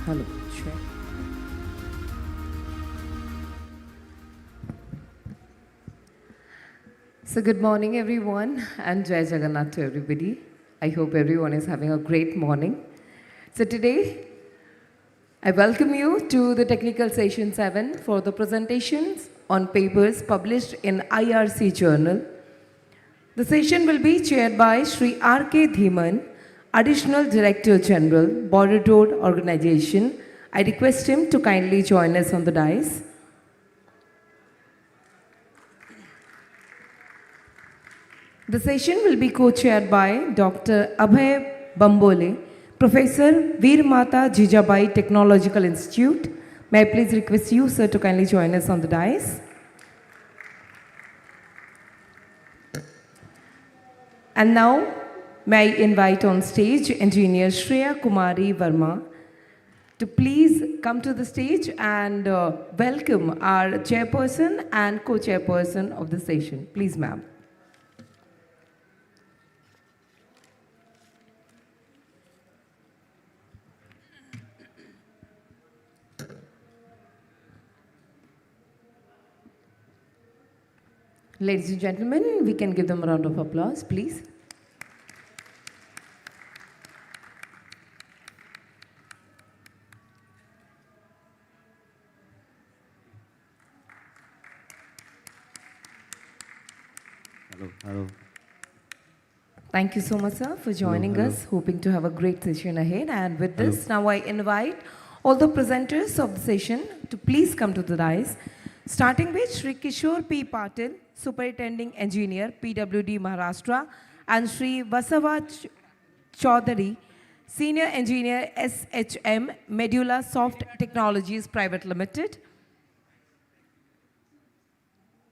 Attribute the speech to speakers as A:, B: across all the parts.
A: Hello, sure. So good morning everyone and Jai Jagannath to everybody. I hope everyone is having a great morning. So today I welcome you to the technical session 7 for the presentations on papers published in IRC journal. The session will be chaired by Sri R.K. Dhiman, Additional Director General, Border Road Organization. I request him to kindly join us on the dais. The session will be co-chaired by Dr. Abhay Bambole, Professor Veer Mata Jijabai Technological Institute. May I please request you, sir, to kindly join us on the dais. And now, may I invite on stage Engineer Shreya Kumari Verma to please come to the stage and welcome our chairperson and co-chairperson of the session. Please, ma'am. Ladies and gentlemen, we can give them a round of applause, please.
B: Hello.
A: Thank you so much, sir, for joining us. Hoping to have a great session ahead. And with this, now I invite all the presenters of the session to please come to the dais, starting with Sri Kishore P. Patil, Superintending Engineer, PWD Maharashtra, and Sri Vasava Chaudhary, Senior Engineer, SHM, Medulla Soft Technologies Private Limited.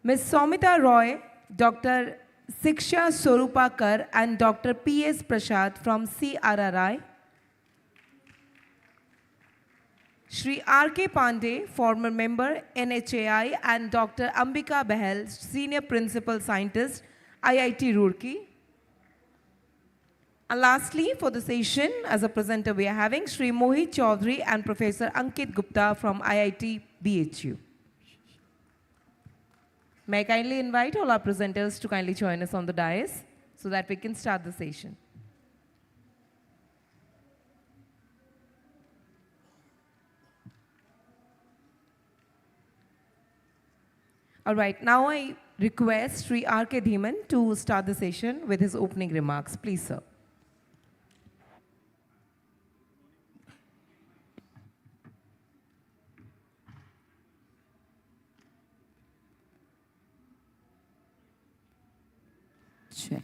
A: Ms. Soumita Roy, Dr. Siksha Sorupakar and Dr. P.S. Prasad from CRRI. Shri R.K. Pandey, former member, NHAI, and Dr. Ambika Behel, Senior Principal Scientist, IIT Roorkee. And lastly, for the session, as a presenter, we are having Shri Mohit Chaudhary and Professor Ankit Gupta from IIT BHU. May I kindly invite all our presenters to kindly join us on the dais so that we can start the session. All right, now I request Sri R.K. Dhiman to start the session with his opening remarks. Please, sir.
B: Check.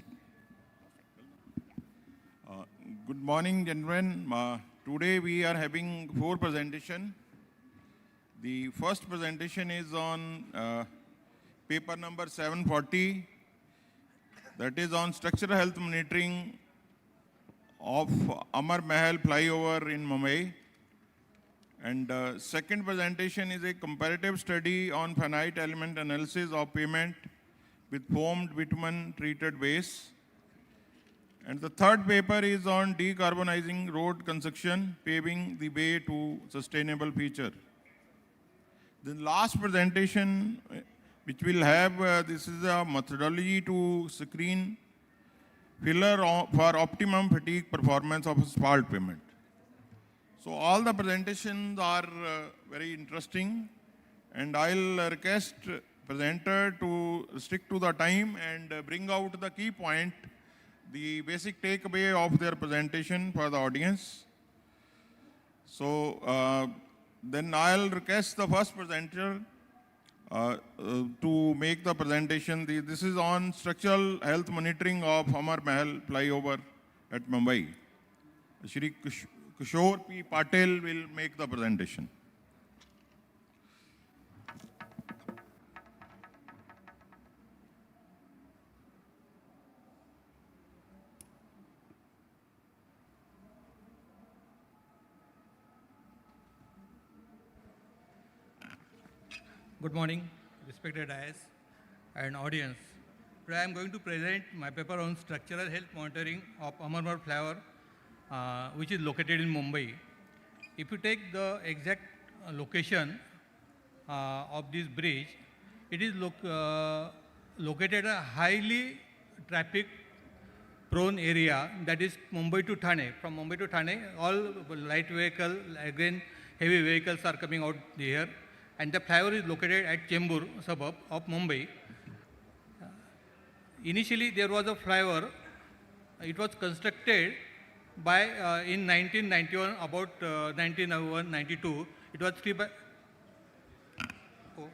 C: Good morning, gentlemen. Today we are having 4 presentations. The first presentation is on paper number 740, that is on structural health monitoring of Amar Mahal flyover in Mumbai. And second presentation is a comparative study on finite element analysis of pavement with foamed bitumen treated base. And the third paper is on decarbonizing road construction, paving the way to sustainable future. The last presentation, which will have, this is a methodology to screen filler for optimum fatigue performance of asphalt pavement. So all the presentations are very interesting, and I'll request presenter to stick to the time and bring out the key point, the basic takeaway of their presentation for the audience. So then I'll request the first presenter to make the presentation. This is on structural health monitoring of Amar Mahal flyover at Mumbai. Shri Kishore P. Patil will make the presentation.
D: Good morning, respected IS and audience. Today I am going to present my paper on structural health monitoring of Amar Mahal flyover, which is located in Mumbai. if you take the exact location of this bridge, it is located a highly traffic prone area, that is Mumbai to Thane. From Mumbai to Thane, all light vehicle, again heavy vehicles are coming out here, and the flyover is located at Chembur suburb of Mumbai. Initially there was a flyover, it was constructed by in 1991, about 1991-92, it was 3 by... Oh.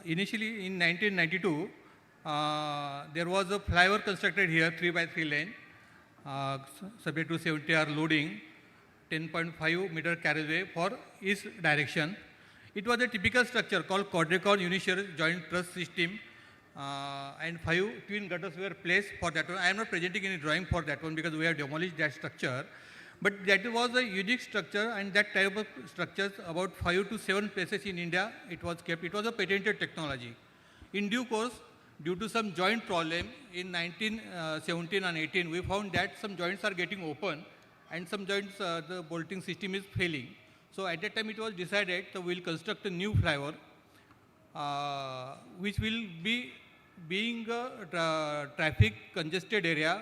D: Initially in 1992, there was a flyover constructed here, 3 by 3 lane, subject to 70R loading, 10.5 meter carriageway for east direction. It was a typical structure called quadricon unishare joint truss system, and 5 twin gutters were placed for that one. I am not presenting any drawing for that one because we have demolished that structure. But that was a unique structure, and that type of structures, about 5 to 7 places in India it was kept. It was a patented technology. In due course, due to some joint problem in 1917 and 18, we found that some joints are getting open and some joints, the bolting system is failing. So at that time it was decided that we will construct a new flyover, which will be being a traffic congested area.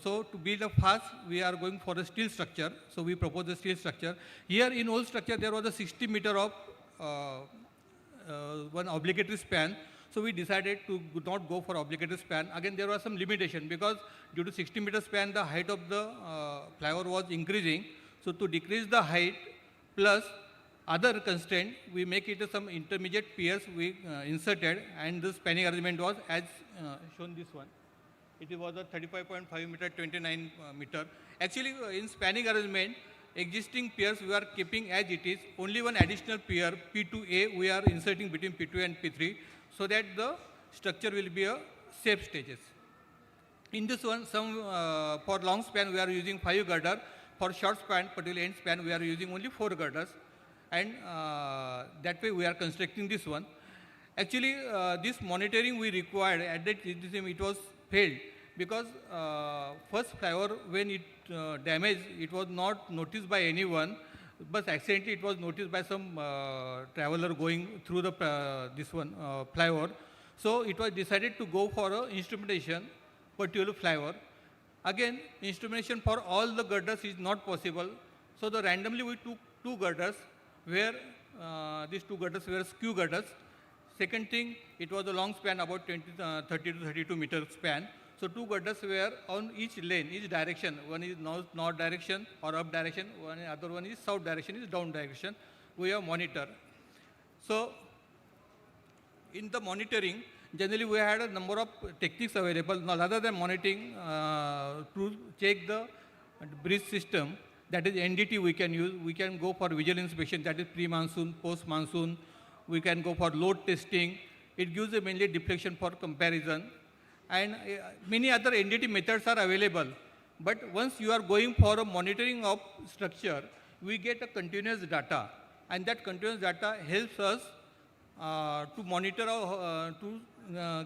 D: So to build a fast, we are going for a steel structure. So we propose a steel structure. Here in old structure, there was a 60 meter of one obligatory span. So we decided to not go for obligatory span. Again, there was some limitation because due to 60 meter span, the height of the flyover was increasing. So to decrease the height plus other constraint, we make it some intermediate piers we inserted, and the spanning arrangement was as shown this one. It was a 35.5 meter, 29 meter. Actually, in spanning arrangement, existing piers we are keeping as it is. Only one additional pier, P2A, we are inserting between P2 and P3, so that the structure will be a safe stages. In this one, for long span we are using 5 girder. For short span, particularly end span, we are using only 4 girders, and that way we are constructing this one. Actually, this monitoring we required at that time it was failed because first flyover, when it damaged, it was not noticed by anyone, but accidentally it was noticed by some traveler going through the this one flyover. So it was decided to go for a instrumentation particular flyover. Again, instrumentation for all the girders is not possible. So the randomly we took 2 girders where these 2 girders were skew girders. Second thing, it was a long span, about 30 to 32 meter span. So 2 girders were on each lane, each direction. One is north direction or up direction, other one is south direction, is down direction. We have monitor. So in the monitoring, generally we had a number of techniques available. Now, rather than monitoring to check the bridge system, that is NDT we can use. We can go for visual inspection, that is pre-monsoon, post-monsoon. We can go for load testing. It gives a mainly deflection for comparison. And many other NDT methods are available. But once you are going for a monitoring of structure, we get a continuous data. And that continuous data helps us to monitor,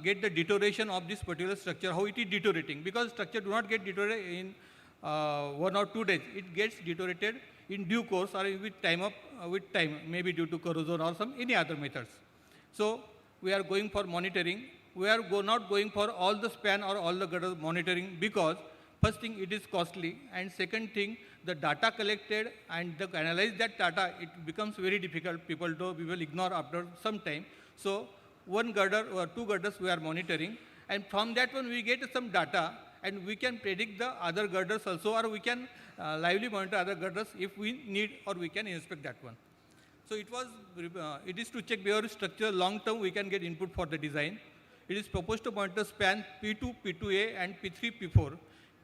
D: get the deterioration of this particular structure, how it is deteriorating. Because structure do not get deteriorated in 1 or 2 days. It gets deteriorated in due course or with time, maybe due to corrosion or any other methods. So we are going for monitoring. We are not going for all the span or all the girder monitoring because first thing, it is costly, and second thing, the data collected and to analyze that data, it becomes very difficult. People ignore after some time. So 1 girder or 2 girders we are monitoring, and from that one we get some data, and we can predict the other girders also, or we can lively monitor other girders if we need, or we can inspect that one. So it is to check behavior structure long term. We can get input for the design. It is proposed to monitor span P2, P2A and P3, P4.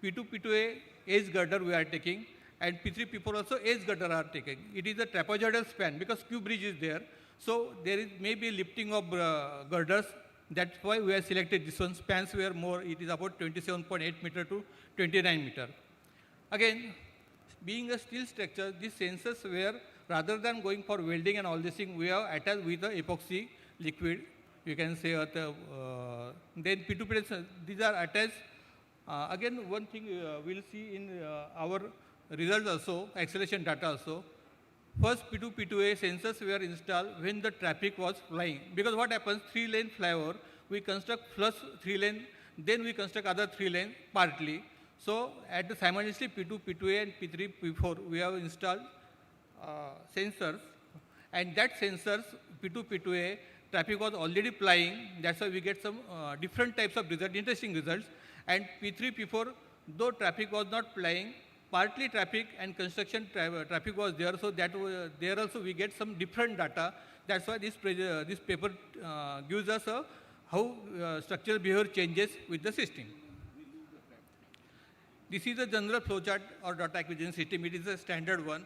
D: P2, P2A edge girder we are taking, and P3, P4 also edge girder are taking. It is a trapezoidal span because Q bridge is there. So there is maybe lifting of girders That's why we have selected this one. Spans were more, it is about 27.8 meter to 29 meter. Again, being a steel structure, these sensors were, rather than going for welding and all this thing, we have attached with the epoxy liquid. You can say then P2P, these are attached. Again, one thing we'll see in our results also, acceleration data also. First P2, P2A sensors were installed when the traffic was flying. Because what happens, 3-lane flyover, we construct first 3-lane, then we construct other 3-lane partly. So at the simultaneously P2, P2A and P3, P4, we have installed sensors. And that sensors, P2, P2A, traffic was already flying. That's why we get some different types of results, interesting results. And P3, P4, though traffic was not flying, partly traffic and construction traffic was there, so that there also we get some different data. That's why this paper gives us how structural behavior changes with the system. This is a general flowchart or data acquisition system. It is a standard one.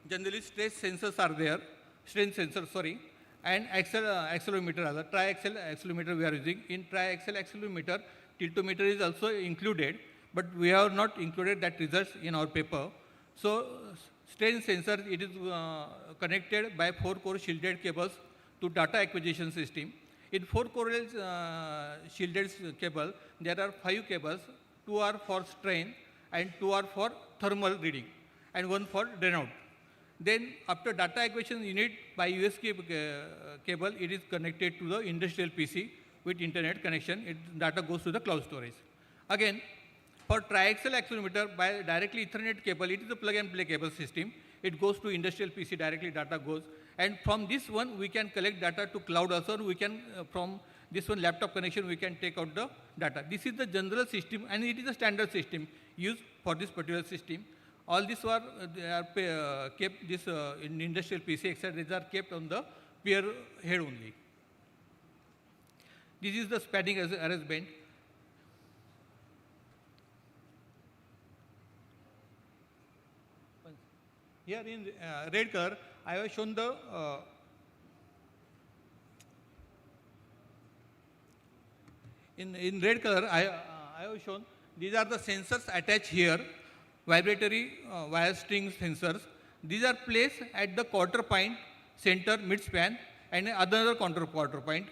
D: Generally, stress sensors are there, strain sensor, sorry, and accelerometer, other tri-axle accelerometer we are using. In tri-axle accelerometer, tiltometer is also included, but we have not included that results in our paper. So strain sensor, it is connected by 4-core shielded cables to data acquisition system. In 4-core shielded cable, there are 5 cables, 2 are for strain and 2 are for thermal reading and 1 for drain out. Then after data acquisition unit by USB cable, it is connected to the industrial PC with internet connection. Data goes to the cloud storage. Again, for triaxial accelerometer, by directly Ethernet cable, it is a plug and play cable system. It goes to industrial PC, directly data goes. And from this one, we can collect data to cloud also. We can, from this one laptop connection, we can take out the data. This is the general system, and it is a standard system used for this particular system. All these are, kept this in industrial PC, etc. These are kept on the peer head only. This is the spanning arrangement. Here in red color, I have shown the in red color, I have shown these are the sensors attached here, vibratory wire string sensors. These are placed at the quarter point, center, mid span, and another quarter point.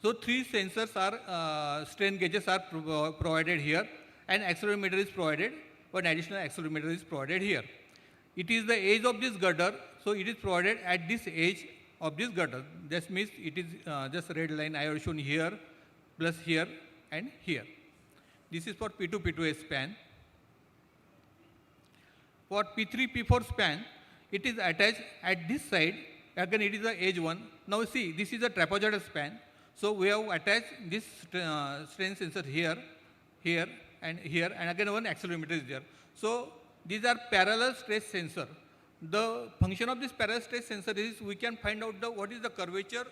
D: So 3 sensors are strain gauges are provided here, and accelerometer is provided. One additional accelerometer is provided here. It is the edge of this girder, so it is provided at this edge of this girder. This means it is just red line I have shown here, plus here and here. This is for P2, P2A span. For P3, P4 span, it is attached at this side. Again, it is the edge one. Now see, this is a trapezoidal span. So we have attached this strain sensor here, here, and here, and again one accelerometer is there. So these are parallel stress sensor. The function of this parallel stress sensor is we can find out what is the curvature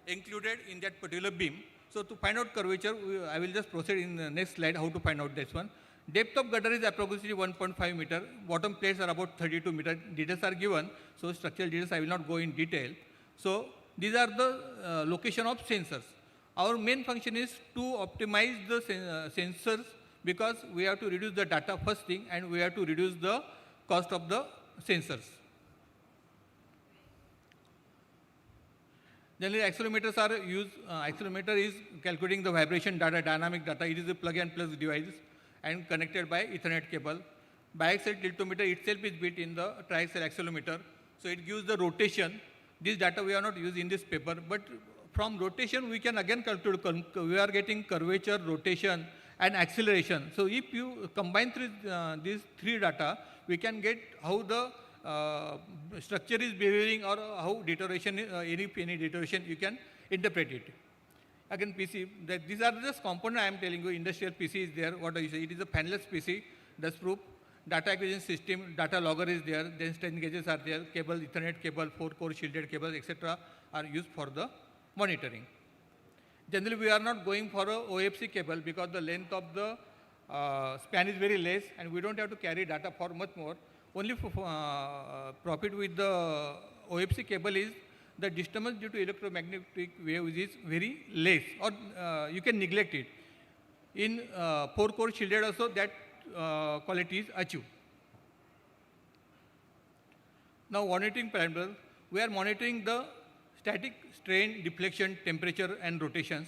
D: included in that particular beam. So to find out curvature, I will just proceed in the next slide how to find out this one. Depth of girder is approximately 1.5 meter. Bottom plates are about 32 meter. Details are given. So structural details I will not go in detail. So these are the location of sensors. Our main function is to optimize the sensors because we have to reduce the data first thing and we have to reduce the cost of the sensors. Generally, accelerometers are used. Accelerometer is calculating the vibration data, dynamic data. It is a plug and play device and connected by Ethernet cable. Biaxial tiltometer itself is built in the triaxial accelerometer. So it gives the rotation. This data we are not used in this paper, but from rotation we can again calculate. We are getting curvature, rotation, and acceleration. So if you combine these 3 data, we can get how the structure is behaving or how deterioration, any deterioration, you can interpret it. Again, PC, these are just components I am telling you. Industrial PC is there. What do you say? It is a fanless PC. That's proof. Data acquisition system, data logger is there. Then strain gauges are there. Cable, Ethernet cable, 4-core shielded cables, etc. are used for the monitoring. Generally, we are not going for a OFC cable because the length of the span is very less and we don't have to carry data for much more. Only profit with the OFC cable is the disturbance due to electromagnetic waves is very less, or you can neglect it. In 4-core shielded also, that quality is achieved. Now, monitoring parameters, we are monitoring the static, strain, deflection, temperature, and rotations.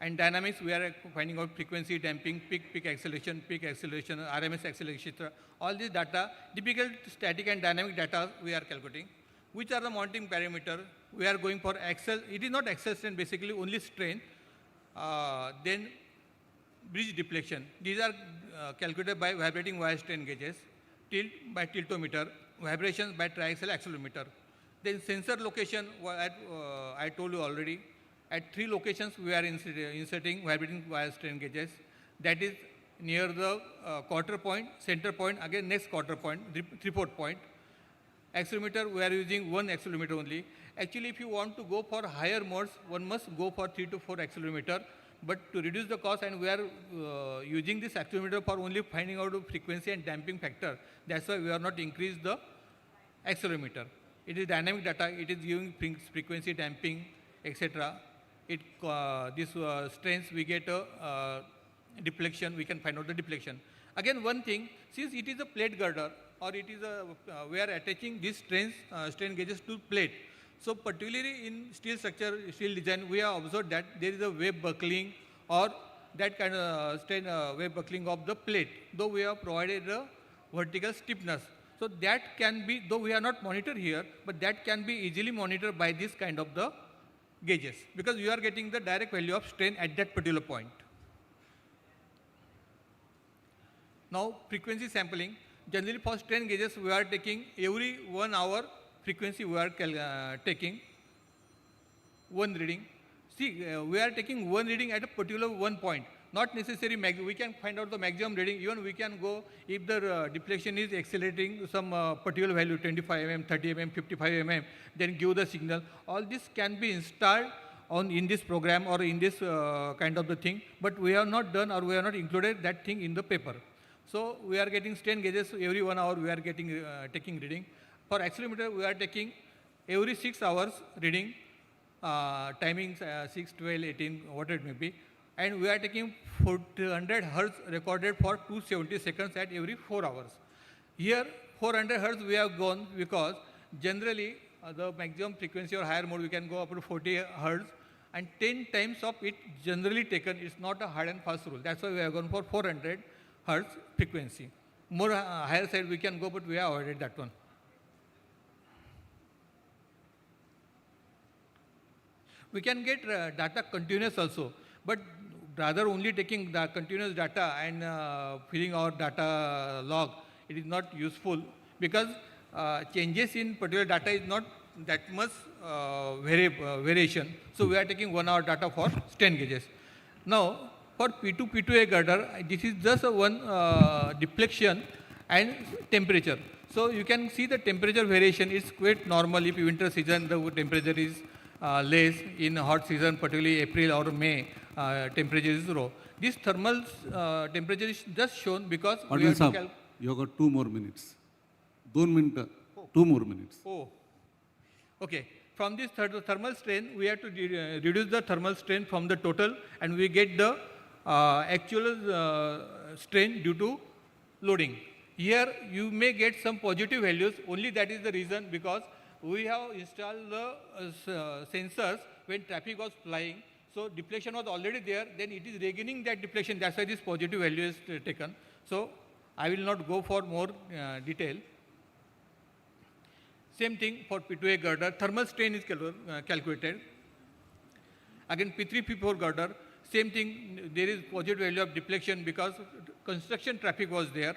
D: And dynamics, we are finding out frequency, damping, peak acceleration, RMS acceleration, etc. All these data, typical static and dynamic data we are calculating. Which are the monitoring parameter? We are going for axial, it is not axial strain, basically only strain. Then bridge deflection. These are calculated by vibrating wire strain gauges, tilt by tiltometer, vibrations by triaxial accelerometer. Then sensor location, I told you already. At 3 locations, we are inserting vibrating wire strain gauges. That is near the quarter point, center point, again next quarter point, 3/4 point. Accelerometer, we are using 1 accelerometer only. Actually, if you want to go for higher modes, one must go for 3 to 4 accelerometer. But to reduce the cost, and we are using this accelerometer for only finding out the frequency and damping factor. That's why we are not increase the accelerometer. It is dynamic data. It is giving frequency, damping, etc. This strains, we get a deflection. We can find out the deflection. Again, one thing, since it is a plate girder, or it is we are attaching these strain gauges to plate. So particularly in steel structure, steel design, we have observed that there is a wave buckling or that kind of wave buckling of the plate, though we have provided a vertical stiffness. So that can be, though we are not monitored here, but that can be easily monitored by this kind of the gauges, because you are getting the direct value of strain at that particular point. Now, frequency sampling. Generally for strain gauges, we are taking every 1 hour frequency, we are taking one reading. See, we are taking one reading at a particular one point. Not necessary, we can find out the maximum reading. Even we can go, if the deflection is accelerating some particular value, 25 mm, 30 mm, 55 mm, then give the signal. All this can be installed in this program or in this kind of the thing, but we have not done, or we have not included that thing in the paper. So we are getting strain gauges every 1 hour, we are getting taking reading. For accelerometer, we are taking every 6 hours reading, timings 6, 12, 18, whatever it may be. And we are taking 400 hertz recorded for 270 seconds at every 4 hours. Here, 400 hertz we have gone because generally the maximum frequency or higher mode we can go up to 40 hertz, and 10 times of it generally taken. It's not a hard and fast rule. That's why we have gone for 400 hertz frequency. More higher side we can go, but we have avoided that one. We can get data continuous also, but rather only taking the continuous data and filling our data log, it is not useful, because changes in particular data is not that much variation. So we are taking 1 hour data for strain gauges. Now for P2, P2A girder, this is just one deflection and temperature. So you can see the temperature variation is quite normal. If winter season the temperature is less, in hot season, particularly April or May, temperature is low. This thermal temperature is just shown because we have to
B: you have got 2 more minutes. 2 minutes, 2 more minutes.
D: Oh, okay. From this thermal strain, we have to reduce the thermal strain from the total, and we get the actual strain due to loading. Here you may get some positive values, only that is the reason, because we have installed the sensors when traffic was flying. So deflection was already there, then it is regaining that deflection. That's why this positive value is taken. So I will not go for more detail. Same thing for P2A girder, thermal strain is calculated. Again P3, P4 girder, same thing, there is positive value of deflection because construction traffic was there.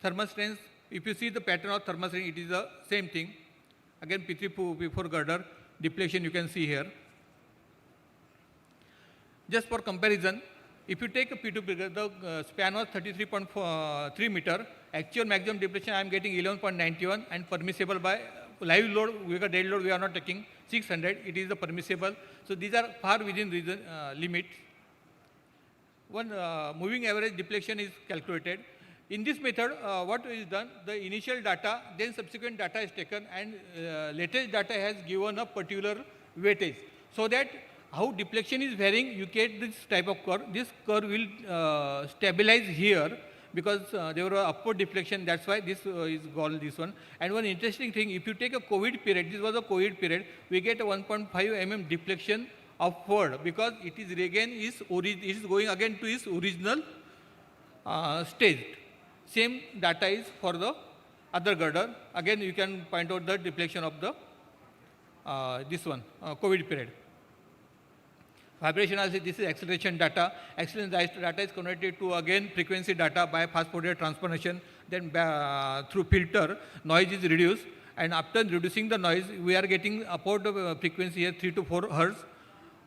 D: Thermal strains, if you see the pattern of thermal strain, it is the same thing. Again P3, P4 girder, deflection you can see here. Just for comparison, if you take a P2 girder, the span was 33.3 meter, actual maximum deflection I am getting 11.91, and permissible by live load, dead load we are not taking 600, it is the permissible. So these are far within limits. One moving average deflection is calculated. In this method, what is done, the initial data, then subsequent data is taken, and latest data has given a particular weightage. So that how deflection is varying, you get this type of curve. This curve will stabilize here because there were upward deflection, that's why this is called this one. And one interesting thing, if you take a COVID period, this was a COVID period, we get a 1.5 mm deflection upward because it is going again to its original state. Same data is for the other girder. Again, you can point out the deflection of the this one, COVID period. Vibration analysis, this is acceleration data. Acceleration data is converted to again frequency data by fast Fourier transformation. Then through filter, noise is reduced. And after reducing the noise, we are getting upward frequency here 3 to 4 hertz.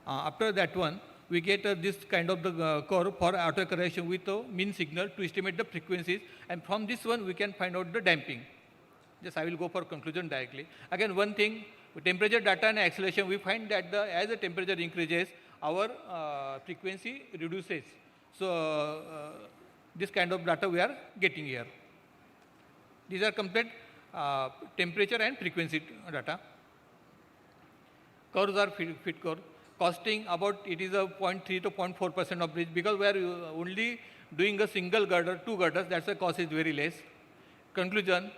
D: After that one, we get this kind of the curve for autocorrelation with a mean signal to estimate the frequencies. And from this one, we can find out the damping. Just I will go for conclusion directly. Again, one thing, with temperature data and acceleration, we find that as the temperature increases, our frequency reduces. So this kind of data we are getting here. These are complete temperature and frequency data. Curves are fit curve. Costing about it is a 0.3 to 0.4% of bridge because we are only doing a single girder, 2 girders, that's why cost is very less. Conclusion,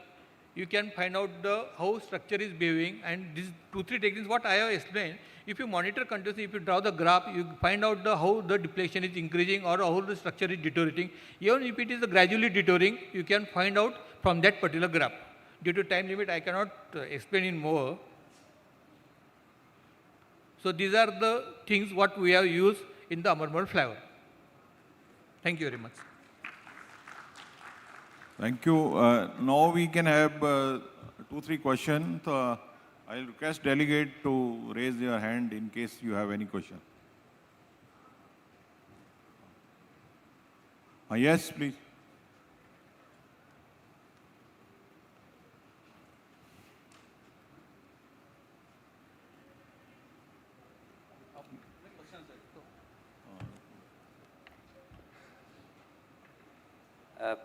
D: you can find out how structure is behaving, and these 2-3 techniques what I have explained, if you monitor continuously, if you draw the graph, you find out how the deflection is increasing or how the structure is deteriorating. Even if it is gradually deteriorating, you can find out from that particular graph. Due to time limit, I cannot explain in more. So these are the things what we have used in the Amarmor flower. Thank you very much.
C: Thank you. Now we can have 2-3 questions. I'll request delegate to raise your hand in case you have any question. Yes, please.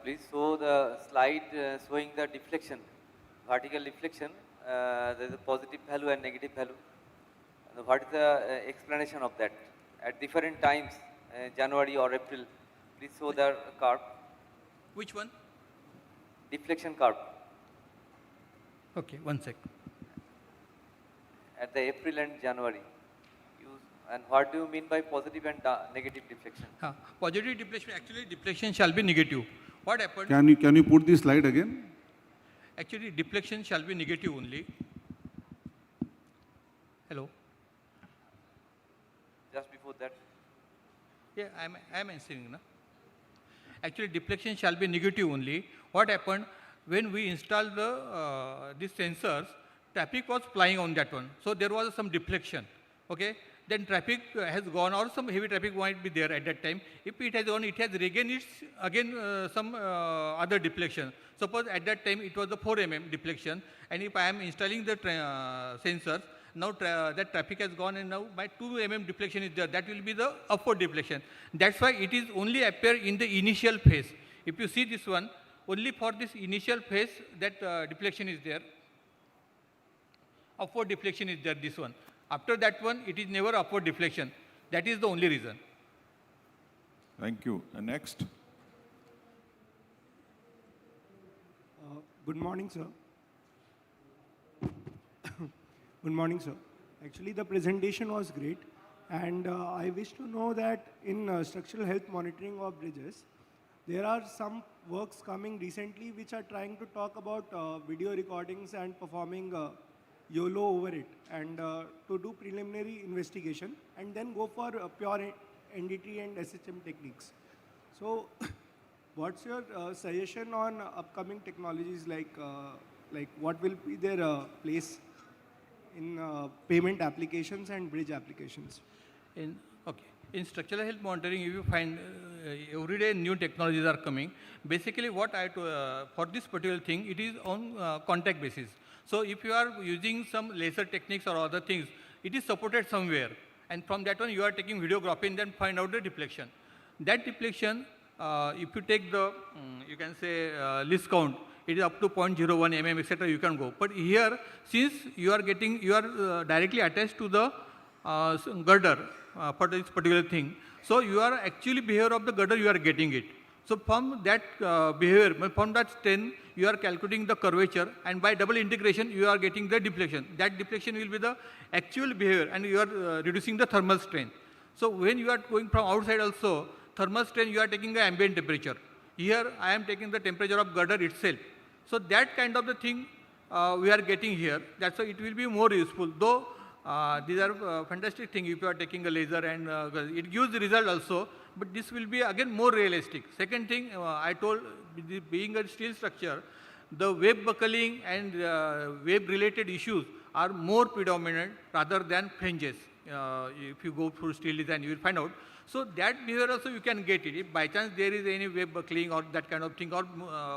E: Please show the slide showing the deflection, vertical deflection. There is a positive value and negative value. And what is the explanation of that? At different times, January or April, please show the curve.
D: Which one?
E: Deflection curve.
D: Okay, one sec.
E: At the April and January. And what do you mean by positive and negative deflection?
D: Positive deflection, actually deflection shall be negative. What happened?
B: Can you put this slide again?
D: Actually, deflection shall be negative only. Hello?
E: Just before that.
D: Yeah, I am answering. Na? Actually, deflection shall be negative only. What happened? When we installed these sensors, traffic was flying on that one. So there was some deflection. Okay? Then traffic has gone, or some heavy traffic might be there at that time. If it has gone, it has regained its again some other deflection. Suppose at that time it was the 4 mm deflection, and if I am installing the sensors, now that traffic has gone, and now my 2 mm deflection is there. That will be the upward deflection. That's why it is only appear in the initial phase. If you see this one, only for this initial phase that deflection is there. Upward deflection is there, this one. After that one, it is never upward deflection. That is the only reason.
C: Thank you. Next.
F: Good morning, sir. Good morning, sir. Actually, the presentation was great. And I wish to know that in structural health monitoring of bridges, there are some works coming recently which are trying to talk about video recordings and performing YOLO over it, and to do preliminary investigation and then go for pure NDT and SHM techniques. So what's your suggestion on upcoming technologies like what will be their place in payment applications and bridge applications?
D: In structural health monitoring, if you find every day new technologies are coming, basically what I for this particular thing, it is on contact basis. So if you are using some laser techniques or other things, it is supported somewhere. And from that one, you are taking videography and then find out the deflection. That deflection if you take the, you can say list count, it is up to 0.01 mm, etc. You can go. But here, since you are getting, you are directly attached to the girder for this particular thing, so you are actually behavior of the girder, you are getting it. So from that behavior, from that strain, you are calculating the curvature, and by double integration, you are getting the deflection. That deflection will be the actual behavior, and you are reducing the thermal strain. So when you are going from outside also, thermal strain, you are taking the ambient temperature. Here, I am taking the temperature of girder itself. So that kind of the thing we are getting here. That's why it will be more useful. Though these are fantastic things if you are taking a laser, and it gives the result also. But this will be again more realistic. Second thing, I told, being a steel structure, the web buckling and web related issues are more predominant rather than fringes. If you go through steel design, you will find out. So that behavior also you can get it. If by chance there is any web buckling or that kind of thing, or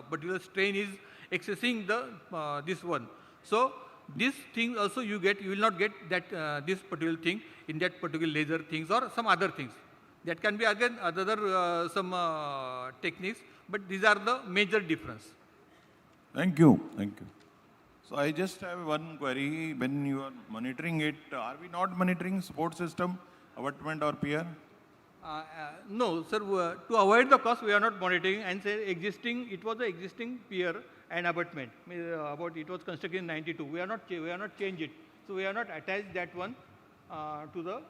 D: particular strain is accessing the this one. So this thing also you get, you will not get that this particular thing in that particular laser things or some other things. That can be again other some techniques, but these are the major difference.
C: Thank you. Thank you. So I just have one query. When you are monitoring it, are we not monitoring support system, abutment or pier?
D: No, sir. To avoid the cost, we are not monitoring, and say existing. It was the existing pier and abutment. About it was constructed in '92. We are not changed it. So we are not attached that one to the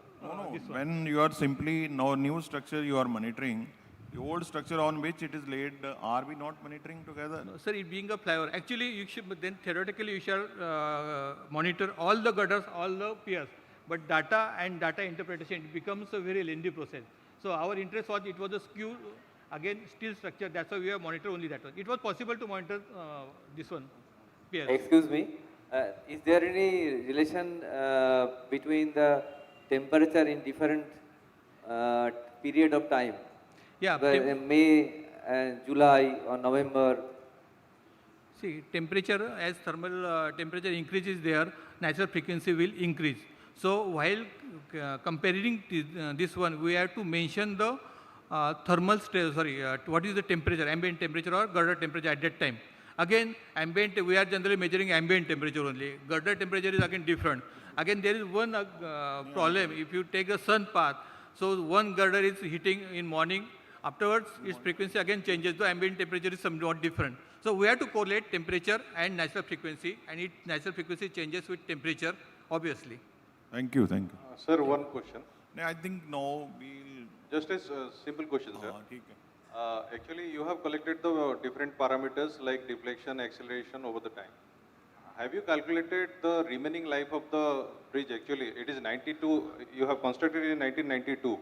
D: this one.
C: When you are simply new structure you are monitoring, the old structure on which it is laid, are we not monitoring together?
D: No, sir, it being a flyover, actually you should, then theoretically you shall monitor all the gutters, all the piers, but data and data interpretation, it becomes a very lengthy process. So our interest was, it was a skew, again steel structure, that's why we have monitored only that one. It was possible to monitor this one, piers.
E: Excuse me, is there any relation between the temperature in different period of time?
D: Yeah.
E: May, July or November.
D: See, temperature, as thermal temperature increases there, natural frequency will increase. So while comparing this one, we have to mention the thermal stress, what is the temperature, ambient temperature or girder temperature at that time. Again, ambient, we are generally measuring ambient temperature only. Girder temperature is again different. Again, there is one problem. If you take a sun path, so one girder is heating in morning, afterwards its frequency again changes, the ambient temperature is somewhat different. So we have to correlate temperature and natural frequency, and its natural frequency changes with temperature, obviously.
C: Thank you, thank you.
G: Sir, one question.
C: I think no, we'll...
G: Just a simple question, sir.
C: ठीक है.
G: Actually, you have collected the different parameters like deflection, acceleration over the time. Have you calculated the remaining life of the bridge? Actually, it is 92, you have constructed it in 1992,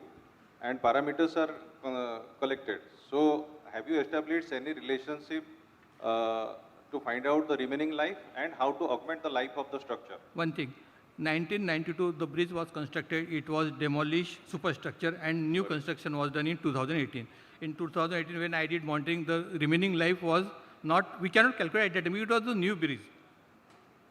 G: and parameters are collected. So, have you established any relationship to find out the remaining life and how to augment the life of the structure?
D: One thing, 1992, the bridge was constructed, it was demolished superstructure, and new construction was done in 2018. In 2018, when I did monitoring, the remaining life was not, we cannot calculate at that time, it was a new bridge.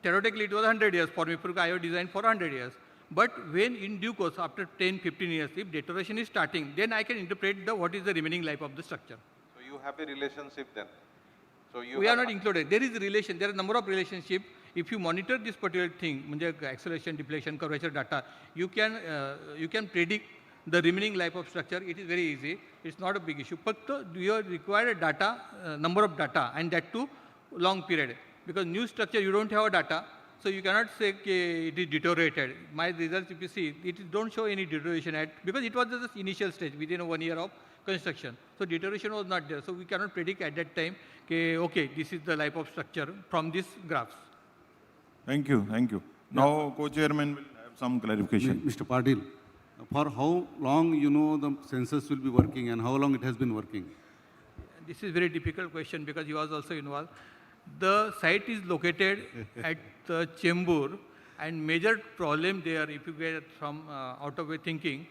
D: Theoretically, it was 100 years for me, because I have designed for 100 years. But when in due course, after 10, 15 years, if deterioration is starting, then I can interpret what is the remaining life of the structure.
G: So, you have a relationship then? So you
D: we are not included. There is a relation, there are a number of relationships. If you monitor this particular thing, acceleration, deflection, curvature data, you can predict the remaining life of structure. It is very easy. It's not a big issue. But you require a data, number of data, and that too long period. Because new structure, you don't have a data, so you cannot say it is deteriorated. My results, if you see, it don't show any deterioration because it was just the initial stage within 1 year of construction. So deterioration was not there. So we cannot predict at that time, okay, this is the life of structure from these graphs.
C: Thank you, thank you. Now, co-chairman will have some clarification.
B: Mr. Patil, for how long the sensors will be working and how long it has been working?
D: This is very difficult question because he was also involved. The site is located at the Chembur, and major problem there, if you get from out of way thinking,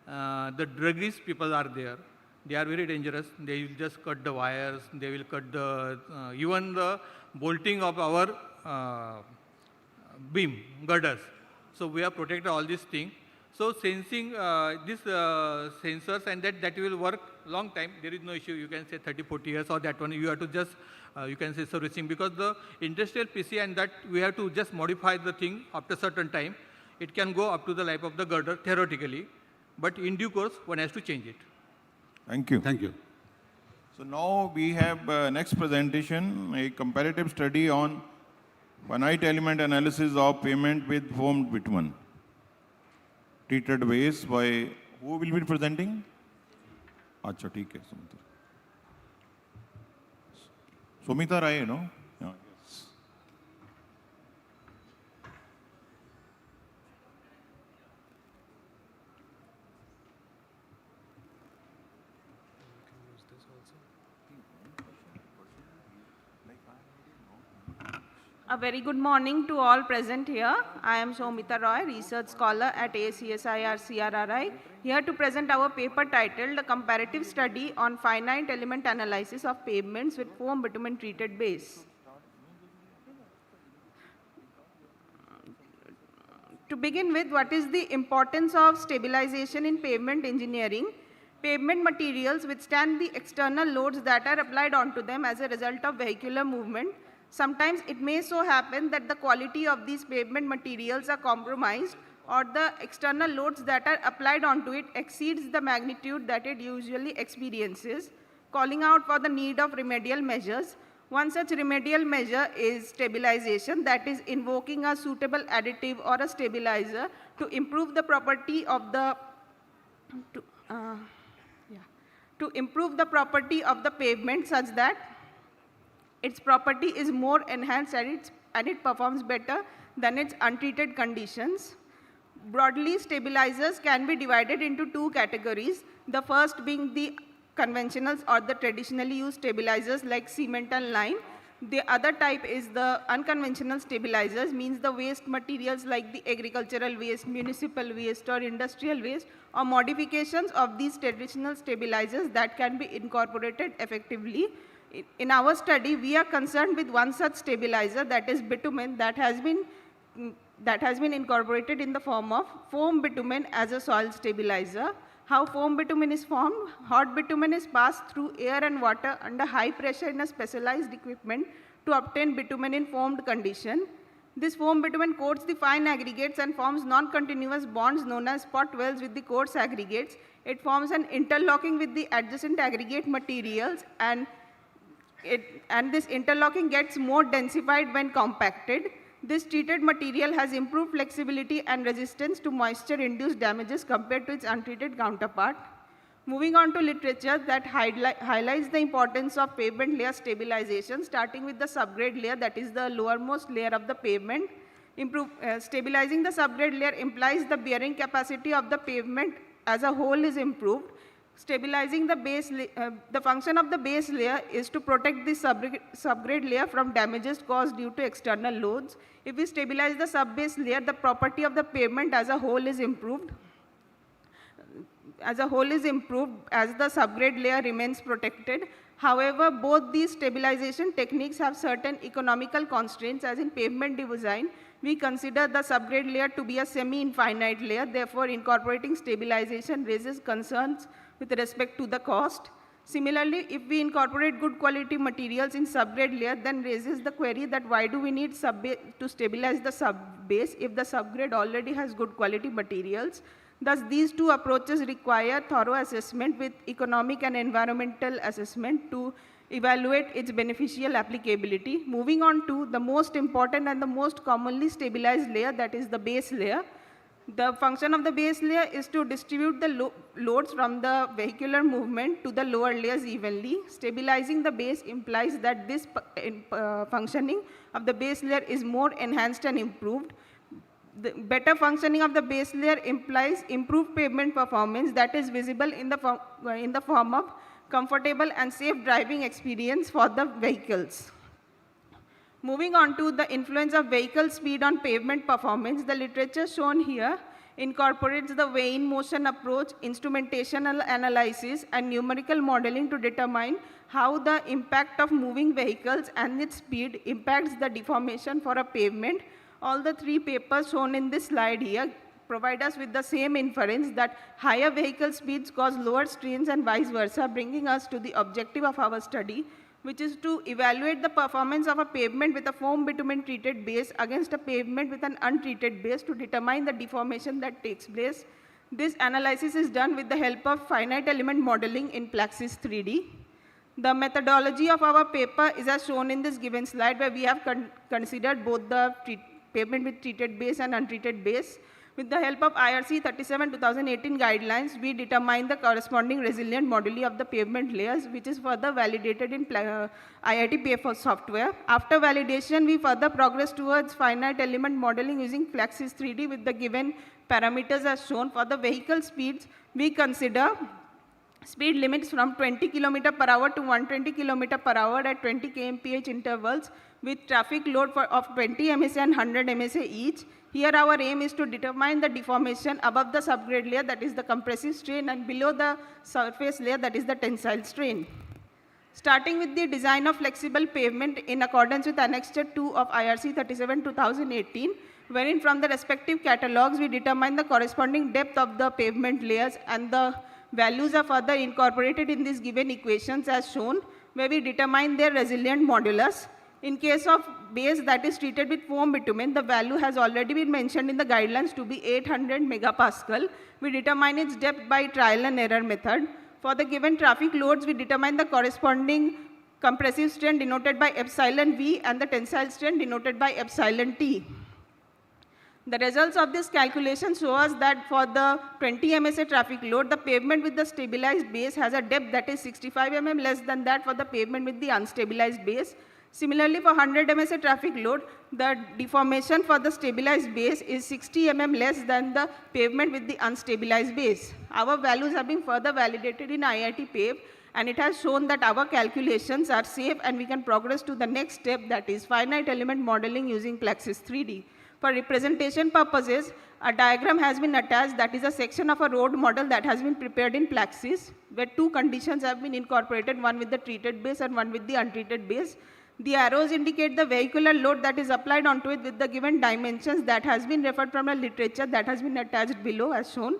D: the druggists people are there. They are very dangerous. They will just cut the wires. They will cut the even the bolting of our beam girders. So we have protected all these things. So sensing these sensors, and that will work long time, there is no issue. You can say 30, 40 years or that one. You have to just, you can say servicing, because the industrial PC and that we have to just modify the thing after certain time. It can go up to the life of the girder theoretically, but in due course, one has to change it.
C: Thank you.
B: Thank you.
C: So now we have next presentation, a comparative study on finite element analysis of pavement with foamed bitumen. Treated waste by, who will be presenting? Acha, theek hai, Sumita. Sumita Rai, no? Yeah, yes.
H: A very good morning to all present here. I am Somita Roy, research scholar at ACSIR-CRRI, here to present our paper titled A Comparative Study on Finite Element Analysis of Pavements with Foam Bitumen Treated Base. To begin with, what is the importance of stabilization in pavement engineering? Pavement materials withstand the external loads that are applied onto them as a result of vehicular movement. Sometimes it may so happen that the quality of these pavement materials are compromised, or the external loads that are applied onto it exceeds the magnitude that it usually experiences, calling out for the need of remedial measures. One such remedial measure is stabilization, that is invoking a suitable additive or a stabilizer to improve the property of the pavement such that its property is more enhanced and it performs better than its untreated conditions. Broadly, stabilizers can be divided into two categories. The first being the conventionals or the traditionally used stabilizers like cement and lime. The other type is the unconventional stabilizers, means the waste materials like the agricultural waste, municipal waste or industrial waste, or modifications of these traditional stabilizers that can be incorporated effectively. In our study, we are concerned with one such stabilizer, that is bitumen, that has been incorporated in the form of foam bitumen as a soil stabilizer. How foam bitumen is formed? Hot bitumen is passed through air and water under high pressure in a specialized equipment to obtain bitumen in foamed condition. This foam bitumen coats the fine aggregates and forms non-continuous bonds known as spot welds with the coarse aggregates. It forms an interlocking with the adjacent aggregate materials, and this interlocking gets more densified when compacted. This treated material has improved flexibility and resistance to moisture-induced damages compared to its untreated counterpart. Moving on to literature that highlights the importance of pavement layer stabilization, starting with the subgrade layer, that is the lowermost layer of the pavement. Stabilizing the subgrade layer implies the bearing capacity of the pavement as a whole is improved. Stabilizing the base, the function of the base layer is to protect the subgrade layer from damages caused due to external loads. If we stabilize the subbase layer, the property of the pavement as a whole is improved. As the subgrade layer remains protected. However, both these stabilization techniques have certain economical constraints, as in pavement design. We consider the subgrade layer to be a semi-infinite layer. Therefore, incorporating stabilization raises concerns with respect to the cost. Similarly, if we incorporate good quality materials in subgrade layer, then raises the query that why do we need to stabilize the subbase if the subgrade already has good quality materials. Thus, these two approaches require thorough assessment with economic and environmental assessment to evaluate its beneficial applicability. Moving on to the most important and the most commonly stabilized layer, that is the base layer. The function of the base layer is to distribute the loads from the vehicular movement to the lower layers evenly. Stabilizing the base implies that this functioning of the base layer is more enhanced and improved. The better functioning of the base layer implies improved pavement performance that is visible in the form of comfortable and safe driving experience for the vehicles. Moving on to the influence of vehicle speed on pavement performance, the literature shown here incorporates the weigh-in motion approach, instrumentation analysis, and numerical modeling to determine how the impact of moving vehicles and its speed impacts the deformation for a pavement. All the three papers shown in this slide here provide us with the same inference that higher vehicle speeds cause lower strains and vice versa, bringing us to the objective of our study, which is to evaluate the performance of a pavement with a foam bitumen treated base against a pavement with an untreated base to determine the deformation that takes place. This analysis is done with the help of finite element modeling in Plaxis 3D. The methodology of our paper is as shown in this given slide, where we have considered both the pavement with treated base and untreated base. With the help of IRC 37/2018 guidelines, we determine the corresponding resilient moduli of the pavement layers, which is further validated in IIT PFO software. After validation, we further progress towards finite element modeling using Plaxis 3D with the given parameters as shown. For the vehicle speeds, we consider speed limits from 20 km per hour to 120 km per hour at 20 kmph intervals with traffic load of 20 MSA and 100 MSA each. Here our aim is to determine the deformation above the subgrade layer, that is the compressive strain, and below the surface layer, that is the tensile strain. Starting with the design of flexible pavement in accordance with Annexure 2 of IRC 37/2018, wherein from the respective catalogs we determine the corresponding depth of the pavement layers, and the values are further incorporated in these given equations as shown, where we determine their resilient modulus. In case of base that is treated with foam bitumen, the value has already been mentioned in the guidelines to be 800 megapascal. We determine its depth by trial and error method. For the given traffic loads, we determine the corresponding compressive strain denoted by epsilon V and the tensile strain denoted by epsilon T. The results of this calculation show us that for the 20 MSA traffic load, the pavement with the stabilized base has a depth that is 65 mm less than that for the pavement with the unstabilized base. Similarly, for 100 MSA traffic load, the deformation for the stabilized base is 60 mm less than the pavement with the unstabilized base. Our values have been further validated in IIT PAVE, and it has shown that our calculations are safe and we can progress to the next step, that is finite element modeling using Plaxis 3D. For representation purposes, a diagram has been attached, that is a section of a road model that has been prepared in Plaxis, where two conditions have been incorporated, one with the treated base and one with the untreated base. The arrows indicate the vehicular load that is applied onto it with the given dimensions that has been referred from the literature that has been attached below as shown.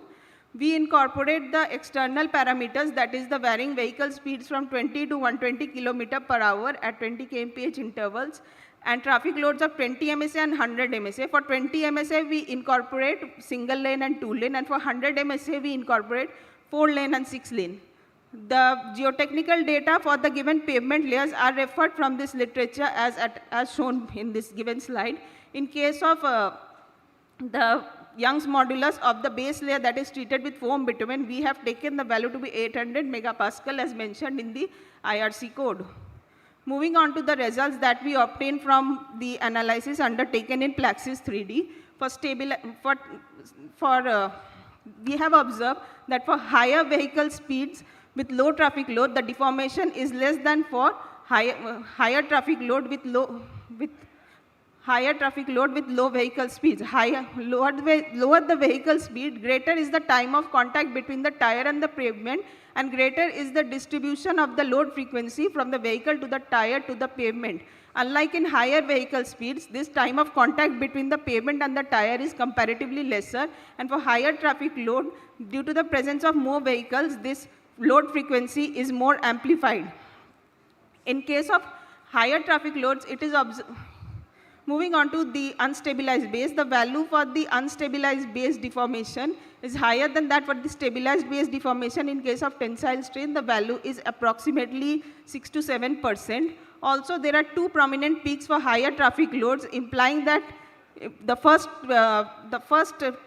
H: We incorporate the external parameters, that is the varying vehicle speeds from 20 to 120 km per hour at 20 kmph intervals, and traffic loads of 20 MSA and 100 MSA. For 20 MSA, we incorporate single lane and 2 lane, and for 100 MSA, we incorporate 4 lane and 6 lane. The geotechnical data for the given pavement layers are referred from this literature as shown in this given slide. In case of the Young's modulus of the base layer that is treated with foam bitumen, we have taken the value to be 800 megapascal as mentioned in the IRC code. Moving on to the results that we obtained from the analysis undertaken in Plaxis 3D, we have observed that for higher vehicle speeds with low traffic load, the deformation is less than for higher traffic load with low vehicle speeds. Lower the vehicle speed, greater is the time of contact between the tire and the pavement, and greater is the distribution of the load frequency from the vehicle to the tire to the pavement. Unlike in higher vehicle speeds, this time of contact between the pavement and the tire is comparatively lesser, and for higher traffic load, due to the presence of more vehicles, this load frequency is more amplified. In case of higher traffic loads, it is moving on to the unstabilized base, the value for the unstabilized base deformation is higher than that for the stabilized base deformation. In case of tensile strain, the value is approximately 6 to 7%. Also, there are two prominent peaks for higher traffic loads, implying that the first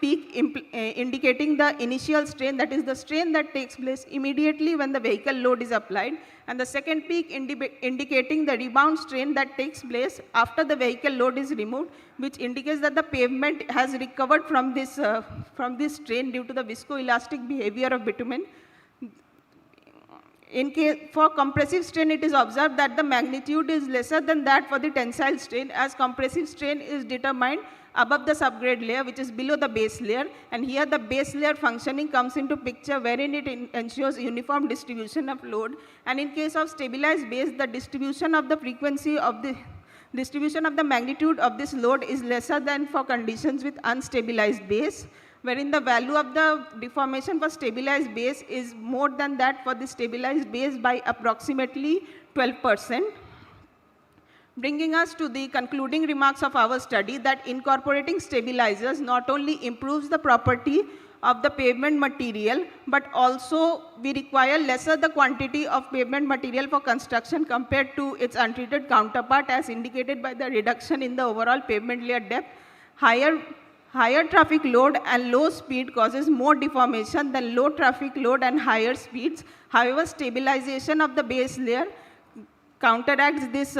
H: peak indicating the initial strain, that is the strain that takes place immediately when the vehicle load is applied, and the second peak indicating the rebound strain that takes place after the vehicle load is removed, which indicates that the pavement has recovered from this strain due to the viscoelastic behavior of bitumen. For compressive strain, it is observed that the magnitude is lesser than that for the tensile strain, as compressive strain is determined above the subgrade layer, which is below the base layer, and here the base layer functioning comes into picture, wherein it ensures uniform distribution of load. And in case of stabilized base, the distribution of the frequency of the distribution of the magnitude of this load is lesser than for conditions with unstabilized base. wherein the value of the deformation for stabilized base is more than that for the stabilized base by approximately 12%. Bringing us to the concluding remarks of our study, that incorporating stabilizers not only improves the property of the pavement material, but also we require lesser the quantity of pavement material for construction compared to its untreated counterpart, as indicated by the reduction in the overall pavement layer depth. Higher traffic load and low speed causes more deformation than low traffic load and higher speeds. However, stabilization of the base layer counteracts this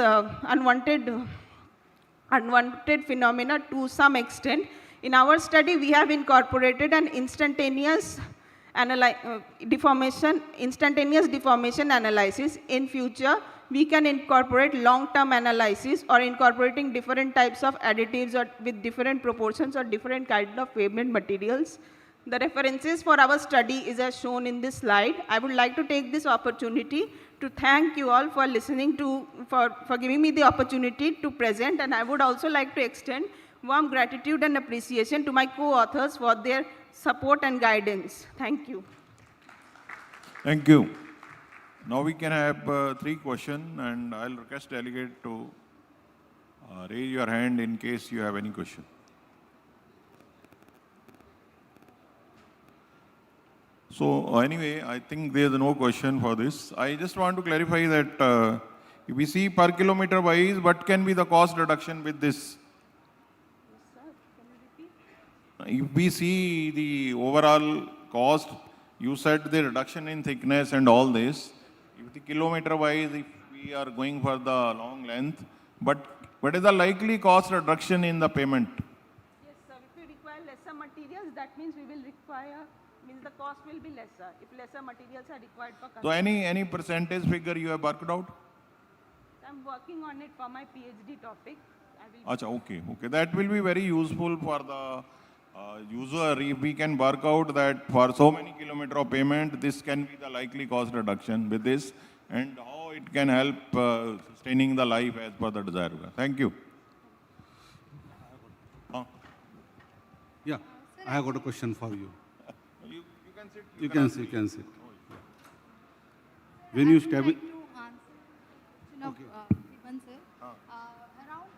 H: unwanted phenomena to some extent. In our study, we have incorporated an instantaneous deformation analysis. In future, we can incorporate long-term analysis or incorporating different types of additives or with different proportions or different kind of pavement materials. The references for our study is as shown in this slide. I would like to take this opportunity to thank you all for listening for giving me the opportunity to present, and I would also like to extend warm gratitude and appreciation to my co-authors for their support and guidance. Thank you.
C: Thank you. Now we can have 3 questions, and I'll request delegate to raise your hand in case you have any question. So anyway, I think there is no question for this. I just want to clarify that if we see per kilometer wise, what can be the cost reduction with this? If we see the overall cost, you said the reduction in thickness and all this. If the kilometer wise, if we are going for the long length, but what is the likely cost reduction in the payment?
H: Yes, sir. If we require lesser materials, that means the cost will be lesser if lesser materials are required for construction.
C: So any percentage figure you have worked out?
H: I'm working on it for my PhD topic.
C: Okay. That will be very useful for the user. If we can work out that for so many kilometer of payment, this can be the likely cost reduction with this, and how it can help sustaining the life as per the desire. Thank you.
B: Yeah, I have got a question for you.
C: You can sit.
B: You can sit. When you stabilize.
I: Around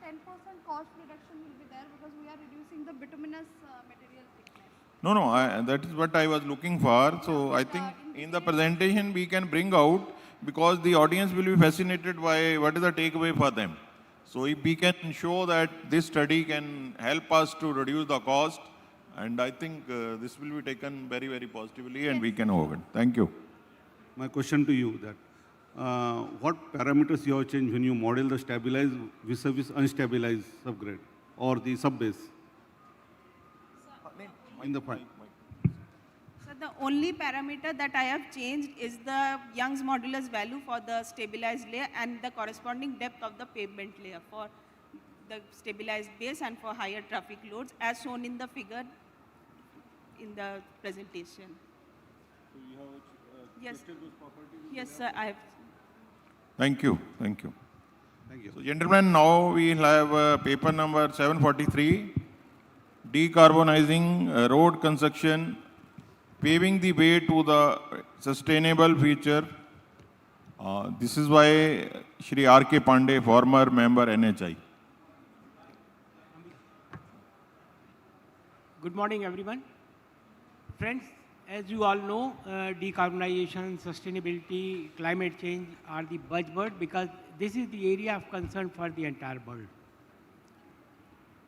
I: 10% cost reduction will be there because we are reducing the bituminous material thickness.
C: No, that is what I was looking for. So I think in the presentation we can bring out, because the audience will be fascinated by what is the takeaway for them. So if we can show that this study can help us to reduce the cost, and I think this will be taken very, very positively, and we can overcome. Thank you.
B: My question to you that what parameters you have changed when you model the stabilized vis-a-vis unstabilized subgrade or the subbase? In the point.
H: So the only parameter that I have changed is the Young's modulus value for the stabilized layer and the corresponding depth of the pavement layer for the stabilized base and for higher traffic loads, as shown in the figure in the presentation.
B: So you have
H: Yes.
B: tested those properties?
H: Yes, sir, I have.
C: Thank you.
B: Thank you.
C: So gentlemen, now we have paper number 743, decarbonizing road construction, paving the way to the sustainable future. This is by Shri R.K. Pandey, former member NHI.
J: Good morning, everyone. Friends, as you all know, decarbonization, sustainability, climate change are the buzzword because this is the area of concern for the entire world.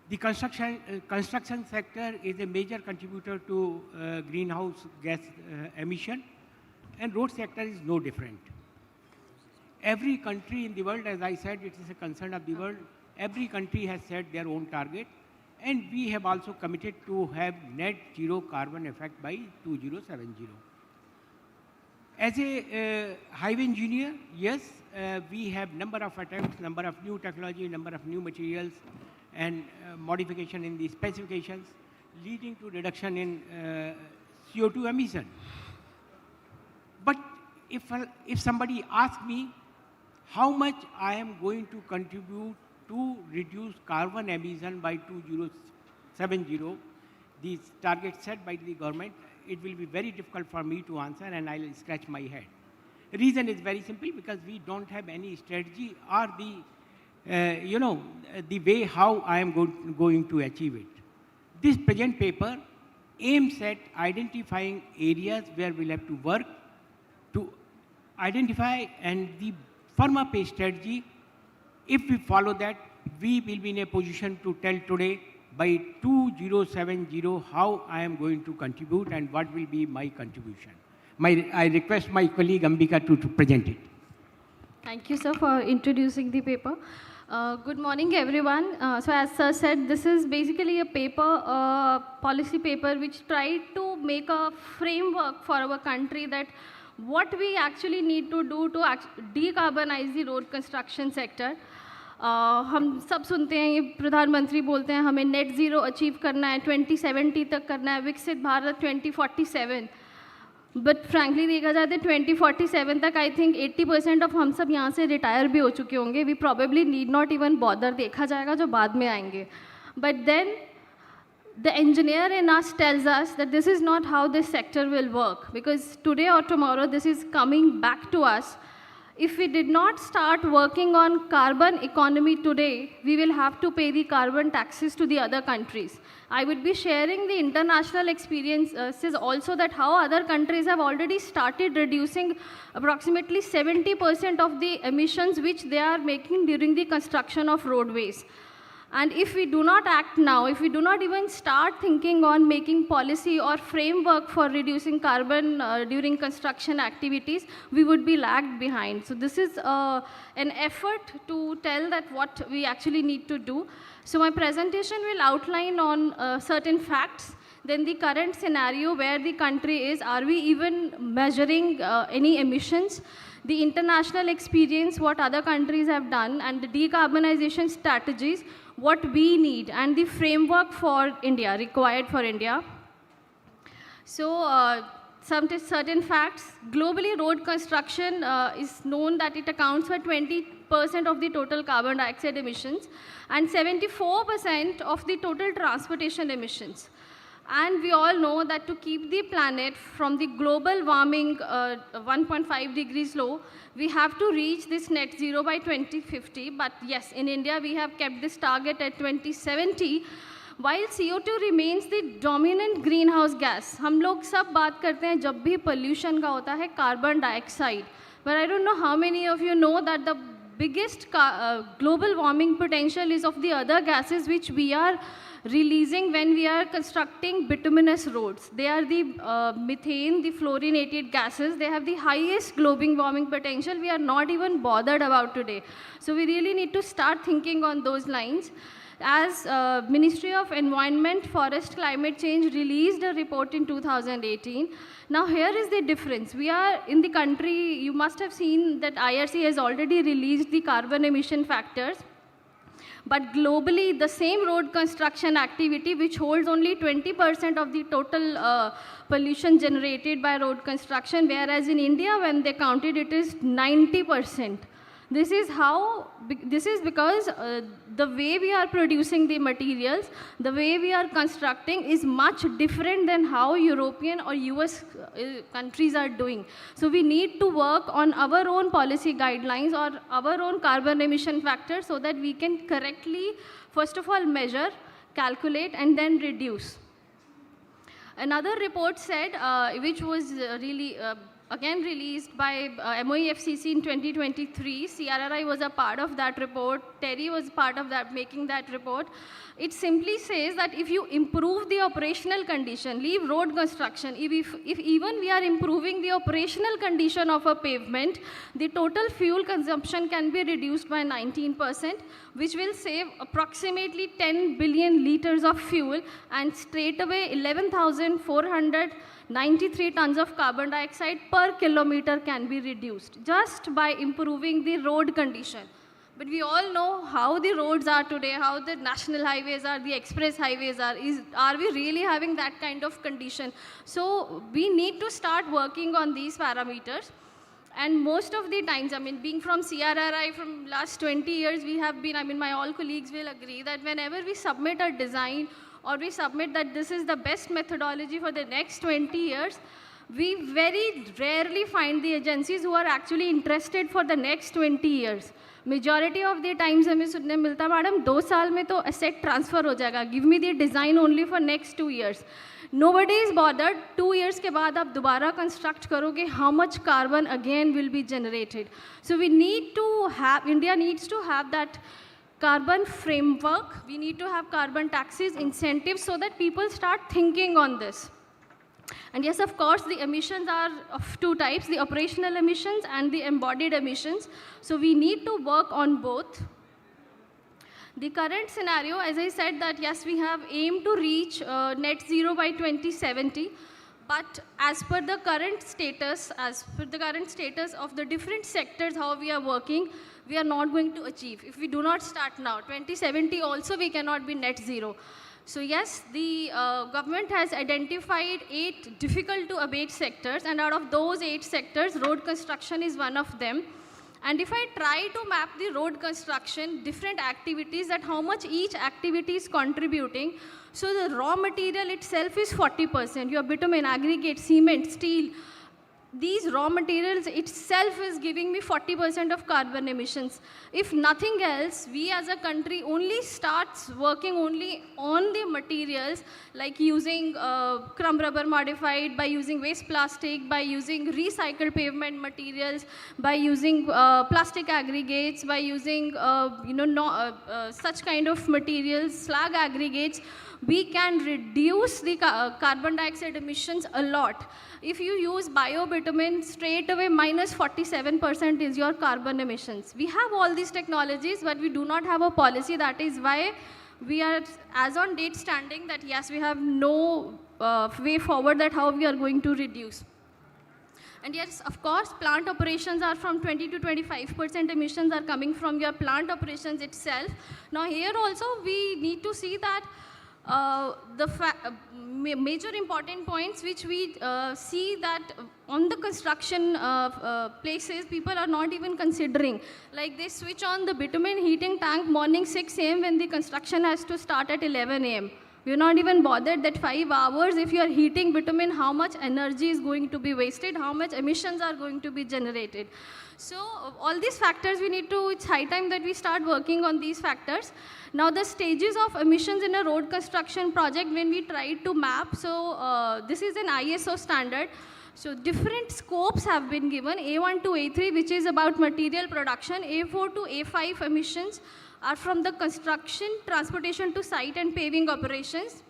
J: The construction sector is a major contributor to greenhouse gas emission, and road sector is no different. Every country in the world, as I said, it is a concern of the world. Every country has set their own target, and we have also committed to have net zero carbon effect by 2070. As a highway engineer, yes, we have number of attempts, number of new technology, number of new materials, and modification in the specifications, leading to reduction in CO2 emission. But if somebody asks me how much I am going to contribute to reduce carbon emission by 2070, these targets set by the government, it will be very difficult for me to answer and I'll scratch my head. The reason is very simple, because we don't have any strategy or the way how I am going to achieve it. This present paper aims at identifying areas where we'll have to work to identify and the firm up a strategy. If we follow that, we will be in a position to tell today by 2070 how I am going to contribute and what will be my contribution. I request my colleague Ambika to present it.
I: Thank you, sir, for introducing the paper. Good morning, everyone. So as sir said, this is basically a paper, policy paper, which tried to make a framework for our country that what we actually need to do to decarbonize the road construction sector. हम सब सुनते हैं, ये प्रधानमंत्री बोलते हैं हमें net zero achieve करना है, 2070 तक करना है, विकसित भारत 2047. बट फ्रैंकली देखा जाए तो 2047 तक आई थिंक 80% ऑफ हम सब यहाँ से रिटायर भी हो चुके होंगे. We probably need not even bother, देखा जाएगा जो बाद में आएंगे. But then the engineer in us tells us that this is not how this sector will work, because today or tomorrow this is coming back to us. If we did not start working on carbon economy today, we will have to pay the carbon taxes to the other countries. I would be sharing the international experiences also, that how other countries have already started reducing approximately 70% of the emissions which they are making during the construction of roadways. And if we do not act now, if we do not even start thinking on making policy or framework for reducing carbon during construction activities, we would be lagged behind. So this is an effort to tell that what we actually need to do. So my presentation will outline on certain facts, then the current scenario where the country is, are we even measuring any emissions, the international experience, what other countries have done, and the decarbonization strategies, what we need, and the framework for India, required for India. So some certain facts. Globally, road construction is known that it accounts for 20% of the total carbon dioxide emissions and 74% of the total transportation emissions. And we all know that to keep the planet from the global warming 1.5 degrees low, we have to reach this net zero by 2050. But yes, in India, we have kept this target at 2070. While CO2 remains the dominant greenhouse gas, हम लोग सब बात करते हैं जब भी pollution का होता है carbon dioxide. But I don't know how many of you know that the biggest global warming potential is of the other gases which we are releasing when we are constructing bituminous roads. They are the methane, the fluorinated gases. They have the highest global warming potential we are not even bothered about today. So we really need to start thinking on those lines. As Ministry of Environment, Forest, Climate Change released a report in 2018. Now here is the difference. We are in the country, you must have seen that IRC has already released the carbon emission factors. But globally, the same road construction activity, which holds only 20% of the total pollution generated by road construction, whereas in India, when they counted, it is 90%. This is because the way we are producing the materials, the way we are constructing is much different than how European or US countries are doing. So we need to work on our own policy guidelines or our own carbon emission factors so that we can correctly, first of all, measure, calculate, and then reduce. Another report said, which was really again released by MOEFCC in 2023. CRRI was a part of that report. Terry was part of that, making that report. It simply says that if you improve the operational condition, leave road construction, if even we are improving the operational condition of a pavement, the total fuel consumption can be reduced by 19%, which will save approximately 10 billion liters of fuel and straight away 11,493 tons of carbon dioxide per kilometer can be reduced just by improving the road condition. But we all know how the roads are today, how the national highways are, the express highways are. Are we really having that kind of condition? So we need to start working on these parameters. And most of the times, I mean, being from CRRI from last 20 years, we have been, I mean, my all colleagues will agree that whenever we submit a design or we submit that this is the best methodology for the next 20 years, we very rarely find the agencies who are actually interested for the next 20 years. Majority of the times हमें सुनने मिलता madam 2 साल में तो asset transfer हो जाएगा, give me the design only for next 2 years. Nobody is bothered. 2 years के बाद आप दोबारा construct करोगे, how much carbon again will be generated. So we need to have, India needs to have that carbon framework. We need to have carbon taxes, incentives, so that people start thinking on this. And yes, of course, the emissions are of 2 types, the operational emissions and the embodied emissions. So we need to work on both. The current scenario, as I said, that yes, we have aimed to reach net zero by 2070. But as per the current status, of the different sectors, how we are working, we are not going to achieve. If we do not start now, 2070 also we cannot be net zero. So yes, the government has identified 8 difficult to abate sectors, and out of those 8 sectors, road construction is one of them. And if I try to map the road construction, different activities, that how much each activity is contributing, so the raw material itself is 40%. Your bitumen, aggregate, cement, steel, these raw materials itself is giving me 40% of carbon emissions. If nothing else, we as a country only starts working only on the materials, like using crumb rubber modified, by using waste plastic, by using recycled pavement materials, by using plastic aggregates, by using such kind of materials, slag aggregates, we can reduce the carbon dioxide emissions a lot. If you use bio-bitumen, straight away minus 47% is your carbon emissions. We have all these technologies, but we do not have a policy. That is why we are, as on date, standing that yes, we have no way forward that how we are going to reduce. And yes, of course, plant operations are from 20 to 25% emissions are coming from your plant operations itself. Now here also we need to see that major important points which we see that on the construction places, people are not even considering. Like they switch on the bitumen heating tank morning 6 a.m. when the construction has to start at 11 a.m. We're not even bothered that 5 hours, if you are heating bitumen, how much energy is going to be wasted, how much emissions are going to be generated. So all these factors we need to, it's high time that we start working on these factors. Now the stages of emissions in a road construction project when we try to map, so this is an ISO standard. So different scopes have been given, A1 to A3, which is about material production, A4 to A5 emissions are from the construction, transportation to site and paving operations.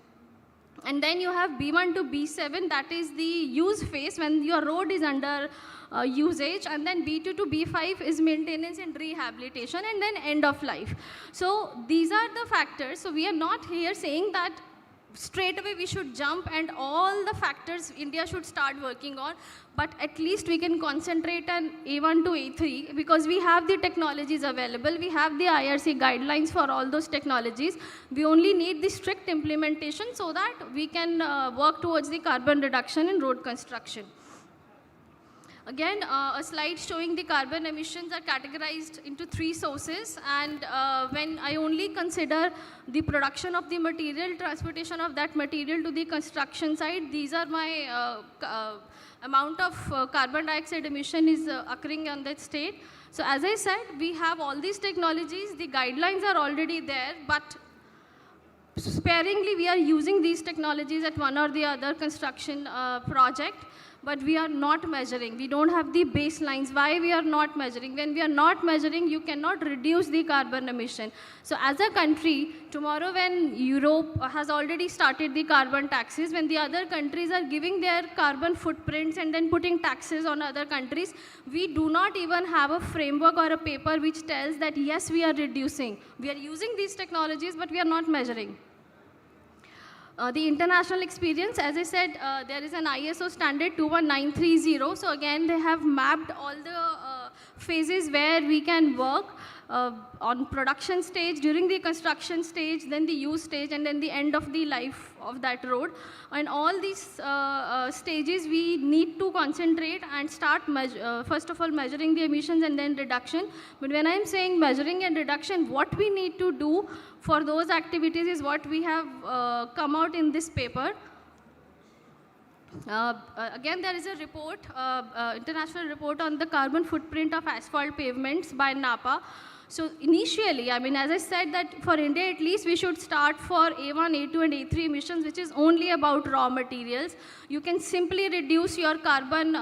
I: And then you have B1 to B7, that is the use phase when your road is under usage, and then B2 to B5 is maintenance and rehabilitation, and then end of life. So these are the factors. So we are not here saying that straight away we should jump and all the factors India should start working on, but at least we can concentrate on A1 to A3 because we have the technologies available, we have the IRC guidelines for all those technologies. We only need the strict implementation so that we can work towards the carbon reduction in road construction. Again, a slide showing the carbon emissions are categorized into 3 sources, and when I only consider the production of the material, transportation of that material to the construction site, these are my amount of carbon dioxide emission is occurring on that state. So as I said, we have all these technologies, the guidelines are already there, but sparingly we are using these technologies at one or the other construction project. But we are not measuring. We don't have the baselines. Why we are not measuring? When we are not measuring, you cannot reduce the carbon emission. So as a country, tomorrow when Europe has already started the carbon taxes, when the other countries are giving their carbon footprints and then putting taxes on other countries, we do not even have a framework or a paper which tells that yes, we are reducing. We are using these technologies, but we are not measuring. The international experience, as I said, there is an ISO standard 21930. So again, they have mapped all the phases where we can work on production stage, during the construction stage, then the use stage, and then the end of the life of that road. And all these stages we need to concentrate and start first of all measuring the emissions and then reduction. But when I'm saying measuring and reduction, what we need to do for those activities is what we have come out in this paper. Again, there is a report, international report on the carbon footprint of asphalt pavements by NAPA. So initially, I mean, as I said that for India at least, we should start for A1, A2 and A3 emissions, which is only about raw materials. You can simply reduce your carbon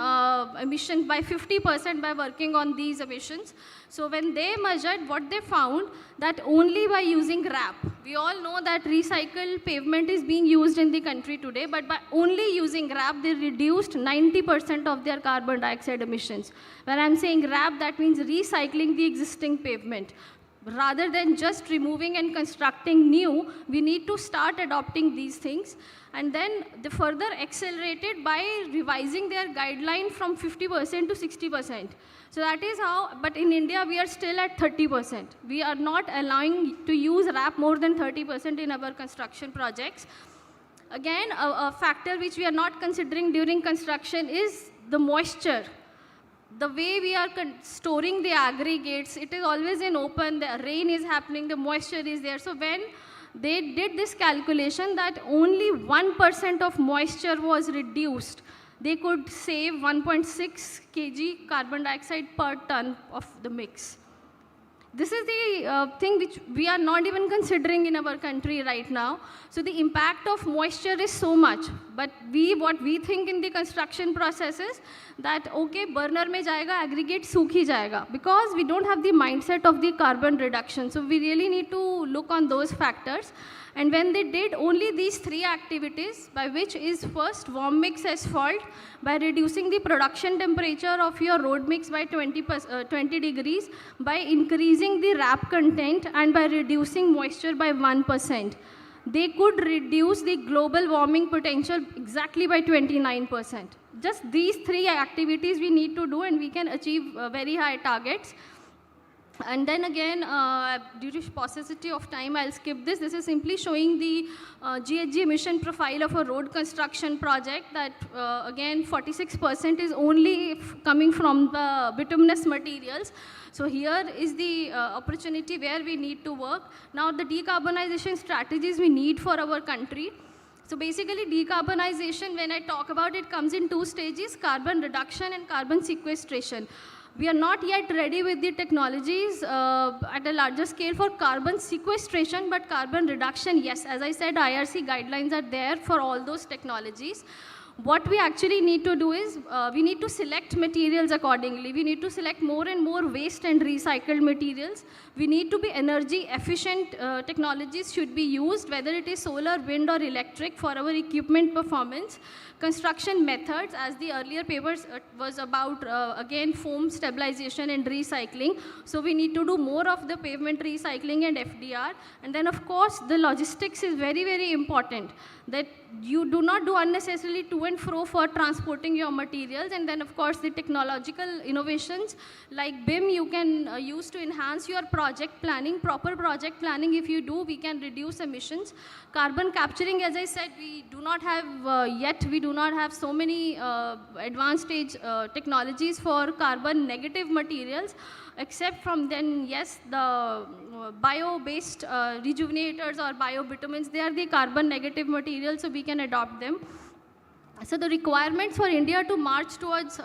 I: emission by 50% by working on these emissions. So when they measured, what they found that only by using RAP, we all know that recycled pavement is being used in the country today, but by only using RAP, they reduced 90% of their carbon dioxide emissions. When I'm saying RAP, that means recycling the existing pavement. Rather than just removing and constructing new, we need to start adopting these things. And then they further accelerated by revising their guideline from 50% to 60%. So that is how, but in India we are still at 30%. We are not allowing to use RAP more than 30% in our construction projects. Again, a factor which we are not considering during construction is the moisture. The way we are storing the aggregates, it is always in open, the rain is happening, the moisture is there. So when they did this calculation that only 1% of moisture was reduced, they could save 1.6 kg carbon dioxide per ton of the mix. This is the thing which we are not even considering in our country right now. So the impact of moisture is so much. But what we think in the construction process is that, okay, burner mein jayega, aggregate sook hi jayega. Because we don't have the mindset of the carbon reduction. So we really need to look on those factors. And when they did only these three activities, by which is first warm mix asphalt, by reducing the production temperature of your road mix by 20 degrees, by increasing the RAP content, and by reducing moisture by 1%. They could reduce the global warming potential exactly by 29%. Just these three activities we need to do and we can achieve very high targets. And then again, due to paucity of time, I'll skip this. This is simply showing the GHG emission profile of a road construction project that, again, 46% is only coming from the bituminous materials. So here is the opportunity where we need to work. Now, the decarbonization strategies we need for our country. So basically, decarbonization, when I talk about it, comes in two stages: carbon reduction and carbon sequestration. We are not yet ready with the technologies at a larger scale for carbon sequestration, but carbon reduction, yes. As I said, IRC guidelines are there for all those technologies. What we actually need to do is, we need to select materials accordingly. We need to select more and more waste and recycled materials. We need to be energy efficient technologies should be used, whether it is solar, wind or electric for our equipment performance. Construction methods, as the earlier papers was about, again, foam stabilization and recycling. So we need to do more of the pavement recycling and FDR. And then, of course, the logistics is very, very important, that you do not do unnecessarily to and fro for transporting your materials. And then, of course, the technological innovations like BIM you can use to enhance your project planning. Proper project planning, if you do, we can reduce emissions. Carbon capturing, as I said, we do not have yet, we do not have so many advanced stage technologies for carbon negative materials, except from then, yes, the bio-based rejuvenators or bio-bitumens, they are the carbon negative materials, so we can adopt them. So the requirements for India to march towards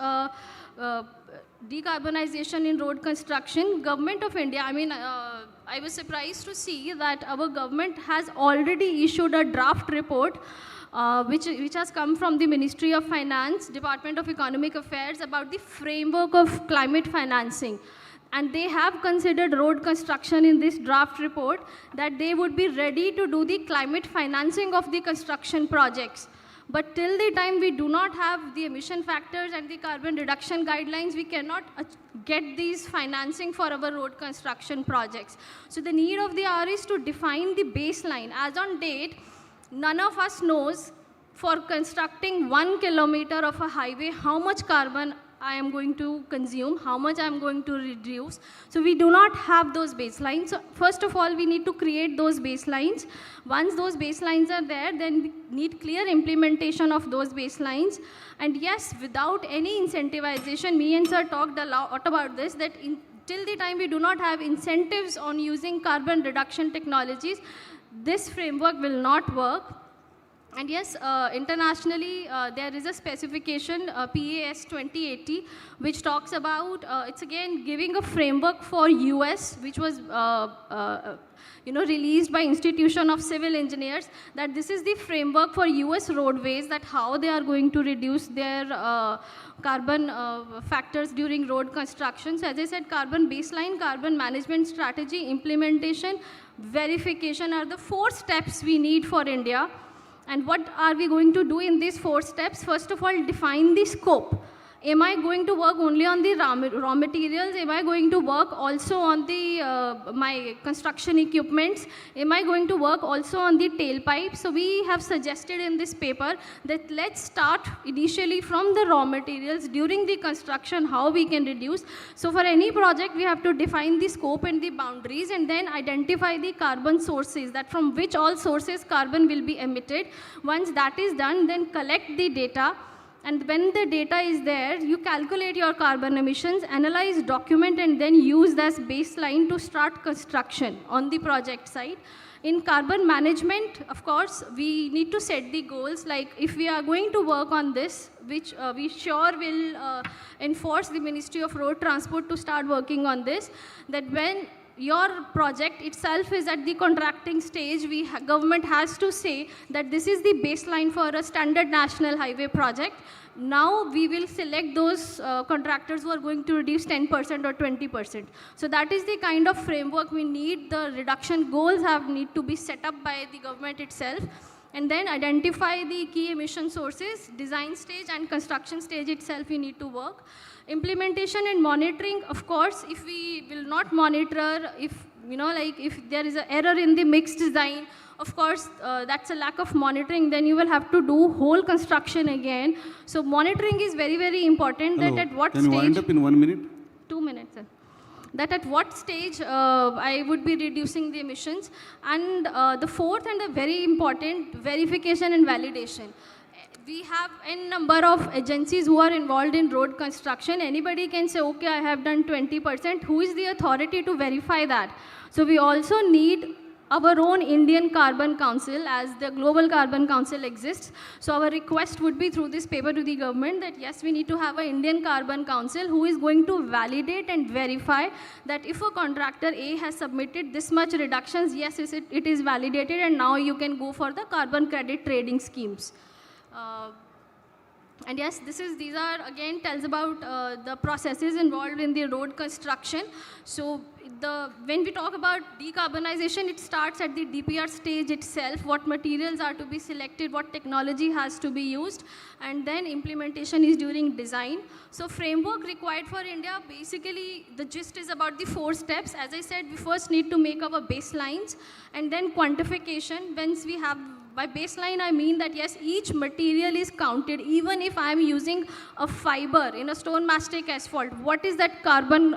I: decarbonization in road construction, Government of India, I mean, I was surprised to see that our government has already issued a draft report which has come from the Ministry of Finance, Department of Economic Affairs, about the framework of climate financing. And they have considered road construction in this draft report, that they would be ready to do the climate financing of the construction projects. But till the time we do not have the emission factors and the carbon reduction guidelines, we cannot get these financing for our road construction projects. So the need of the hour is to define the baseline. As on date, none of us knows for constructing 1 kilometer of a highway how much carbon I am going to consume, how much I am going to reduce. So we do not have those baselines. So first of all, we need to create those baselines. Once those baselines are there, then we need clear implementation of those baselines. And yes, without any incentivization, me and sir talked a lot about this, that till the time we do not have incentives on using carbon reduction technologies, this framework will not work. And yes, internationally, there is a specification, PAS 2080, which talks about, it's again giving a framework for US, which was released by Institution of Civil Engineers, that this is the framework for US roadways, that how they are going to reduce their carbon factors during road construction. So as I said, carbon baseline, carbon management strategy, implementation, verification are the 4 steps we need for India. And what are we going to do in these 4 steps? First of all, define the scope. Am I going to work only on the raw materials? Am I going to work also on the my construction equipments? Am I going to work also on the tailpipe? So we have suggested in this paper that let's start initially from the raw materials during the construction, how we can reduce. So for any project, we have to define the scope and the boundaries, and then identify the carbon sources, that from which all sources carbon will be emitted. Once that is done, then collect the data. And when the data is there, you calculate your carbon emissions, analyze, document, and then use that baseline to start construction on the project site. In carbon management, of course, we need to set the goals. Like if we are going to work on this, which we sure will enforce the Ministry of Road Transport to start working on this, that when your project itself is at the contracting stage, government has to say that this is the baseline for a standard national highway project. Now we will select those contractors who are going to reduce 10% or 20%. So that is the kind of framework we need. The reduction goals need to be set up by the government itself. And then identify the key emission sources, design stage and construction stage itself we need to work. Implementation and monitoring, of course, if we will not monitor, if there is an error in the mixed design, of course, that's a lack of monitoring, then you will have to do whole construction again. So monitoring is very, very important.
B: Hello.
I: That at what
B: Can
I: stage...
B: you wind up in 1 minute?
I: 2 minutes, sir. That at what stage I would be reducing the emissions. And the fourth and the very important, verification and validation. We have n number of agencies who are involved in road construction. Anybody can say, okay, I have done 20%. Who is the authority to verify that? So we also need our own Indian Carbon Council, as the Global Carbon Council exists. So our request would be through this paper to the government that yes, we need to have an Indian Carbon Council who is going to validate and verify that if a contractor A has submitted this much reductions, yes, it is validated, and now you can go for the carbon credit trading schemes. And yes, these are again tells about the processes involved in the road construction. So when we talk about decarbonization, it starts at the DPR stage itself, what materials are to be selected, what technology has to be used, and then implementation is during design. So framework required for India, basically the gist is about the 4 steps. As I said, we first need to make our baselines, and then quantification. Once we have, by baseline, I mean that yes, each material is counted. Even if I am using a fiber in a stone mastic asphalt, what is that carbon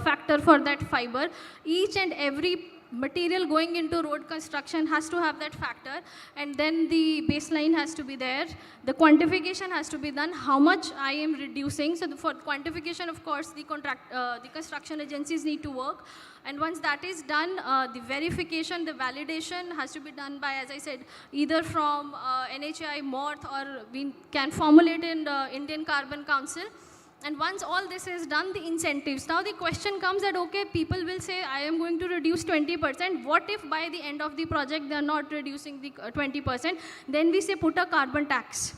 I: factor for that fiber? Each and every material going into road construction has to have that factor, and then the baseline has to be there. The quantification has to be done, how much I am reducing. So for quantification, of course, the construction agencies need to work. And once that is done, the verification, the validation has to be done by, as I said, either from NHAI, MORTH, or we can formulate in the Indian Carbon Council. And once all this is done, the incentives. Now the question comes that, okay, people will say, I am going to reduce 20%. What if by the end of the project, they are not reducing the 20%? Then we say, put a carbon tax.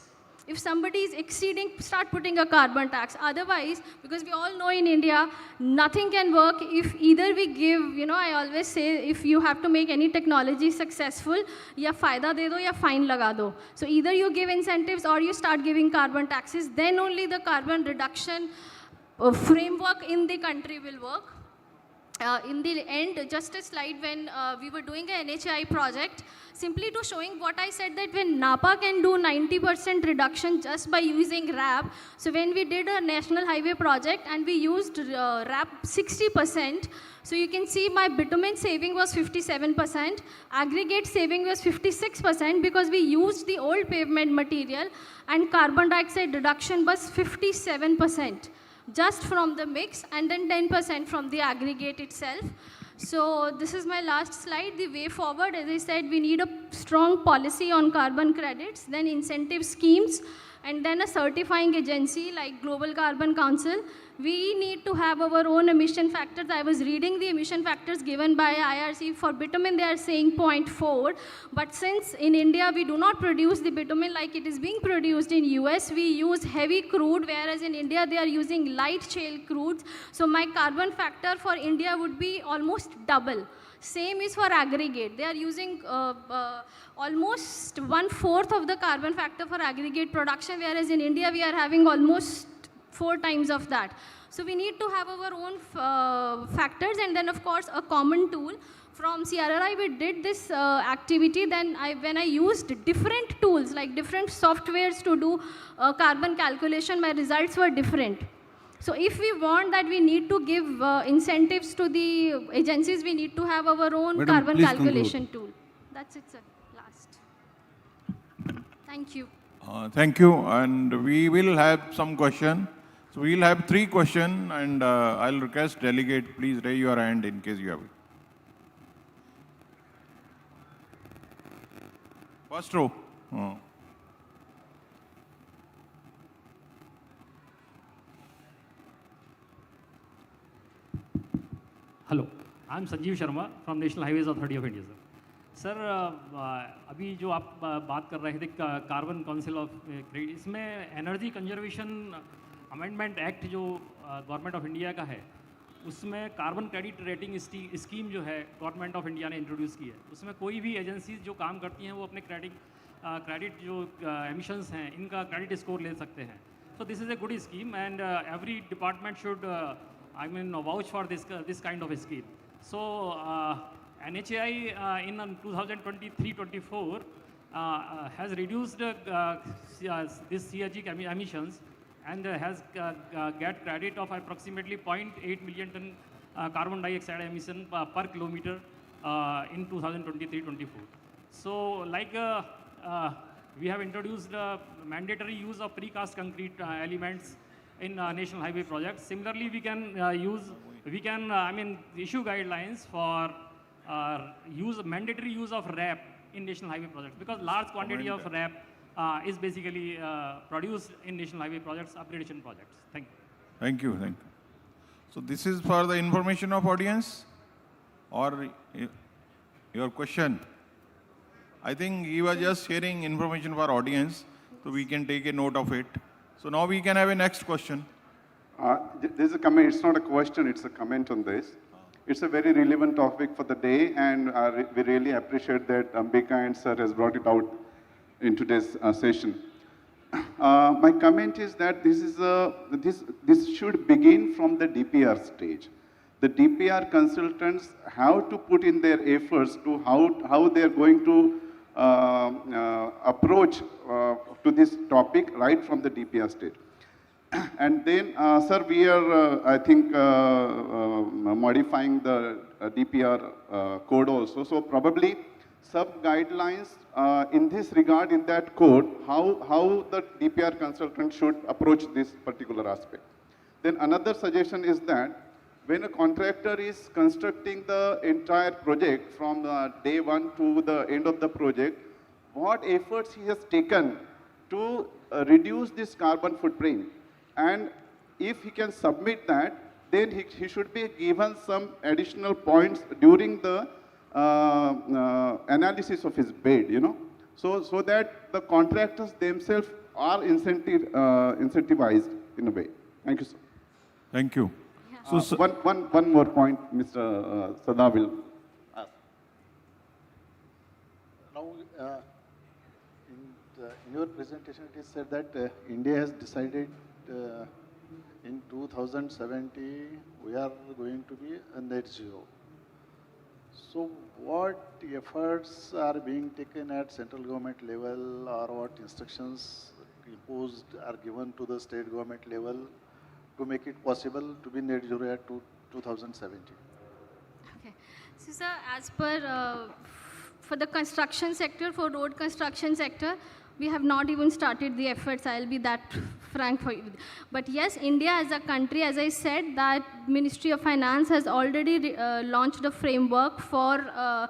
I: If somebody is exceeding, start putting a carbon tax. Otherwise, because we all know in India, nothing can work if either we give, I always say, if you have to make any technology successful, ya fayda de do, ya fine laga do. So either you give incentives or you start giving carbon taxes, then only the carbon reduction framework in the country will work. in the end, just a slide when we were doing an NHI project, simply to showing what I said, that when Napa can do 90% reduction just by using RAP. So when we did a national highway project and we used RAP 60%, so you can see my bitumen saving was 57%, aggregate saving was 56% because we used the old pavement material, and carbon dioxide reduction was 57%. Just from the mix, and then 10% from the aggregate itself. So this is my last slide. The way forward, as I said, we need a strong policy on carbon credits, then incentive schemes, and then a certifying agency like Global Carbon Council. We need to have our own emission factors. I was reading the emission factors given by IRC. For bitumen, they are saying 0.4. But since in India, we do not produce the bitumen like it is being produced in US, we use heavy crude, whereas in India, they are using light shale crudes. So my carbon factor for India would be almost double. Same is for aggregate. They are using almost 1/4 of the carbon factor for aggregate production, whereas in India, we are having almost 4 times of that. So we need to have our own factors, and then of course a common tool. From CRRI we did this activity, then when I used different tools like different softwares to do carbon calculation, my results were different. So if we want that, we need to give incentives to the agencies, we need to have our own
B: Madam,
I: carbon
B: please
I: calculation tool. That's it, sir. Last. Thank you.
C: Thank you. And we will have some question. So we will have 3 questions, and I'll request delegate, please raise your hand in case you have it. First row.
K: Hello, I am Sanjeev Sharma from national highways authority of India sir. अभी जो आप बात कर रहे थे carbon council of credit, इसमें energy conservation amendment act जो government of India का है, उसमें कार्बन क्रेडिट रेटिंग स्कीम जो है गवर्नमेंट ऑफ इंडिया ने इंट्रोड्यूस की है। उसमें कोई भी एजेंसीज जो काम करती हैं वो अपने क्रेडिट जो एमिशंस हैं इनका क्रेडिट स्कोर ले सकते हैं। So this is a good scheme and every department should vouch for this kind of a scheme. So NHAI in 2023-24 has reduced this CHG emissions and has get credit of approximately 0.8 million ton carbon dioxide emission per kilometer in 2023-24. So like we have introduced mandatory use of precast concrete elements in national highway projects. Similarly, we can issue guidelines for mandatory use of RAP in national highway projects, because large quantity of RAP is basically produced in national highway projects, upgradation projects. Thank you.
C: Thank you. Thank you. So this is for the information of audience or your question? I think he was just sharing information for audience, so we can take a note of it. So now we can have a next question.
L: This is a comment. It's not a question, it's a comment on this. It's a very relevant topic for the day, and we really appreciate that Ambika and Sir has brought it out in today's session. My comment is that this should begin from the DPR stage. The DPR consultants have to put in their efforts to how they are going to approach to this topic right from the DPR stage. And then, sir, we are, I think, modifying the DPR code also. So probably sub-guidelines in this regard in that code, how the DPR consultant should approach this particular aspect. Then another suggestion is that when a contractor is constructing the entire project from day 1 to the end of the project, what efforts he has taken to reduce this carbon footprint. And if he can submit that, then he should be given some additional points during the analysis of his bid, so that the contractors themselves are incentivized in a way. Thank you, sir.
C: Thank you.
L: So one more point, Mr. Sada will ask.
M: Now, in your presentation, it is said that India has decided in 2070, we are going to be a net zero. So what efforts are being taken at central government level, or what instructions imposed are given to the state government level to make it possible to be net zero at 2070?
I: Okay. So, sir, as per for the construction sector, for road construction sector, we have not even started the efforts. I'll be that frank for you. But yes, India as a country, as I said, that Ministry of Finance has already launched a framework for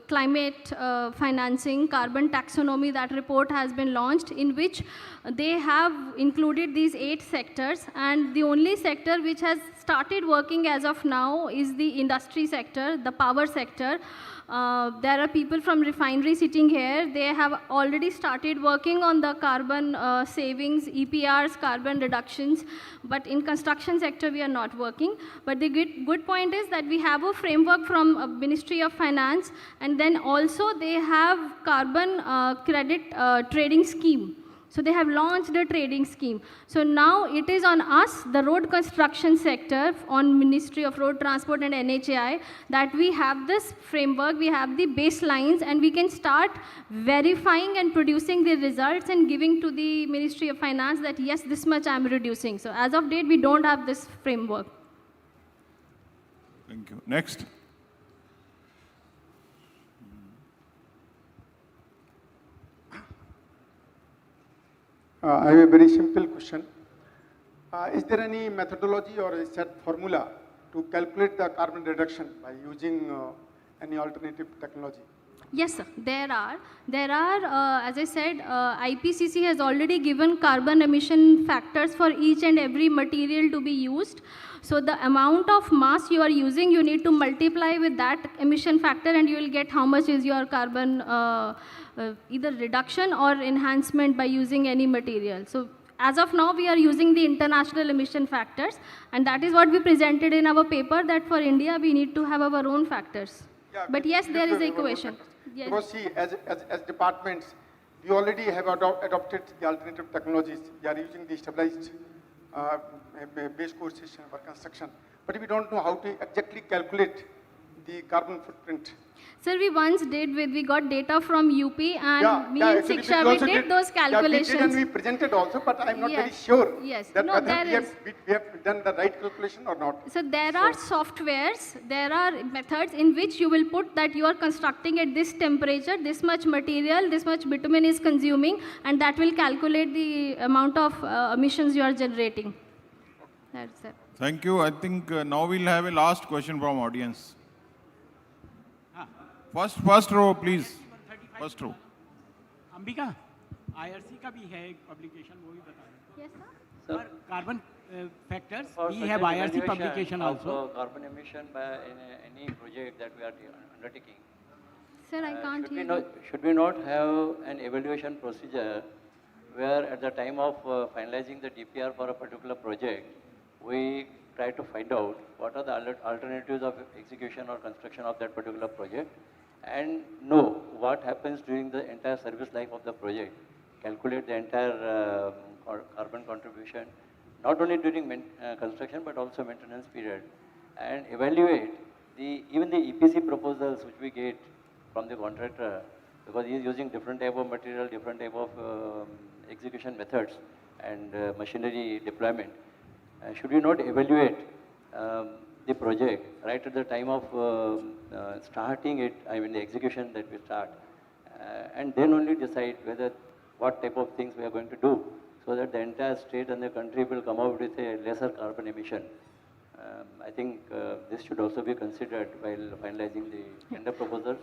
I: climate financing, carbon taxonomy. That report has been launched, in which they have included these 8 sectors. And the only sector which has started working as of now is the industry sector, the power sector. There are people from refinery sitting here. They have already started working on the carbon savings, EPRs, carbon reductions. But in construction sector, we are not working. But the good point is that we have a framework from Ministry of Finance, and then also they have carbon credit trading scheme. So they have launched a trading scheme. So now it is on us, the road construction sector, on Ministry of Road Transport and NHAI, that we have this framework, we have the baselines, and we can start verifying and producing the results and giving to the Ministry of Finance that yes, this much I am reducing. So as of date, we don't have this framework.
C: Thank you. Next.
N: I have a very simple question. Is there any methodology or a set formula to calculate the carbon reduction by using any alternative technology?
I: Yes, sir. There are, as I said, IPCC has already given carbon emission factors for each and every material to be used. So the amount of mass you are using, you need to multiply with that emission factor, and you will get how much is your carbon either reduction or enhancement by using any material. So as of now, we are using the international emission factors, and that is what we presented in our paper, that for India, we need to have our own factors.
N: Yeah,
I: but yes, there is equation. Yes.
N: Because see, as departments, we already have adopted the alternative technologies. We are using the stabilized base course system for construction. But we don't know how to exactly calculate the carbon footprint.
I: Sir, we once did we got data from UP, and me and
N: actually
I: Siksha, we did those calculations.
N: Yeah, we did, and we presented also, but I'm not very
I: Yes.
N: sure
I: Yes.
N: that
I: No,
N: whether
I: there
N: we have done the right calculation or not.
I: So there are softwares, there are methods in which you will put that you are constructing at this temperature, this much material, this much bitumen is consuming, and that will calculate the amount of emissions you are generating. That's it.
C: Thank you. I think now we'll have a last question from audience. First row, please. First row.
J: Ambika, IRC का भी है एक publication, वो भी बता दें.
I: Yes, sir.
J: For carbon factors,
O: For
J: we
O: such
J: have
O: an
J: IRC
O: evaluation
J: publication
O: of,
J: also.
O: Carbon emission by any project that we are undertaking.
I: Sir, I can't hear you.
O: Should we not have an evaluation procedure where at the time of finalizing the DPR for a particular project, we try to find out what are the alternatives of execution or construction of that particular project, and know what happens during the entire service life of the project, calculate the entire carbon contribution, not only during construction but also maintenance period, and evaluate even the EPC proposals which we get from the contractor, because he is using different type of material, different type of execution methods and machinery deployment. Should we not evaluate the project right at the time of starting it, I mean the execution that we start, and then only decide what type of things we are going to do, so that the entire state and the country will come out with a lesser carbon emission. I think this should also be considered while finalizing the tender proposals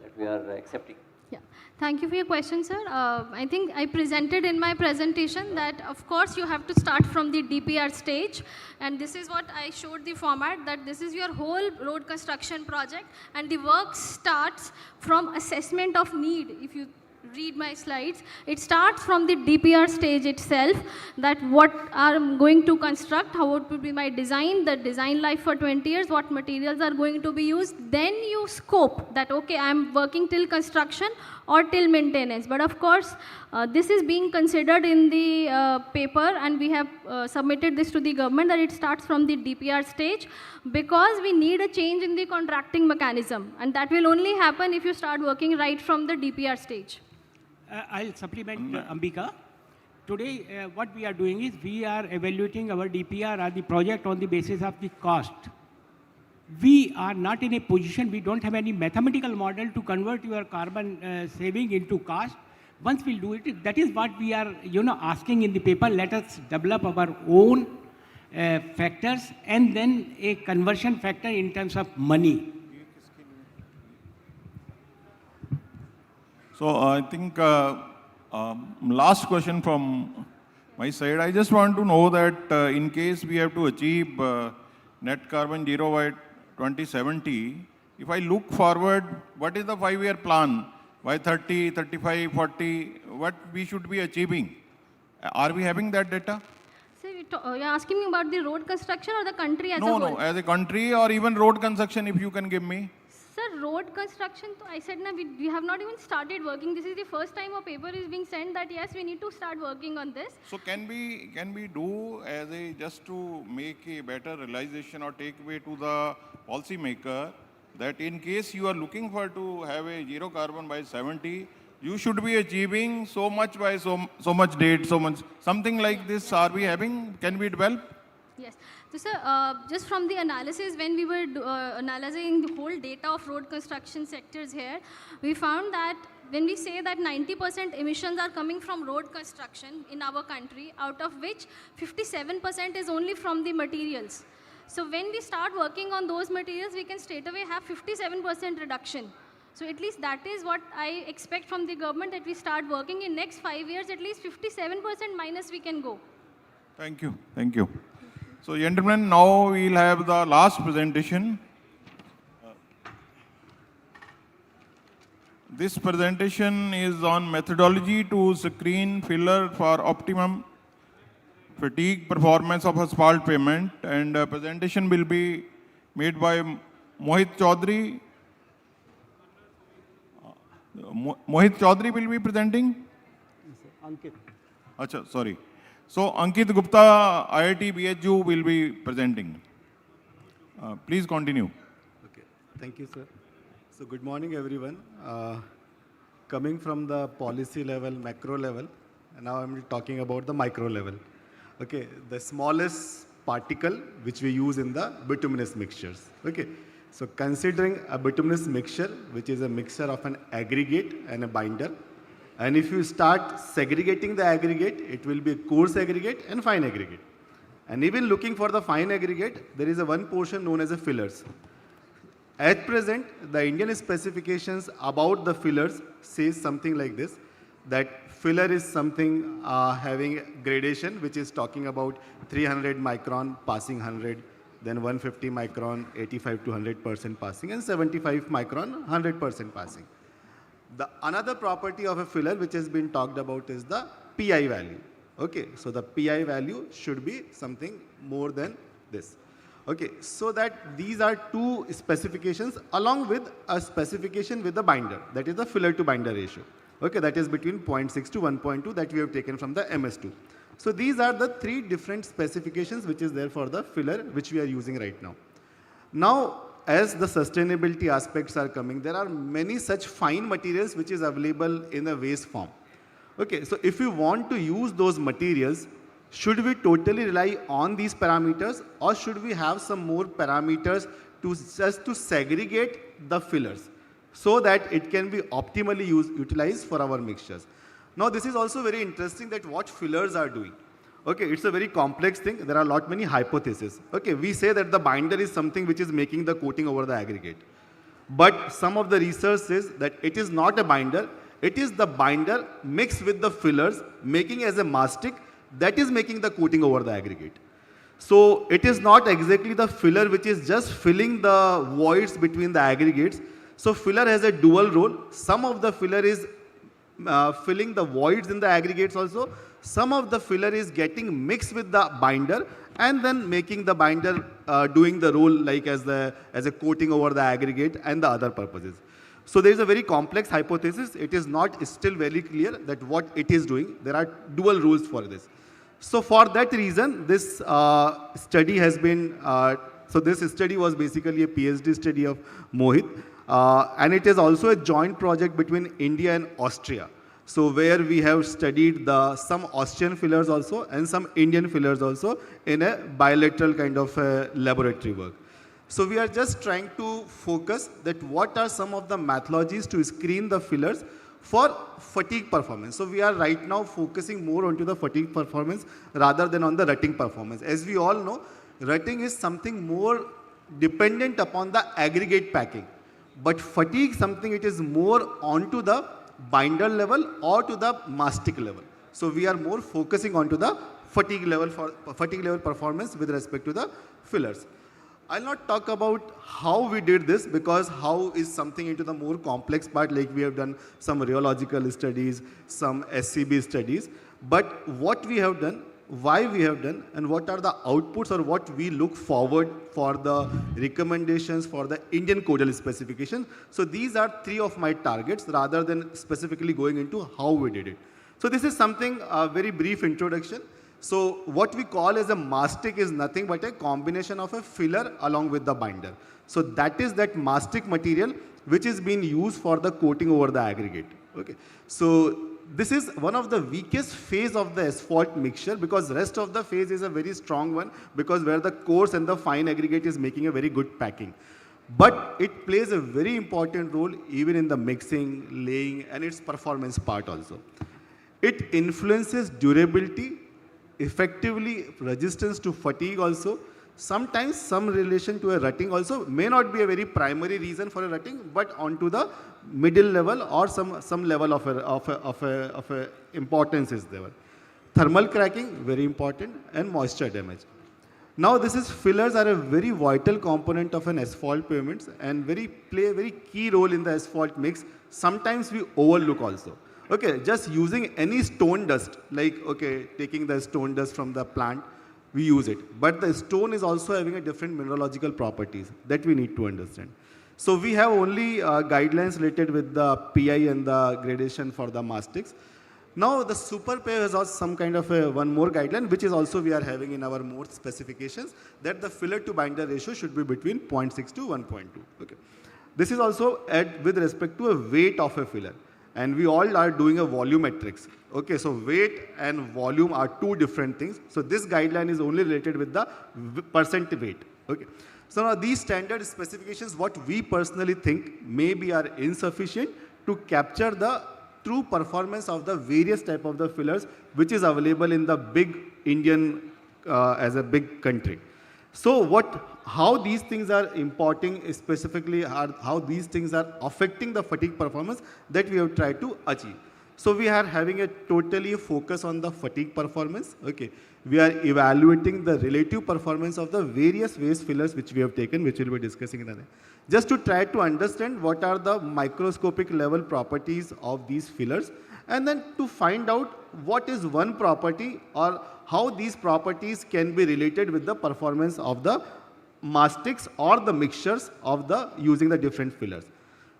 O: that we are accepting.
I: Yeah. Thank you for your question, sir. I think I presented in my presentation that, of course, you have to start from the DPR stage. And this is what I showed the format, that this is your whole road construction project. And the work starts from assessment of need. If you read my slides. It starts from the DPR stage itself, that what I'm going to construct, how it would be my design, the design life for 20 years, what materials are going to be used. Then you scope that, okay, I'm working till construction or till maintenance. But of course, this is being considered in the paper, and we have submitted this to the government that it starts from the DPR stage, because we need a change in the contracting mechanism, and that will only happen if you start working right from the DPR stage.
J: I'll supplement Ambika. Today, what we are doing is we are evaluating our DPR or the project on the basis of the cost. We are not in a position, we don't have any mathematical model to convert your carbon saving into cost. Once we'll do it, that is what we are asking in the paper. Let us develop our own factors and then a conversion factor in terms of money.
C: So I think last question from my side. I just want to know that in case we have to achieve net carbon zero by 2070, if I look forward, what is the 5-year plan? By 30, 35, 40, what we should be achieving? Are we having that data?
I: So you're asking me about the road construction or the country as a whole?
C: No, as a country or even road construction, if you can give me.
I: Sir, road construction, I said we have not even started working. This is the first time a paper is being sent that yes, we need to start working on this.
C: So can we do as a just to make a better realization or take away to the policy maker that in case you are looking for to have a zero carbon by 70, you should be achieving so much by so much date, so much, something like this are we having? Can we develop?
I: Yes. So, sir, just from the analysis, when we were analyzing the whole data of road construction sectors here, we found that when we say that 90% emissions are coming from road construction in our country, out of which 57% is only from the materials. So when we start working on those materials, we can straight away have 57% reduction. So at least that is what I expect from the government, that we start working in next 5 years, at least 57% minus we can go.
C: Thank you. Thank you. So gentlemen, now we'll have the last presentation. This presentation is on methodology to screen filler for optimum fatigue performance of asphalt pavement, and presentation will be made by Mohit Chaudhary. Mohit Chaudhary will be presenting?
F: Ankit.
C: Acha, sorry. So Ankit Gupta, IIT BHU will be presenting. Please continue.
P: Okay, thank you, sir. So good morning, everyone. Coming from the policy level, macro level, and now I'm talking about the micro level. Okay, the smallest particle which we use in the bituminous mixtures. Okay, so considering a bituminous mixture, which is a mixture of an aggregate and a binder, and if you start segregating the aggregate, it will be a coarse aggregate and fine aggregate. And even looking for the fine aggregate, there is a one portion known as a fillers. At present, the Indian specifications about the fillers says something like this, that filler is something having gradation, which is talking about 300 micron passing 100, then 150 micron 85 to 100% passing, and 75 micron 100% passing. The another property of a filler which has been talked about is the PI value. Okay, so the PI value should be something more than this. Okay, so that these are two specifications along with a specification with the binder, that is the filler to binder ratio. Okay, that is between 0.6 to 1.2 that we have taken from the MS2. So these are the three different specifications which is there for the filler which we are using right now. Now, as the sustainability aspects are coming, there are many such fine materials which is available in a waste form. Okay, so if we want to use those materials, should we totally rely on these parameters, or should we have some more parameters to just to segregate the fillers so that it can be optimally utilized for our mixtures? Now this is also very interesting that what fillers are doing. Okay, it's a very complex thing. There are many hypotheses. Okay, we say that the binder is something which is making the coating over the aggregate. But some of the research says that it is not a binder. It is the binder mixed with the fillers, making as a mastic, that is making the coating over the aggregate. So it is not exactly the filler which is just filling the voids between the aggregates. So filler has a dual role. Some of the filler is filling the voids in the aggregates also. Some of the filler is getting mixed with the binder and then making the binder doing the role like as a coating over the aggregate and the other purposes. So there is a very complex hypothesis. It is not still very clear that what it is doing. There are dual rules for this. So for that reason, this study has been, so this study was basically a PhD study of Mohit. And it is also a joint project between India and Austria. So where we have studied some Austrian fillers also and some Indian fillers also in a bilateral kind of laboratory work. So we are just trying to focus that what are some of the methodologies to screen the fillers for fatigue performance. So we are right now focusing more onto the fatigue performance rather than on the rutting performance. As we all know, rutting is something more dependent upon the aggregate packing. But fatigue something it is more onto the binder level or to the mastic level. So we are more focusing onto the fatigue level performance with respect to the fillers. I'll not talk about how we did this because how is something into the more complex part, like we have done some rheological studies, some SCB studies. But what we have done, why we have done, and what are the outputs or what we look forward for the recommendations for the Indian codal specification. So these are three of my targets rather than specifically going into how we did it. So this is something, a very brief introduction. So what we call as a mastic is nothing but a combination of a filler along with the binder. So that is that mastic material which is being used for the coating over the aggregate. Okay. So this is one of the weakest phase of the asphalt mixture because rest of the phase is a very strong one because where the coarse and the fine aggregate is making a very good packing. But it plays a very important role even in the mixing, laying and its performance part also. It influences durability, effectively resistance to fatigue also. Sometimes some relation to a rutting also may not be a very primary reason for a rutting, but onto the middle level or some level of a importance is there. Thermal cracking, very important, and moisture damage. Now this is fillers are a very vital component of an asphalt pavements and play a very key role in the asphalt mix. Sometimes we overlook also. Okay, just using any stone dust, like, okay, taking the stone dust from the plant, we use it. But the stone is also having a different mineralogical properties that we need to understand. So we have only guidelines related with the PI and the gradation for the mastics. Now the super pave has also some kind of one more guideline, which is also we are having in our more specifications, that the filler to binder ratio should be between 0.6 to 1.2. Okay. This is also with respect to a weight of a filler. And we all are doing a volumetrics. Okay, so weight and volume are two different things. So this guideline is only related with the percent weight. Okay. So now these standard specifications, what we personally think maybe are insufficient to capture the true performance of the various type of the fillers which is available in the big Indian as a big country. So how these things are importing specifically, how these things are affecting the fatigue performance that we have tried to achieve. So we are having a totally focus on the fatigue performance. Okay. We are evaluating the relative performance of the various waste fillers which we have taken, which we will be discussing in a minute. Just to try to understand what are the microscopic level properties of these fillers and then to find out what is one property or how these properties can be related with the performance of the mastics or the mixtures of the using the different fillers.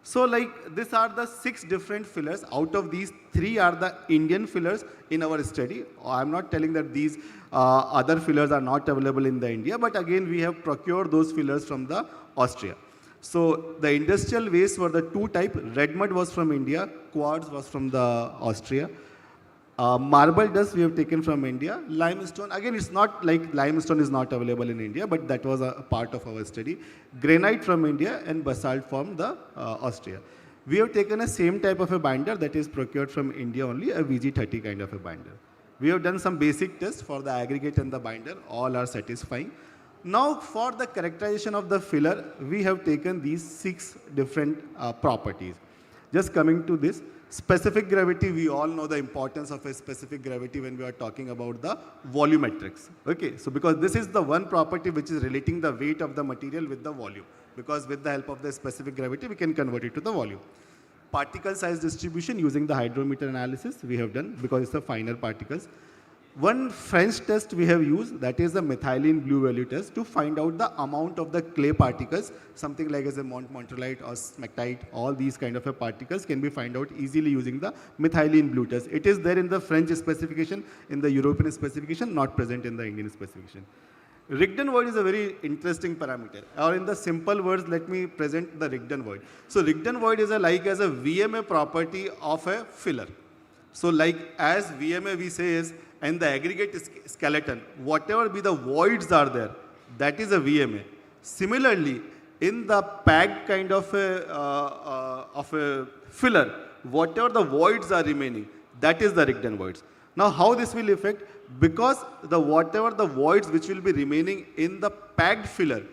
P: So like these are the 6 different fillers. Out of these 3 are the Indian fillers in our study. I'm not telling that these other fillers are not available in the India, but again we have procured those fillers from the Austria. So the industrial waste were the 2 type. Red mud was from India, quartz was from the Austria. Marble dust we have taken from India. Limestone, again it's not like limestone is not available in India, but that was a part of our study. Granite from India and basalt from the Austria. We have taken a same type of a binder that is procured from India only, a VG30 kind of a binder. We have done some basic tests for the aggregate and the binder, all are satisfying. Now for the characterization of the filler, we have taken these 6 different properties. Just coming to this, specific gravity, we all know the importance of a specific gravity when we are talking about the volumetrics. Okay, so because this is the one property which is relating the weight of the material with the volume. Because with the help of the specific gravity, we can convert it to the volume. particle size distribution using the hydrometer analysis we have done because it's the finer particles. One French test we have used, that is the methylene blue value test, to find out the amount of the clay particles, something like as a montmorillonite or smectite, all these kind of particles can be found out easily using the methylene blue test. It is there in the French specification, in the European specification, not present in the Indian specification. Rigdon void is a very interesting parameter. Or in the simple words, let me present the Rigdon void. So Rigdon void is like as a VMA property of a filler. So like as VMA we say is, in the aggregate skeleton, whatever be the voids are there, that is a VMA. Similarly, in the packed kind of a filler, whatever the voids are remaining, that is the Rigdon voids. Now how this will affect? Because whatever the voids which will be remaining in the packed filler,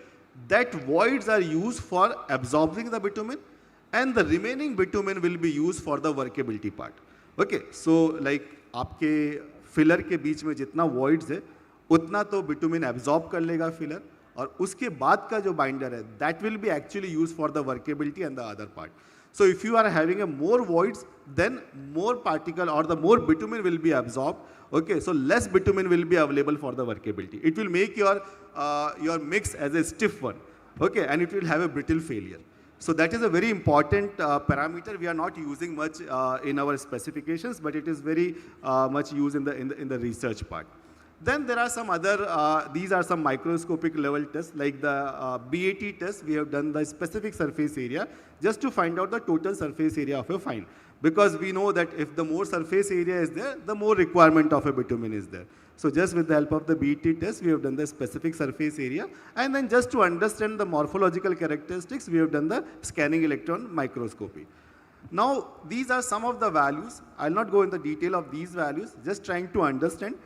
P: that voids are used for absorbing the bitumen, and the remaining bitumen will be used for the workability part. Okay, so like आपके filler के बीच में जितना voids है उतना तो bitumen absorb कर लेगा filler, और उसके बाद का जो बाइंडर है that will be actually use for the workability and the other part. So if you are having a more voids, then more particle or the more bitumen will be absorbed. Okay, so less bitumen will be available for the workability. It will make your mix as a stiff one. Okay, and it will have a brittle failure. So that is a very important parameter. We are not using much in our specifications, but it is very much used in the research part. Then there are some other, these are some microscopic level tests, like the BAT test. We have done the specific surface area just to find out the total surface area of a fine. Because we know that if the more surface area is there, the more requirement of a bitumen is there. So just with the help of the BAT test, we have done the specific surface area. And then just to understand the morphological characteristics, we have done the scanning electron microscopy. Now, these are some of the values. I'll not go into the detail of these values, just trying to understand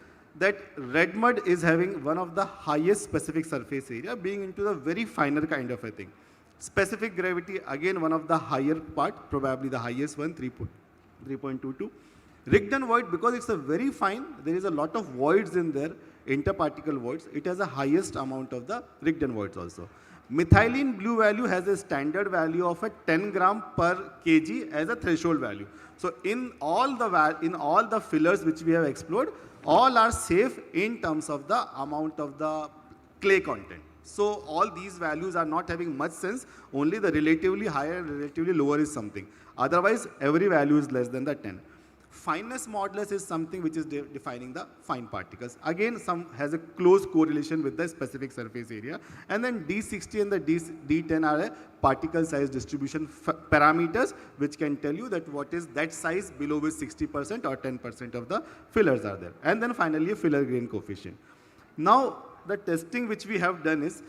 P: that red mud is having one of the highest specific surface area, being into the very finer kind of a thing. Specific gravity, again one of the higher part, probably the highest one, 3.22. Rigdon void, because it's a very fine, there is a lot of voids in there, interparticle voids, it has the highest amount of the Rigdon voids also. Methylene blue value has a standard value of a 10 gram per kg as a threshold value. So in all the fillers which we have explored, all are safe in terms of the amount of the clay content. So all these values are not having much sense, only the relatively higher and relatively lower is something. Otherwise, every value is less than the 10. Fineness modulus is something which is defining the fine particles. Again, some has a close correlation with the specific surface area. And then D60 and the D10 are a particle size distribution parameters, which can tell you that what is that size below which 60% or 10% of the fillers are there. And then finally, a filler grain coefficient. Now, the testing which we have done is,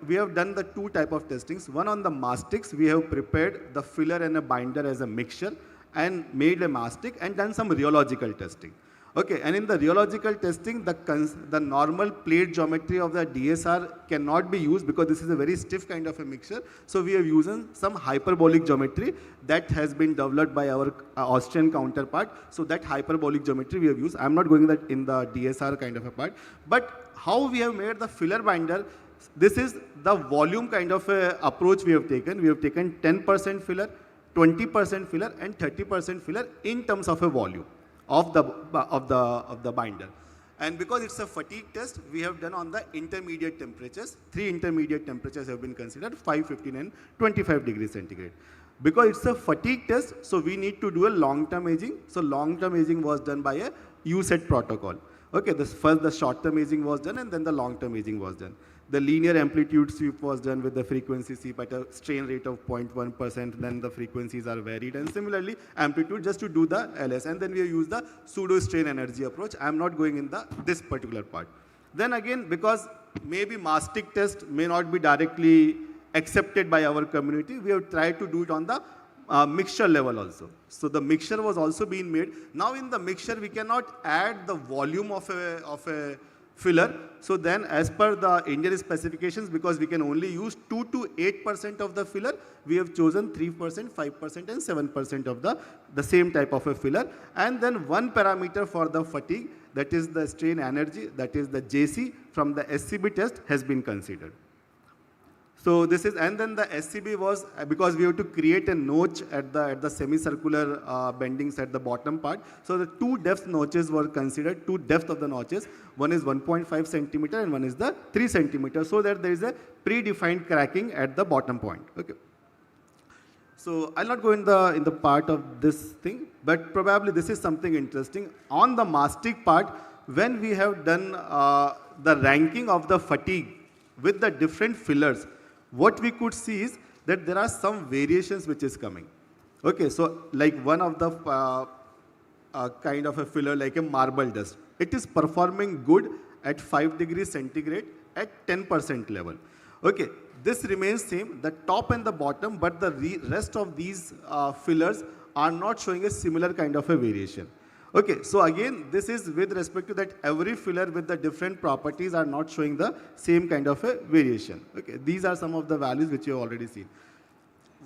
P: we have done the two type of testings. One on the mastics, we have prepared the filler and a binder as a mixture and made a mastic and done some rheological testing. Okay, and in the rheological testing, the normal plate geometry of the DSR cannot be used because this is a very stiff kind of a mixture. So we have used some hyperbolic geometry that has been developed by our Austrian counterpart. So that hyperbolic geometry we have used. I'm not going in the DSR kind of a part. But how we have made the filler binder, this is the volume kind of a approach we have taken. We have taken 10% filler, 20% filler and 30% filler in terms of a volume of the binder. And because it's a fatigue test, we have done on the intermediate temperatures. 3 intermediate temperatures have been considered, 5, 15 and 25 degrees centigrade. Because it's a fatigue test, so we need to do a long-term aging. So long-term aging was done by a USET protocol. Okay, first the short-term aging was done and then the long-term aging was done. The linear amplitude sweep was done with the frequency sweep at a strain rate of 0.1%, then the frequencies are varied, and similarly amplitude just to do the LS, and then we use the pseudo strain energy approach. I am not going in this particular part. Then again, because maybe mastic test may not be directly accepted by our community, we have tried to do it on the mixture level also. So the mixture was also being made. Now in the mixture we cannot add the volume of a filler. So then as per the Indian specifications, because we can only use 2 to 8% of the filler, we have chosen 3%, 5% and 7% of the same type of a filler. And then one parameter for the fatigue, that is the strain energy, that is the JC from the SCB test has been considered. So this is, and then the SCB was, because we have to create a notch at the semicircular bendings at the bottom part. So the two depth notches were considered, two depth of the notches. One is 1.5 centimeter and one is the 3 centimeter, so that there is a predefined cracking at the bottom point. Okay. So I'll not go in the part of this thing, but probably this is something interesting. On the mastic part, when we have done the ranking of the fatigue with the different fillers, what we could see is that there are some variations which is coming. Okay, so like one of the kind of a filler like a marble dust, it is performing good at 5 degrees centigrade at 10% level. Okay, this remains same, the top and the bottom, but the rest of these fillers are not showing a similar kind of a variation. Okay, so again, this is with respect to that every filler with the different properties are not showing the same kind of a variation. Okay, these are some of the values which you have already seen.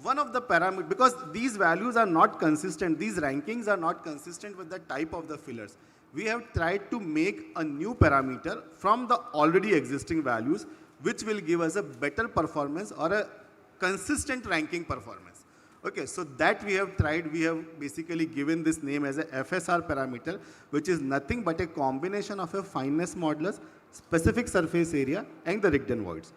P: One of the parameters, because these values are not consistent, these rankings are not consistent with the type of the fillers. We have tried to make a new parameter from the already existing values, which will give us a better performance or a consistent ranking performance. Okay, so that we have tried, we have basically given this name as a FSR parameter, which is nothing but a combination of a fineness modulus, specific surface area, and the Rigdon voids.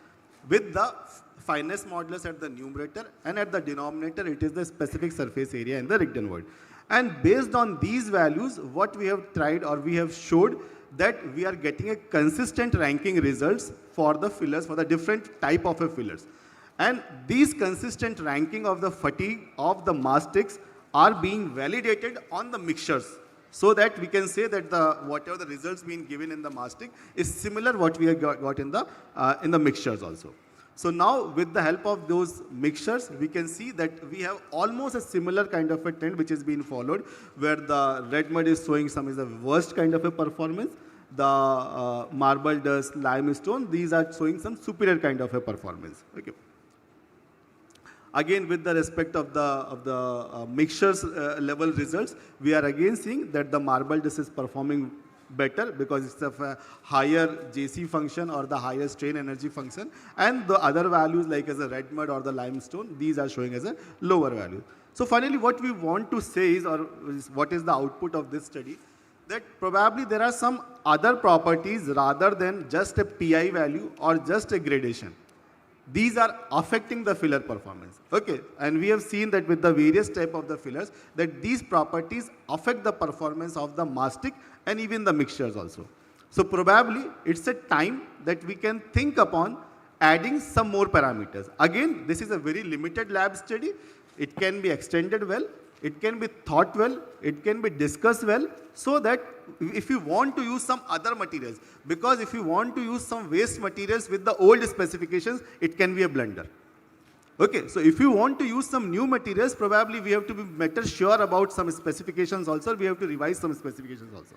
P: With the fineness modulus at the numerator, and at the denominator, it is the specific surface area and the Rigdon void. And based on these values, what we have tried, or we have showed, that we are getting a consistent ranking results for the fillers, for the different type of a fillers. And these consistent ranking of the fatigue of the mastics are being validated on the mixtures, so that we can say that whatever the results being given in the mastic is similar what we have got in the mixtures also. So now with the help of those mixtures, we can see that we have almost a similar kind of a trend which is being followed, where the red mud is showing some is the worst kind of a performance. The marble dust, limestone, these are showing some superior kind of a performance. Okay. Again, with the respect of the mixtures level results, we are again seeing that the marble dust is performing better because it's of a higher JC function or the higher strain energy function, and the other values like as a red mud or the limestone, these are showing as a lower value. So finally, what we want to say is, or what is the output of this study, that probably there are some other properties rather than just a PI value or just a gradation. These are affecting the filler performance. Okay, and we have seen that with the various type of the fillers, that these properties affect the performance of the mastic and even the mixtures also. So probably it's a time that we can think upon adding some more parameters. Again, this is a very limited lab study. It can be extended well, it can be thought well, it can be discussed well, so that if you want to use some other materials, because if you want to use some waste materials with the old specifications, it can be a blunder. Okay, so if you want to use some new materials, probably we have to be better sure about some specifications also, we have to revise some specifications also.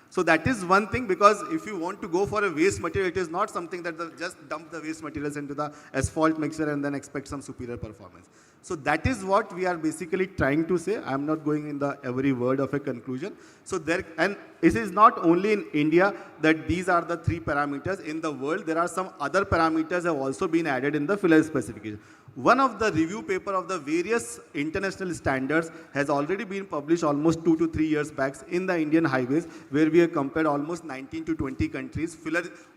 P: So that is one thing, because if you want to go for a waste material, it is not something that just dump the waste materials into the asphalt mixture and then expect some superior performance. So that is what we are basically trying to say. I am not going in the every word of a conclusion. So there, and it is not only in India that these are the 3 parameters. In the world, there are some other parameters have also been added in the filler specification. One of the review paper of the various international standards has already been published almost 2 to 3 years back in the Indian highways, where we have compared almost 19 to 20 countries,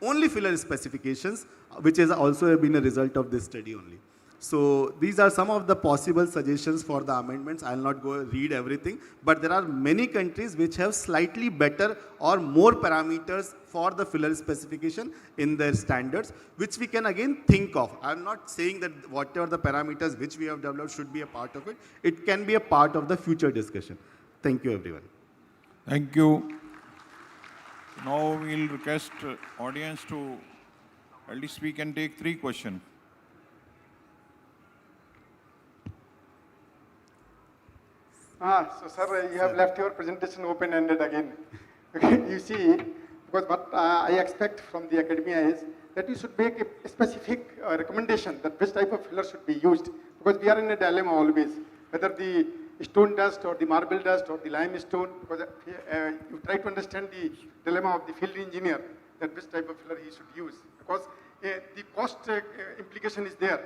P: only filler specifications, which has also been a result of this study only. So these are some of the possible suggestions for the amendments. I will not go read everything, but there are many countries which have slightly better or more parameters for the filler specification in their standards, which we can again think of. I am not saying that whatever the parameters which we have developed should be a part of it. It can be a part of the future discussion. Thank you, everyone.
C: Thank you. Now we will request audience to, at least we can take 3 questions.
N: So sir, you have left your presentation open-ended again. You see, because what I expect from the academia is that you should make a specific recommendation that which type of filler should be used, because we are in a dilemma always, whether the stone dust or the marble dust or the limestone, because you try to understand the dilemma of the field engineer, that which type of filler he should use. Because the cost implication is there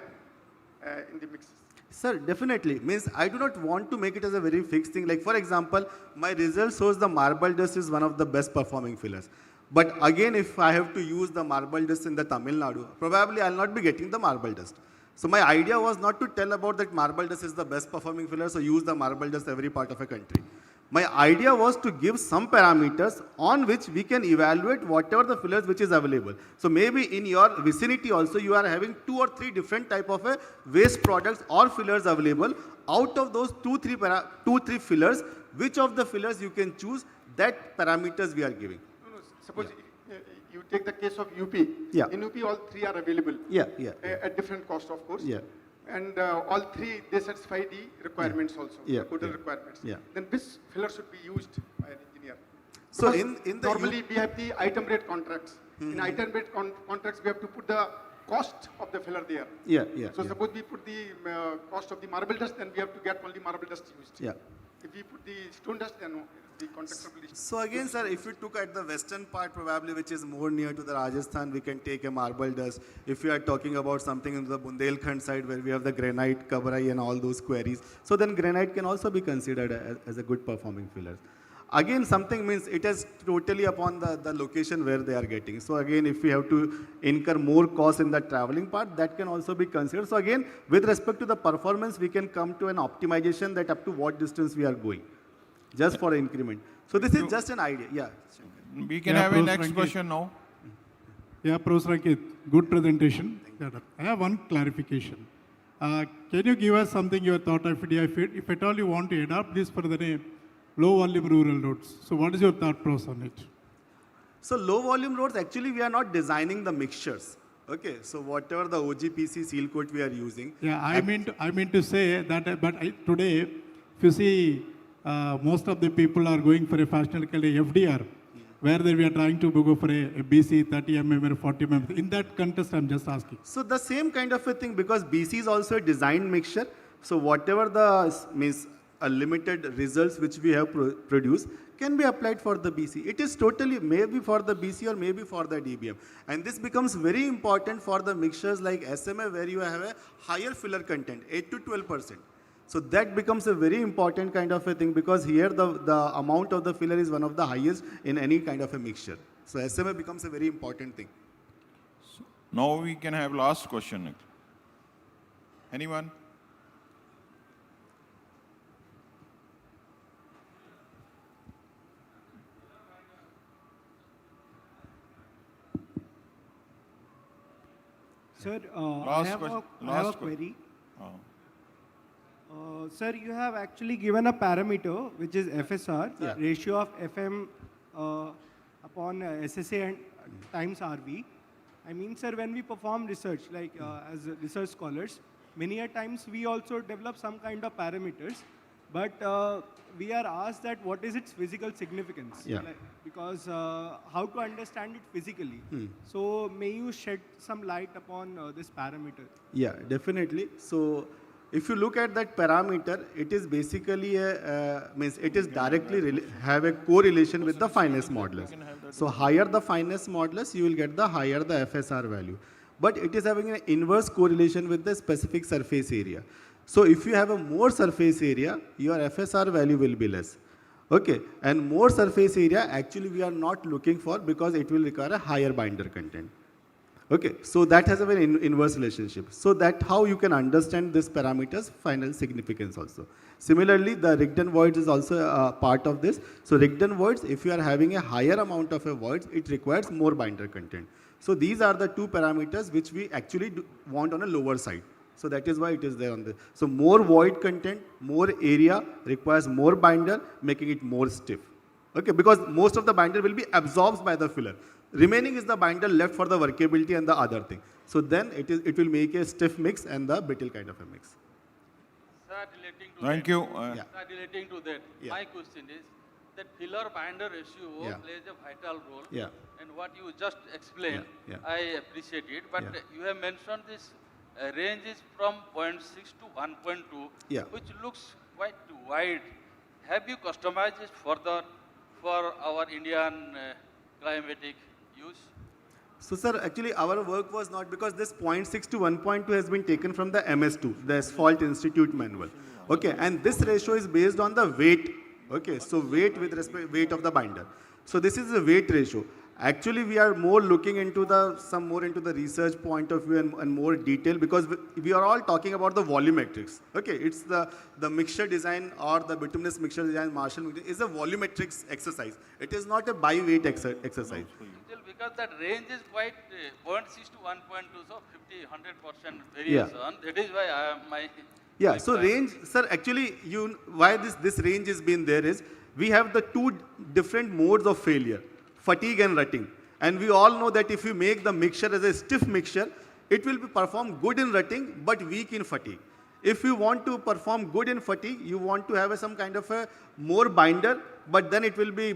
N: in the mixes.
P: Sir, definitely. Means I do not want to make it as a very fixed thing. Like for example, my result shows the marble dust is one of the best performing fillers. But again, if I have to use the marble dust in the Tamil Nadu, probably I'll not be getting the marble dust. So my idea was not to tell about that marble dust is the best performing filler, so use the marble dust every part of a country. My idea was to give some parameters on which we can evaluate whatever the fillers which is available. So maybe in your vicinity also you are having 2 or 3 different type of waste products or fillers available. Out of those 2-3 fillers, which of the fillers you can choose, that parameters we are giving.
N: No, suppose you take the case of UP.
P: Yeah.
N: In UP, all 3 are available.
P: Yeah.
N: At different cost, of course.
P: Yeah.
N: And all 3, they satisfy the requirements also,
P: Yeah.
N: the requirements.
P: Yeah.
N: Then which filler should be used by an engineer?
P: So
N: Because
P: in the
N: normally we have the item rate contracts. In item rate contracts, we have to put the cost of the filler there.
P: Yeah.
N: So suppose we put the cost of the marble dust, then we have to get only marble dust used.
P: Yeah.
N: If we put the stone dust, then the contractor will.
P: So again, sir, if you took at the western part probably, which is more near to the Rajasthan, we can take a marble dust. If you are talking about something in the Bundelkhand side where we have the granite, Kabrai and all those quarries, so then granite can also be considered as a good performing filler. Again, something means it is totally upon the location where they are getting. So again, if we have to incur more cost in the traveling part, that can also be considered. So again, with respect to the performance, we can come to an optimization that up to what distance we are going, just for increment. So this is just an idea. Yeah.
C: We can have a next question now.
Q: Yeah, Professor Ankit, good presentation. I have one clarification. Can you give us something your thought of it? If at all you want to adopt this for the low volume rural roads, so what is your thought process on it?
P: So low volume roads, actually we are not designing the mixtures. Okay, so whatever the OGPC seal coat we are using.
Q: Yeah, I mean to say that, today, if you see, most of the people are going for a fashionable FDR, where we are trying to go for a BC 30 mm or 40 mm. In that context, I'm just asking.
P: So the same kind of a thing, because BC is also a designed mixture. So whatever the means limited results which we have produced can be applied for the BC. It is totally maybe for the BC or maybe for the DBM. And this becomes very important for the mixtures like SMA where you have a higher filler content, 8 to 12%. So that becomes a very important kind of a thing, because here the amount of the filler is one of the highest in any kind of a mixture. So SMA becomes a very important thing.
C: So now we can have last question. Anyone?
F: Sir, I
C: Last
F: have
C: question.
F: a query. Sir, you have actually given a parameter which is FSR, ratio of FM upon SSA and times RV. I mean, sir, when we perform research, like as research scholars, many a times we also develop some kind of parameters, but we are asked that what is its physical significance?
P: Yeah.
F: Like, because how to understand it physically. So may you shed some light upon this parameter?
P: Yeah, definitely. So if you look at that parameter, it is basically means it is directly have a correlation with the fineness modulus. So higher the fineness modulus, you will get the higher the FSR value. But it is having an inverse correlation with the specific surface area. So if you have a more surface area, your FSR value will be less. Okay, and more surface area actually we are not looking for, because it will require a higher binder content. Okay, so that has a very inverse relationship. So that how you can understand this parameter's final significance also. Similarly, the Rigdon voids is also a part of this. So Rigdon voids, if you are having a higher amount of a voids, it requires more binder content. So these are the two parameters which we actually want on a lower side. So that is why it is there on the. So more void content, more area requires more binder, making it more stiff. Okay, because most of the binder will be absorbed by the filler. Remaining is the binder left for the workability and the other thing. So then it will make a stiff mix and the brittle kind of a mix.
R: Sir, relating to
C: Thank
R: that,
C: you.
R: Sir, relating to that, my question is that filler binder ratio plays a vital role.
P: Yeah.
R: And what you just explained, I appreciate it. But you have mentioned this range is from 0.6 to 1.2, which looks quite wide. Have you customized it further for our Indian climatic use?
P: So sir, actually our work was not because this 0.6 to 1.2 has been taken from the MS2, the Asphalt Institute manual. Okay, and this ratio is based on the weight. Okay, so weight with respect weight of the binder. So this is the weight ratio. Actually, we are more looking into some more into the research point of view and more detail because we are all talking about the volumetrics. Okay, it's the mixture design or the bituminous mixture design, Marshall mixture is a volumetrics exercise. It is not a by weight exercise.
R: Still, because that range is quite 0.6 to 1.2, so 100% variation. That is why
P: Yeah, so range, sir, actually, why this range has been there is, we have the two different modes of failure, fatigue and rutting. And we all know that if you make the mixture as a stiff mixture, it will perform good in rutting, but weak in fatigue. If you want to perform good in fatigue, you want to have some kind of a more binder, but then it will be,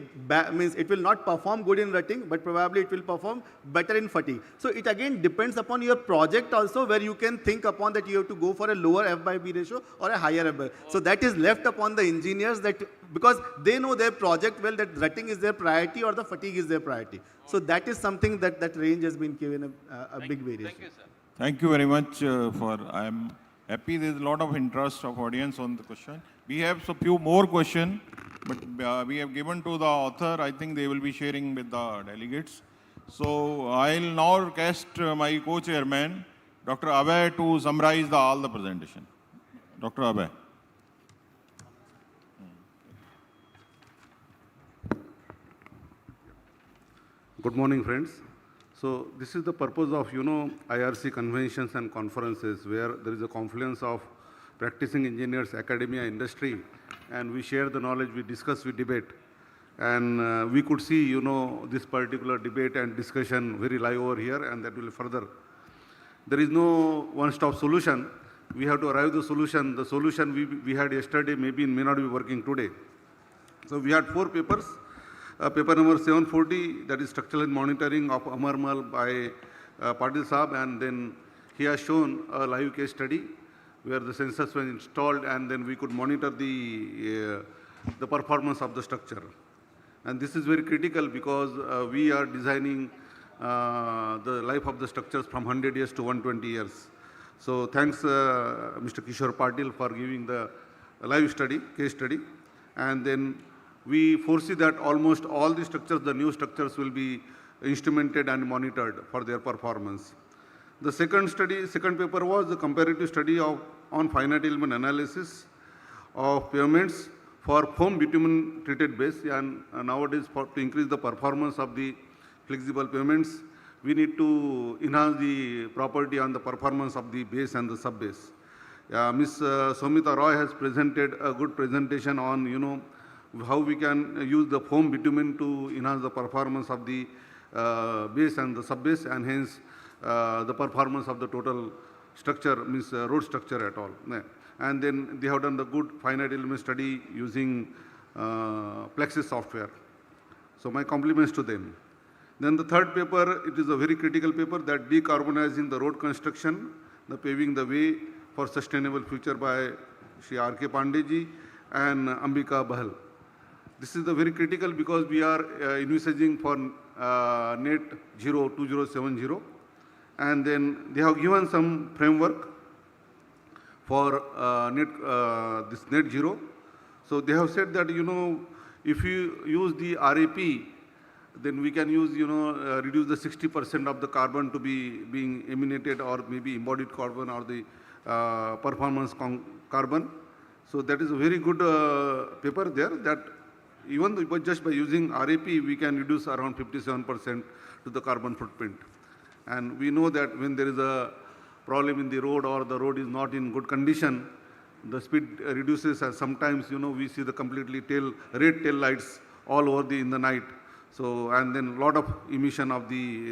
P: means it will not perform good in rutting, but probably it will perform better in fatigue. So it again depends upon your project also, where you can think upon that you have to go for a lower F by B ratio or a higher F by. So that is left upon the engineers, that because they know their project well, that rutting is their priority or the fatigue is their priority. So that is something that range has been given a big variation.
R: Thank you, sir.
C: Thank you very much I am happy there is a lot of interest of audience on the question. We have a few more questions, but we have given to the author. I think they will be sharing with the delegates. So I'll now request my co-chairman, Dr. Abhay, to summarize all the presentation. Dr. Abhay.
B: Good morning, friends. So this is the purpose of, IRC conventions and conferences, where there is a confluence of practicing engineers, academia, industry, and we share the knowledge, we discuss, we debate. And we could see, this particular debate and discussion very live over here, and that will further. There is no one-stop solution. We have to arrive the solution. The solution we had yesterday may not be working today. So we had 4 papers. Paper number 740, that is structural monitoring of Amarmal by Patil Saab, and then he has shown a live case study where the sensors were installed, and then we could monitor the performance of the structure. And this is very critical because we are designing the life of the structures from 100 years to 120 years. So thanks Mr. Kishore Patil for giving the live study, case study. And then we foresee that almost all the structures, the new structures, will be instrumented and monitored for their performance. The second paper was the comparative study on finite element analysis of pavements for foam bitumen treated base. And nowadays, to increase the performance of the flexible pavements, we need to enhance the property on the performance of the base and the sub base. Ms. Somita Roy has presented a good presentation on, how we can use the foam bitumen to enhance the performance of the base and the sub base, and hence the performance of the total structure, means road structure at all. And then they have done the good finite element study using Plexus software. So my compliments to them. Then the third paper, it is a very critical paper, that decarbonizing the road construction, the paving the way for sustainable future by Shri R.K. Pandeyji and Ambika Bahal. This is the very critical because we are envisaging for net zero 2070, and then they have given some framework for this net zero. So they have said that, if you use the RAP, then we can use, reduce the 60% of the carbon to be being emanated, or maybe embodied carbon, or the performance carbon. So that is a very good paper there, that even though just by using RAP, we can reduce around 57% to the carbon footprint. And we know that when there is a problem in the road, or the road is not in good condition, the speed reduces, and sometimes, we see the completely red tail lights all over in the night. So, and then a lot of emission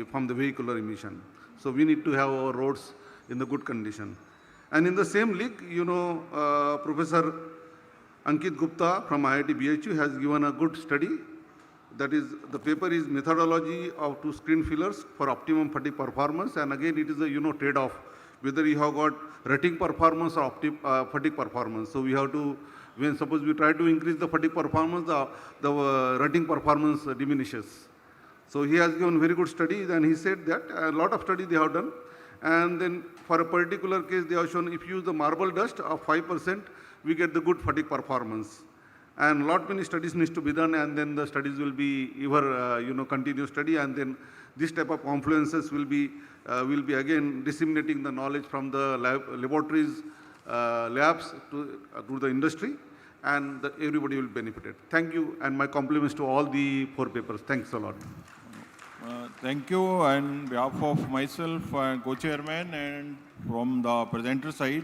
B: from the vehicular emission. So we need to have our roads in the good condition. And in the same league, Professor Ankit Gupta from IIT BHU has given a good study. That is, the paper is methodology to screen fillers for optimum fatigue performance. And again, it is a trade-off, whether you have got rutting performance or fatigue performance. So we have to, when suppose we try to increase the fatigue performance, the rutting performance diminishes. So he has given very good studies, and he said that a lot of studies they have done. And then for a particular case, they have shown if you use the marble dust of 5%, we get the good fatigue performance. And lot many studies needs to be done, and then the studies will be ever continuous study, and then this type of confluences will be again disseminating the knowledge from the laboratories, labs to the industry, and everybody will benefit. Thank you, and my compliments to all the 4 papers. Thanks a lot.
C: Thank you on behalf of myself and co-chairman and from the presenter side.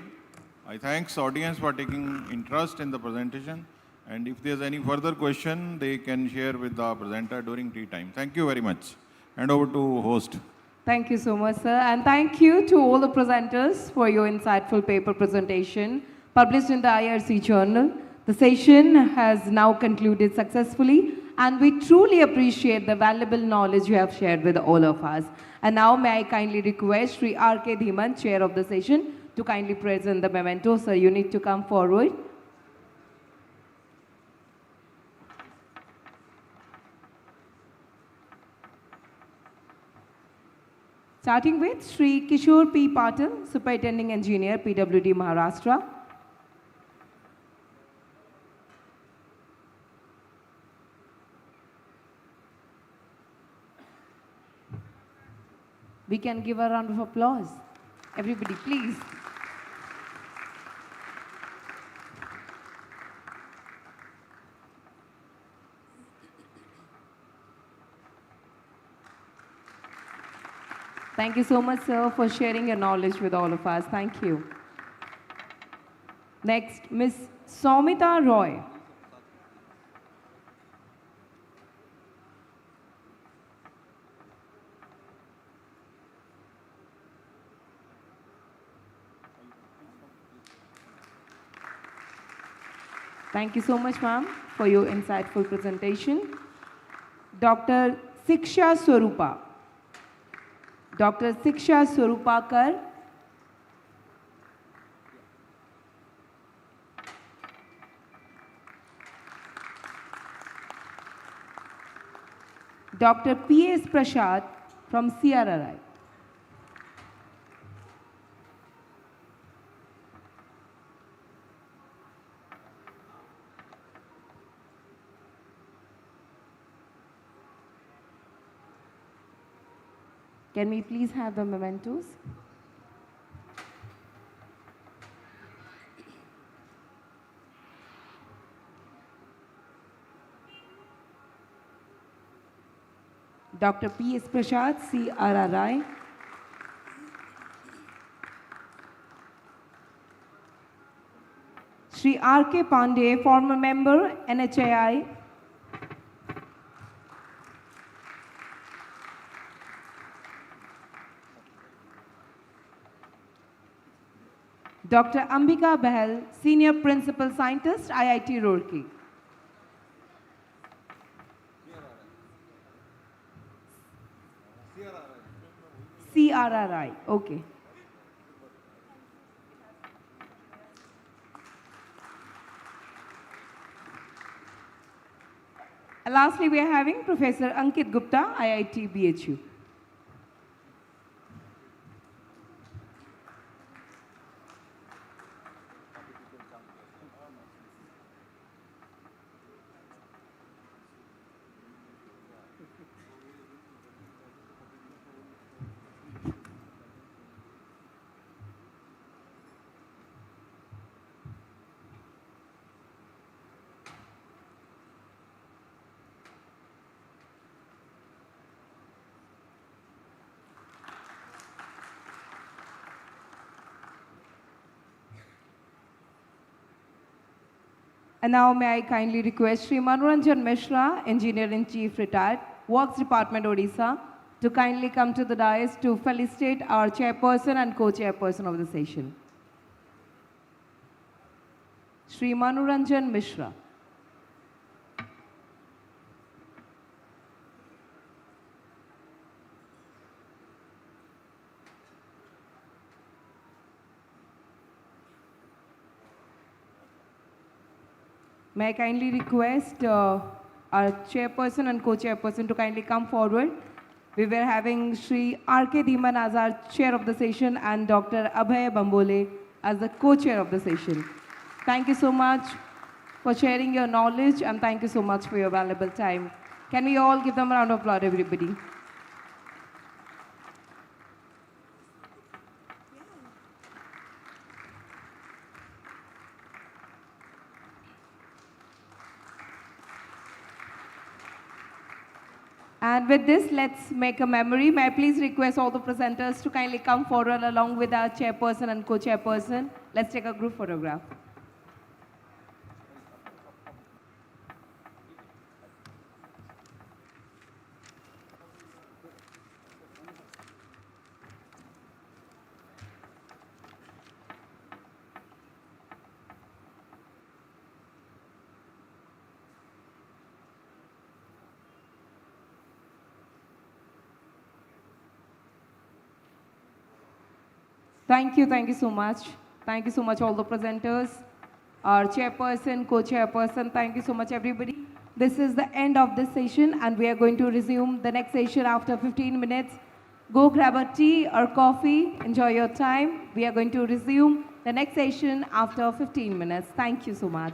C: I thanks audience for taking interest in the presentation. And if there's any further question, they can share with the presenter during tea time. Thank you very much. And over to host.
A: Thank you so much, sir. And thank you to all the presenters for your insightful paper presentation published in the IRC journal. The session has now concluded successfully, and we truly appreciate the valuable knowledge you have shared with all of us. And now may I kindly request Sri R.K. Dhiman, chair of the session, to kindly present the memento. Sir, you need to come forward. Starting with Sri Kishore P. Patil, Superintending Engineer, PWD Maharashtra. We can give a round of applause. Everybody, please. Thank you so much, sir, for sharing your knowledge with all of us. Thank you. Next, Ms. Soumita Roy. Thank you so much, ma'am, for your insightful presentation. Dr. Siksha Swarupa. Dr. Siksha Swarupakar. Dr. P.S. Prasad from CRRI. Can we please have the mementos? Dr. P.S. Prasad, CRRI. Sri R.K. Pandey, former member, NHAI. Dr. Ambika Bahal, Senior Principal Scientist, IIT Roorkee. CRRI, okay. And lastly, we are having Professor Ankit Gupta, IIT BHU. And now may I kindly request Sri Manoranjan Mishra, Engineer-in-Chief Retired, Works Department, Odisha, to kindly come to the dais to felicitate our chairperson and co-chairperson of the session. Sri Manoranjan Mishra. May I kindly request
S: our chairperson and co-chairperson to kindly come forward. We were having Sri R.K. Dhiman as our chair of the session and Dr. Abhay Bambole as the co-chair of the session. Thank you so much for sharing your knowledge and thank you so much for your valuable time. Can we all give them a round of applause, everybody? And with this, let's make a memory. May I please request all the presenters to kindly come forward along with our chairperson and co-chairperson. Let's take a group photograph. Thank you so much. Thank you so much, all the presenters, our chairperson, co-chairperson. Thank you so much, everybody. This is the end of this session, and we are going to resume the next session after 15 minutes. Go grab a tea or coffee. Enjoy your time. We are going to resume the next session after 15 minutes. Thank you so much.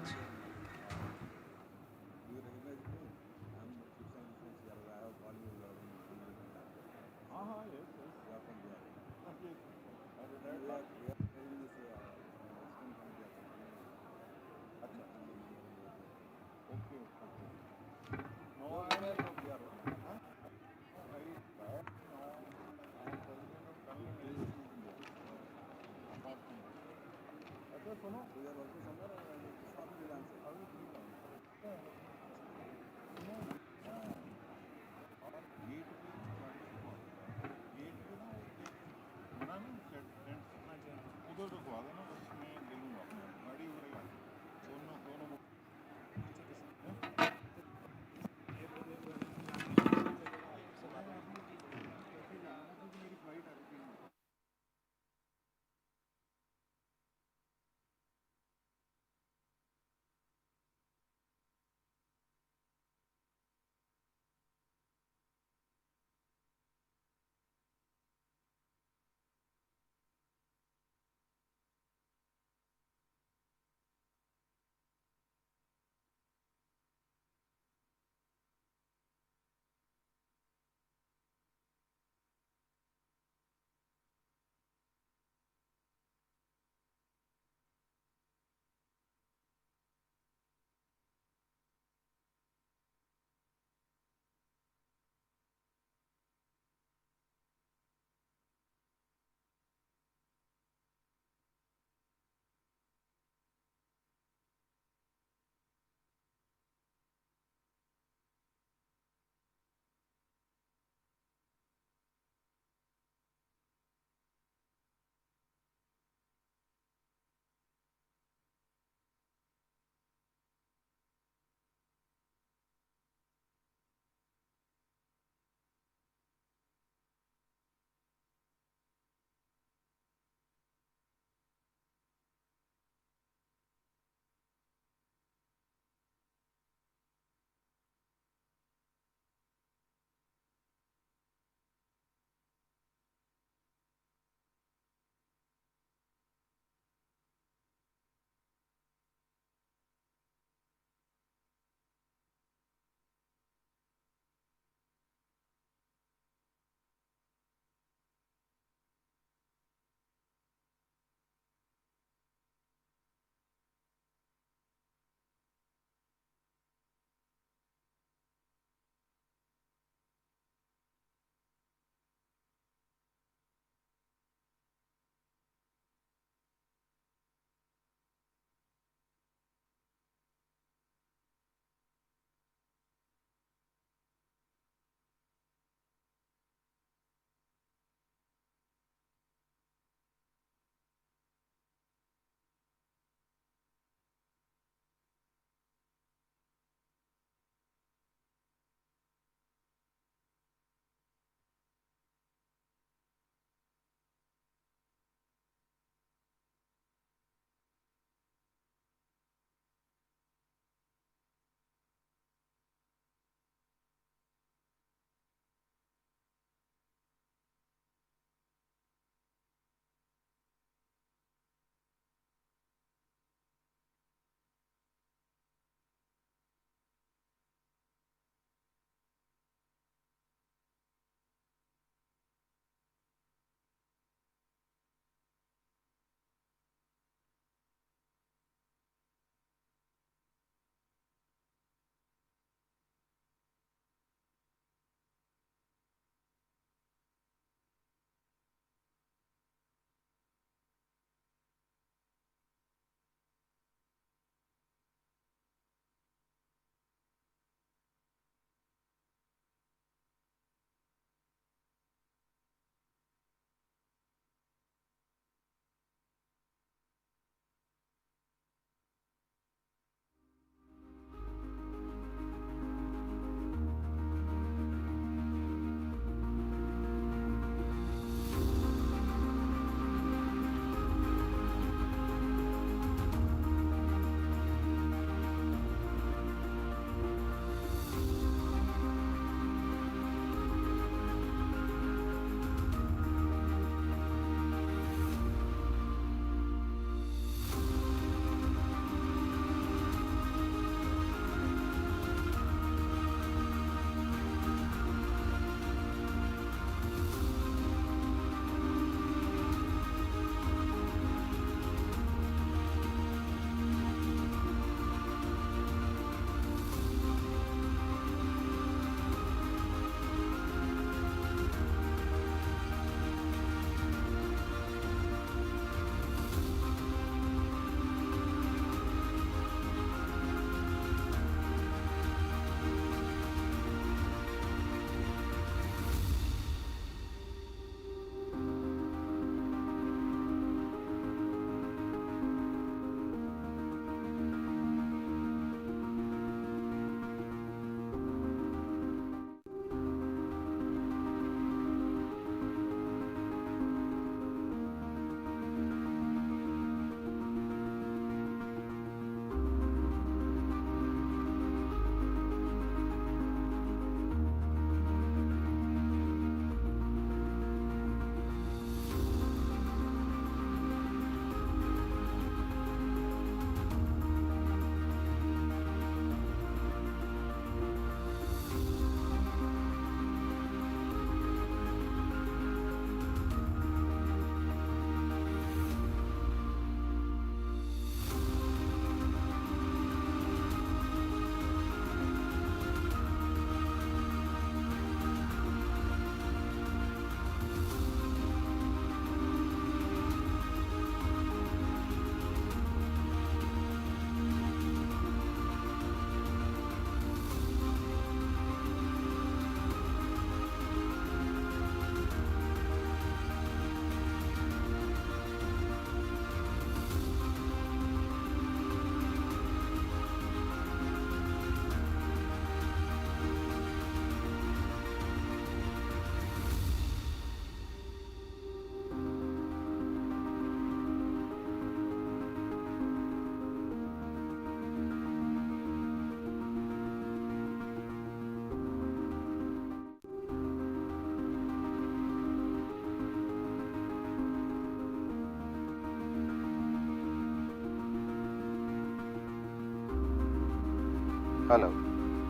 T: Hello.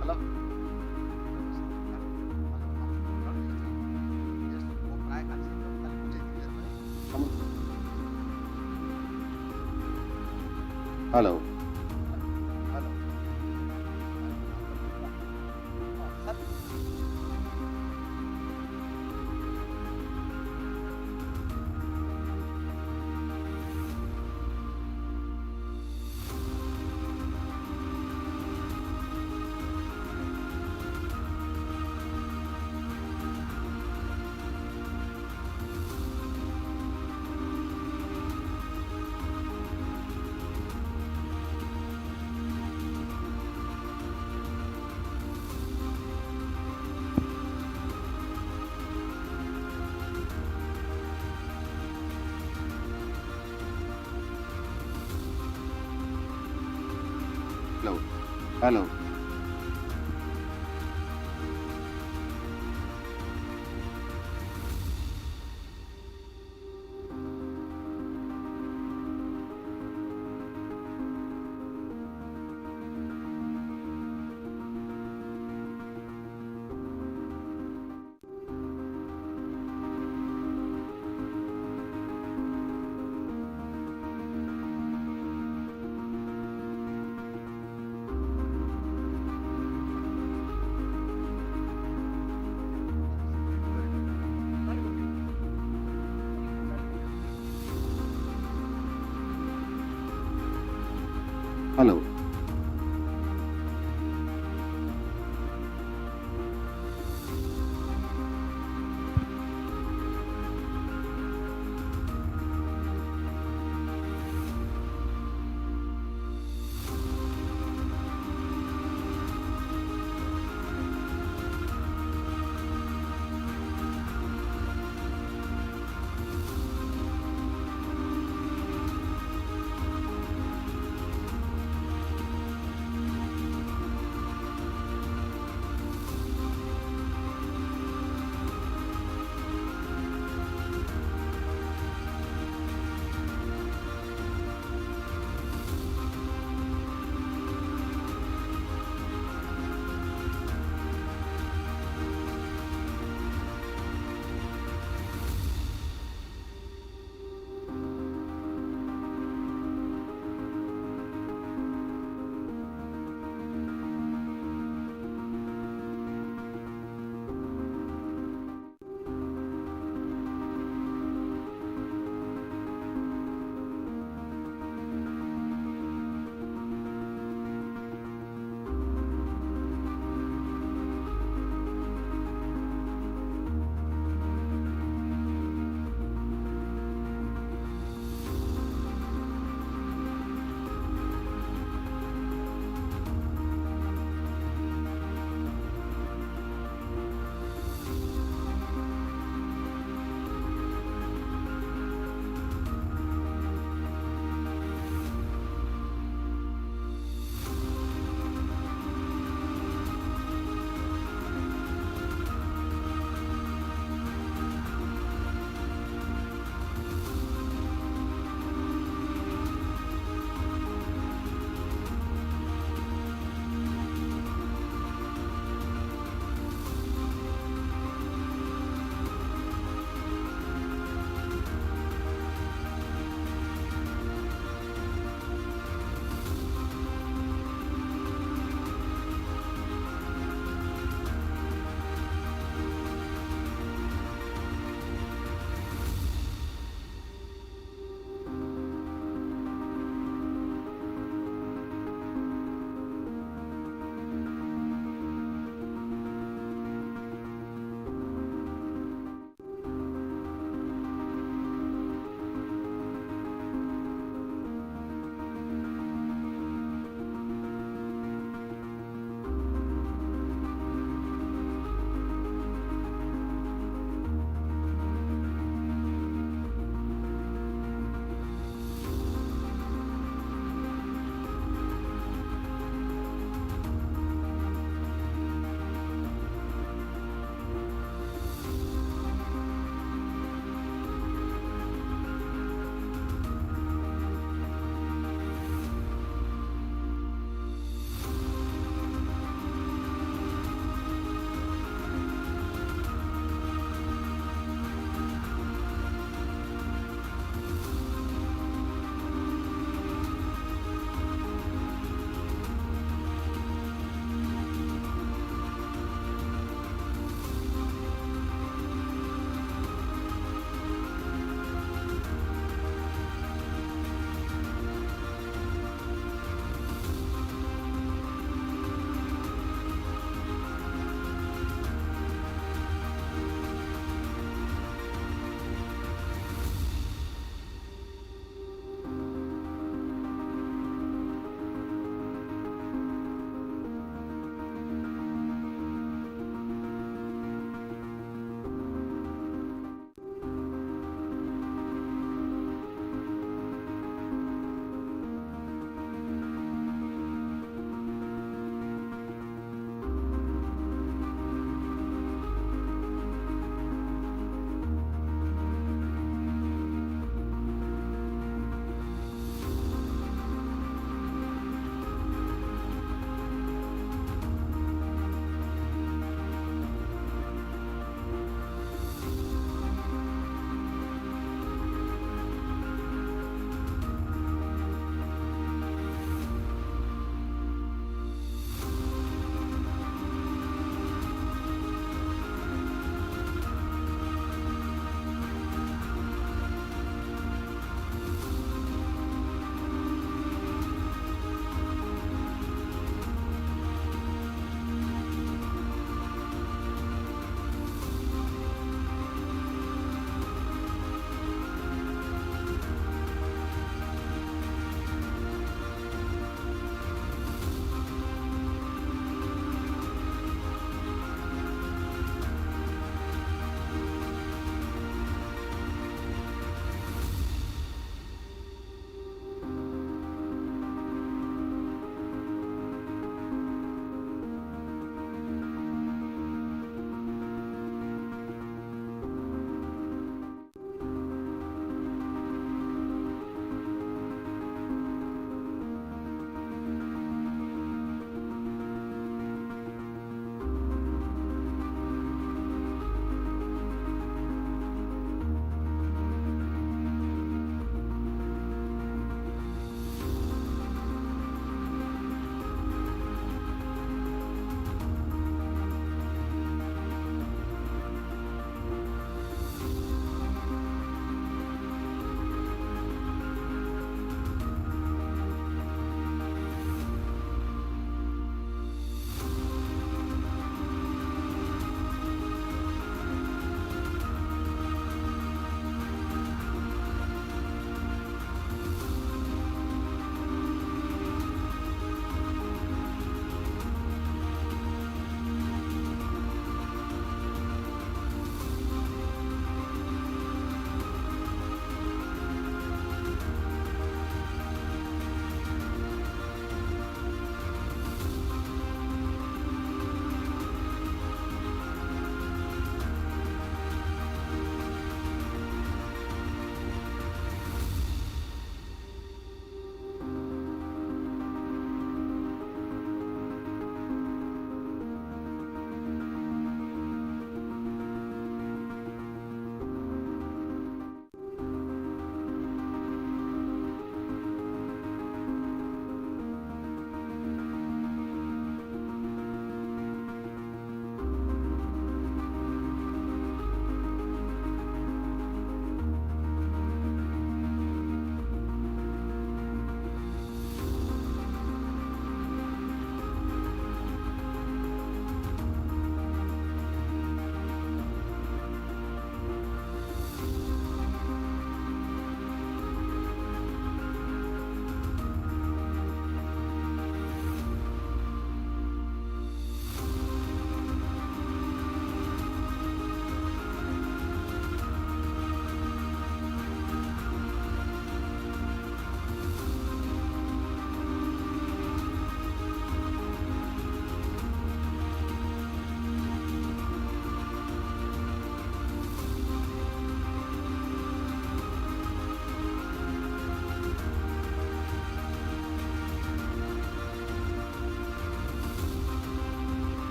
M: Hello.
T: Hello. Hello. Hello.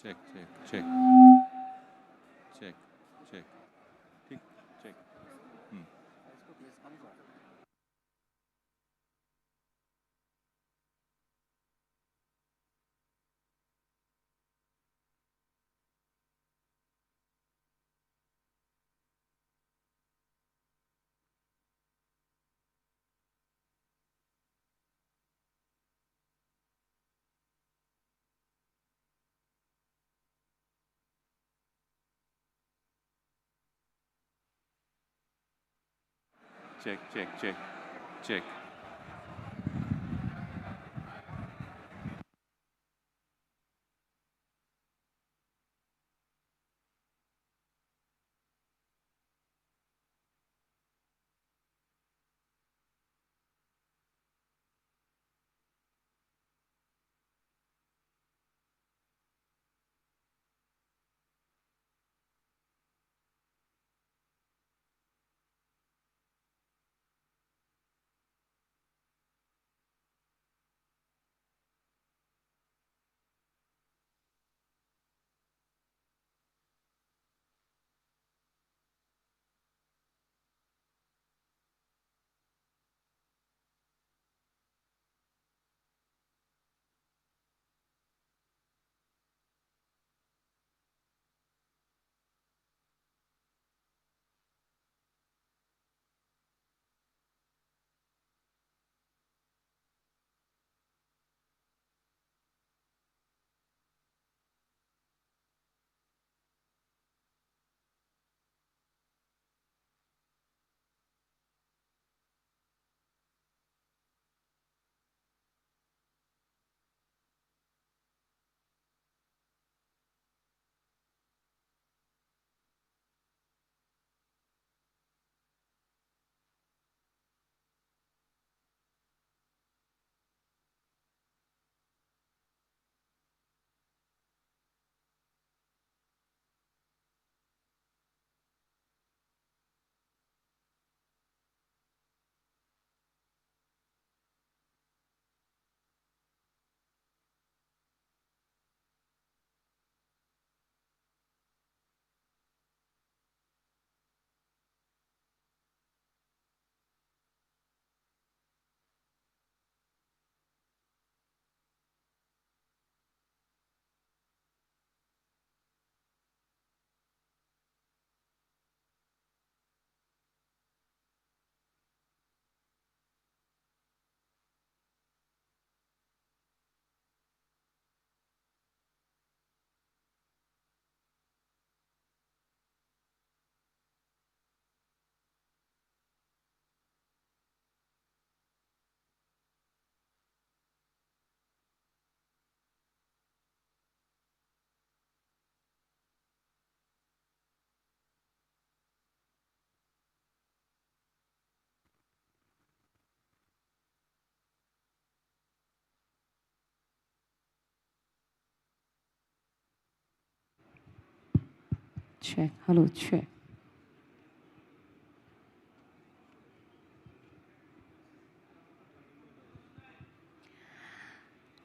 C: check, check, check. Check, check. ठीक, check. Check, check, check, check.
A: Check. Hello, check.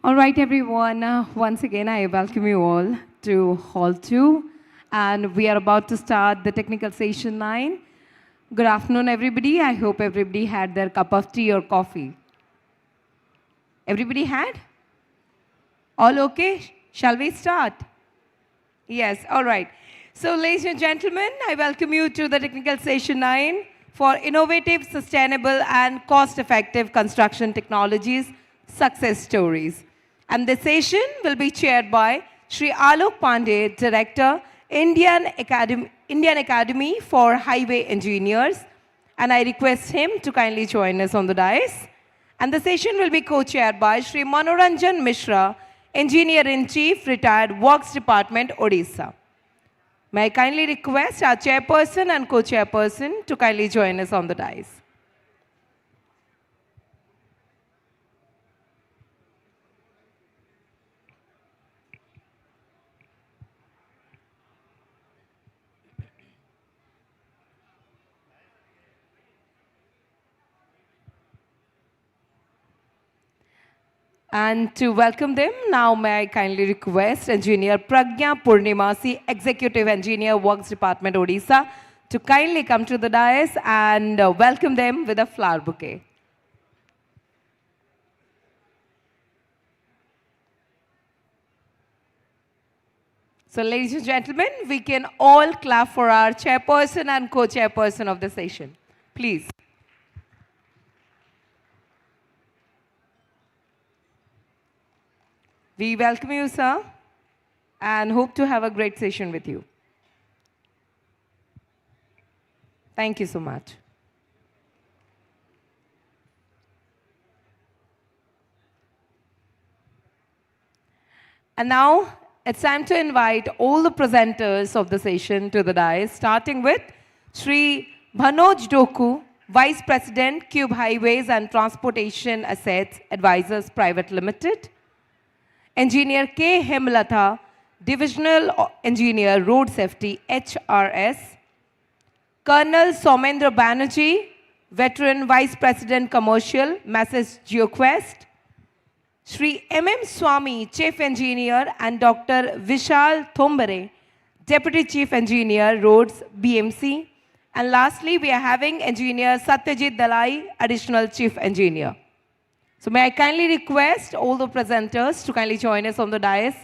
A: All right, everyone. Once again, I welcome you all to Hall 2. And we are about to start the technical session 9. Good afternoon, everybody. I hope everybody had their cup of tea or coffee. Everybody had? All okay? Shall we start? Yes, all right. So, ladies and gentlemen, I welcome you to the technical session 9 for innovative, sustainable, and cost-effective construction technologies success stories. And the session will be chaired by Sri Alok Pandey, Director, Indian Academy for Highway Engineers. And I request him to kindly join us on the dais. And the session will be co-chaired by Sri Manoranjan Mishra, Engineer-in-Chief, Retired Works Department, Odisha. May I kindly request our chairperson and co-chairperson to kindly join us on the dais. And to welcome them, now may I kindly request Engineer Pragya Purnimasi, Executive Engineer, Works Department, Odisha, to kindly come to the dais and welcome them with a flower bouquet. So ladies and gentlemen, we can all clap for our chairperson and co-chairperson of the session. Please. We welcome you, sir, and hope to have a great session with you. Thank you so much. And now it's time to invite all the presenters of the session to the dais, starting with Sri Bhanoj Doku, Vice President, Cube Highways and Transportation Assets Advisors Private Limited. Engineer K. Hemlatha, Divisional Engineer, Road Safety, HRS. Colonel Somendra Banerjee, Veteran Vice President Commercial, Messrs. GeoQuest. Shri M.M. Swami, Chief Engineer, and Dr. Vishal Thombare, Deputy Chief Engineer, Roads, BMC. And lastly, we are having Engineer Satyajit Dalai, Additional Chief Engineer. So may I kindly request all the presenters to kindly join us on the dais.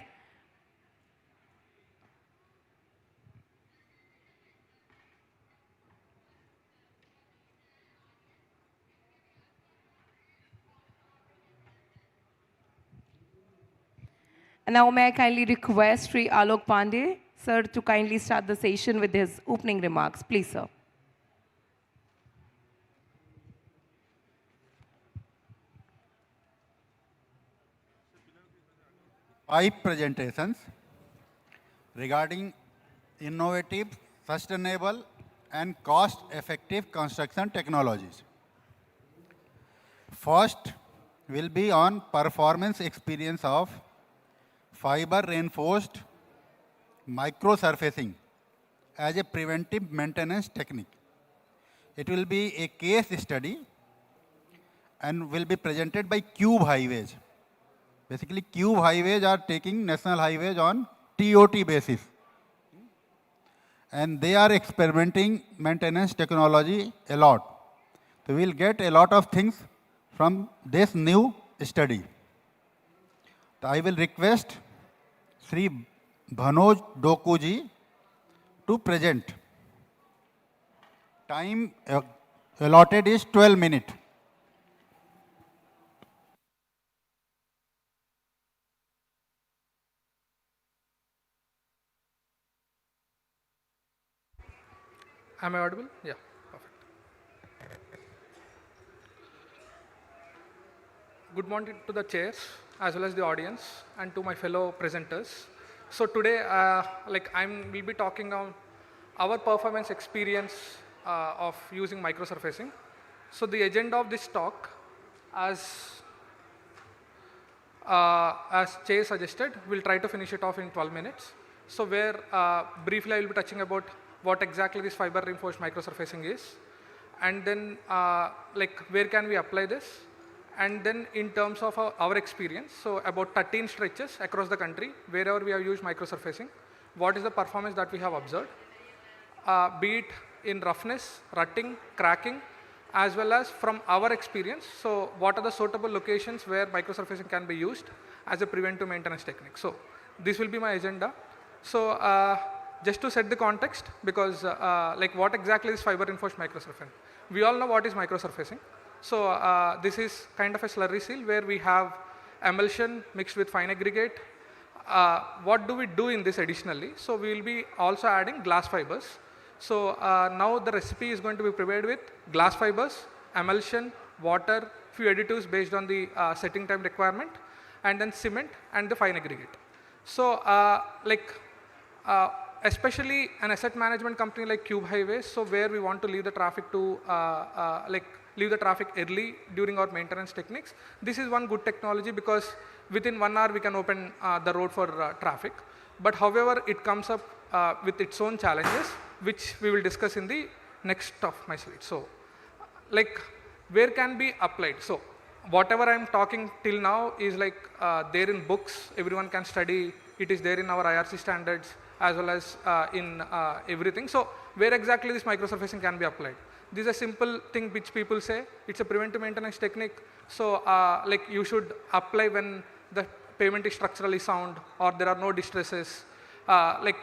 A: And now may I kindly request Sri Alok Pandey, sir, to kindly start the session with his opening remarks. Please, sir.
U: Five presentations regarding innovative, sustainable, and cost-effective construction technologies. First will be on performance experience of fiber-reinforced microsurfacing as a preventive maintenance technique. It will be a case study and will be presented by Cube Highways. Basically, Cube Highways are taking national highways on TOT basis. And they are experimenting maintenance technology a lot. So we'll get a lot of things from this new study. So I will request Sri Bhanoj Dokuji to present. Time allotted is 12 minutes.
V: Am I audible? Yeah, perfect. Good morning to the chairs, as well as the audience, and to my fellow presenters. So today, we'll be talking on our performance experience of using microsurfacing. So the agenda of this talk, as Chair suggested, we'll try to finish it off in 12 minutes. So where briefly I will be touching about what exactly this fiber reinforced microsurfacing is, and then where can we apply this, and then in terms of our experience, so about 13 stretches across the country, wherever we have used microsurfacing, what is the performance that we have observed, be it in roughness, rutting, cracking, as well as from our experience, so what are the suitable locations where microsurfacing can be used as a preventive maintenance technique. So this will be my agenda. So just to set the context, because what exactly is fiber reinforced microsurfacing? We all know what is microsurfacing. So this is kind of a slurry seal where we have emulsion mixed with fine aggregate. What do we do in this additionally? So we will be also adding glass fibers. So now the recipe is going to be prepared with glass fibers, emulsion, water, few additives based on the setting time requirement, and then cement and the fine aggregate. So especially an asset management company like Cube Highways, so where we want to leave the traffic to leave the traffic early during our maintenance techniques. This is one good technology because within 1 hour we can open the road for traffic. But however, it comes up with its own challenges, which we will discuss in the next of my slides. So where can be applied? So whatever I'm talking till now is like there in books, everyone can study, it is there in our IRC standards as well as in everything. So where exactly this microsurfacing can be applied? This is a simple thing which people say, it's a preventive maintenance technique. So like you should apply when the pavement is structurally sound or there are no distresses. Like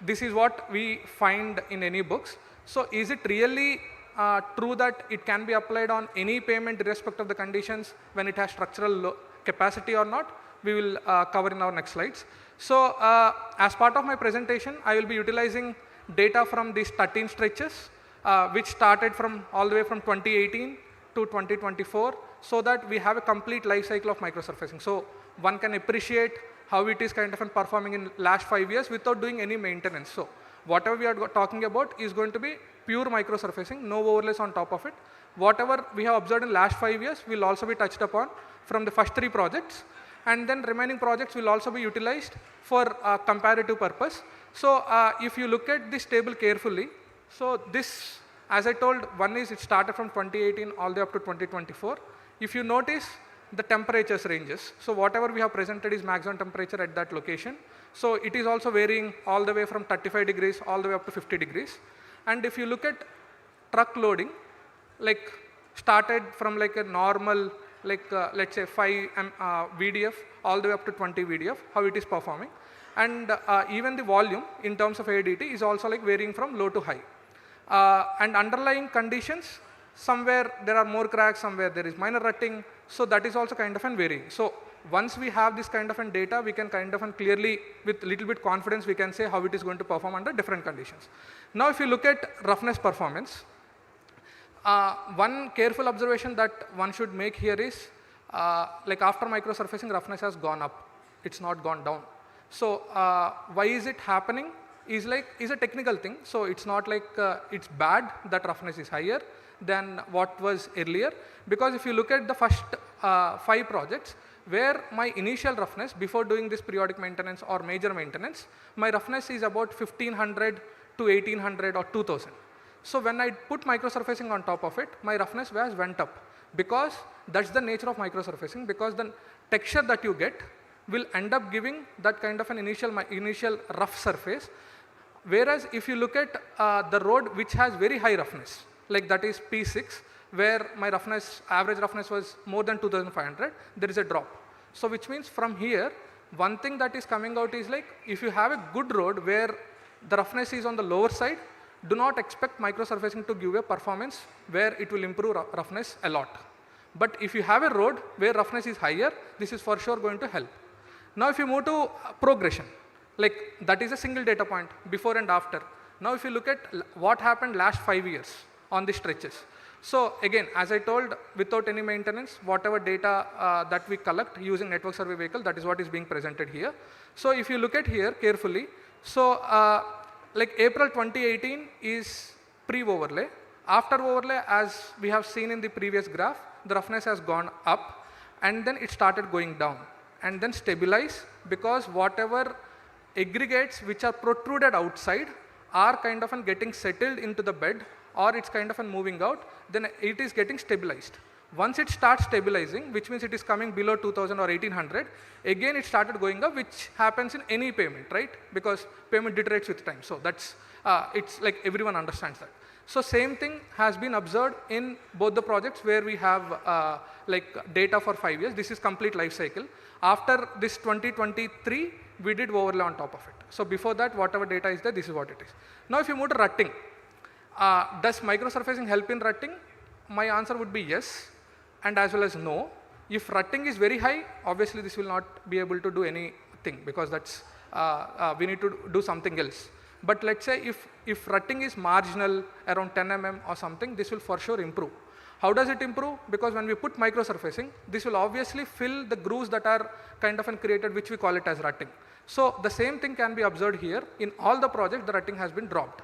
V: this is what we find in any books. So is it really true that it can be applied on any pavement irrespective of the conditions when it has structural capacity or not? We will cover in our next slides. So as part of my presentation, I will be utilizing data from these 13 stretches, which started from all the way from 2018 to 2024, so that we have a complete life cycle of microsurfacing. So one can appreciate how it is kind of performing in last 5 years without doing any maintenance. So whatever we are talking about is going to be pure microsurfacing, no overlays on top of it. Whatever we have observed in last 5 years will also be touched upon from the first 3 projects, and then remaining projects will also be utilized for comparative purpose. So if you look at this table carefully, so this, as I told, one is it started from 2018 all the way up to 2024. If you notice the temperatures ranges, so whatever we have presented is maximum temperature at that location. So it is also varying all the way from 35 degrees all the way up to 50 degrees. And if you look at truck loading, like started from like a normal, like let's say 5 VDF all the way up to 20 VDF, how it is performing. And even the volume in terms of ADT is also like varying from low to high. And underlying conditions, somewhere there are more cracks, somewhere there is minor rutting, so that is also kind of varying. So once we have this kind of data, we can kind of clearly, with little bit confidence, we can say how it is going to perform under different conditions. Now if you look at roughness performance, one careful observation that one should make here is, like after microsurfacing, roughness has gone up, it's not gone down. So why is it happening is a technical thing. So it's not like it's bad that roughness is higher than what was earlier, because if you look at the first 5 projects, where my initial roughness before doing this periodic maintenance or major maintenance, my roughness is about 1500 to 1800 or 2000. So when I put microsurfacing on top of it, my roughness went up, because that's the nature of microsurfacing, because the texture that you get will end up giving that kind of an initial rough surface. Whereas if you look at the road which has very high roughness, like that is P6, where my roughness, average roughness was more than 2500, there is a drop. So which means from here, one thing that is coming out is like, if you have a good road where the roughness is on the lower side, do not expect microsurfacing to give a performance where it will improve roughness a lot. But if you have a road where roughness is higher, this is for sure going to help. Now if you move to progression, like that is a single data point, before and after. Now if you look at what happened last 5 years on the stretches. So again, as I told, without any maintenance, whatever data that we collect using network survey vehicle, that is what is being presented here. So if you look at here carefully, so like April 2018 is pre-overlay. After overlay, as we have seen in the previous graph, the roughness has gone up and then it started going down and then stabilize, because whatever aggregates which are protruded outside are kind of getting settled into the bed, or it's kind of moving out, then it is getting stabilized. Once it starts stabilizing, which means it is coming below 2000 or 1800, again it started going up, which happens in any payment, right? Because payment deteriorates with time. So that's, it's like everyone understands that. So same thing has been observed in both the projects where we have like data for 5 years. This is complete life cycle. After this 2023, we did overlay on top of it. So before that, whatever data is there, this is what it is. Now if you move to rutting, does microsurfacing help in rutting? My answer would be yes, and as well as no. If rutting is very high, obviously this will not be able to do anything, because that's, we need to do something else. But let's say if rutting is marginal, around 10 mm or something, this will for sure improve. How does it improve? Because when we put microsurfacing, this will obviously fill the grooves that are kind of created, which we call it as rutting. So the same thing can be observed here. In all the projects, the rutting has been dropped.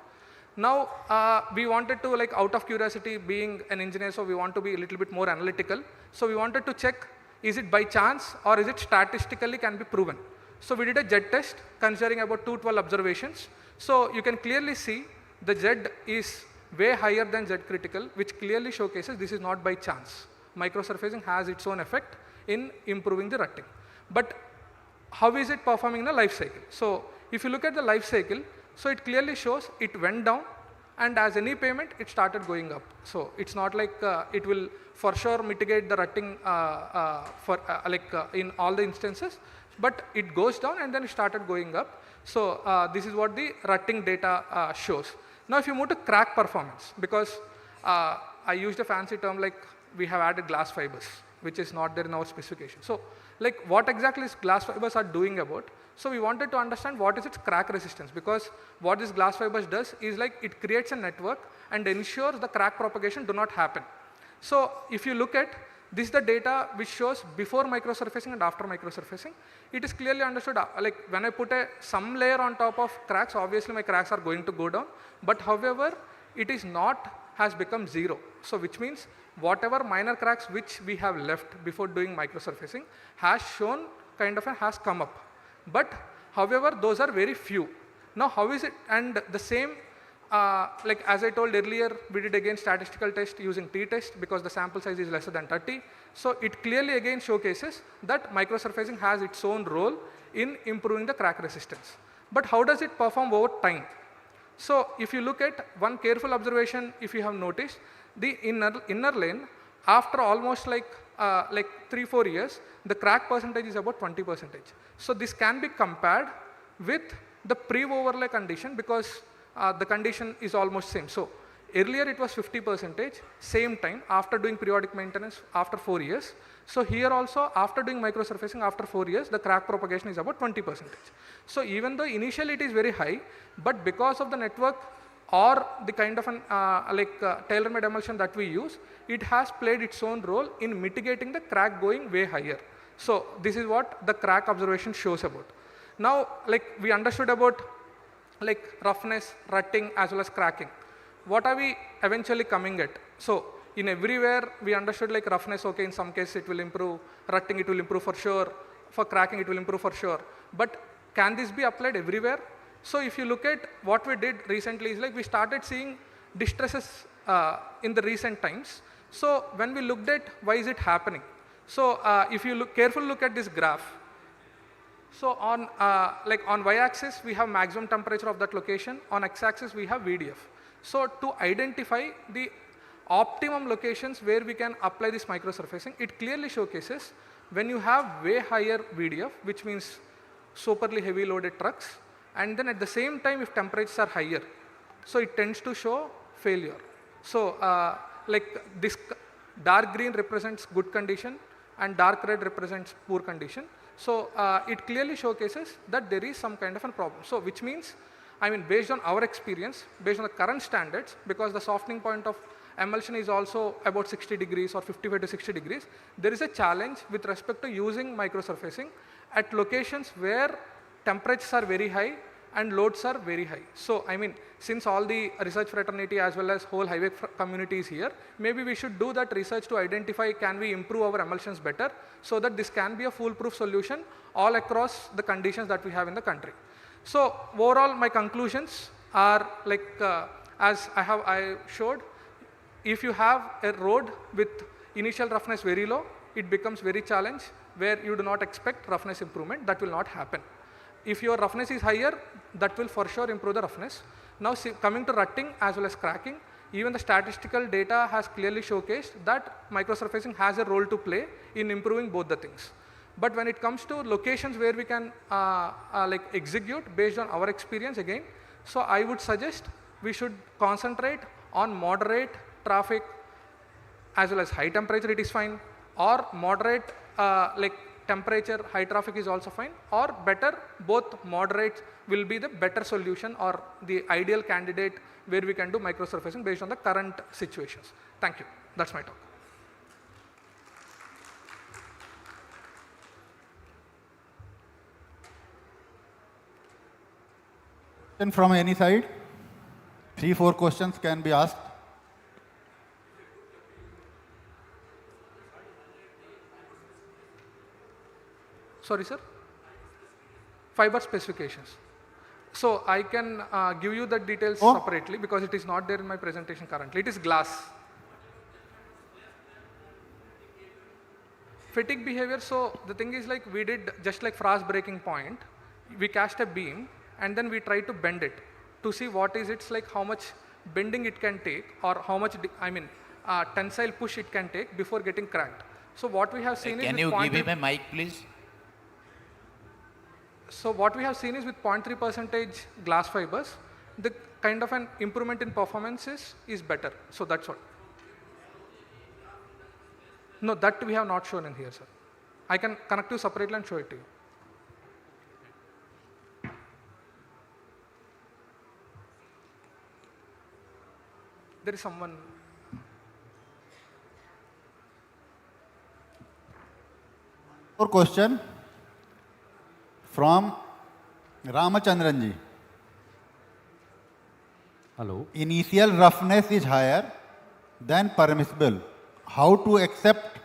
V: Now, we wanted to, like out of curiosity, being an engineer, so we want to be a little bit more analytical. So we wanted to check, is it by chance or is it statistically can be proven? So we did a Z test considering about 212 observations. So you can clearly see the Z is way higher than Z critical, which clearly showcases this is not by chance. microsurfacing has its own effect in improving the rutting. But how is it performing in the life cycle? So if you look at the life cycle, so it clearly shows it went down, and as any payment, it started going up. So it's not like it will for sure mitigate the rutting in all the instances, but it goes down and then it started going up. So this is what the rutting data shows. Now if you move to crack performance, because I used a fancy term like we have added glass fibers, which is not there in our specification. So like what exactly is glass fibers are doing about? So we wanted to understand what is its crack resistance, because what this glass fibers does is like it creates a network and ensures the crack propagation do not happen. So if you look at this is the data which shows before microsurfacing and after microsurfacing. It is clearly understood, like when I put some layer on top of cracks, obviously my cracks are going to go down, but however, it is not has become zero. So which means whatever minor cracks which we have left before doing microsurfacing has shown kind of has come up. But however, those are very few. Now how is it, and the same like as I told earlier, we did again statistical test using t-test because the sample size is lesser than 30. So it clearly again showcases that microsurfacing has its own role in improving the crack resistance. But how does it perform over time? So if you look at one careful observation, if you have noticed, the inner lane, after almost like 3-4 years, the crack percentage is about 20%. So this can be compared with the pre-overlay condition, because the condition is almost same. So earlier it was 50%, same time after doing periodic maintenance after 4 years. So here also after doing microsurfacing after 4 years, the crack propagation is about 20%. So even though initially it is very high, but because of the network or the kind of an tailor-made emulsion that we use, it has played its own role in mitigating the crack going way higher. So this is what the crack observation shows about. Now like we understood about like roughness, rutting as well as cracking. What are we eventually coming at? So in everywhere we understood like roughness, okay, in some cases it will improve, rutting it will improve for sure, for cracking it will improve for sure. But can this be applied everywhere? So if you look at what we did recently is like we started seeing distresses in the recent times. So when we looked at why is it happening? So if you carefully look at this graph, so on on y-axis we have maximum temperature of that location, on x-axis we have VDF. So to identify the optimum locations where we can apply this microsurfacing, it clearly showcases when you have way higher VDF, which means superly heavy loaded trucks, and then at the same time if temperatures are higher, so it tends to show failure. So like this dark green represents good condition and dark red represents poor condition. So it clearly showcases that there is some kind of a problem. So which means, I mean, based on our experience, based on the current standards, because the softening point of emulsion is also about 60 degrees or 55 to 60 degrees, there is a challenge with respect to using microsurfacing at locations where temperatures are very high and loads are very high. So I mean, since all the research fraternity as well as whole highway community is here, maybe we should do that research to identify can we improve our emulsions better, so that this can be a foolproof solution all across the conditions that we have in the country. So overall my conclusions are like as I showed, if you have a road with initial roughness very low, it becomes very challenge where you do not expect roughness improvement, that will not happen. If your roughness is higher, that will for sure improve the roughness. Now coming to rutting as well as cracking, even the statistical data has clearly showcased that microsurfacing has a role to play in improving both the things. But when it comes to locations where we can execute based on our experience again, so I would suggest we should concentrate on moderate traffic as well as high temperature, it is fine, or moderate temperature, high traffic is also fine, or better, both moderate will be the better solution or the ideal candidate where we can do microsurfacing based on the current situations. Thank you. That's my talk.
U: From any side, 3-4 questions can be asked.
V: Sorry, sir? Fiber specifications. So I can give you the details separately because it is not there in my presentation currently. It is glass. fatigue behavior, so the thing is like we did just like frost breaking point, we cast a beam and then we try to bend it to see what is it's like how much bending it can take or how much, tensile push it can take before getting cracked. So what we have seen is
E: Can
V: with
E: you give
V: 0.3
E: him a mic, please?
V: So what we have seen is with 0.3% glass fibers, the kind of an improvement in performance is better. So that's what. No, that we have not shown in here, sir. I can connect you separately and show it to you. There is someone.
U: More question from Ramachandran ji.
G: Hello.
U: Initial roughness is higher than permissible. How to accept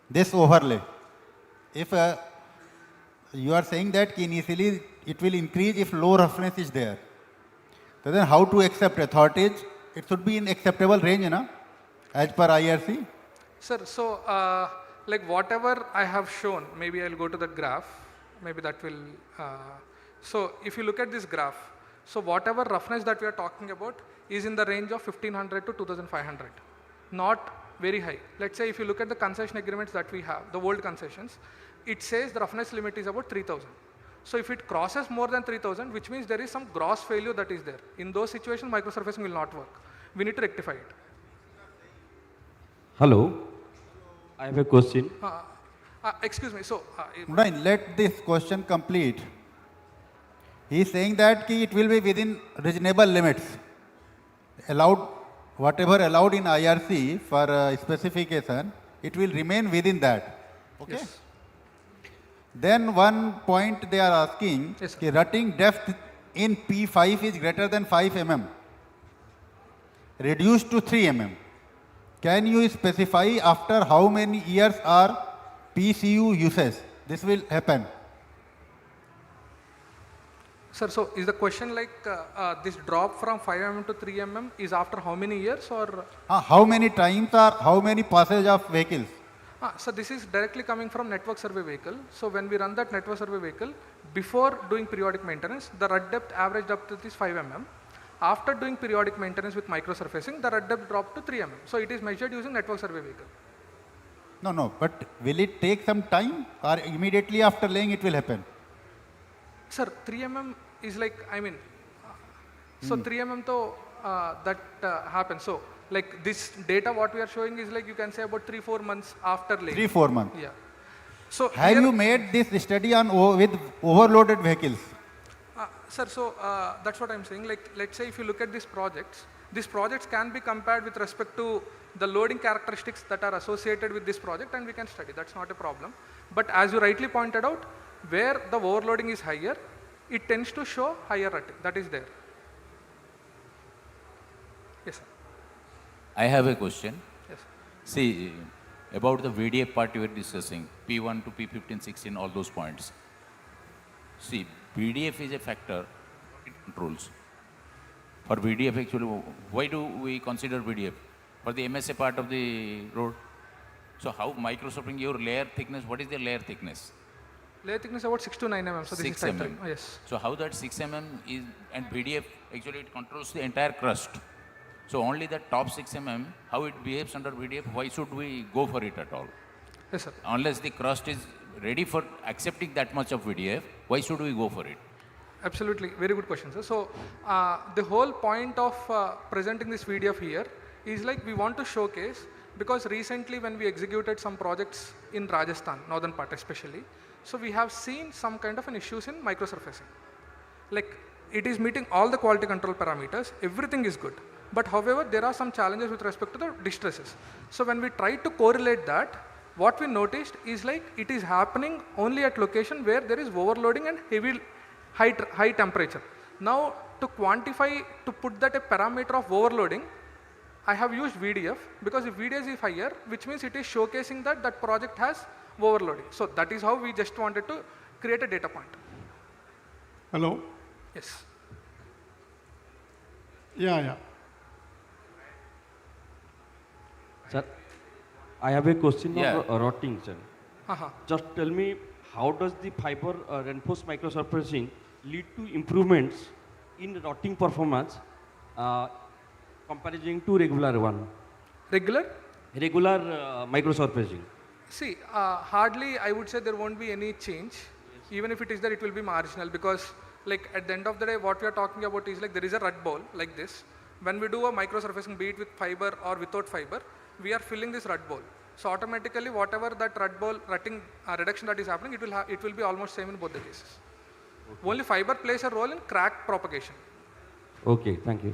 U: this overlay? If you are saying that initially it will increase if low roughness is there, so then how to accept authorities? It should be in acceptable range, na? As per IRC.
V: Sir, so like whatever I have shown, maybe I'll go to the graph, maybe that will, so if you look at this graph, so whatever roughness that we are talking about is in the range of 1500 to 2500, not very high. Let's say if you look at the concession agreements that we have, the old concessions, it says the roughness limit is about 3000. So if it crosses more than 3000, which means there is some gross failure that is there. In those situations, microsurfacing will not work. We need to rectify it.
G: Hello. I have a question.
V: Excuse me. So,
U: Let this question complete. He is saying that it will be within reasonable limits. Allowed, whatever allowed in IRC for specification, it will remain within that. Okay.
V: Yes.
U: Then one point they are asking,
V: yes,
U: rutting depth in P5 is greater than 5 mm, reduced to 3 mm. Can you specify after how many years are PCU uses this will happen?
V: Sir, so is the question like this drop from 5 mm to 3 mm is after how many years or?
U: How many times or how many passages of vehicles?
V: So this is directly coming from network survey vehicle. So when we run that network survey vehicle, before doing periodic maintenance, the rut depth, average depth is 5 mm. After doing periodic maintenance with microsurfacing, the rut depth dropped to 3 mm. So it is measured using network survey vehicle.
U: No, but will it take some time or immediately after laying it will happen?
V: Sir, 3 mm is like, so 3 mm to that happens. So like this data what we are showing is like you can say about 3-4 months after laying.
U: 3-4 months.
V: Yeah. So
U: have you made this study on with overloaded vehicles?
V: Sir, so that's what I'm saying. Like, let's say if you look at these projects can be compared with respect to the loading characteristics that are associated with this project and we can study. That's not a problem. But as you rightly pointed out, where the overloading is higher, it tends to show higher rutting. That is there. Yes, sir.
E: I have a question.
V: Yes.
E: See, about the VDF part you were discussing, P1 to P15, 16, all those points. See, VDF is a factor, it controls. For VDF actually, why do we consider VDF? For the MSA part of the road. So how microsurfacing, your layer thickness, what is the layer thickness?
V: Layer thickness about 6 to 9 mm. So this
E: 6
V: is type
E: mm.
V: 3. Oh, yes.
E: So how that 6 mm is, and VDF actually it controls the entire crust. So only the top 6 mm, how it behaves under VDF, why should we go for it at all?
V: Yes, sir.
E: Unless the crust is ready for accepting that much of VDF, why should we go for it?
V: Absolutely, very good question, sir. So the whole point of presenting this VDF here is like we want to showcase, because recently when we executed some projects in Rajasthan, northern part especially, so we have seen some kind of an issues in microsurfacing. Like it is meeting all the quality control parameters, everything is good. But however, there are some challenges with respect to the distresses. So when we try to correlate that, what we noticed is like it is happening only at location where there is overloading and heavy high temperature. Now to quantify, to put that a parameter of overloading, I have used VDF, because if VDF is higher, which means it is showcasing that that project has overloading. So that is how we just wanted to create a data point.
Q: Hello?
V: Yes.
Q: Yeah.
G: Sir, I have a question
E: Yeah.
G: on rotting, sir.
V: Uh-huh.
G: Just tell me, how does the fiber reinforced microsurfacing lead to improvements in rotting performance comparison to regular one?
V: Regular?
G: Regular microsurfacing.
V: See, hardly I would say there won't be any change. Even if it is there, it will be marginal because like at the end of the day, what we are talking about is like there is a rut ball like this. When we do a microsurfacing, be it with fiber or without fiber, we are filling this rut ball. So automatically, whatever that rutting reduction that is happening, it will be almost same in both the cases. Okay. Only fiber plays a role in crack propagation.
G: Okay, thank you.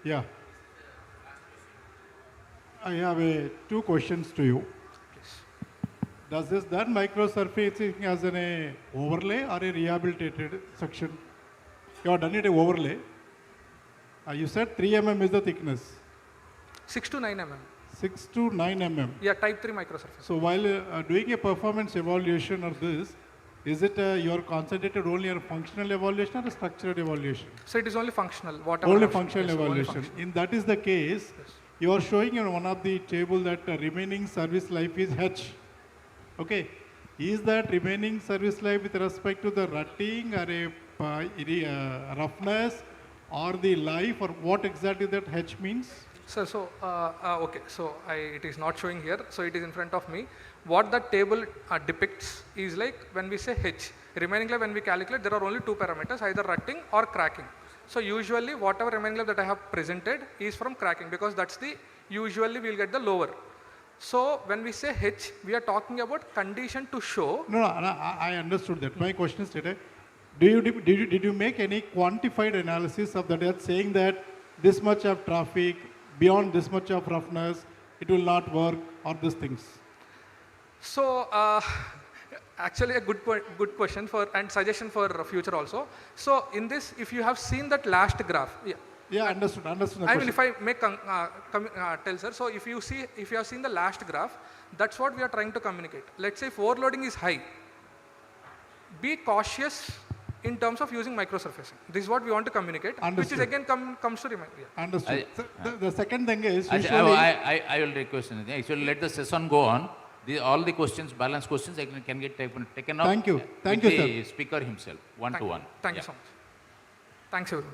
Q: Yeah. I have two questions to you. Does this done microsurfacing as an overlay or a rehabilitated section? You have done it an overlay. You said 3 mm is the thickness.
V: 6 to 9 mm.
Q: 6 to 9 mm.
V: Yeah, type 3 microsurface.
Q: So while doing a performance evaluation of this, is it you are concentrated only on functional evaluation or a structural evaluation?
V: So it is only functional. Whatever
Q: Only
V: option,
Q: functional
V: yes, only
Q: evaluation.
V: functional.
Q: In that is the case, you are showing in one of the table that remaining service life is H. Okay. Is that remaining service life with respect to the rutting or a roughness or the life, or what exactly that H means?
V: Sir, so, okay, so it is not showing here, so it is in front of me. What the table depicts is like when we say H, remaining life when we calculate, there are only two parameters, either rutting or cracking. So usually whatever remaining life that I have presented is from cracking because that's the, usually we will get the lower. So when we say H, we are talking about condition to show.
Q: No, I understood that. My question is today, did you make any quantified analysis of that, saying that this much of traffic, beyond this much of roughness, it will not work, or these things?
V: So actually a good question and suggestion for future also. So in this, if you have seen that last graph,
Q: yeah, understood.
V: I mean, if I make tell sir, so if you have seen the last graph, that's what we are trying to communicate. Let's say if overloading is high, be cautious in terms of using microsurfacing. This is what we want to communicate, which is again comes to remind. Yeah.
Q: Understood. The second thing is
E: I will request anything. Actually, let the session go on. All the questions, balanced questions, can get taken up.
Q: Thank you,
E: with
Q: sir.
E: The speaker himself, one to one.
V: Thank you so much. Thanks everyone.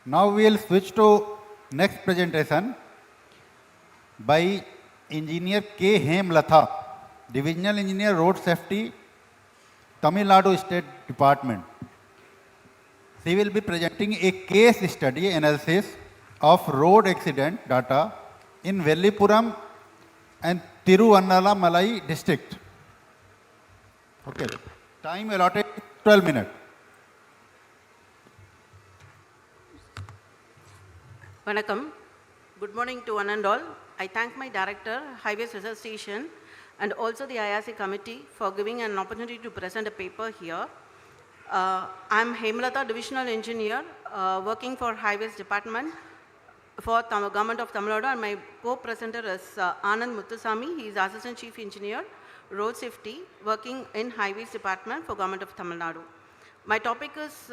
U: Now we will switch to next presentation by Engineer K. Hemlatha, Divisional Engineer Road Safety, Tamil Nadu State Department. She will be presenting a case study analysis of road accident data in Vellipuram and Tiruvannamalai district. Okay. Time allotted 12 minutes.
D: Vanakkam. Good morning to one and all. I thank my director, Highways Research Station, and also the IRC committee for giving an opportunity to present a paper here. I am Hemlatha, Divisional Engineer, working for Highways Department for Government of Tamil Nadu, and my co-presenter is Anand Muthusamy. He is Assistant Chief Engineer, Road Safety, working in Highways Department for Government of Tamil Nadu. My topic is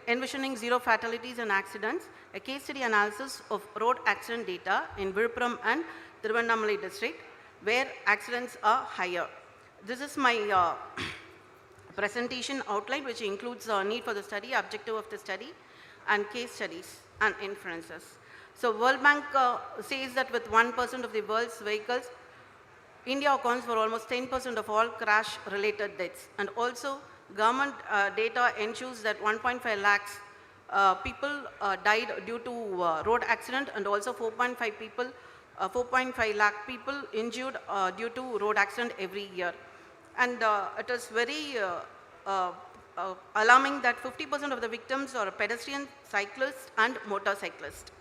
D: envisioning zero fatalities and accidents, a case study analysis of road accident data in Villupuram and Tiruvannamalai district, where accidents are higher. This is my presentation outline, which includes need for the study, objective of the study, and case studies and inferences. So World Bank says that with 1% of the world's vehicles, India accounts for almost 10% of all crash-related deaths. And also, government data ensures that 1.5 lakhs people died due to road accident, and also 4.5 lakh people injured due to road accident every year. And it is very alarming that 50% of the victims are pedestrians, cyclists, and motorcyclists.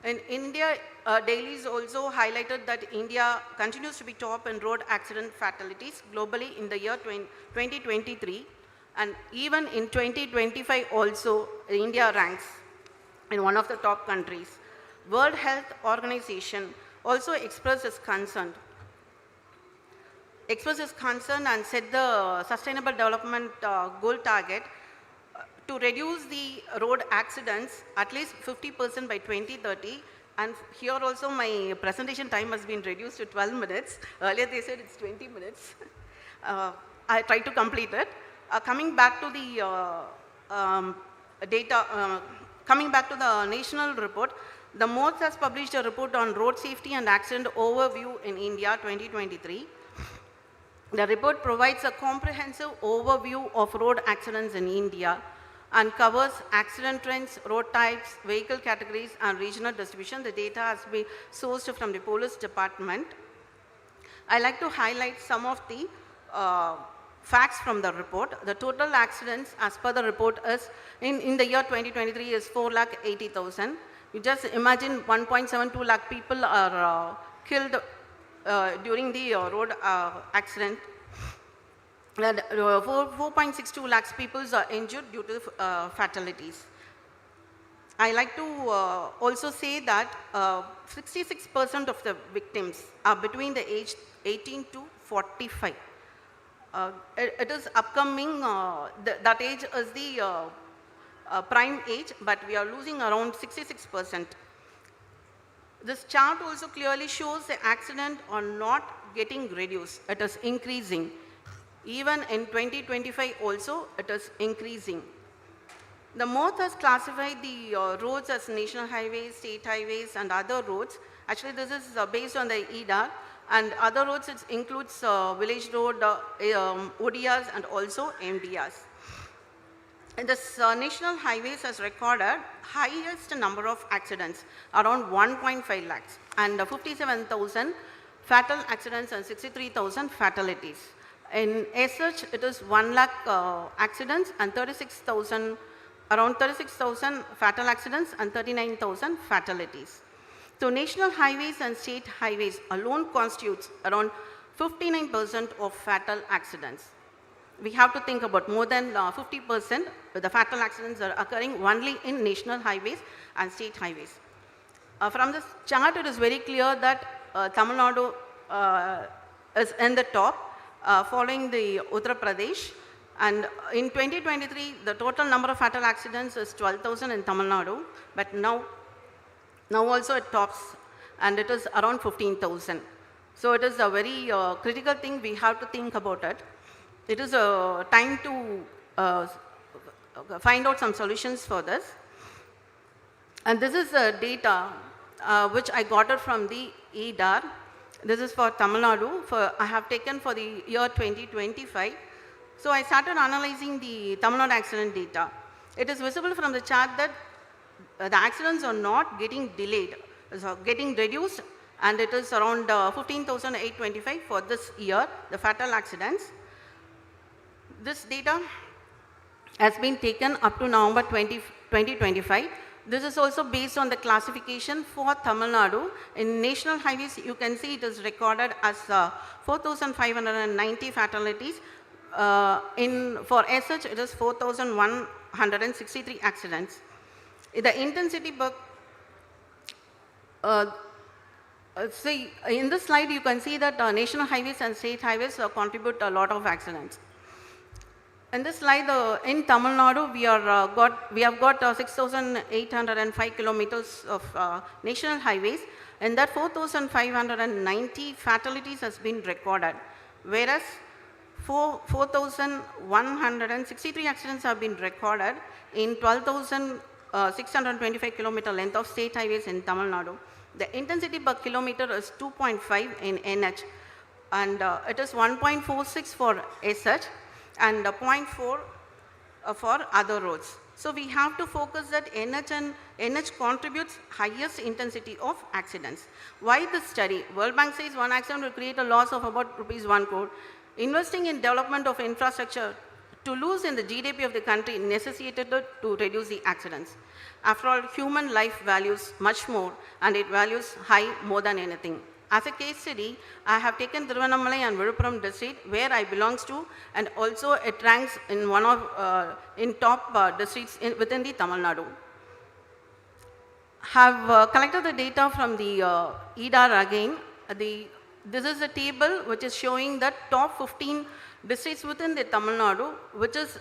D: In India, dailies also highlighted that India continues to be top in road accident fatalities globally in the year 2023, and even in 2025 also India ranks in one of the top countries. World Health Organization also expressed its concern and set the Sustainable Development Goal target to reduce the road accidents at least 50% by 2030 And here also my presentation time has been reduced to 12 minutes. Earlier they said it's 20 minutes. I tried to complete it. Coming back to the coming back to the national report, the MODS has published a report on road safety and accident overview in India 2023. The report provides a comprehensive overview of road accidents in India and covers accident trends, road types, vehicle categories, and regional distribution. The data has been sourced from the police department. I like to highlight some of the facts from the report. The total accidents as per the report is in the year 2023 is 4,80,000. You just imagine 1.72 lakh people are killed during the road accident. And 4.62 lakhs people are injured due to fatalities. I like to also say that 66% of the victims are between the age 18 to 45. It is upcoming, that age is the prime age, but we are losing around 66%. This chart also clearly shows the accident are not getting reduced, it is increasing. Even in 2025 also, it is increasing. The MODS has classified the roads as national highways, state highways, and other roads. Actually, this is based on the EDAR, and other roads it includes village road, ODRs, and also MDRs. And this national highways has recorded highest number of accidents, around 1.5 lakhs, and 57,000 fatal accidents and 63,000 fatalities. In such, it is 1 lakh accidents and 36,000, around 36,000 fatal accidents and 39,000 fatalities. So national highways and state highways alone constitutes around 59% of fatal accidents. We have to think about more than 50% the fatal accidents are occurring only in national highways and state highways. From this chart, it is very clear that Tamil Nadu is in the top, following the Uttar Pradesh. And in 2023, the total number of fatal accidents is 12,000 in Tamil Nadu, but now also it tops, and it is around 15,000. So it is a very critical thing, we have to think about it. It is a time to find out some solutions for this. And this is the data which I got it from the EDAR. This is for Tamil Nadu, I have taken for the year 2025. So I started analyzing the Tamil Nadu accident data. It is visible from the chart that the accidents are not getting delayed, so getting reduced, and it is around 15,825 for this year, the fatal accidents. This data has been taken up to November 2025. This is also based on the classification for Tamil Nadu. In national highways, you can see it is recorded as 4,590 fatalities. For SH, it is 4,163 accidents. The intensity see, in this slide, you can see that national highways and state highways contribute a lot of accidents. In this slide, in Tamil Nadu, we have got 6,805 kilometers of national highways, and that 4,590 fatalities has been recorded, whereas 4,163 accidents have been recorded in 12,625 kilometer length of state highways in Tamil Nadu. The intensity per kilometer is 2.5 in NH, and it is 1.46 for SH, and 0.4 for other roads. So we have to focus that NH contributes highest intensity of accidents. Why this study? World Bank says one accident will create a loss of about ₹1 crore. Investing in development of infrastructure to lose in the GDP of the country necessitated to reduce the accidents. After all, human life values much more, and it values high more than anything. As a case study, I have taken Thiruvannamalai and Viluppuram district, where I belongs to, and also it ranks in one of in top districts within the Tamil Nadu. Have collected the data from the EDAR again. This is a table which is showing that top 15 districts within the Tamil Nadu, which is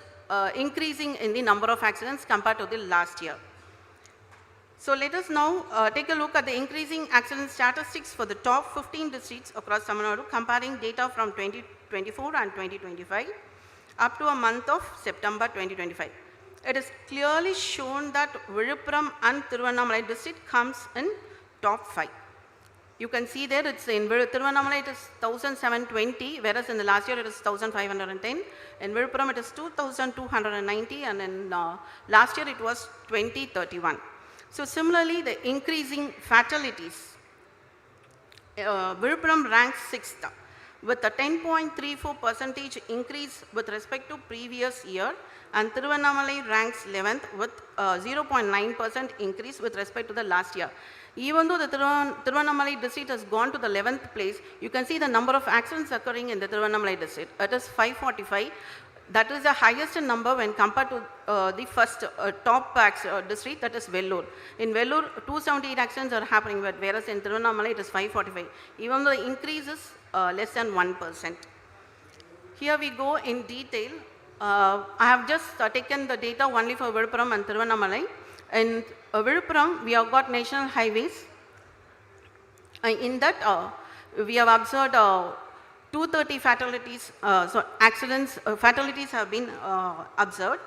D: increasing in the number of accidents compared to the last year. So let us now take a look at the increasing accident statistics for the top 15 districts across Tamil Nadu, comparing data from 2024 and 2025 up to a month of September 2025. It is clearly shown that Viluppuram and Thiruvannamalai district comes in top 5. You can see there it's in Thiruvannamalai it is 1720, whereas in the last year it is 1510. In Viluppuram it is 2290, and in last year it was 2031. So similarly, the increasing fatalities, Viluppuram ranks 6th with a 10.34% increase with respect to previous year, and Thiruvannamalai ranks 11th with 0.9% increase with respect to the last year. Even though the Thiruvannamalai district has gone to the 11th place, you can see the number of accidents occurring in the Thiruvannamalai district. It is 545. That is the highest number when compared to the first top district, that is Vellore. In Vellore, 278 accidents are happening, but whereas in Thiruvannamalai it is 545. Even though the increase is less than 1%. Here we go in detail. I have just taken the data only for Viluppuram and Thiruvannamalai. In Viluppuram, we have got national highways. In that, we have observed 230 fatalities, fatalities have been observed.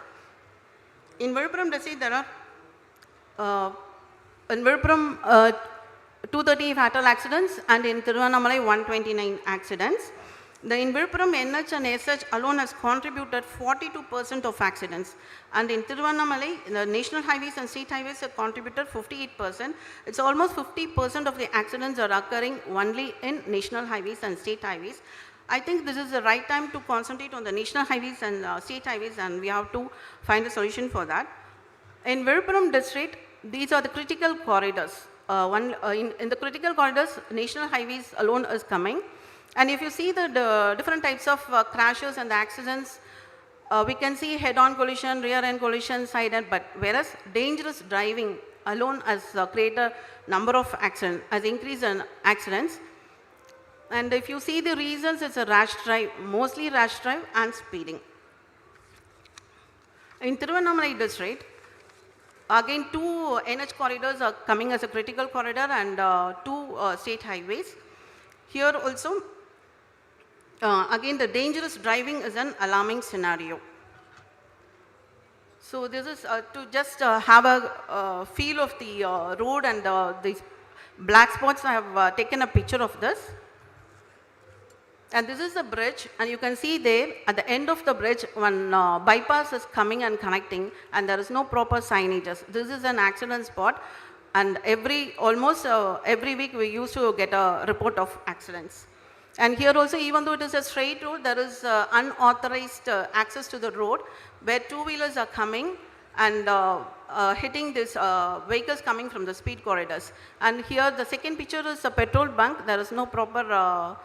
D: In Viluppuram district, there are, in Viluppuram, 230 fatal accidents, and in Thiruvannamalai, 129 accidents. In Viluppuram, NH and SH alone has contributed 42% of accidents, and in Thiruvannamalai, the national highways and state highways have contributed 58%. It's almost 50% of the accidents are occurring only in national highways and state highways. I think this is the right time to concentrate on the national highways and state highways, and we have to find a solution for that. In Viluppuram district, these are the critical corridors. In the critical corridors, national highways alone is coming. And if you see the different types of crashes and the accidents, we can see head-on collision, rear-end collision, side-end, but whereas dangerous driving alone has created a number of accidents, has increased in accidents. And if you see the reasons, it's a rash drive, mostly rash drive and speeding. In Thiruvannamalai district, again 2 NH corridors are coming as a critical corridor and 2 state highways. Here also, again the dangerous driving is an alarming scenario. So this is to just have a feel of the road and the black spots. I have taken a picture of this. And this is the bridge, and you can see there at the end of the bridge one bypass is coming and connecting, and there is no proper signages. This is an accident spot, and almost every week we used to get a report of accidents. And here also, even though it is a straight road, there is unauthorized access to the road where two-wheelers are coming and hitting these vehicles coming from the speed corridors. And here the second picture is a petrol bunk. There is no proper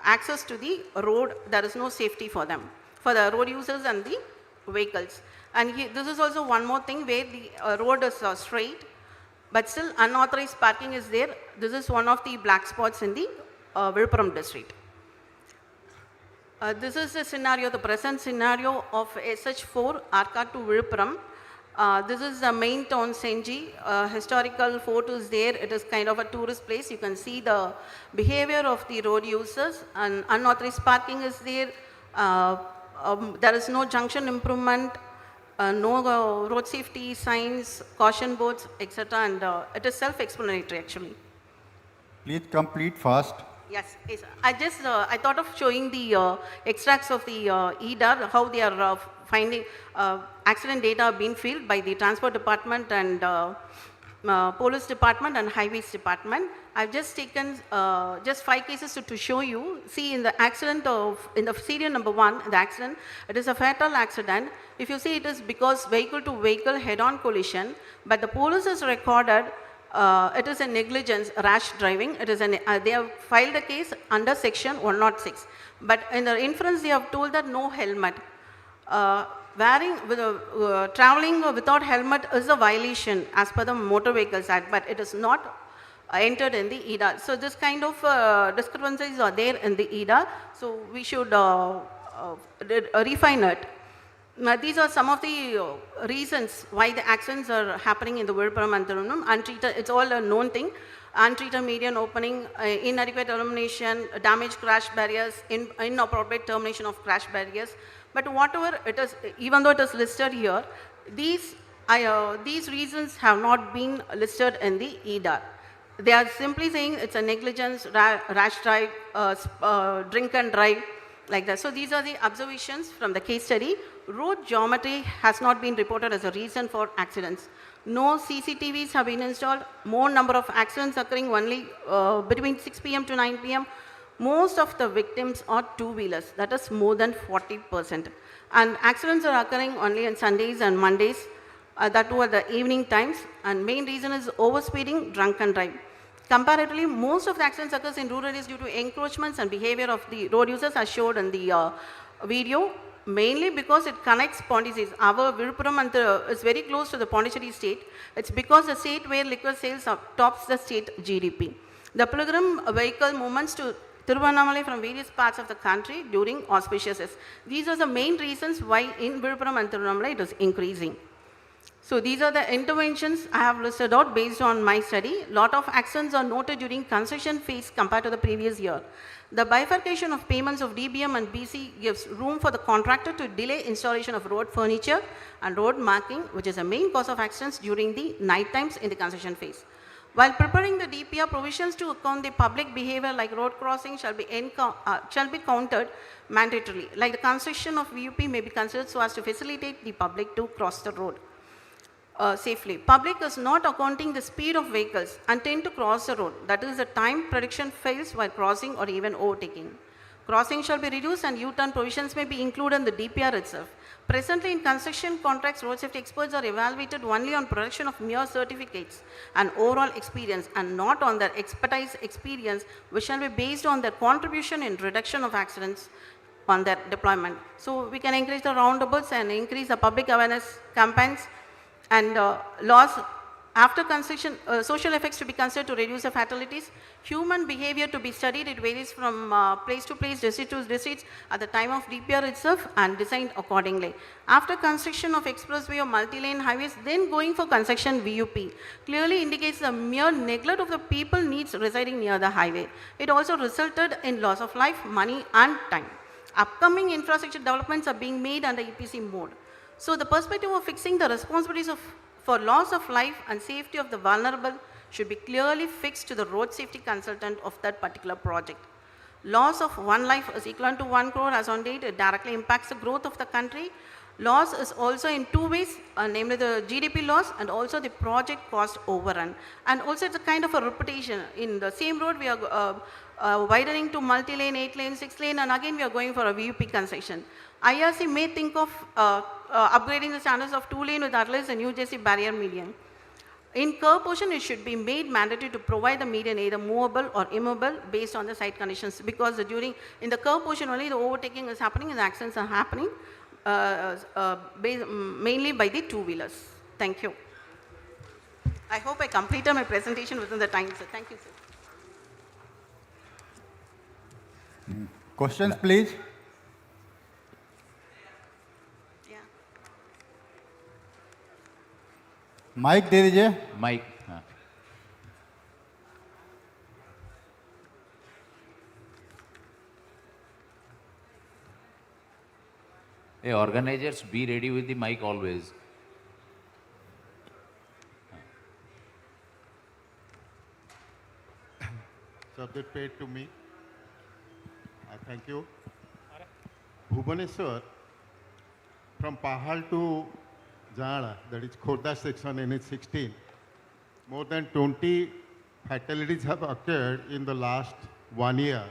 D: access to the road. There is no safety for them, for the road users and the vehicles. And this is also one more thing where the road is straight, but still unauthorized parking is there. This is one of the black spots in the Viluppuram district. This is the scenario, the present scenario of SH4 Arcade to Viluppuram. This is the main town Senji. Historical fort is there. It is kind of a tourist place. You can see the behavior of the road users, and unauthorized parking is there. There is no junction improvement, no road safety signs, caution boards, etc. And it is self-explanatory actually.
U: Please complete fast.
D: Yes, yes. I thought of showing the extracts of the EDAR, how they are finding accident data being filled by the transport department and police department and highways department. I've just taken just 5 cases to show you. See, in the accident in the serial number 1, the accident, it is a fatal accident. If you see, it is because vehicle to vehicle head-on collision, but the police has recorded it is a negligence, rash driving. It is they have filed a case under section 106. But in the inference, they have told that no helmet. Traveling without helmet is a violation as per the Motor Vehicles Act, but it is not entered in the EDA. So this kind of discrepancies are there in the EDA. So we should refine it. These are some of the reasons why the accidents are happening in the Viluppuram and Tirunelveli. Untreated, it's all a known thing. Untreated median opening, inadequate illumination, damaged crash barriers, inappropriate termination of crash barriers. But whatever it is, even though it is listed here, these reasons have not been listed in the EDAR. They are simply saying it's a negligence, rash drive, drink and drive, like that. So these are the observations from the case study. Road geometry has not been reported as a reason for accidents. No CCTVs have been installed. More number of accidents occurring only between 6 p.m. to 9 p.m. Most of the victims are two-wheelers, that is more than 40%. And accidents are occurring only on Sundays and Mondays, that too at the evening times. And main reason is overspeeding, drunk and drive. Comparatively, most of the accidents occurs in rural areas due to encroachments and behavior of the road users as showed in the video, mainly because it connects Pondicherry. Our Viluppuram is very close to the Pondicherry state. It's because the state where liquor sales tops the state GDP. The pilgrim vehicle movements to Tiruvannamalai from various parts of the country during auspicious years. These are the main reasons why in Viluppuram and Tiruvannamalai it is increasing. So these are the interventions I have listed out based on my study. Lot of accidents are noted during construction phase compared to the previous year. The bifurcation of payments of DBM and BC gives room for the contractor to delay installation of road furniture and road marking, which is a main cause of accidents during the night times in the construction phase. While preparing the DPR, provisions to account the public behavior like road crossing shall be counted mandatorily. Like the construction of VUP may be considered so as to facilitate the public to cross the road safely. Public is not accounting the speed of vehicles and tend to cross the road. That is, the time prediction fails while crossing or even overtaking. Crossing shall be reduced and U-turn provisions may be included in the DPR itself. Presently in construction contracts, road safety experts are evaluated only on production of mere certificates and overall experience and not on their expertise experience, which shall be based on their contribution in reduction of accidents on their deployment. So we can encourage the roundabouts and increase the public awareness campaigns and laws after construction, social effects to be considered to reduce the fatalities. Human behavior to be studied, it varies from place to place, district to district at the time of DPR itself and designed accordingly. After construction of expressway or multi-lane highways, then going for construction VUP clearly indicates the mere neglect of the people needs residing near the highway. It also resulted in loss of life, money and time. Upcoming infrastructure developments are being made under EPC mode. So the perspective of fixing the responsibilities for loss of life and safety of the vulnerable should be clearly fixed to the road safety consultant of that particular project. Loss of one life is equivalent to 1 crore as on date. It directly impacts the growth of the country. Loss is also in two ways, namely the GDP loss and also the project cost overrun. And also it's a kind of a repetition. In the same road we are widening to multi-lane, 8-lane, 6-lane, and again we are going for a VUP concession. IRC may think of upgrading the standards of 2-lane with at least a New Jersey barrier median. In curve portion, it should be made mandatory to provide the median either movable or immovable based on the site conditions, because in the curve portion only the overtaking is happening and the accidents are happening mainly by the two-wheelers. Thank you. I hope I completed my presentation within the time, sir. Thank you, sir.
U: Questions, please. Mic दे दीजिए
E: mic हाँ Hey, organizers, be ready with the mic always.
H: Subject paid to me. Thank you. Bhubaneswar, from Pahal to Jala, that is Khorda section NH16, more than 20 fatalities have occurred in the last 1 year.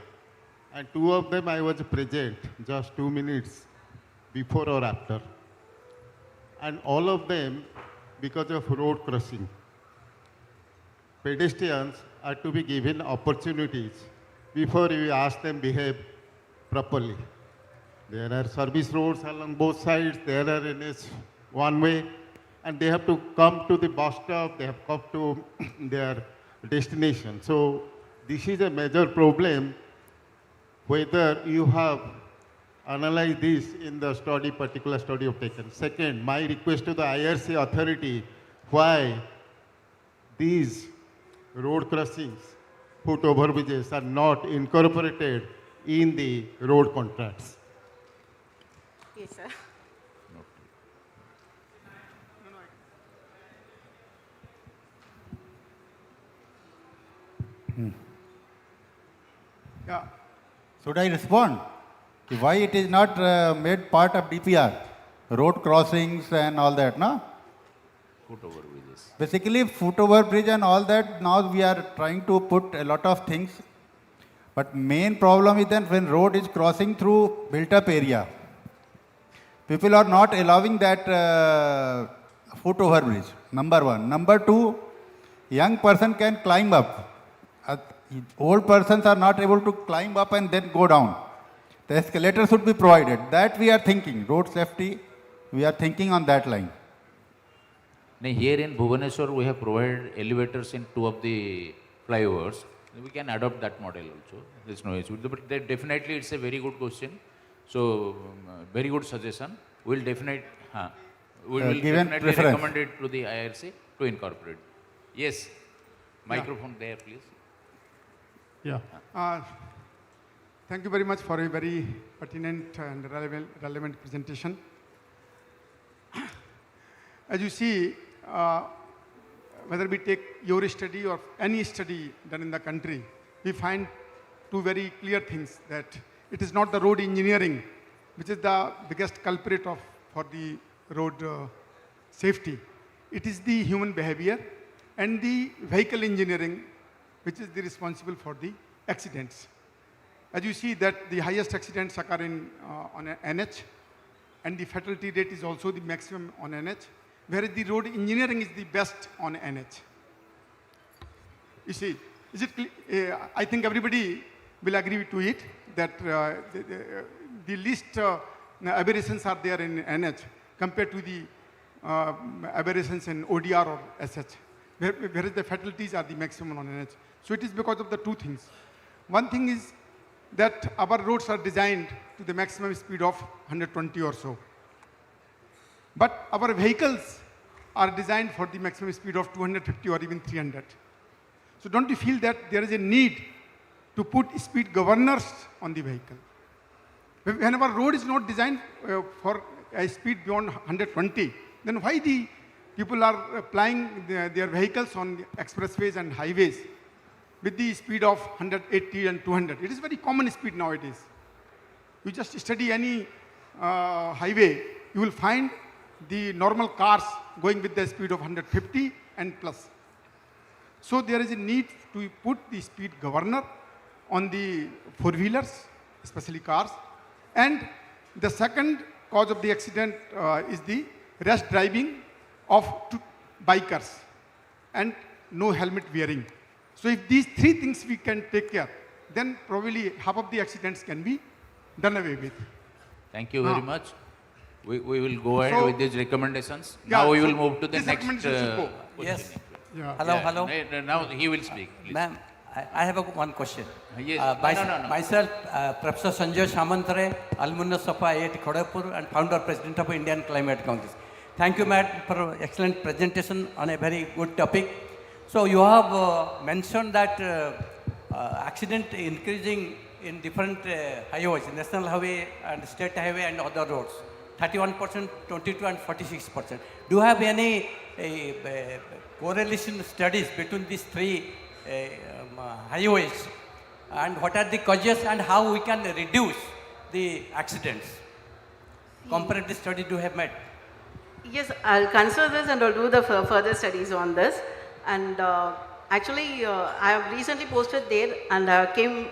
H: And 2 of them I was present just 2 minutes before or after. And all of them because of road crossing. Pedestrians are to be given opportunities before we ask them behave properly. There are service roads along both sides, there are NH one way, and they have to come to the bus stop, they have come to their destination. So this is a major problem, whether you have analyze this in the study, particular study you've taken. Second, my request to the IRC authority, why these road crossings, foot overbridges are not incorporated in the road contracts.
D: Yes, sir.
Q: Yeah.
U: Should I respond? Why it is not made part of DPR? Road crossings and all that, no?
E: Foot over bridges.
U: Basically, foot over bridge and all that, now we are trying to put a lot of things. But main problem is that when road is crossing through built-up area, people are not allowing that foot over bridge, number one. Number two, young person can climb up. Old persons are not able to climb up and then go down. The escalator should be provided. That we are thinking. Road safety, we are thinking on that line.
E: Now, here in Bhubaneswar, we have provided elevators in 2 of the flyovers. We can adopt that model also. There's no issue. But definitely, it's a very good question. So, very good suggestion. We'll definitely recommend it to the IRC to incorporate. Yes, microphone there, please.
Q: Yeah. Thank you very much for a very pertinent and relevant presentation. As you see, whether we take your study or any study done in the country, we find 2 very clear things, that it is not the road engineering which is the biggest culprit for the road safety. It is the human behavior and the vehicle engineering which is the responsible for the accidents. As you see that the highest accidents occur on NH, and the fatality rate is also the maximum on NH, whereas the road engineering is the best on NH. You see, I think everybody will agree to it that the least aberrations are there in NH compared to the aberrations in ODR or SH, whereas the fatalities are the maximum on NH. So it is because of the 2 things. One thing is that our roads are designed to the maximum speed of 120 or so. But our vehicles are designed for the maximum speed of 250 or even 300. So don't you feel that there is a need to put speed governors on the vehicle? When our road is not designed for a speed beyond 120, then why the people are applying their vehicles on expressways and highways with the speed of 180 and 200. It is very common speed nowadays. You just study any highway, you will find the normal cars going with the speed of 150 and plus. So there is a need to put the speed governor on the 4-wheelers, especially cars. And the second cause of the accident is the rash driving of bikers and no helmet wearing. So if these 3 things we can take care, then probably half of the accidents can be done away with.
E: Thank you very much. We will go ahead with these recommendations. Now we will move to the next question.
K: Yes.
Q: Yeah.
K: Hello.
E: Now he will speak.
K: Ma'am, I have one question.
E: Yes. No.
K: Myself, Professor Sanjay Samantare, alumnus of IIT Kharagpur and founder president of Indian Climate Congress. Thank you, madam, for excellent presentation on a very good topic. So you have mentioned that accident increasing in different highways, national highway and state highway and other roads, 31%, 22% and 46%. Do you have any correlation studies between these 3 highways, and what are the causes and how we can reduce the accidents? Comparative study do you have made?
D: Yes, I'll consider this and I'll do the further studies on this. And actually, I have recently posted there and came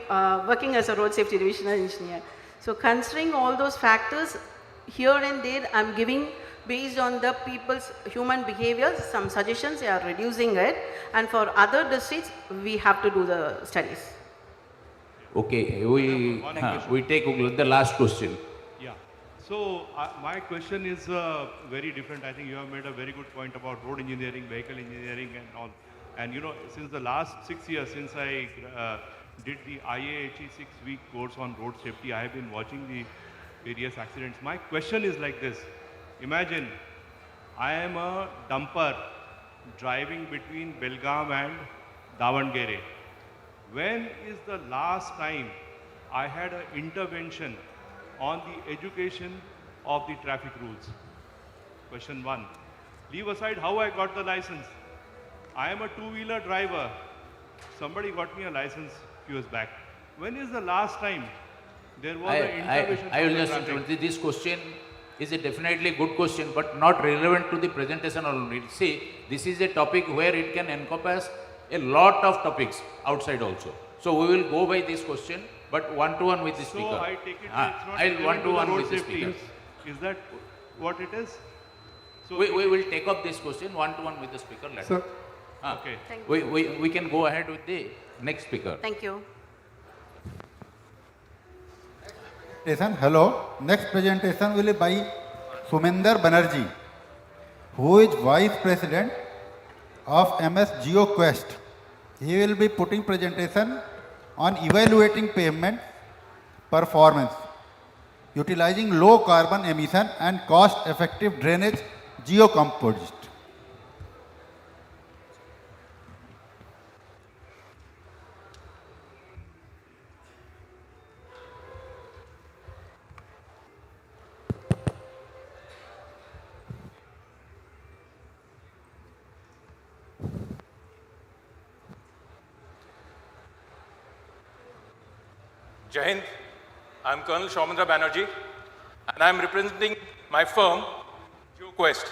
D: working as a road safety divisional engineer. So considering all those factors, here and there, I'm giving based on the people's human behavior, some suggestions, they are reducing it. And for other districts, we have to do the studies.
E: Okay, we take the last question.
L: Yeah. So my question is very different. I think you have made a very good point about road engineering, vehicle engineering and all. And you know, since the last 6 years, since I did the IAHE 6-week course on road safety, I have been watching the various accidents. My question is like this. Imagine I am a dumper driving between Belgaum and Davangere. When is the last time I had an intervention on the education of the traffic rules? Question 1. Leave aside how I got the license. I am a two-wheeler driver. Somebody got me a license few years back. When is the last time there was an intervention?
E: I will just interrupt. This question is a definitely good question, but not relevant to the presentation only. See, this is a topic where it can encompass a lot of topics outside also. So we will go by this question, but one-to-one with the speaker.
L: So I take it it's not
E: I'll
L: relevant
E: one-to-one
L: to the
E: with the
L: road
E: speaker.
L: safety. Is that what it is? So
E: We will take up this question one-to-one with the speaker later.
L: Sir. Okay.
D: Thank
E: We can go ahead with the next speaker.
D: Thank you.
U: Hello. Next presentation will be by Sumender Banerjee, who is Vice President of MS GeoQuest. He will be putting presentation on evaluating pavement performance, utilizing low carbon emission and cost effective drainage geocomposite.
J: Jai Hind. I'm Colonel Soumendra Banerjee, and I'm representing my firm, GeoQuest.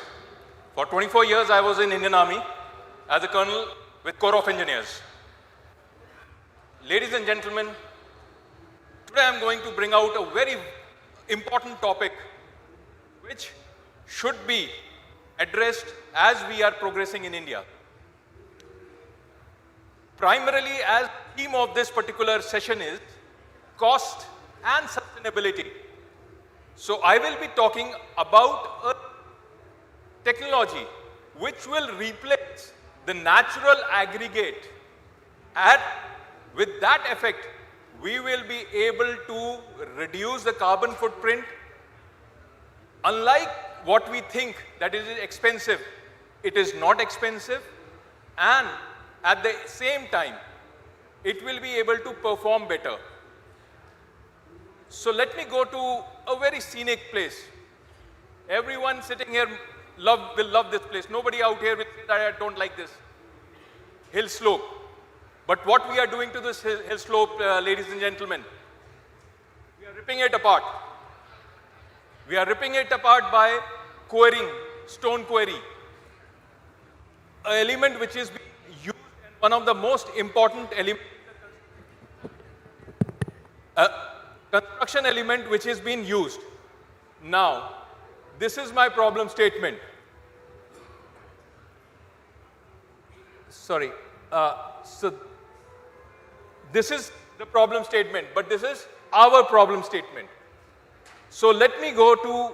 J: For 24 years, I was in Indian Army as a colonel with Corps of Engineers. Ladies and gentlemen, today I'm going to bring out a very important topic which should be addressed as we are progressing in India. Primarily, as the theme of this particular session is cost and sustainability. So I will be talking about a technology which will replace the natural aggregate, and with that effect, we will be able to reduce the carbon footprint. Unlike what we think that it is expensive, it is not expensive, and at the same time, it will be able to perform better. So let me go to a very scenic place. Everyone sitting here will love this place. Nobody out here will say that I don't like this. Hill slope. But what we are doing to this hill slope, ladies and gentlemen, we are ripping it apart. We are ripping it apart by quarrying, stone quarry. An element which is being used, and one of the most important elements, construction element which is being used. Now, this is my problem statement. Sorry. So, this is the problem statement, but this is our problem statement. So, let me go to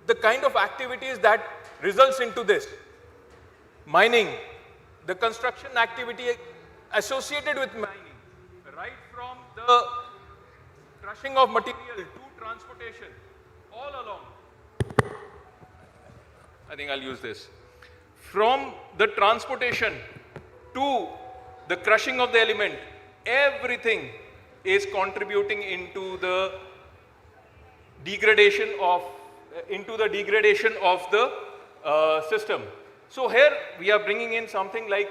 J: the kind of activities that results into this. Mining, the construction activity associated with mining, right from the crushing of material to transportation, all along. I think I'll use this. From the transportation to the crushing of the element, everything is contributing into the degradation of the system. So here we are bringing in something like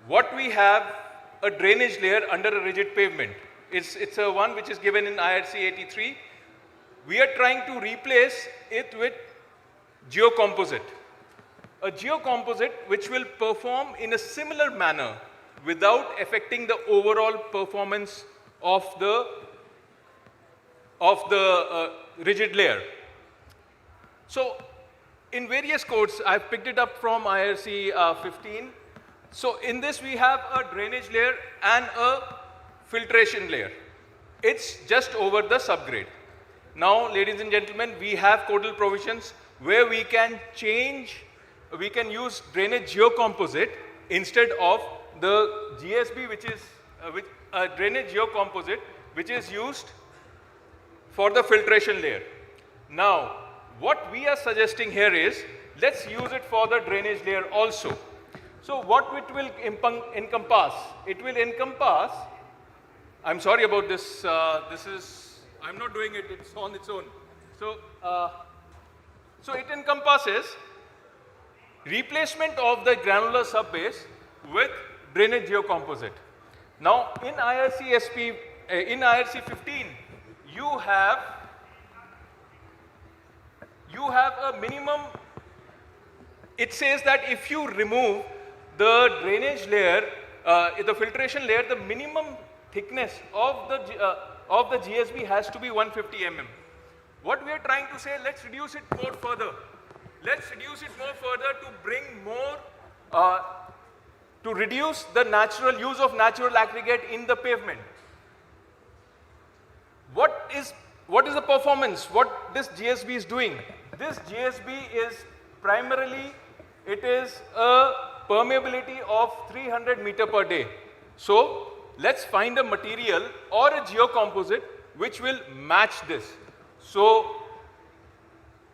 J: what we have, a drainage layer under a rigid pavement. It's a one which is given in IRC 83. We are trying to replace it with geocomposite. A geocomposite which will perform in a similar manner without affecting the overall performance of the rigid layer. So in various codes, I've picked it up from IRC 15. So in this we have a drainage layer and a filtration layer. It's just over the subgrade. Now, ladies and gentlemen, we have codal provisions where we can use drainage geocomposite instead of the GSB, which is drainage geocomposite, which is used for the filtration layer. Now, what we are suggesting here is, let's use it for the drainage layer also. So what it will encompass? It will encompass, I'm sorry about this, I'm not doing it, it's on its own. So, so it encompasses replacement of the granular subbase with drainage geocomposite. Now, in IRC 15, you have a minimum. It says that if you remove the drainage layer, the filtration layer, the minimum thickness of the GSB has to be 150 mm. What we are trying to say, let's reduce it more further. Let's reduce it more further to bring more, to reduce the natural use of natural aggregate in the pavement. What is the performance? What this GSB is doing? This GSB is primarily, it is a permeability of 300 meter per day. So let's find a material or a geocomposite which will match this. So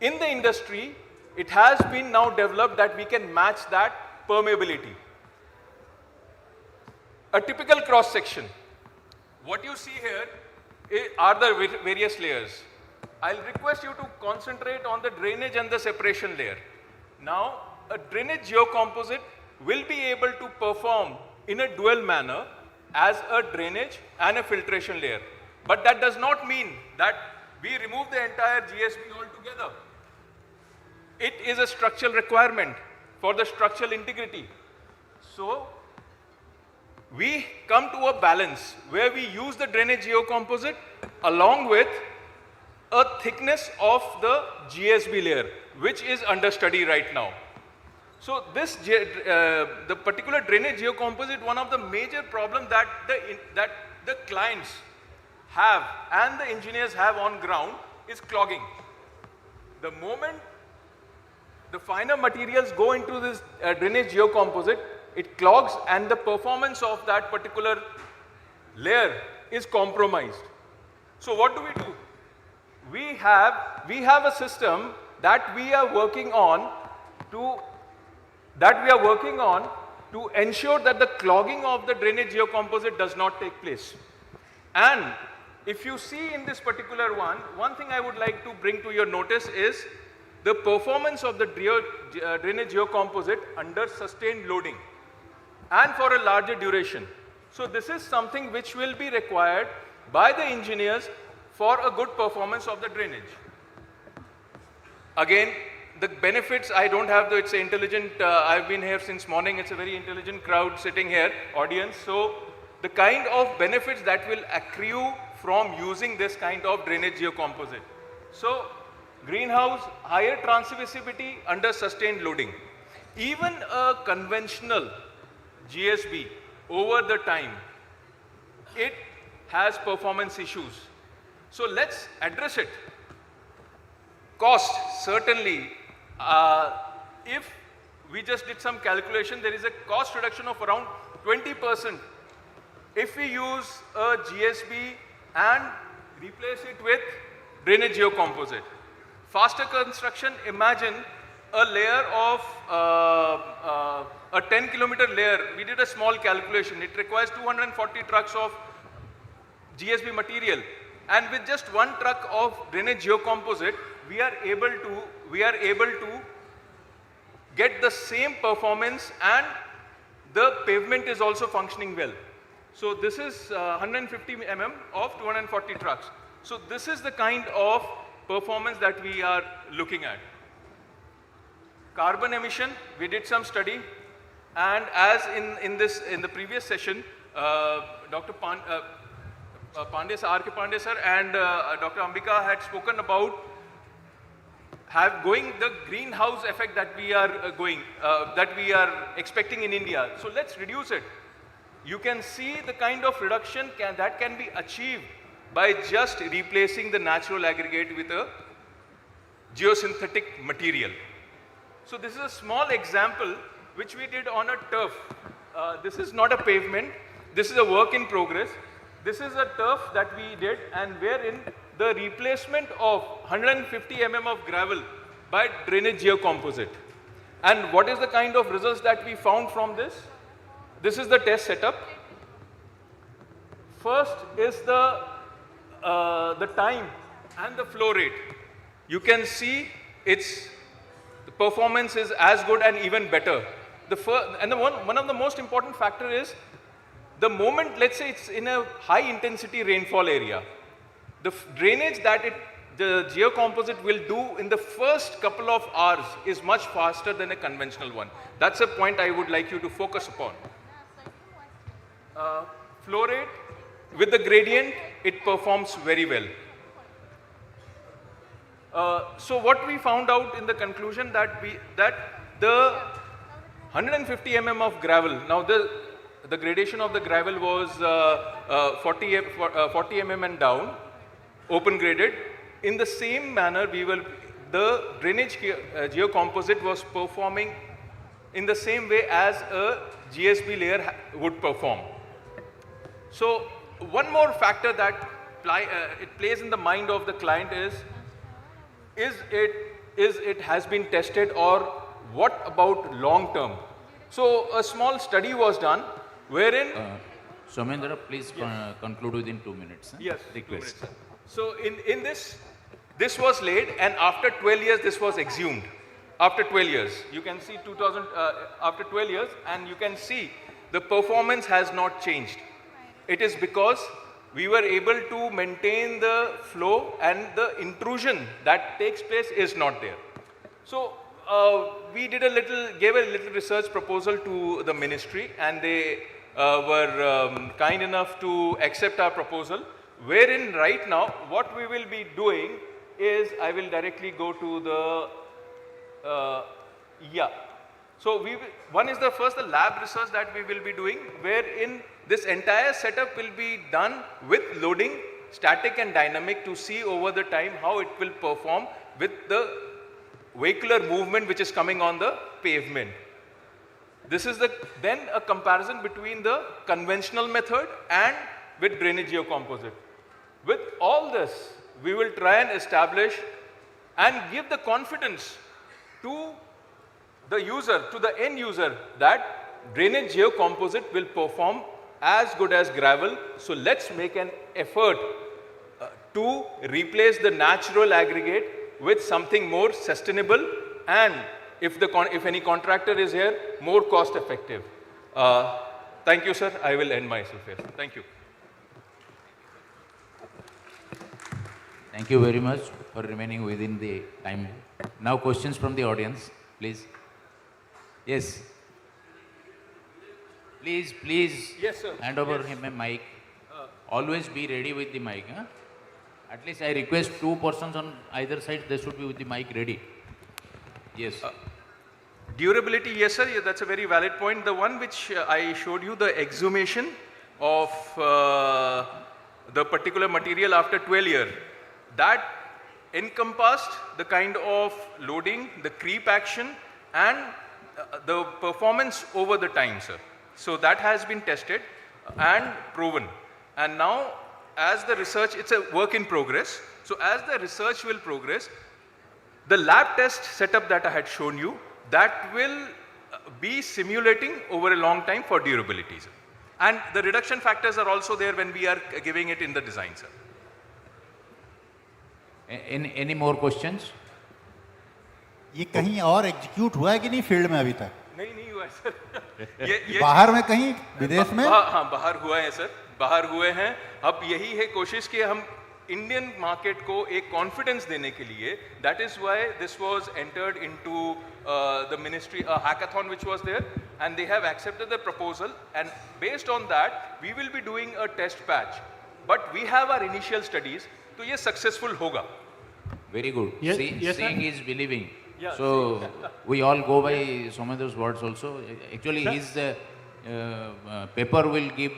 J: in the industry, it has been now developed that we can match that permeability. A typical cross section. What you see here are the various layers. I'll request you to concentrate on the drainage and the separation layer. Now, a drainage geocomposite will be able to perform in a dual manner as a drainage and a filtration layer. But that does not mean that we remove the entire GSB altogether. It is a structural requirement for the structural integrity. So, we come to a balance where we use the drainage geocomposite along with a thickness of the GSB layer, which is under study right now. So this, the particular drainage geocomposite, one of the major problems that the clients have and the engineers have on ground is clogging. The moment the finer materials go into this drainage geocomposite, it clogs and the performance of that particular layer is compromised. So what do? We have a system that we are working on to ensure that the clogging of the drainage geocomposite does not take place. And if you see in this particular one thing I would like to bring to your notice is the performance of the drainage geocomposite under sustained loading and for a larger duration. So this is something which will be required by the engineers for a good performance of the drainage. Again, the benefits, I don't have the, it's intelligent, I've been here since morning, it's a very intelligent crowd sitting here, audience. So the kind of benefits that will accrue from using this kind of drainage geocomposite. So greenhouse, higher transmissivity under sustained loading. Even a conventional GSB over the time, it has performance issues. So let's address it. Cost, certainly, if we just did some calculation, there is a cost reduction of around 20% if we use a GSB and replace it with drainage geocomposite. Faster construction, imagine a layer of a 10-kilometer layer. We did a small calculation. It requires 240 trucks of GSB material. And with just one truck of drainage geocomposite, we are able to get the same performance and the pavement is also functioning well. So this is 150 mm of 240 trucks. So this is the kind of performance that we are looking at. Carbon emission, we did some study, and as in the previous session, Dr. Pandey sir, R.K. Pandey sir and Dr. Ambika had spoken about the greenhouse effect that we are expecting in India. So let's reduce it. You can see the kind of reduction that can be achieved by just replacing the natural aggregate with a geosynthetic material. So this is a small example which we did on a turf. This is not a pavement. This is a work in progress. This is a turf that we did, and wherein the replacement of 150 mm of gravel by drainage geocomposite. And what is the kind of results that we found from this? This is the test setup. First is the time and the flow rate. You can see the performance is as good and even better. One of the most important factor is the moment, let's say it's in a high intensity rainfall area, the drainage that the geocomposite will do in the first couple of hours is much faster than a conventional one. That's a point I would like you to focus upon. Flow rate, with the gradient, it performs very well. So what we found out in the conclusion that the 150 mm of gravel, now the gradation of the gravel was 40 mm and down, open graded. In the same manner, the drainage geocomposite was performing in the same way as a GSB layer would perform. So one more factor that it plays in the mind of the client is it has been tested, or what about long term? So a small study was done wherein
E: Somendra, please conclude within 2 minutes.
J: Yes,
E: request.
J: 2 minutes. So in this was laid, and after 12 years this was exhumed. After 12 years, you can see after 12 years, and you can see the performance has not changed. It is because we were able to maintain the flow, and the intrusion that takes place is not there. So we gave a little research proposal to the ministry, and they were kind enough to accept our proposal, wherein right now what we will be doing is, I will directly go to the, So one is the lab research that we will be doing, wherein this entire setup will be done with loading, static and dynamic, to see over the time how it will perform with the vehicular movement which is coming on the pavement. This is then a comparison between the conventional method and with drainage geocomposite. With all this, we will try and establish and give the confidence to the user, to the end user, that drainage geocomposite will perform as good as gravel. So let's make an effort to replace the natural aggregate with something more sustainable, and if any contractor is here, more cost effective. Thank you, sir. I will end myself here. Thank you.
E: Thank you very much for remaining within the time. Now questions from the audience, please. Yes. Please
J: Yes, sir.
E: hand over
J: Yes.
E: him a mic. Always be ready with the mic. Huh? At least I request 2 persons on either side, they should be with the mic ready. Yes.
J: Durability, yes, sir. Yeah, that's a very valid point. The one which I showed you, the exhumation of the particular material after 12 years, that encompassed the kind of loading, the creep action, and the performance over the time, sir. So that has been tested and proven. And now, as the research, it's a work in progress. So as the research will progress, the lab test setup that I had shown you, that will be simulating over a long time for durability, sir. And the reduction factors are also there when we are giving it in the design, sir.
E: Any more questions?
U: ये कहीं और execute हुआ है कि नहीं field में अभी तक?
J: नहीं हुआ है सर।
U: बाहर में कहीं विदेश में?
J: हाँ, बाहर हुआ है सर, बाहर हुए हैं। अब यही है कोशिश कि हम इंडियन मार्केट को एक कॉन्फिडेंस देने के लिए, that is why this was entered into the ministry hackathon which was there, and they have accepted the proposal, and based on that we will be doing a test batch, but we have our initial studies, तो ये successful होगा।
E: Very good.
J: Yes,
E: Seeing
J: sir.
E: is believing.
J: Yeah,
E: so we all go by Somendra's words also. Actually,
J: Sir?
E: his paper will give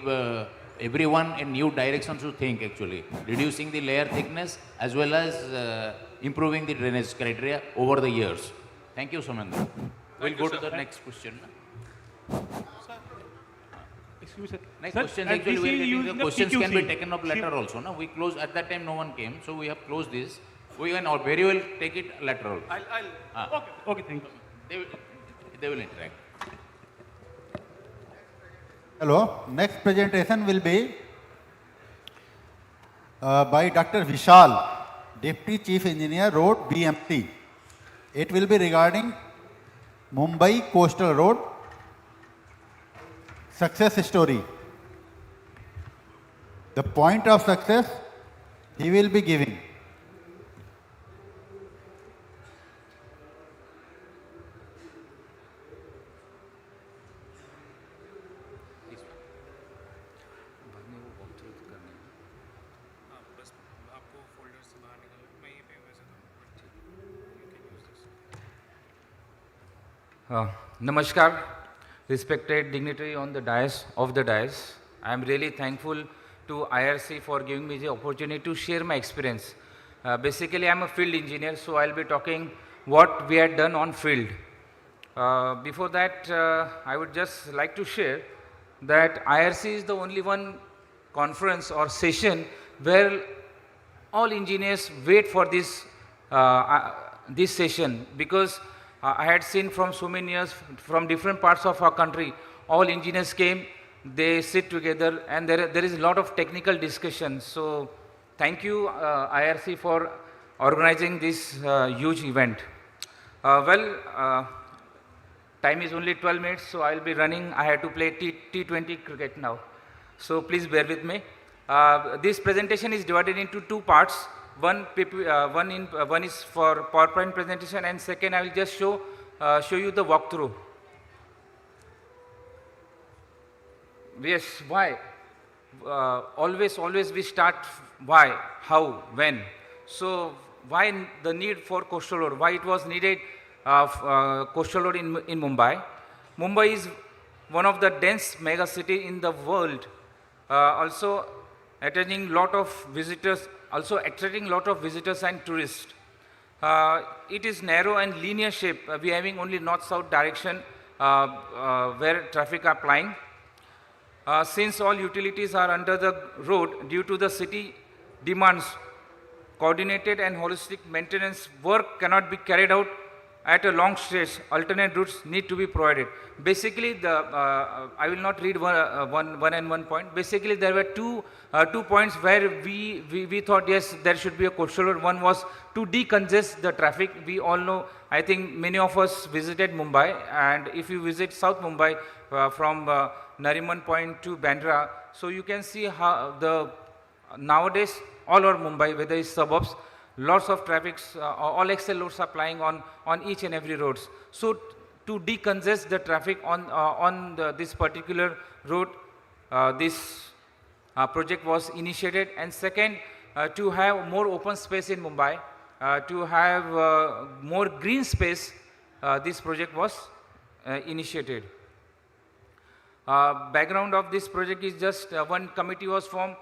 E: everyone a new direction to think, actually. Reducing the layer thickness as well as improving the drainage criteria over the years. Thank you, Somendra. We'll go to the next question.
L: excuse me.
E: Next
L: Sir,
E: questions,
L: and
E: actually,
L: this
E: we are
L: is
E: getting
L: used
E: the
L: in the
E: questions can be
L: PQC.
E: taken up later also. No? We closed, at that time no one came, so we have closed this. We can very well take it lateral.
L: Okay, thank you.
E: They will interact.
U: Hello. Next presentation will be by Dr. Vishal, Deputy Chief Engineer, Road, BMT. It will be regarding Mumbai Coastal Road success story. The point of success he will be giving.
I: Namaskar, respected dignitary on the dais of the dais. I am really thankful to IRC for giving me the opportunity to share my experience. Basically, I am a field engineer, so I will be talking what we had done on field. Before that, I would just like to share that IRC is the only one conference or session where all engineers wait for this session, because I had seen from so many years from different parts of our country, all engineers came, they sit together, and there is a lot of technical discussion. So thank you IRC for organizing this huge event. Time is only 12 minutes, so I will be running. I have to play T20 cricket now. So please bear with me. This presentation is divided into two parts. One is for PowerPoint presentation, and second I will just show you the walkthrough. Yes, why? Always we start why, how, when. So why the need for coastal road? Why it was needed coastal road in Mumbai? Mumbai is one of the dense mega city in the world. Also attracting lot of visitors and tourists. It is narrow and linear shape. We are having only north-south direction where traffic are plying. Since all utilities are under the road, due to the city demands, coordinated and holistic maintenance work cannot be carried out at a long stretch. Alternate routes need to be provided. Basically, I will not read one point. Basically, there were two points where we thought, yes, there should be a coastal road. One was to decongest the traffic. We all know, I think many of us visited Mumbai, and if you visit South Mumbai from Nariman Point to Bandra, so you can see how nowadays all over Mumbai, whether it's suburbs, lots of traffic, all XL loads are plying on each and every roads. So to decongest the traffic on this particular road, this project was initiated. And second, to have more open space in Mumbai, to have more green space, this project was initiated. Background of this project is just one committee was formed.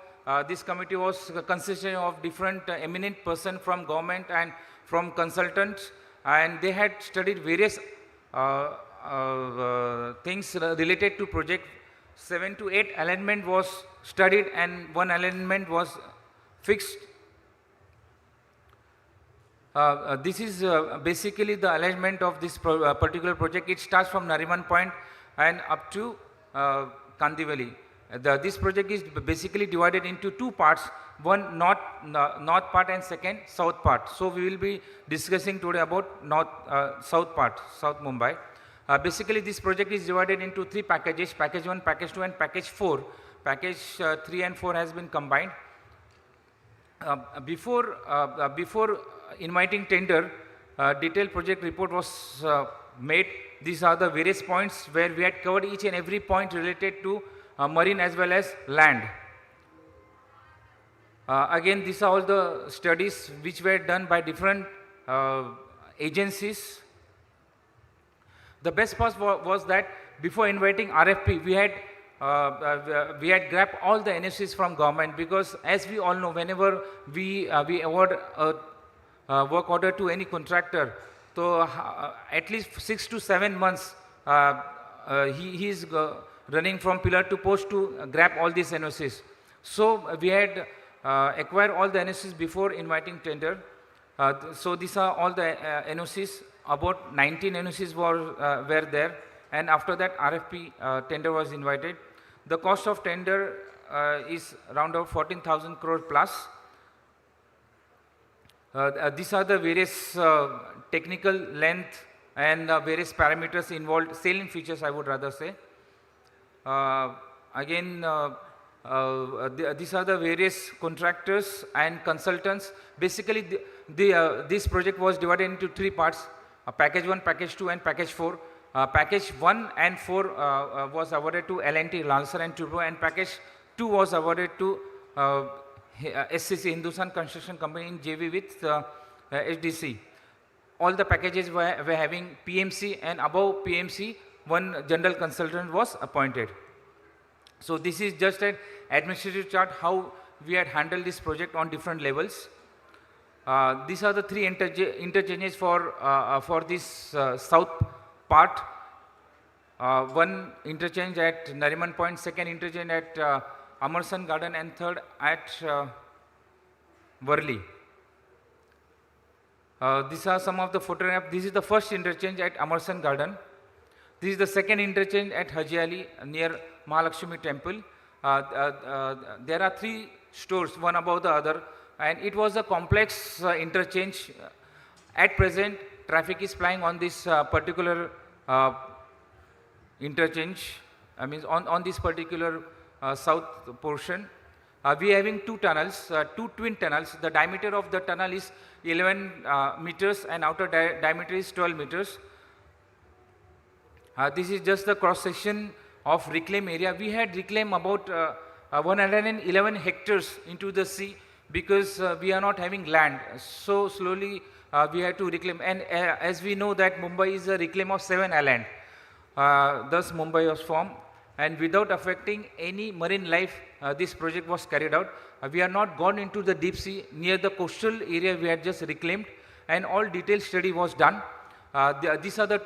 I: This committee was consisting of different eminent persons from government and from consultants, and they had studied various things related to project. 7 to 8 alignment was studied and one alignment was fixed. This is basically the alignment of this particular project. It starts from Nariman Point and up to Kandivali. This project is basically divided into two parts, one north part and second south part. So we will be discussing today about south part, South Mumbai. Basically this project is divided into three packages, package 1, package 2 and package 4. Package 3 and 4 has been combined. Before inviting tender, detailed project report was made. These are the various points where we had covered each and every point related to marine as well as land. Again, these are all the studies which were done by different agencies. The best part was that before inviting RFP, we had grabbed all the NFCs from government, because as we all know, whenever we award a work order to any contractor, so at least 6 to 7 months he is running from pillar to post to grab all these NOCs. So we had acquired all the NOCs before inviting tender. So these are all the NOCs. About 19 NOCs were there, and after that RFP tender was invited. The cost of tender is around 14,000 crore plus. These are the various technical length and various parameters involved, salient features I would rather say. Again, these are the various contractors and consultants. Basically, this project was divided into 3 parts, package 1, package 2 and package 4. Package 1 and 4 was awarded to L&T, Lalsar and Tubro, and package 2 was awarded to SCC, Hindustan Construction Company, in JV with HDC. All the packages were having PMC, and above PMC, one general consultant was appointed. So this is just an administrative chart how we had handled this project on different levels. These are the 3 interchanges for this south part. One interchange at Nariman Point, second interchange at Amerson Garden, and third at Worli. These are some of the photographs. This is the first interchange at Amerson Garden. This is the second interchange at Haji near Mahalakshmi Temple. There are 3 stores, one above the other, and it was a complex interchange. At present, traffic is plying on this particular interchange, I mean on this particular south portion. We are having 2 tunnels, 2 twin tunnels. The diameter of the tunnel is 11 meters and outer diameter is 12 meters. This is just the cross section of reclaim area. We had reclaimed about 111 hectares into the sea because we are not having land. So slowly we had to reclaim, and as we know that Mumbai is a reclaim of 7 islands. Thus Mumbai was formed, and without affecting any marine life, this project was carried out. We are not gone into the deep sea. Near the coastal area we had just reclaimed, and all detailed study was done. These are the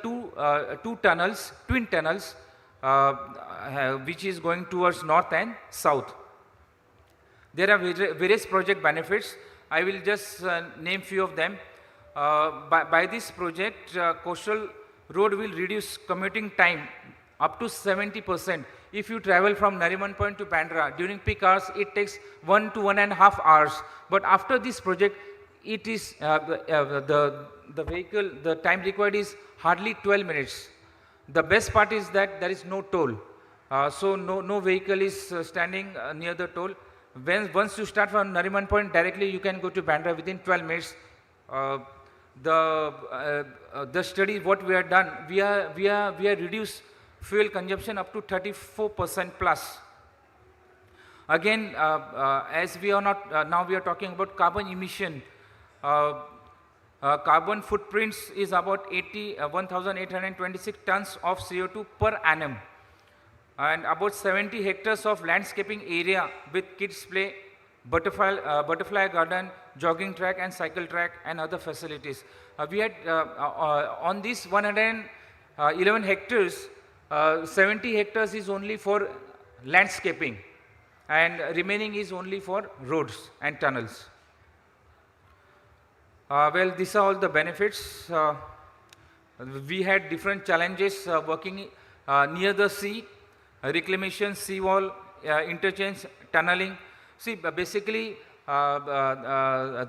I: two tunnels, twin tunnels, which is going towards north and south. There are various project benefits. I will just name few of them. By this project, coastal road will reduce commuting time up to 70%. If you travel from Nariman Point to Bandra during peak hours, it takes 1 to 1.5 hours. But after this project, it is the vehicle, the time required is hardly 12 minutes. The best part is that there is no toll. So no vehicle is standing near the toll. Once you start from Nariman Point, directly you can go to Bandra within 12 minutes. The study what we have done, we are reduced fuel consumption up to 34% plus. Again, as we are not now we are talking about carbon emission. Carbon footprints is about 1,826 tons of CO2 per annum, and about 70 hectares of landscaping area with kids play, butterfly garden, jogging track and cycle track and other facilities. We had on these 111 hectares, 70 hectares is only for landscaping and remaining is only for roads and tunnels. Well, these are all the benefits. We had different challenges working near the sea, reclamation, seawall, interchange, tunneling. See, basically,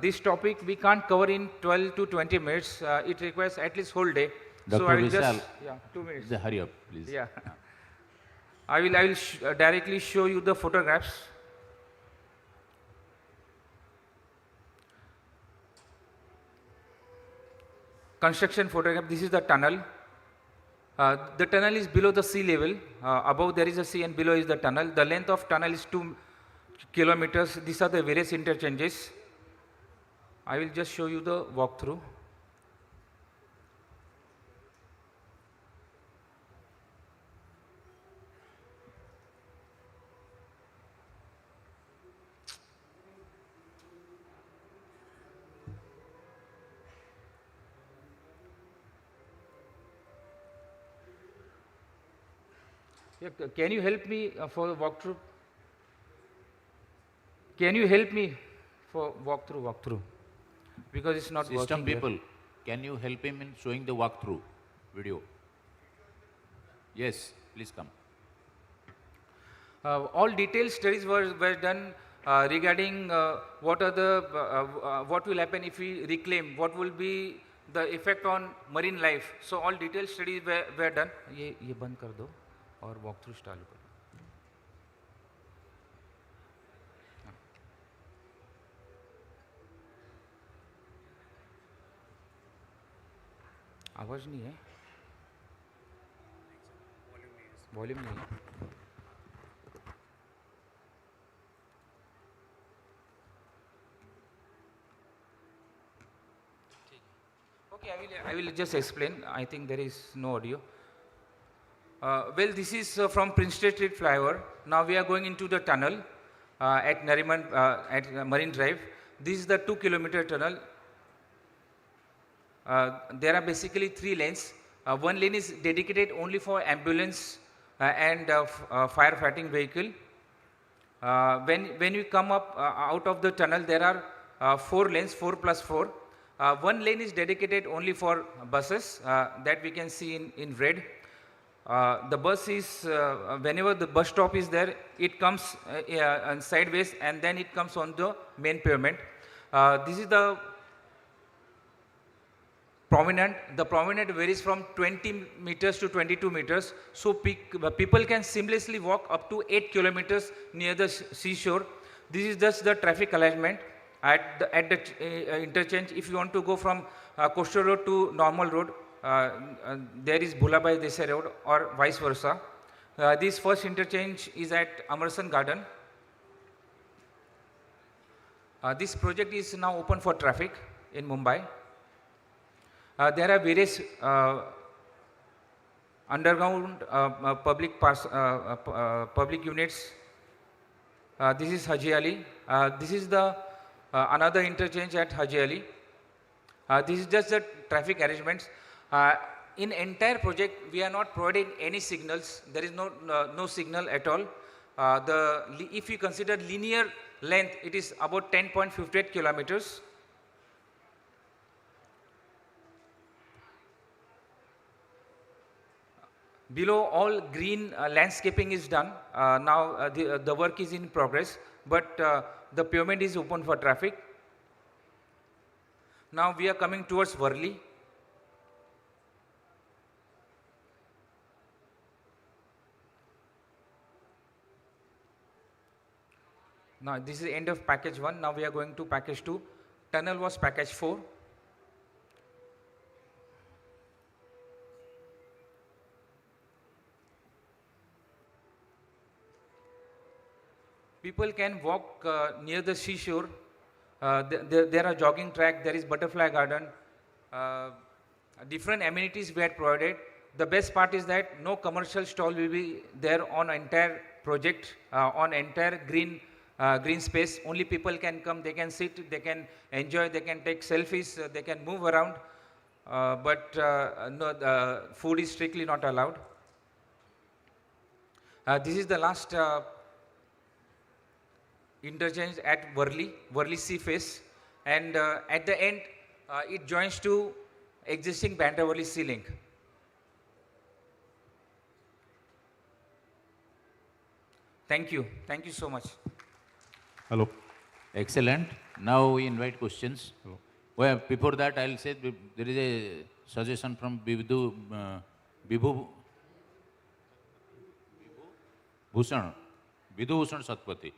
I: this topic we can't cover in 12 to 20 minutes. It requires at least whole day.
E: Dr.
I: So I will
E: Vishal,
I: just 2 minutes.
E: Hurry up, please.
I: Yeah, I will directly show you the photographs. Construction photograph. This is the tunnel. The tunnel is below the sea level. Above there is a sea and below is the tunnel. The length of tunnel is 2 kilometers. These are the various interchanges. I will just show you the walkthrough. Yeah, can you help me for the walkthrough? Can you help me for walkthrough? Because it's not
E: System
I: working here.
E: people, can you help him in showing the walkthrough video? Yes, please come.
I: All detailed studies were done regarding what will happen if we reclaim, what will be the effect on marine life. So all detailed studies were done. ये बंद कर दो और walkthrough start करो. आवाज नहीं है. Volume नहीं है. Okay, I will just explain. I think there is no audio. Well, this is from Prince Street flyover. Now we are going into the tunnel at Nariman, at Marine Drive. This is the 2-kilometer tunnel. There are basically 3 lanes. One lane is dedicated only for ambulance and firefighting vehicle. When you come up out of the tunnel, there are 4 lanes, 4+4. One lane is dedicated only for buses that we can see in red. The bus is, whenever the bus stop is there, it comes sideways and then it comes on the main pavement. This is the prominent. The prominent varies from 20 meters to 22 meters. So people can seamlessly walk up to 8 kilometers near the seashore. This is just the traffic alignment at the interchange. If you want to go from coastal road to normal road, there is Bhulabai Desai road or vice versa. This first interchange is at Amerson Garden. This project is now open for traffic in Mumbai. There are various underground public units. This is Haji Ali. This is the another interchange at Haji Ali. This is just the traffic arrangements. In entire project, we are not providing any signals. There is no signal at all. If you consider linear length, it is about 10.58 kilometers. Below, all green landscaping is done. Now the work is in progress, but the pavement is open for traffic. Now we are coming towards Worli. Now this is the end of package 1. Now we are going to package 2. Tunnel was package 4. People can walk near the seashore. There are jogging track, there is butterfly garden, different amenities we had provided. The best part is that no commercial stall will be there on entire project, on entire green space. Only people can come, they can sit, they can enjoy, they can take selfies, they can move around, but no, the food is strictly not allowed. This is the last interchange at Worli Sea Face, and at the end it joins to existing Bandarwali Sea Link. Thank you so much.
B: Hello.
E: Excellent. Now we invite questions.
B: Hello.
E: Well, before that, I'll say there is a suggestion from Bibhu Bhushan Satpathy.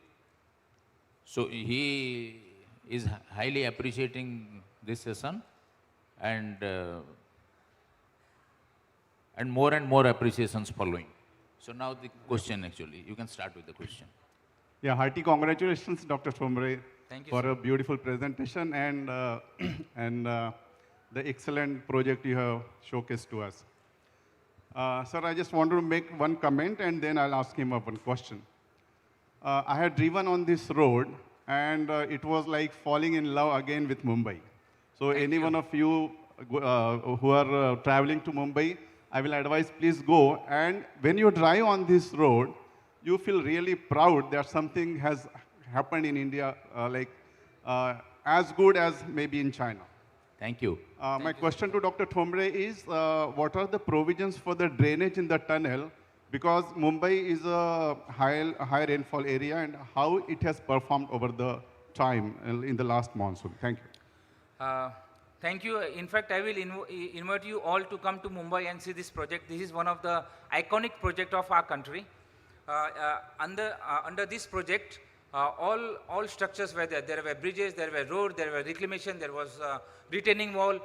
E: So he is highly appreciating this session, and more appreciations following. So now the question, actually, you can start with the question.
Q: Yeah, hearty congratulations, Dr. Somre,
I: Thank you,
Q: for
I: sir.
Q: a beautiful presentation and the excellent project you have showcased to us. Sir, I just want to make one comment and then I'll ask him one question. I had driven on this road and it was like falling in love again with Mumbai. So any one of you who are traveling to Mumbai,
N: I will advise please go. And when you drive on this road, you feel really proud that something has happened in India as good as maybe in China.
E: Thank you.
N: My question to Dr. Thombre is, what are the provisions for the drainage in the tunnel? Because Mumbai is a high rainfall area, and how it has performed over the time in the last monsoon. Thank you.
I: Thank you. In fact, I will invite you all to come to Mumbai and see this project. This is one of the iconic projects of our country. Under this project, all structures were there. There were bridges, there were roads, there were reclamation, there was retaining wall.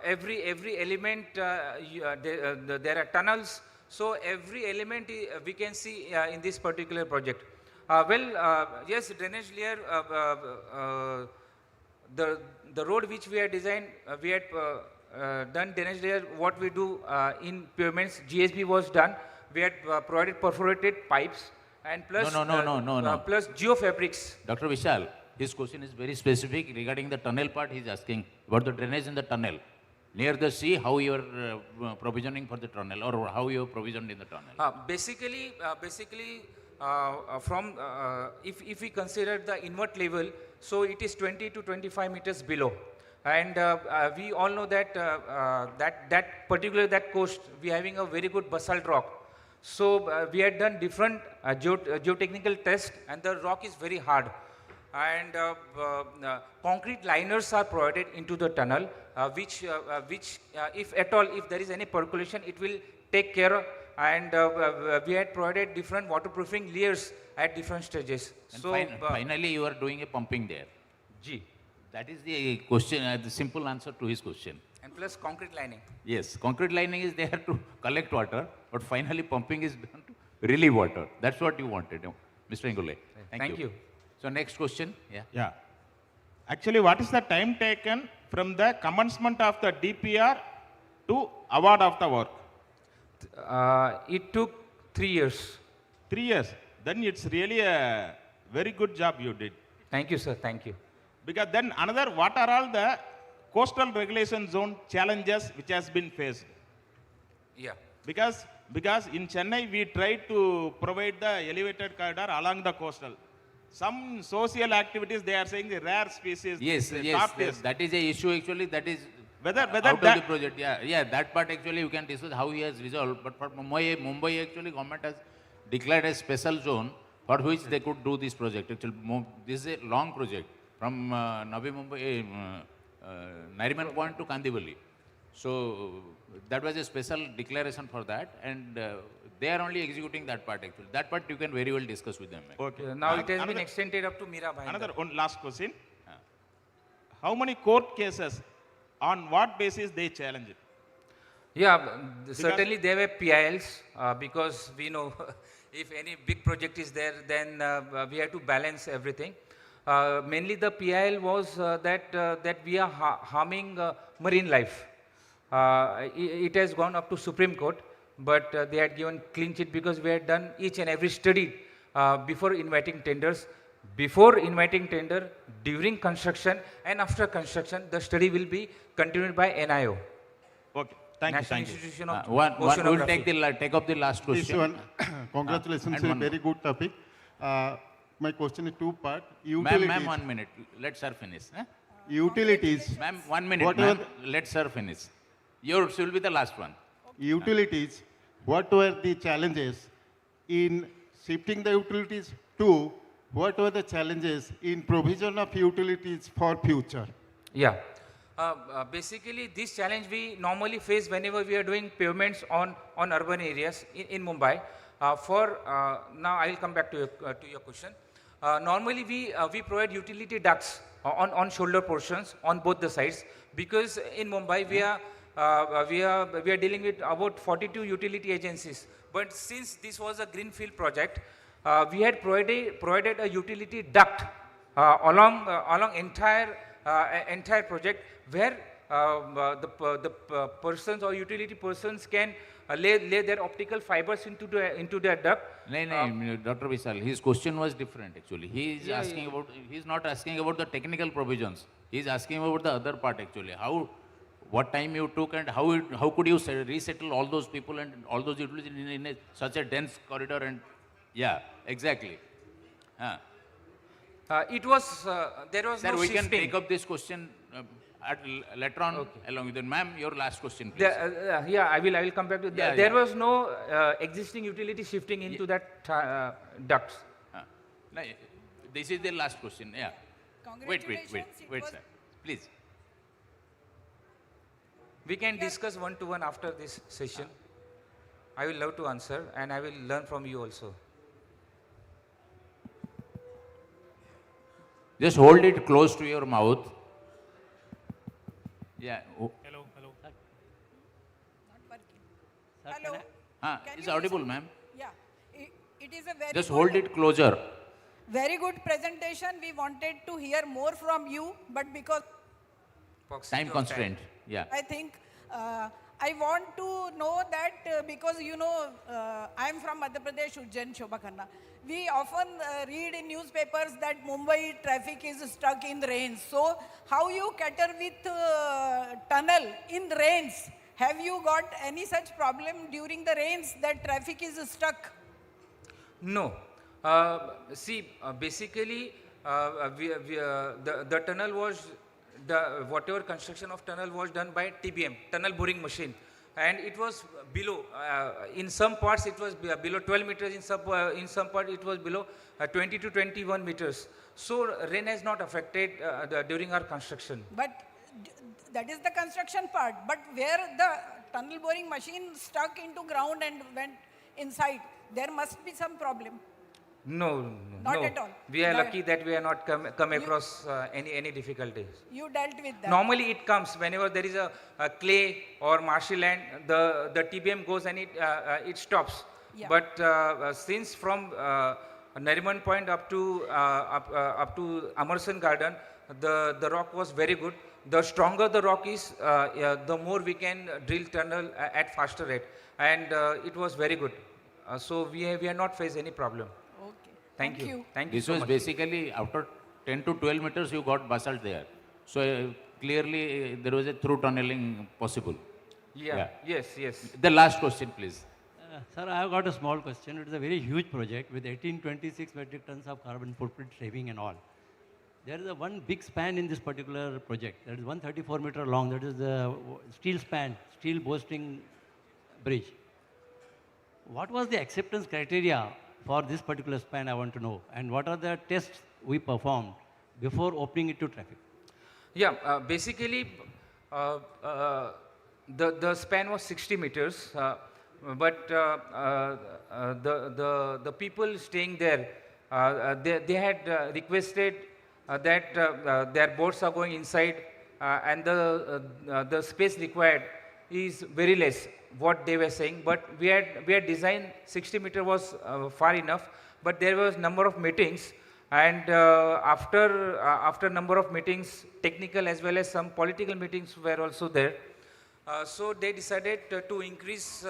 I: Every element, there are tunnels. So every element we can see in this particular project. Yes, drainage layer, the road which we had designed, we had done drainage layer. What we do in pavements, GSB was done. We had provided perforated pipes and plus plus geofabrics.
E: Dr. Vishal, his question is very specific regarding the tunnel part. He is asking about the drainage in the tunnel. Near the sea, how you are provisioning for the tunnel, or how you are provisioned in the tunnel?
I: Basically, if we consider the invert level, so it is 20 to 25 meters below. And we all know that that coast, we are having a very good basalt rock. So we had done different geotechnical tests, and the rock is very hard. And concrete liners are provided into the tunnel, which if at all, if there is any percolation, it will take care of. And we had provided different waterproofing layers at different stages.
E: And
I: so
E: finally, you are doing a pumping there.
I: G.
E: That is the question, the simple answer to his question.
I: And plus concrete lining.
E: Yes, concrete lining is there to collect water, but finally pumping is done to relieve water. That's what you wanted, Mr. Ingole. Thank you. So next question.
O: Yeah. Actually, what is the time taken from the commencement of the DPR to award of the work?
I: It took 3 years.
O: 3 years. Then it's really a very good job you did.
I: Thank you, sir. Thank you.
O: Because then another, what are all the coastal regulation zone challenges which has been faced?
I: Yeah.
O: Because in Chennai we tried to provide the elevated corridor along the coastal. Some social activities, they are saying the rare species.
E: Yes, that is a issue actually. That is
O: whether
E: out of the project. Yeah, that part actually you can discuss how he has resolved. But for Mumbai actually government has declared a special zone for which they could do this project. Actually, this is a long project from Navi Mumbai, Nariman Point to Kandivali. So that was a special declaration for that, and they are only executing that part actually. That part you can very well discuss with them.
O: Okay.
I: Now it has been extended up to Mira Bhai.
O: Another one last question. How many court cases, on what basis they challenge it?
I: Yeah, certainly there were PILs because we know if any big project is there, then we have to balance everything. Mainly the PIL was that we are harming marine life. It has gone up to Supreme Court, but they had given clean chit because we had done each and every study before inviting tenders. Before inviting tender, during construction and after construction, the study will be continued by NIO.
O: Okay, thank
I: National
O: you.
I: Institution of
E: We'll take up the last question.
N: This one, congratulations, a very good topic. My question is two-part.
E: Ma'am, 1 minute. Let sir finish.
N: Utilities.
E: Ma'am, 1 minute. Ma'am, let sir finish. Yours will be the last one.
N: Utilities. What were the challenges in shifting the utilities to? What were the challenges in provision of utilities for future?
I: Yeah. Basically, this challenge we normally face whenever we are doing pavements on urban areas in Mumbai. Now I will come back to your question. Normally we provide utility ducts on shoulder portions on both the sides, because in Mumbai we are dealing with about 42 utility agencies. But since this was a greenfield project, we had provided a utility duct along entire project, where the persons or utility persons can lay their optical fibers into their duct.
E: No, Dr. Vishal, his question was different actually. He is He is not asking about the technical provisions. He is asking about the other part actually. what time you took and how could you resettle all those people and all those utilities in such a dense corridor and, yeah, exactly.
I: It was, there was
E: Sir,
I: no
E: we
I: shifting.
E: can take up this question later on along with you. Ma'am, your last question, please.
I: Yeah, I will come back to that.
E: Yeah,
I: There
E: yeah.
I: was no existing utility shifting into that ducts.
E: No, this is the last question, yeah. Wait, sir. Please.
I: We can discuss one-to-one after this session. I will love to answer and I will learn from you also.
E: Just hold it close to your mouth. Yeah.
F: Hello.
S: Hello.
E: It's audible, ma'am.
F: Yeah, it is a very
E: Just
F: good,
E: hold it closer.
F: very good presentation. We wanted to hear more from you, but because
E: Time constraint. Yeah.
F: I think I want to know that because I am from Madhya Pradesh, Ujjain, Shobha Khanna. We often read in newspapers that Mumbai traffic is stuck in rains. So how you cater with tunnel in rains? Have you got any such problem during the rains that traffic is stuck?
I: No. See, basically, the tunnel was, whatever construction of tunnel was done by TBM, tunnel boring machine. And it was below, in some parts it was below 12 meters, in some part it was below 20 to 21 meters. So rain has not affected during our construction.
F: But that is the construction part. But where the tunnel boring machine stuck into ground and went inside, there must be some problem.
I: No,
F: Not at all.
I: We are lucky that we are not come across any difficulties.
F: You dealt with that.
I: Normally it comes whenever there is a clay or marshy land, the TBM goes and it stops.
F: Yeah.
I: But since from Nariman Point up to Amerson Garden, the rock was very good. The stronger the rock is, the more we can drill tunnel at faster rate, and it was very good. So we have not faced any problem. Thank you. Thank you
E: This
I: so
E: was
I: much.
E: basically after 10 to 12 meters you got basalt there. So clearly there was a through tunneling possible.
I: Yeah. Yes.
E: The last question, please.
K: Sir, I have got a small question. It is a very huge project with 1826 metric tons of carbon footprint saving and all. There is a one big span in this particular project. That is 134 meter long. That is the steel span, steel boasting bridge. What was the acceptance criteria for this particular span, I want to know? And what are the tests we performed before opening it to traffic?
I: Yeah, basically, the span was 60 meters, but the people staying there, they had requested that their boats are going inside, and the space required is very less, what they were saying. But we had designed 60 meter was far enough, but there was number of meetings, and after number of meetings, technical as well as some political meetings were also there. So they decided to increase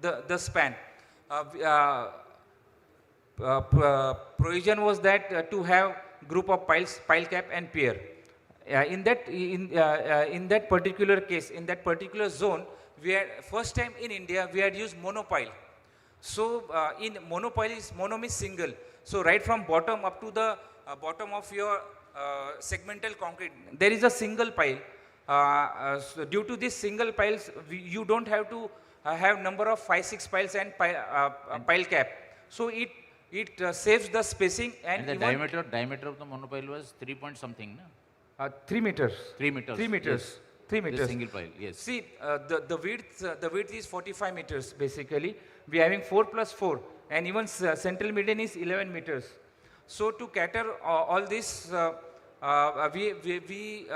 I: the span. Provision was that to have group of pile cap and pier. In that particular case, in that particular zone, we had first time in India we had used monopile. So in monopile is mono means single. So right from bottom up to the bottom of your segmental concrete, there is a single pile. So due to this single piles, you don't have to have number of 5-6 piles and pile cap. So it saves the spacing and
E: the diameter of the monopile was 3 point something, no?
I: 3 meters.
E: 3 meters.
I: 3 meters.
E: Yes.
I: 3 meters.
E: The single pile, yes.
I: See, the width is 45 meters basically. We are having 4 plus 4, and even central median is 11 meters. So to cater all this, we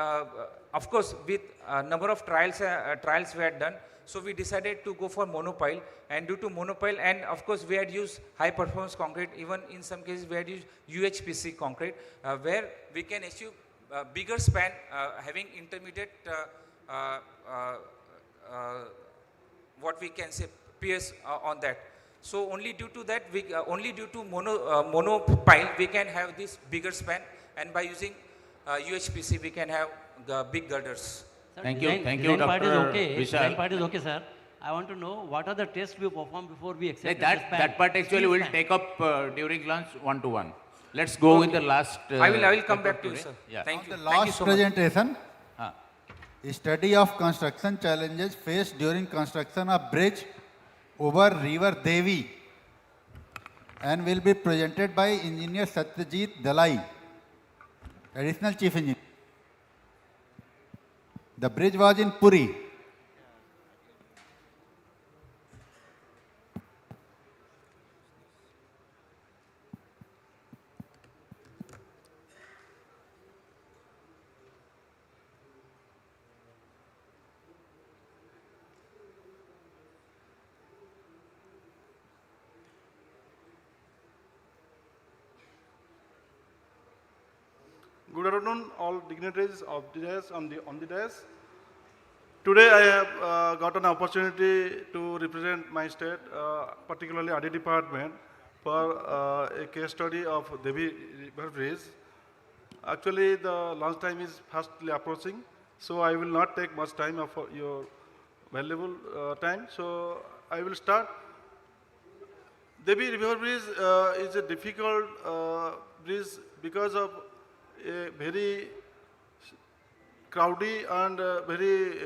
I: of course with number of trials we had done. So we decided to go for monopile, and due to monopile, and of course we had used high performance concrete. Even in some cases we had used UHPC concrete, where we can achieve bigger span, having intermediate what we can say piers on that. So only due to that, only due to monopile we can have this bigger span, and by using UHPC we can have the big girders.
E: Thank you,
K: Design part is
E: Dr.
K: okay.
E: Vishal.
K: Design part is okay, sir. I want to know what are the tests we perform before we accept
E: That part actually will take up during lunch one-to-one. Let's go with the last.
V: I will come
E: paper
V: back to you,
E: today.
V: sir.
E: Yeah.
V: Thank you.
U: The
V: Thank you
U: last
V: so much.
U: presentation, study of construction challenges faced during construction of bridge over River Devi, and will be presented by Engineer Satyajit Dalai, Additional Chief Engineer. The bridge was in Puri.
P: Good afternoon, all dignitaries of the dais on the dais. Today I have got an opportunity to represent my state, particularly AD department, for a case study of Devi River Bridge. Actually, the lunch time is fastly approaching, so I will not take much time of your valuable time. So I will start. Devi River Bridge is a difficult bridge because of a very crowdy and very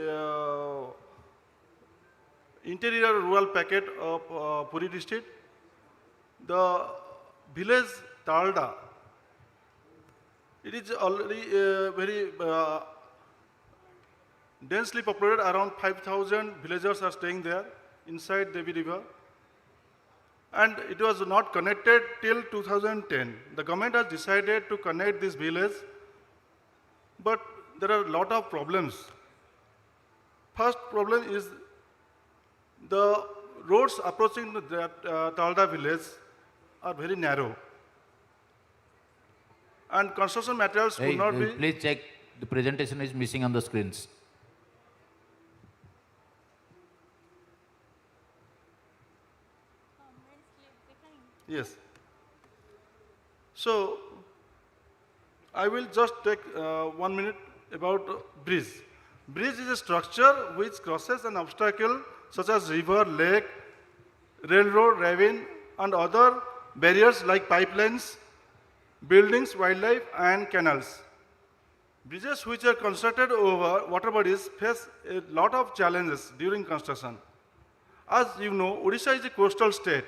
P: interior rural packet of Puri district. The village Talda, it is already very densely populated. Around 5,000 villagers are staying there inside Devi River. And it was not connected till 2010. The government has decided to connect this village, but there are a lot of problems. First problem is the roads approaching that Talda village are very narrow, and construction materials could not be.
E: Please check, the presentation is missing on the screens.
P: Yes. So, I will just take 1 minute about bridge. Bridge is a structure which crosses an obstacle such as river, lake, railroad, ravine, and other barriers like pipelines, buildings, wildlife, and canals. Bridges which are constructed over water bodies face a lot of challenges during construction. As you know, Odisha is a coastal state,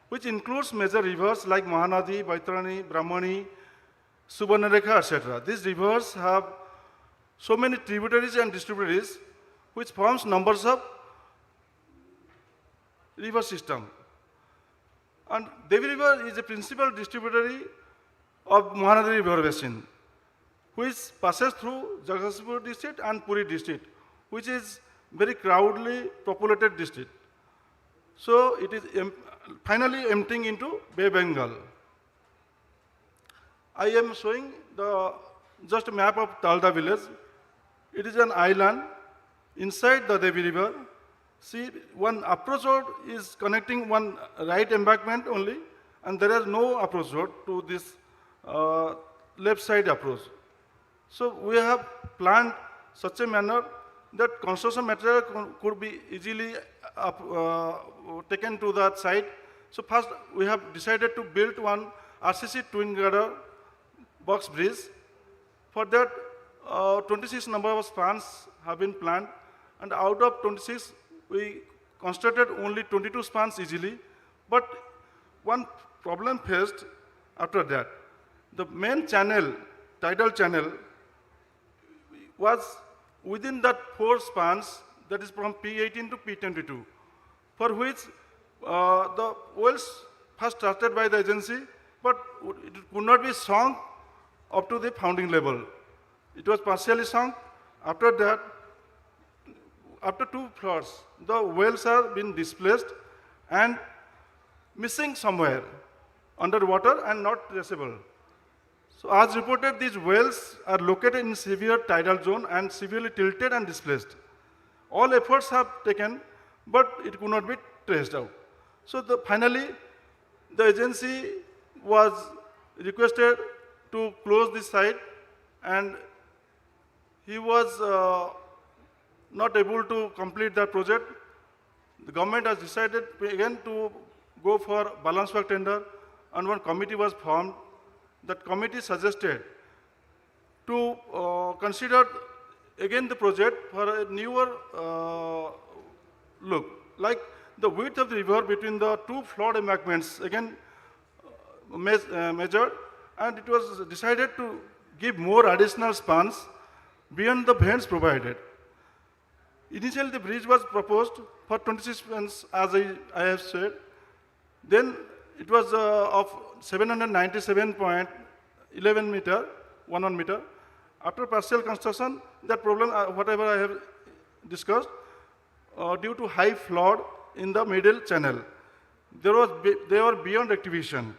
P: which includes major rivers like Mahanadi, Baitarani, Brahmani, Subarnarekha, etc. These rivers have so many tributaries and distributaries, which forms numbers of river system. And Devi River is a principal distributary of Mahanadi River Basin, which passes through Jagatsinghpur district and Puri district, which is very crowdedly populated district. So it is finally emptying into Bay Bengal. I am showing just a map of Talda village. It is an island inside the Devi River. See, one approach road is connecting one right embankment only, and there is no approach road to this left side approach. So we have planned such a manner that construction material could be easily taken to that site. So first we have decided to build one RCC twin girder box bridge. For that 26 number of spans have been planned, and out of 26 we constructed only 22 spans easily. But one problem faced after that. The main channel, tidal channel, was within that 4 spans, that is from P18 to P22, for which the wells first started by the agency, but it could not be sunk up to the founding level. It was partially sunk. After that, after 2 floors, the wells have been displaced and missing somewhere underwater and not traceable. So as reported, these wells are located in severe tidal zone and severely tilted and displaced. All efforts have taken, but it could not be traced out. So finally, the agency was requested to close this site, and he was not able to complete that project. The government has decided again to go for balance work tender, and one committee was formed. That committee suggested to consider again the project for a newer look, like the width of the river between the two flood embankments again measured, and it was decided to give more additional spans beyond the vents provided. Initially, the bridge was proposed for 26 spans, as I have said. Then it was of 797.11 meter, 1 meter. After partial construction, that problem, whatever I have discussed, due to high flood in the middle channel, they were beyond activation.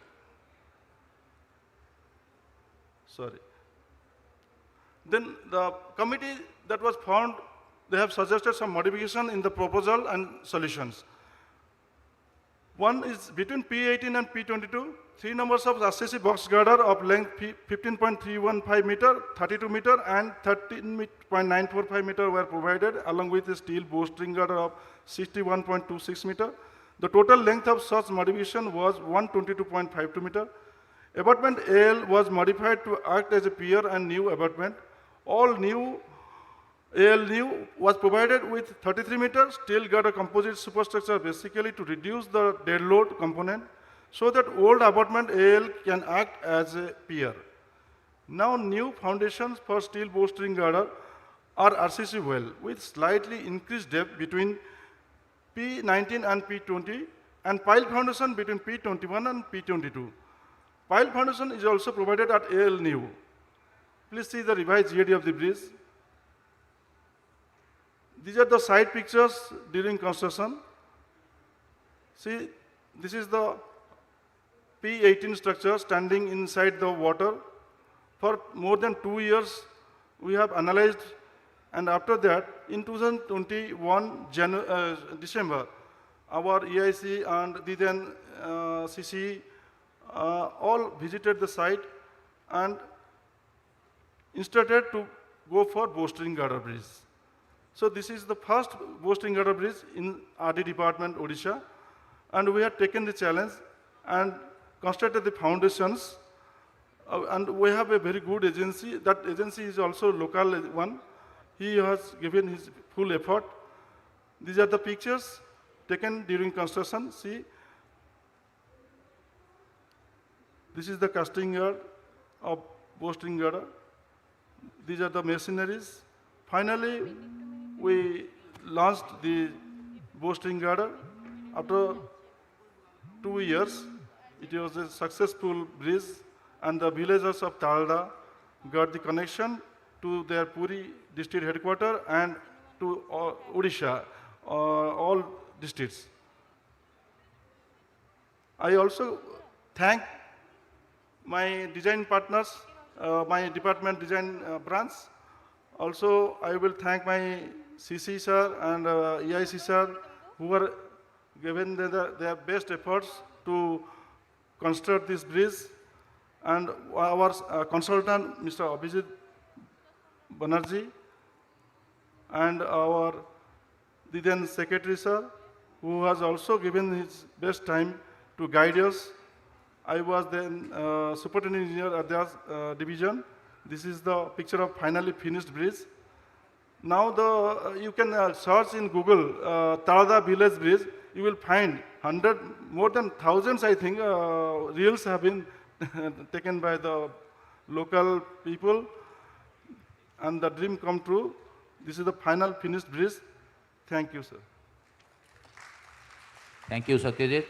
P: Sorry. Then the committee that was formed, they have suggested some modification in the proposal and solutions. One is between P18 and P22, 3 numbers of RCC box girder of length 15.315 meter, 32 meter, and 13.945 meter were provided, along with a steel bowstring girder of 61.26 meter. The total length of such modification was 122.52 meter. Abutment AL was modified to act as a pier and new abutment. All new AL new was provided with 33 meter steel girder composite superstructure, basically to reduce the dead load component, so that old abutment AL can act as a pier. Now new foundations for steel bowstring girder are RCC well with slightly increased depth between P19 and P20, and pile foundation between P21 and P22. Pile foundation is also provided at AL new. Please see the revised GAD of the bridge. These are the side pictures during construction. See, this is the P18 structure standing inside the water. For more than 2 years, we have analyzed, and after that, in 2021 December, our EIC and the then CC all visited the site and instructed to go for bowstring girder bridge. So this is the first bowstring girder bridge in RD department, Odisha, and we have taken the challenge and constructed the foundations. And we have a very good agency. That agency is also local one. He has given his full effort. These are the pictures taken during construction. See, this is the casting yard of bowstring girder. These are the machineries. Finally, we launched the bowstring girder. After 2 years, it was a successful bridge, and the villagers of Talda got the connection to their Puri district headquarters and to Odisha, all districts. I also thank my design partners, my department design branch. Also, I will thank my CC sir and EIC sir, who are given their best efforts to construct this bridge, and our consultant, Mr. Abhijit Banerjee, and our the then secretary sir, who has also given his best time to guide us. I was then superintendent engineer at their division. This is the picture of finally finished bridge. Now you can search in Google Tarada village bridge. You will find more than thousands, I think, reels have been taken by the local people, and the dream come true. This is the final finished bridge. Thank you, sir.
E: Thank you, Satyajit.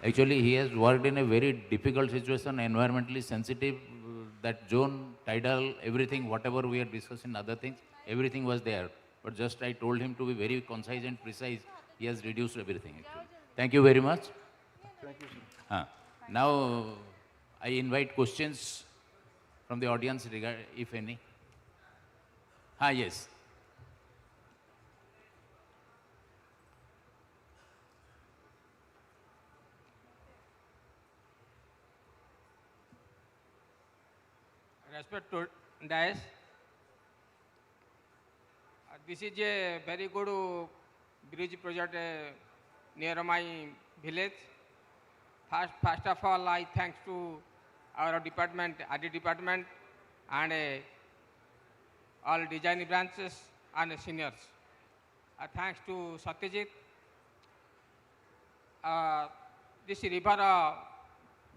E: Actually, he has worked in a very difficult situation, environmentally sensitive, that zone, tidal, everything, whatever we are discussing, other things, everything was there. But just I told him to be very concise and precise. He has reduced everything, actually. Thank you very much.
P: Thank you, sir.
E: Now, I invite questions from the audience, if any. Yes.
M: Respect to Dias. This is a very good bridge project near my village. First of all, I thanks to our department, RD department, and all design branches and seniors. Thanks to Satyajit. This river,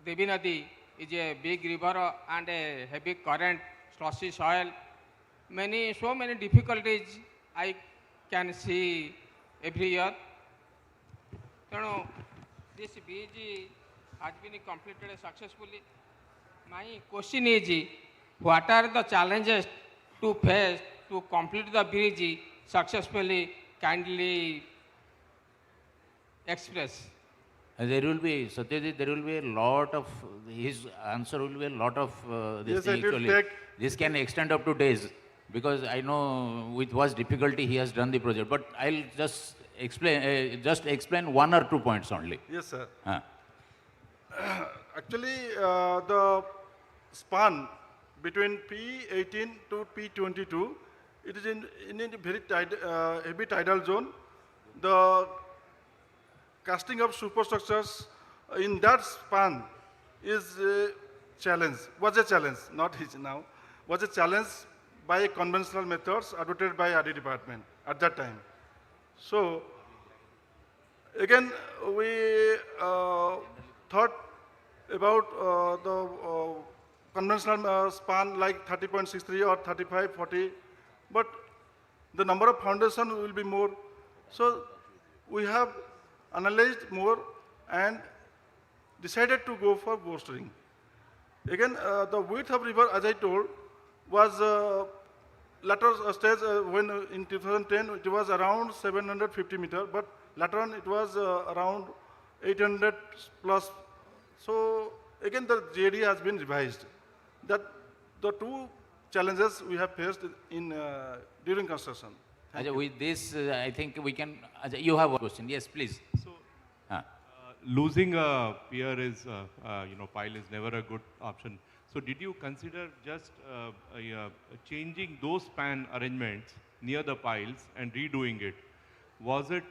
M: Devi Nadi, is a big river and a heavy current, slushy soil. So many difficulties I can see every year. So, this bridge has been completed successfully. My question is, what are the challenges to face to complete the bridge successfully? Kindly express.
E: There will be, Satyajit, there will be a lot of, his answer will be a lot of this
P: Yes,
E: thing
P: it will
E: actually.
P: take.
E: This can extend up to days because I know with what difficulty he has done the project. But I'll just explain 1 or 2 points only.
P: Yes, sir.
E: Huh.
P: Actually, the span between P18 to P22, it is in a very heavy tidal zone. The casting of superstructures in that span is a challenge, was a challenge, not his now, was a challenge by conventional methods adopted by RD department at that time. So, again, we thought about the conventional span like 30.63 or 35, 40, but the number of foundation will be more. So, we have analyzed more and decided to go for bolstering. Again, the width of river, as I told, was later stage when in 2010 it was around 750 meters, but later on it was around 800 plus. So again, the JD has been revised. That the two challenges we have faced in during construction.
E: Ajay, with this, I think we can. Ajay, you have a question? Yes, please.
L: So, losing a pier is, pile is never a good option. So, did you consider just changing those span arrangements near the piles and redoing it? Was it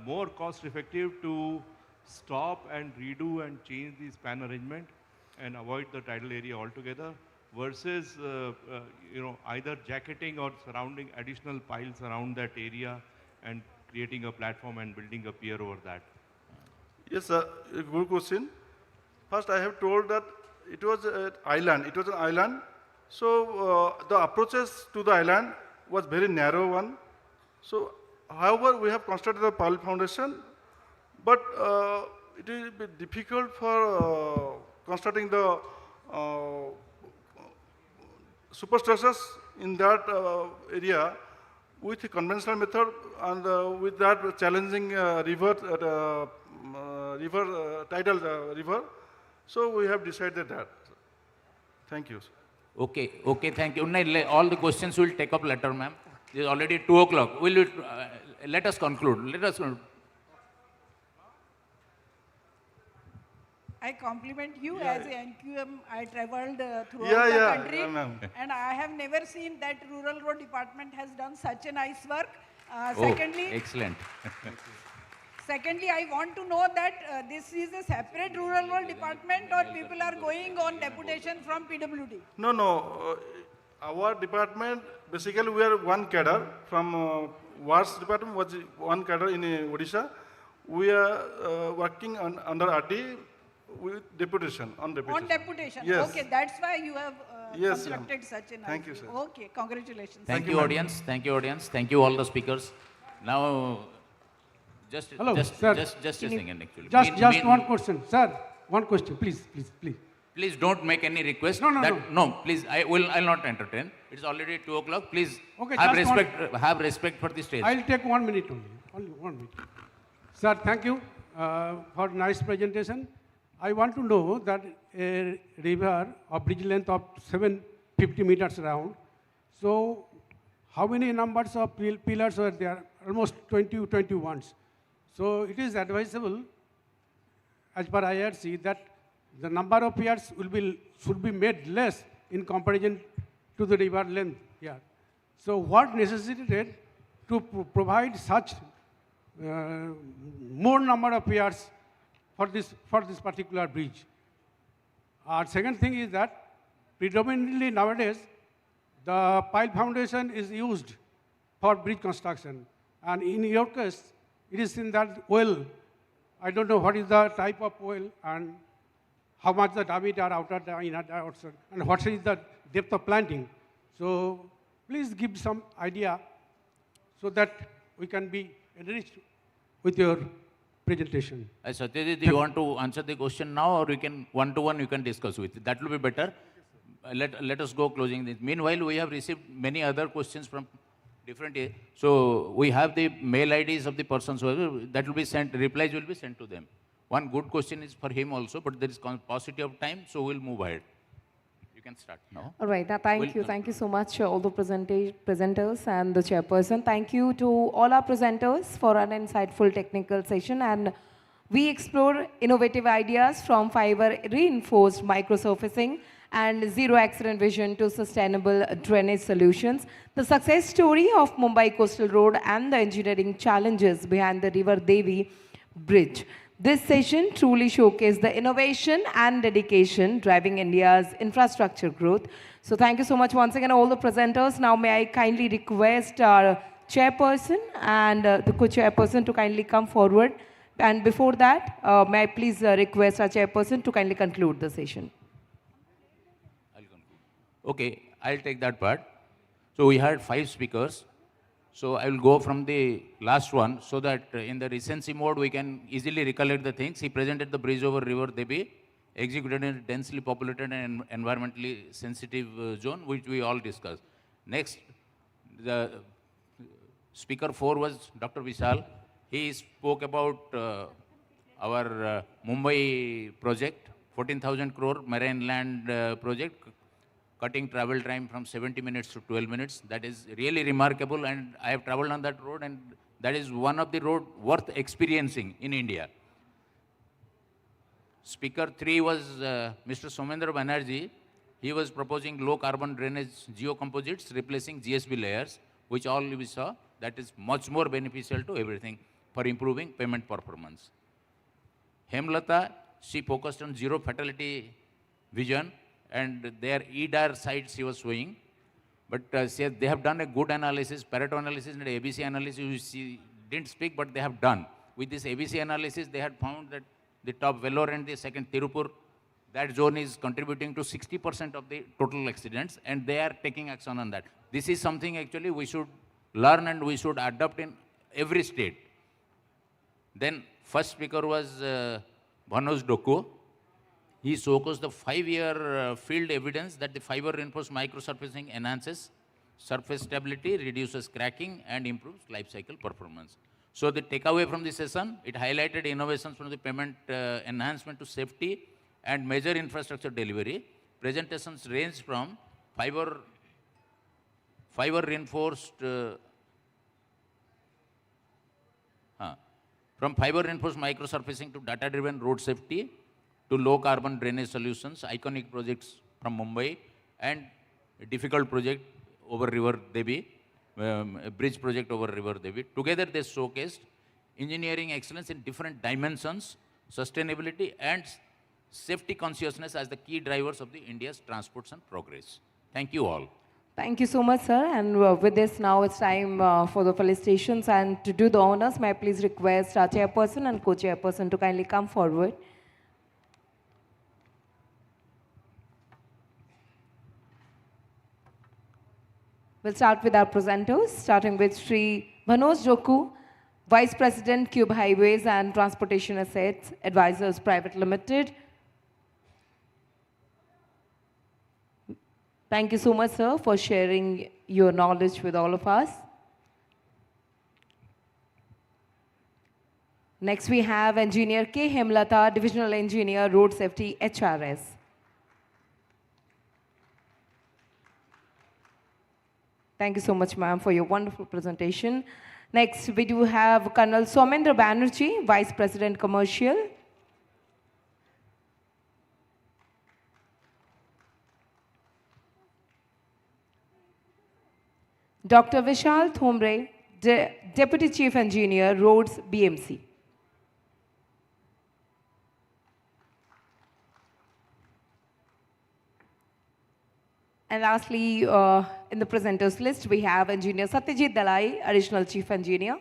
L: more cost effective to stop and redo and change the span arrangement and avoid the tidal area altogether versus either jacketing or surrounding additional piles around that area and creating a platform and building a pier over that?
P: Yes, sir. A good question. First, I have told that it was an island. It was an island. So the approaches to the island was very narrow one. So, however, we have constructed the pile foundation, but it will be difficult for constructing the superstructures in that area with a conventional method and with that challenging tidal river. So we have decided that. Thank you.
E: Okay, thank you. All the questions will take up later, ma'am. It is already 2 o'clock. Let us conclude.
F: I compliment you as a NQM. I traveled throughout
P: Yeah,
F: the country, and I have never seen that Rural Road Department has done such a nice work.
E: Excellent.
F: Secondly, I want to know that this is a separate Rural Road Department or people are going on deputation from PWD?
P: No. Our department, basically we are one cadre from WARS department, was one cadre in Odisha. We are working under RD with deputation, on deputation.
F: On deputation.
P: Yes.
F: Okay, that's why you have constructed such a nice.
P: Thank you, sir.
F: Okay, congratulations.
E: Thank you, audience. Thank you, audience. Thank you, all the speakers. Now, just a second, actually.
R: Just one question, sir. One question, please.
E: Please don't make any request. No, please. I'll not entertain. It's already 2 o'clock. Please have respect for the stage.
R: I'll take 1 minute only 1 minute. Sir, thank you for nice presentation. I want to know that a river of bridge length of 750 meters around. So, how many numbers of pillars are there? Almost 21. So, it is advisable, as per IRC, that the number of piers should be made less in comparison to the river length here. So, what necessitated to provide such more number of piers for this particular bridge. Our second thing is that predominantly nowadays, the pile foundation is used for bridge construction. And in your case, it is in that well. I don't know what is the type of well and how much the diameter outer, inner, outside, and what is the depth of planting. So please give some idea so that we can be enriched with your presentation.
E: Satyajit, do you want to answer the question now, or we can one-to-one you can discuss with? That will be better. Let us go closing this. Meanwhile, we have received many other questions from different. So we have the mail IDs of the persons that will be sent. Replies will be sent to them. One good question is for him also, but there is paucity of time, so we'll move ahead. You can start now.
A: All right. Thank you. Thank you so much, all the presenters and the chairperson. Thank you to all our presenters for an insightful technical session. And we explore innovative ideas from fiber reinforced microsurfacing and zero accident vision to sustainable drainage solutions. The success story of Mumbai Coastal Road and the engineering challenges behind the River Devi Bridge. This session truly showcased the innovation and dedication driving India's infrastructure growth. So thank you so much once again, all the presenters. Now may I kindly request our chairperson and the co-chairperson to kindly come forward. And before that, may I please request our chairperson to kindly conclude the session.
E: Okay, I'll take that part. So we had 5 speakers. So I will go from the last one so that in the recency mode we can easily recollect the things. He presented the bridge over River Devi, executed in a densely populated and environmentally sensitive zone, which we all discussed. Next, the speaker 4 was Dr. Vishal. He spoke about our Mumbai project, 14,000 crore marine land project, cutting travel time from 70 minutes to 12 minutes. That is really remarkable, and I have traveled on that road, and that is one of the road worth experiencing in India. Speaker 3 was Mr. Somendra Banerjee. He was proposing low carbon drainage geocomposites replacing GSB layers, which all we saw. That is much more beneficial to everything for improving payment performance. Hemlata, she focused on zero fatality vision, and their EDAR sites she was showing. But they have done a good analysis, Pareto analysis and ABC analysis, she didn't speak, but they have done. With this ABC analysis, they had found that the top Vellore and the second Tirupur, that zone is contributing to 60% of the total accidents, and they are taking action on that. This is something actually we should learn and we should adopt in every state. Then first speaker was Bhubaneswar Doku. He showcased the 5-year field evidence that the fiber reinforced microsurfacing enhances surface stability, reduces cracking, and improves life cycle performance. So the takeaway from this session, it highlighted innovations from the payment enhancement to safety and major infrastructure delivery. Presentations range from fiber reinforced microsurfacing to data-driven road safety, to low-carbon drainage solutions, iconic projects from Mumbai, and a difficult project over River Devi, a bridge project over River Devi. Together, they showcased engineering excellence in different dimensions, sustainability, and safety consciousness as the key drivers of the India's transports and progress. Thank you all.
A: Thank you so much, sir. And with this, now it's time for the felicitations. And to do the honors, may I please request our chairperson and co-chairperson to kindly come forward. We'll start with our presenters, starting with Sri Bhubaneswar Doku, Vice President, Cube Highways and Transportation Assets Advisors Private Limited. Thank you so much, sir, for sharing your knowledge with all of us. Next, we have Engineer K. Hemlata, Divisional Engineer, Road Safety, HRS. Thank you so much, ma'am, for your wonderful presentation. Next, we do have Colonel Somendra Banerjee, Vice President, Commercial. Dr. Vishal Thomre, Deputy Chief Engineer, Roads, BMC. And lastly, in the presenters list, we have Engineer Satyajit Dalai, Additional Chief Engineer.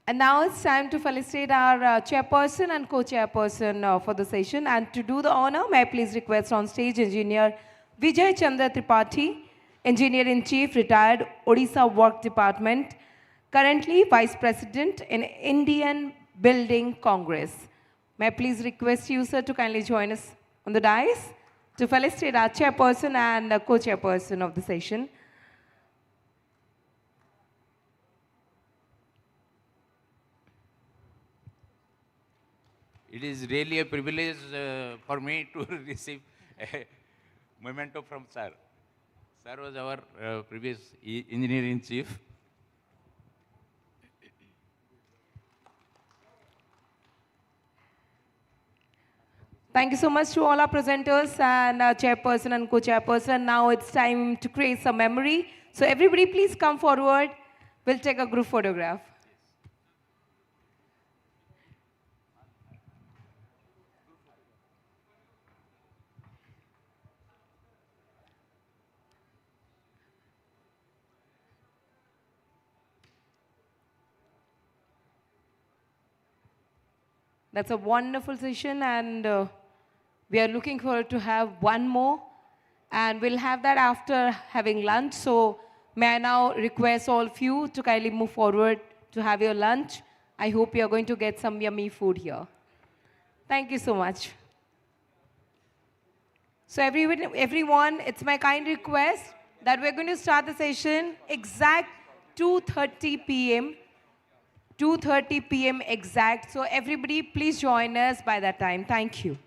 A: And now it's time to felicitate our chairperson and co-chairperson for the session. And to do the honor, may I please request on stage Engineer Vijay Chandra Tripathi, Engineer-in-Chief, retired Odisha Work Department, currently Vice President in Indian Building Congress. May I please request you, sir, to kindly join us on the dais to felicitate our chairperson and co-chairperson of the session.
E: It is really a privilege for me to receive a memento from Sir. Sir was our previous engineer-in-chief.
A: Thank you so much to all our presenters and our chairperson and co-chairperson. Now it's time to create some memory. So everybody please come forward. We'll take a group photograph. That's a wonderful session, and we are looking forward to have one more. And we'll have that after having lunch. So may I now request all of you to kindly move forward to have your lunch. I hope you're going to get some yummy food here. Thank you so much. So everyone, it's my kind request that we're going to start the session exact 2:30 p.m. 2:30 p.m. exact. So everybody, please join us by that time. Thank you.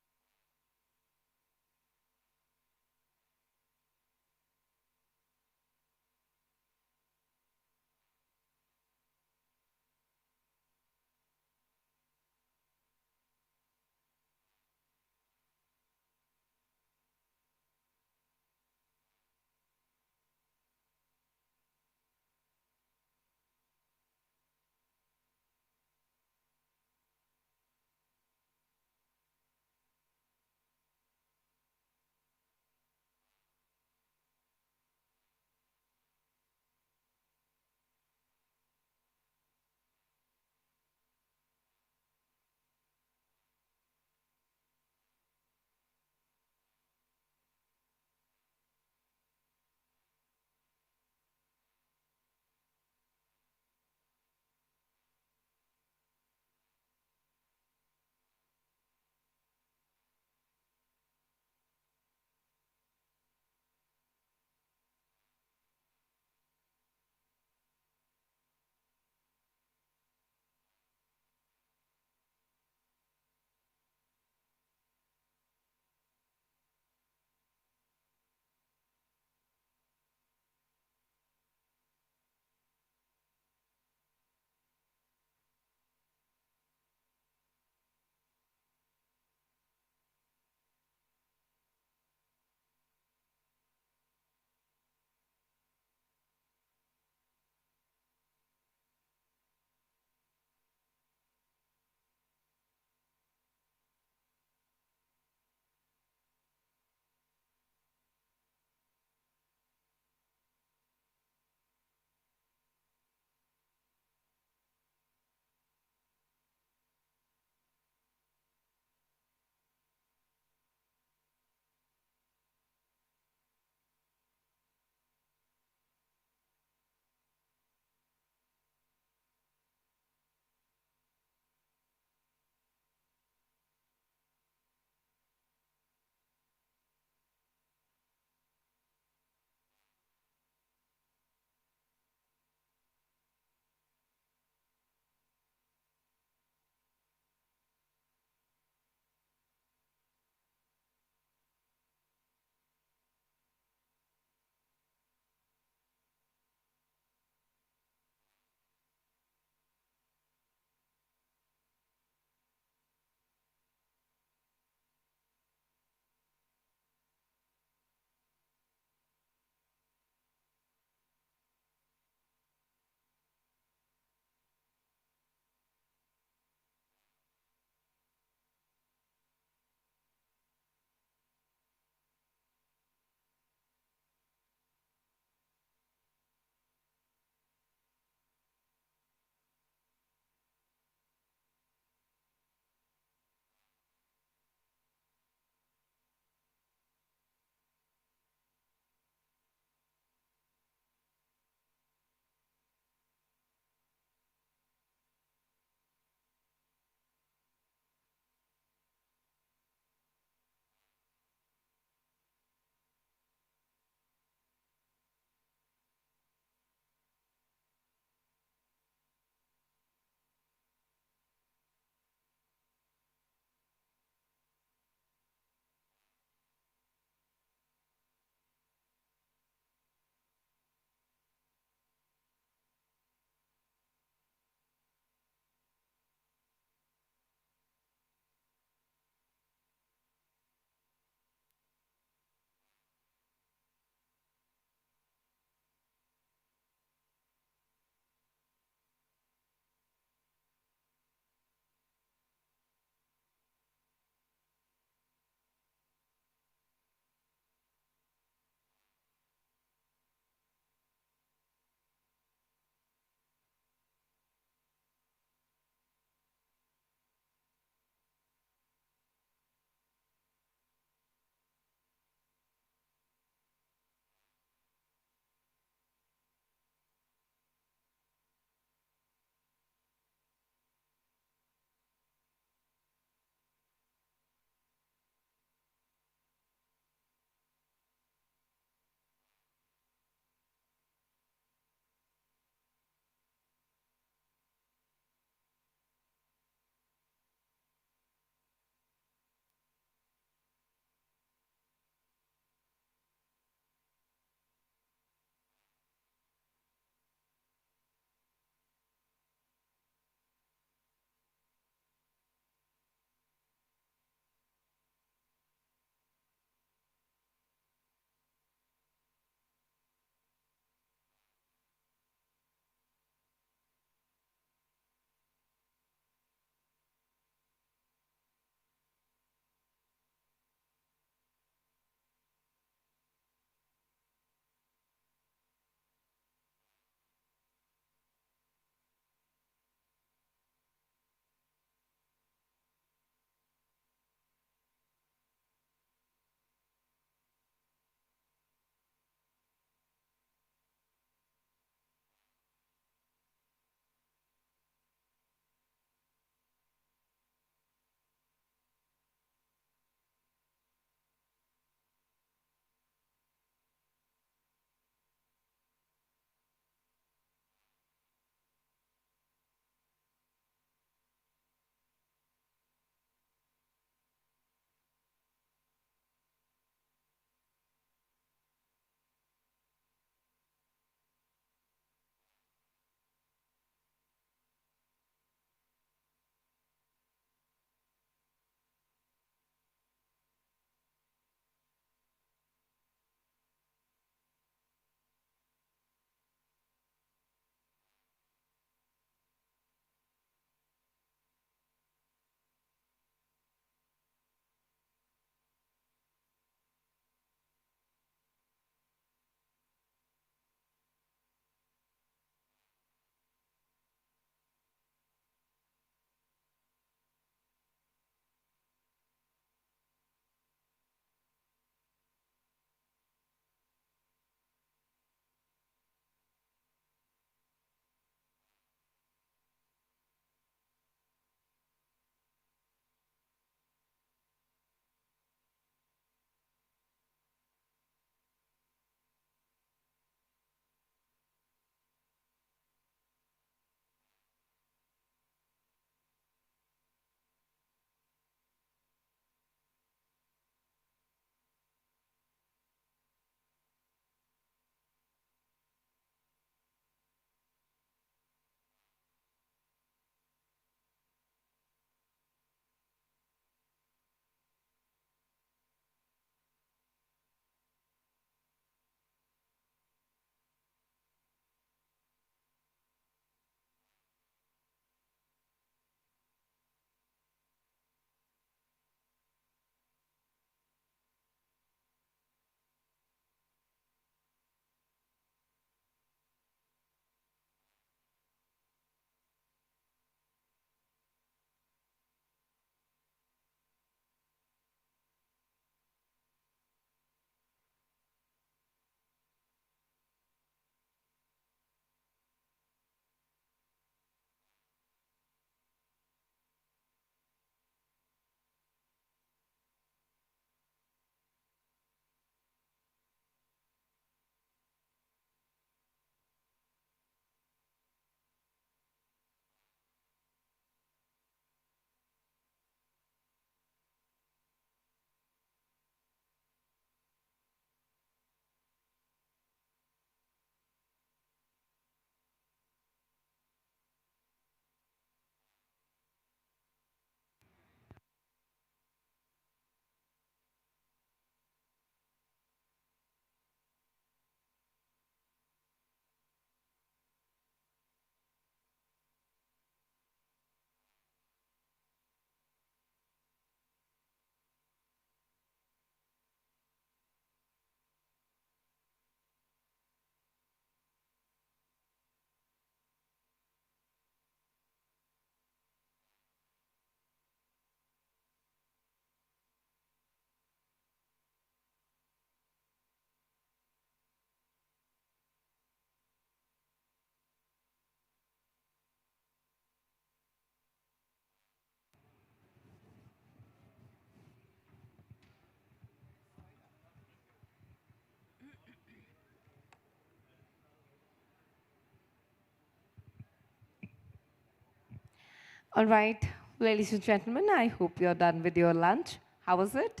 A: All right, ladies and gentlemen, I hope you're done with your lunch. How was it?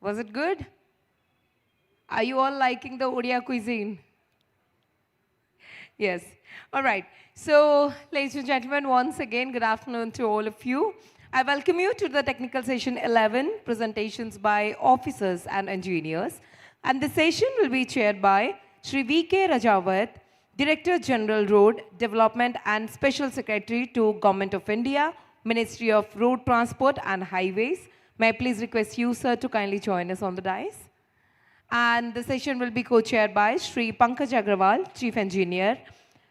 A: Was it good? Are you all liking the Odia cuisine? Yes. All right. So, ladies and gentlemen, once again, good afternoon to all of you. I welcome you to the technical session 11, presentations by officers and engineers. And the session will be chaired by Shri V.K. Rajawat, Director General Road Development and Special Secretary to Government of India, Ministry of Road Transport and Highways. May I please request you, sir, to kindly join us on the dais. And the session will be co-chaired by Shri Pankaj Agrawal, Chief Engineer,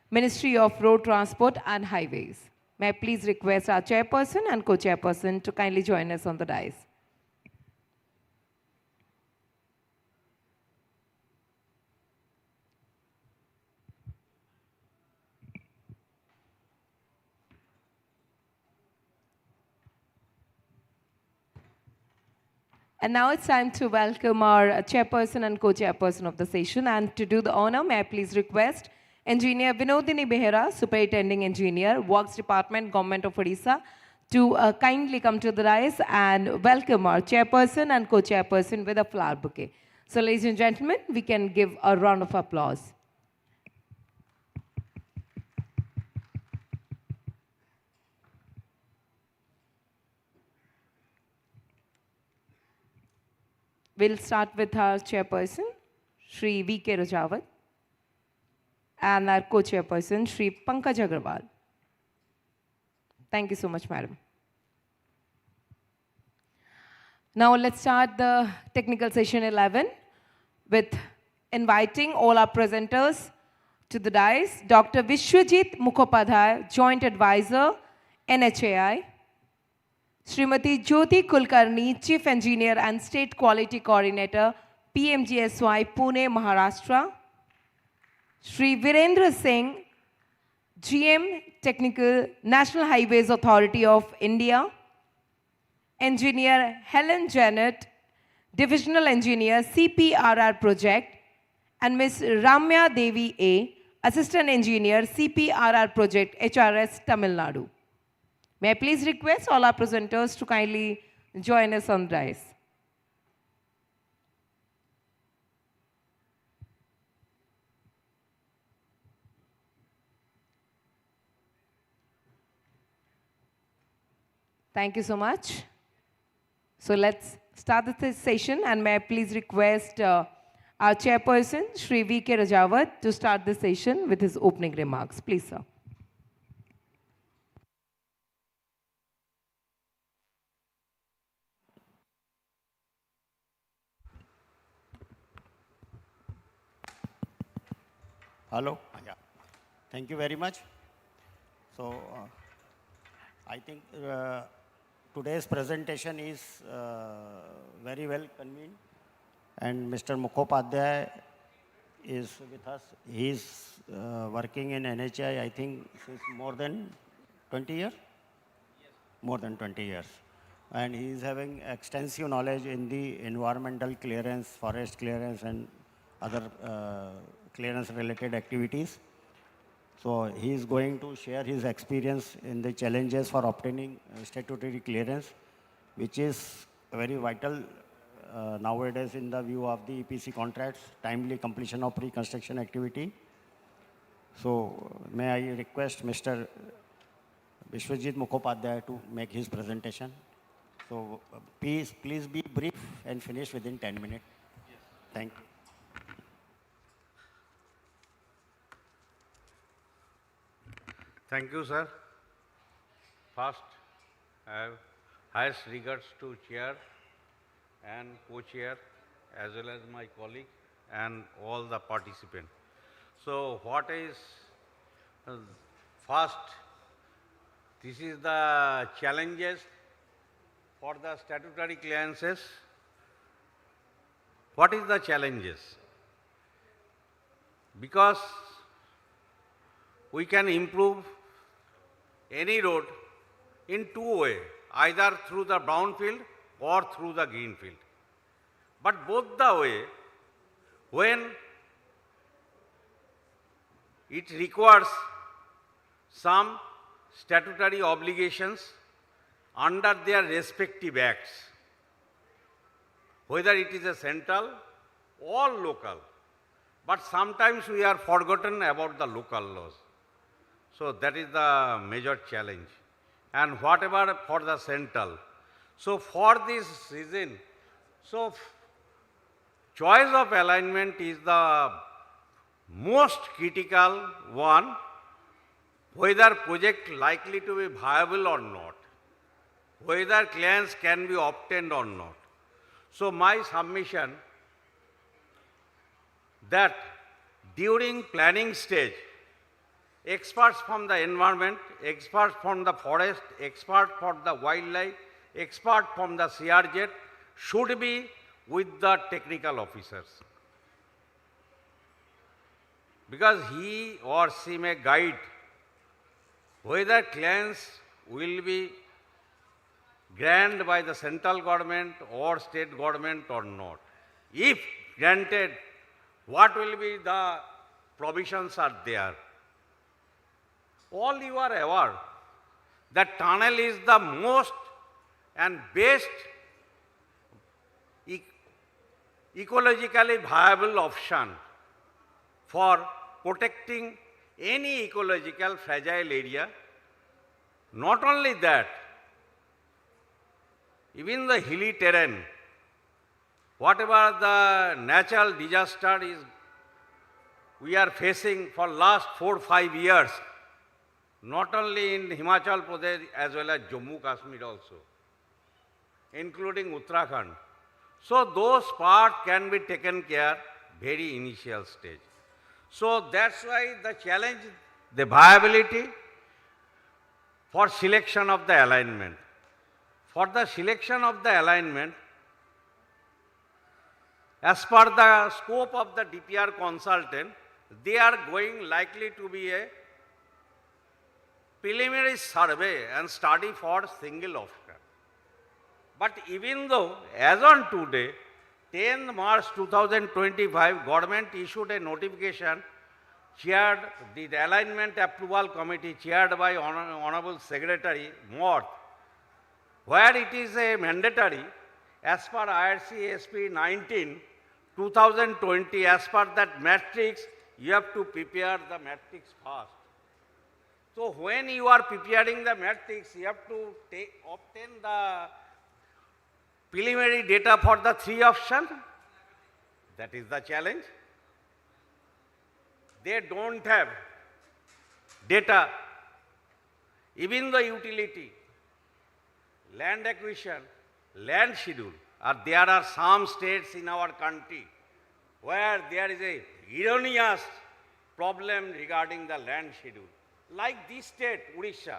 A: Ministry of Road Transport and Highways. May I please request our chairperson and co-chairperson to kindly join us on the dais. And now it's time to welcome our chairperson and co-chairperson of the session. And to do the honor, may I please request Engineer Vinodini Behera, Superintending Engineer, Works Department, Government of Odisha, to kindly come to the dais and welcome our chairperson and co-chairperson with a flower bouquet. So ladies and gentlemen, we can give a round of applause. We'll start with our chairperson, Shri V.K. Rajawat, and our co-chairperson, Shri Pankaj Agrawal. Thank you so much, madam. Now let's start the technical session 11 with inviting all our presenters to the dais. Dr. Vishwajit Mukhopadhyay, Joint Advisor, NHAI. Srimati Jyoti Kulkarni, Chief Engineer and State Quality Coordinator, PMGSY, Pune, Maharashtra. Shri Virendra Singh, GM Technical, National Highways Authority of India. Engineer Helen Janet, Divisional Engineer, CPRR Project. And Ms. Ramya Devi A, Assistant Engineer, CPRR Project, HRS, Tamil Nadu. May I please request all our presenters to kindly join us on the dais. Thank you so much. So let's start this session, and may I please request our chairperson, Shri V.K. Rajawat, to start the session with his opening remarks. Please, sir.
C: Hello. Yeah. Thank you very much. So, I think today's presentation is very well convened, and Mr. Mukhopadhyay is with us. He is working in NHI, I think, since more than 20 years? Yes. More than 20 years. And he is having extensive knowledge in the environmental clearance, forest clearance, and other clearance-related activities. So he is going to share his experience in the challenges for obtaining statutory clearance, which is very vital nowadays in the view of the EPC contracts, timely completion of pre-construction activity. So may I request Mr. Vishwajit Mukhopadhyay to make his presentation. So please be brief and finish within 10 minutes. Yes. Thank you.
T: Thank you, sir. First, I have highest regards to chair and co-chair, as well as my colleague and all the participants. So what is first, this is the challenges for the statutory clearances. What is the challenges? Because we can improve any road in two ways, either through the brownfield or through the greenfield. But both the way, when it requires some statutory obligations under their respective acts, whether it is a central or local. But sometimes we are forgotten about the local laws. So that is the major challenge. And whatever for the central. So for this reason, choice of alignment is the most critical one, whether project likely to be viable or not, whether clearance can be obtained or not. So my submission that during planning stage, experts from the environment, experts from the forest, experts from the wildlife, experts from the CRZ should be with the technical officers. Because he or she may guide whether clearance will be granted by the central government or state government or not. If granted, what will be the provisions are there? All you are aware that tunnel is the most and best ecologically viable option for protecting any ecological fragile area. Not only that, even the hilly terrain, whatever the natural disaster is we are facing for last 4 or 5 years, not only in Himachal Pradesh as well as Jammu Kashmir also, including Uttarakhand. So those parts can be taken care very initial stage. So that's why the challenge, the viability for selection of the alignment. For the selection of the alignment, as per the scope of the DPR consultant, they are going likely to be a preliminary survey and study for single option. But even though, as on today, 10th March 2025, government issued a notification chaired the Alignment Approval Committee chaired by Honorable Secretary Moth, where it is a mandatory as per IRC SP 19 2020, as per that matrix, you have to prepare the matrix first. So when you are preparing the matrix, you have to obtain the preliminary data for the 3 options. That is the challenge. They don't have data, even the utility, land acquisition, land schedule. There are some states in our country where there is a erroneous problem regarding the land schedule. Like this state, Odisha.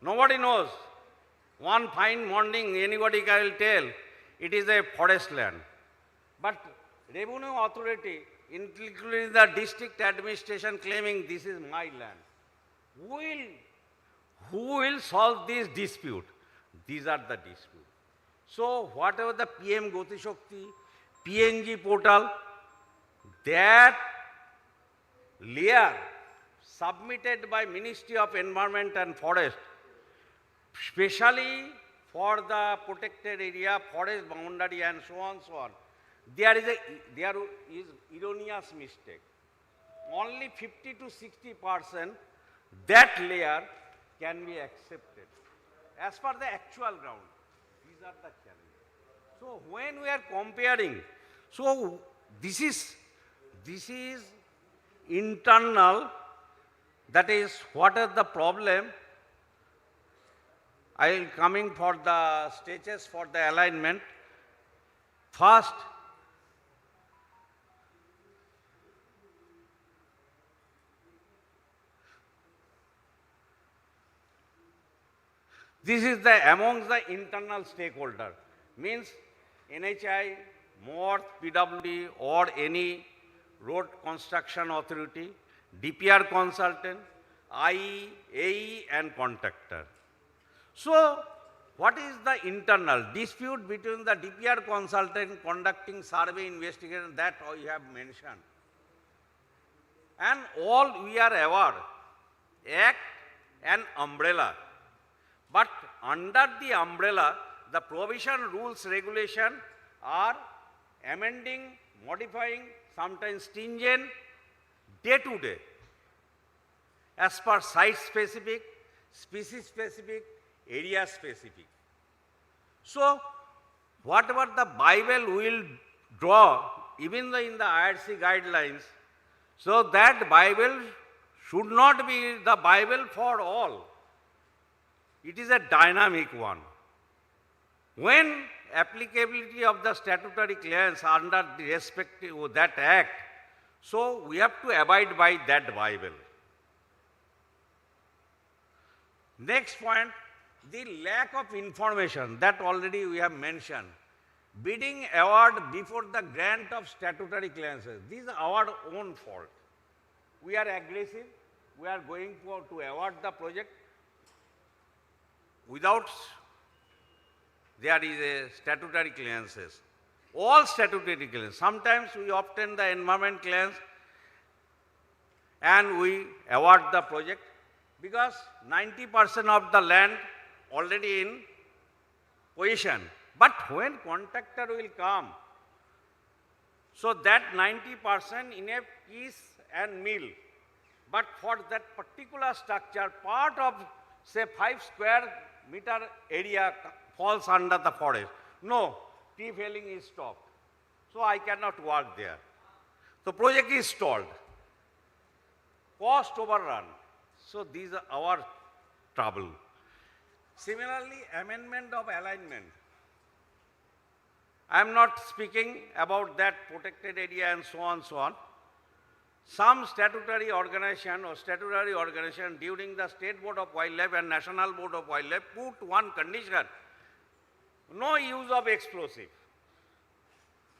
T: Nobody knows. One fine morning, anybody can tell it is a forest land. But revenue authority, including the district administration, claiming this is my land. Who will solve this dispute? These are the disputes. So whatever the PM Goti Shakti, PNG portal, that layer submitted by Ministry of Environment and Forest, especially for the protected area, forest boundary and so on, there is erroneous mistake. Only 50 to 60% that layer can be accepted as per the actual ground. These are the challenges. So when we are comparing, so this is internal, that is what is the problem. I will coming for the stages for the alignment. First, this is the amongst the internal stakeholder, means NHI, MORTH, PWD or any road construction authority, DPR consultant, IE, AE and contractor. So what is the internal dispute between the DPR consultant conducting survey investigation, that we have mentioned. And all we are aware, Act an umbrella. But under the umbrella, the provision, rules, regulation are amending, modifying, sometimes stringent, day to day, as per site specific, species specific, area specific. So, whatever the Bible will draw, even in the IRC guidelines, so that Bible should not be the Bible for all. It is a dynamic one. When applicability of the statutory clearance under the respective that act, so we have to abide by that Bible. Next point, the lack of information that already we have mentioned. Bidding award before the grant of statutory clearances. This is our own fault. We are aggressive. We are going to award the project without there is a statutory clearances. All statutory clearances. Sometimes we obtain the environment clearance and we award the project because 90% of the land already in position. But when contractor will come, so that 90% in a piece and mill. But for that particular structure, part of say 5 square meter area falls under the forest. No, tree felling is stopped. So I cannot work there. So project is stalled. Cost overrun. So these are our trouble. Similarly, amendment of alignment. I am not speaking about that protected area and so on, so on. Some statutory organization during the State Board of Wildlife and National Board of Wildlife put one condition, no use of explosive.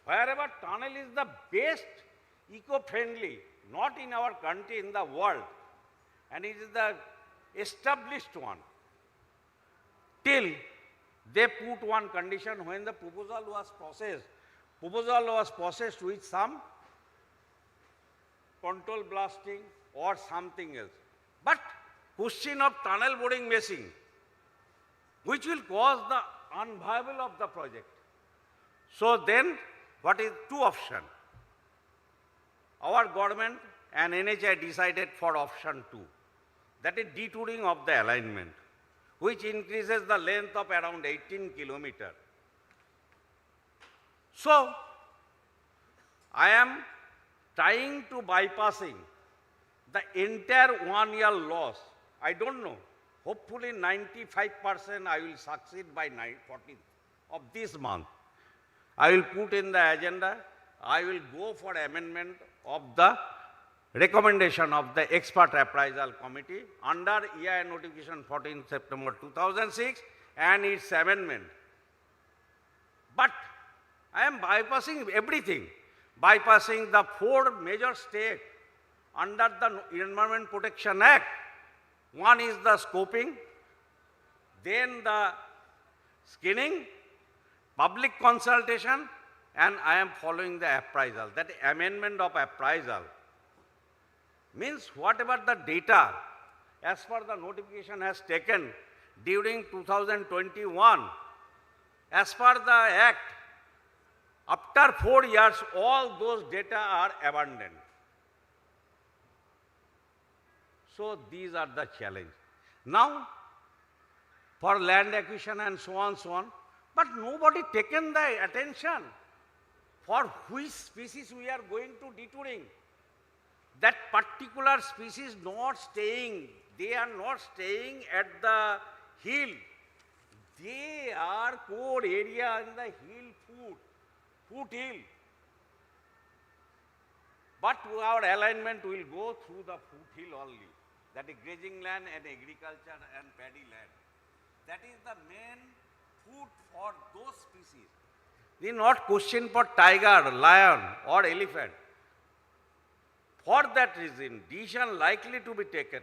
T: Wherever tunnel is the best eco-friendly, not in our country, in the world, and it is the established one. Till they put one condition when the proposal was processed with some control blasting or something else. But question of tunnel boring machine, which will cause the unviable of the project. So then, what is two options? Our government and NHI decided for option 2, that is detouring of the alignment, which increases the length of around 18 kilometers. So, I am trying to bypassing the entire 1 year loss. I don't know. Hopefully 95% I will succeed by 14th of this month. I will put in the agenda. I will go for amendment of the recommendation of the expert appraisal committee under EIA notification 14 September 2006 and its amendment. But I am bypassing everything, bypassing the 4 major steps under the Environment Protection Act. One is the scoping, then the screening, public consultation, and I am following the appraisal, that amendment of appraisal. Means whatever the data as per the notification has taken during 2021, as per the act, after 4 years, all those data are abandoned. So these are the challenge. Now, for land acquisition and so on, but nobody taken the attention for which species we are going to detouring. That particular species not staying, they are not staying at the hill. They are core area in the hill foothill. But our alignment will go through the foothill only. That is grazing land and agriculture and paddy land. That is the main food for those species. They not question for tiger, lion or elephant. For that reason, decision likely to be taken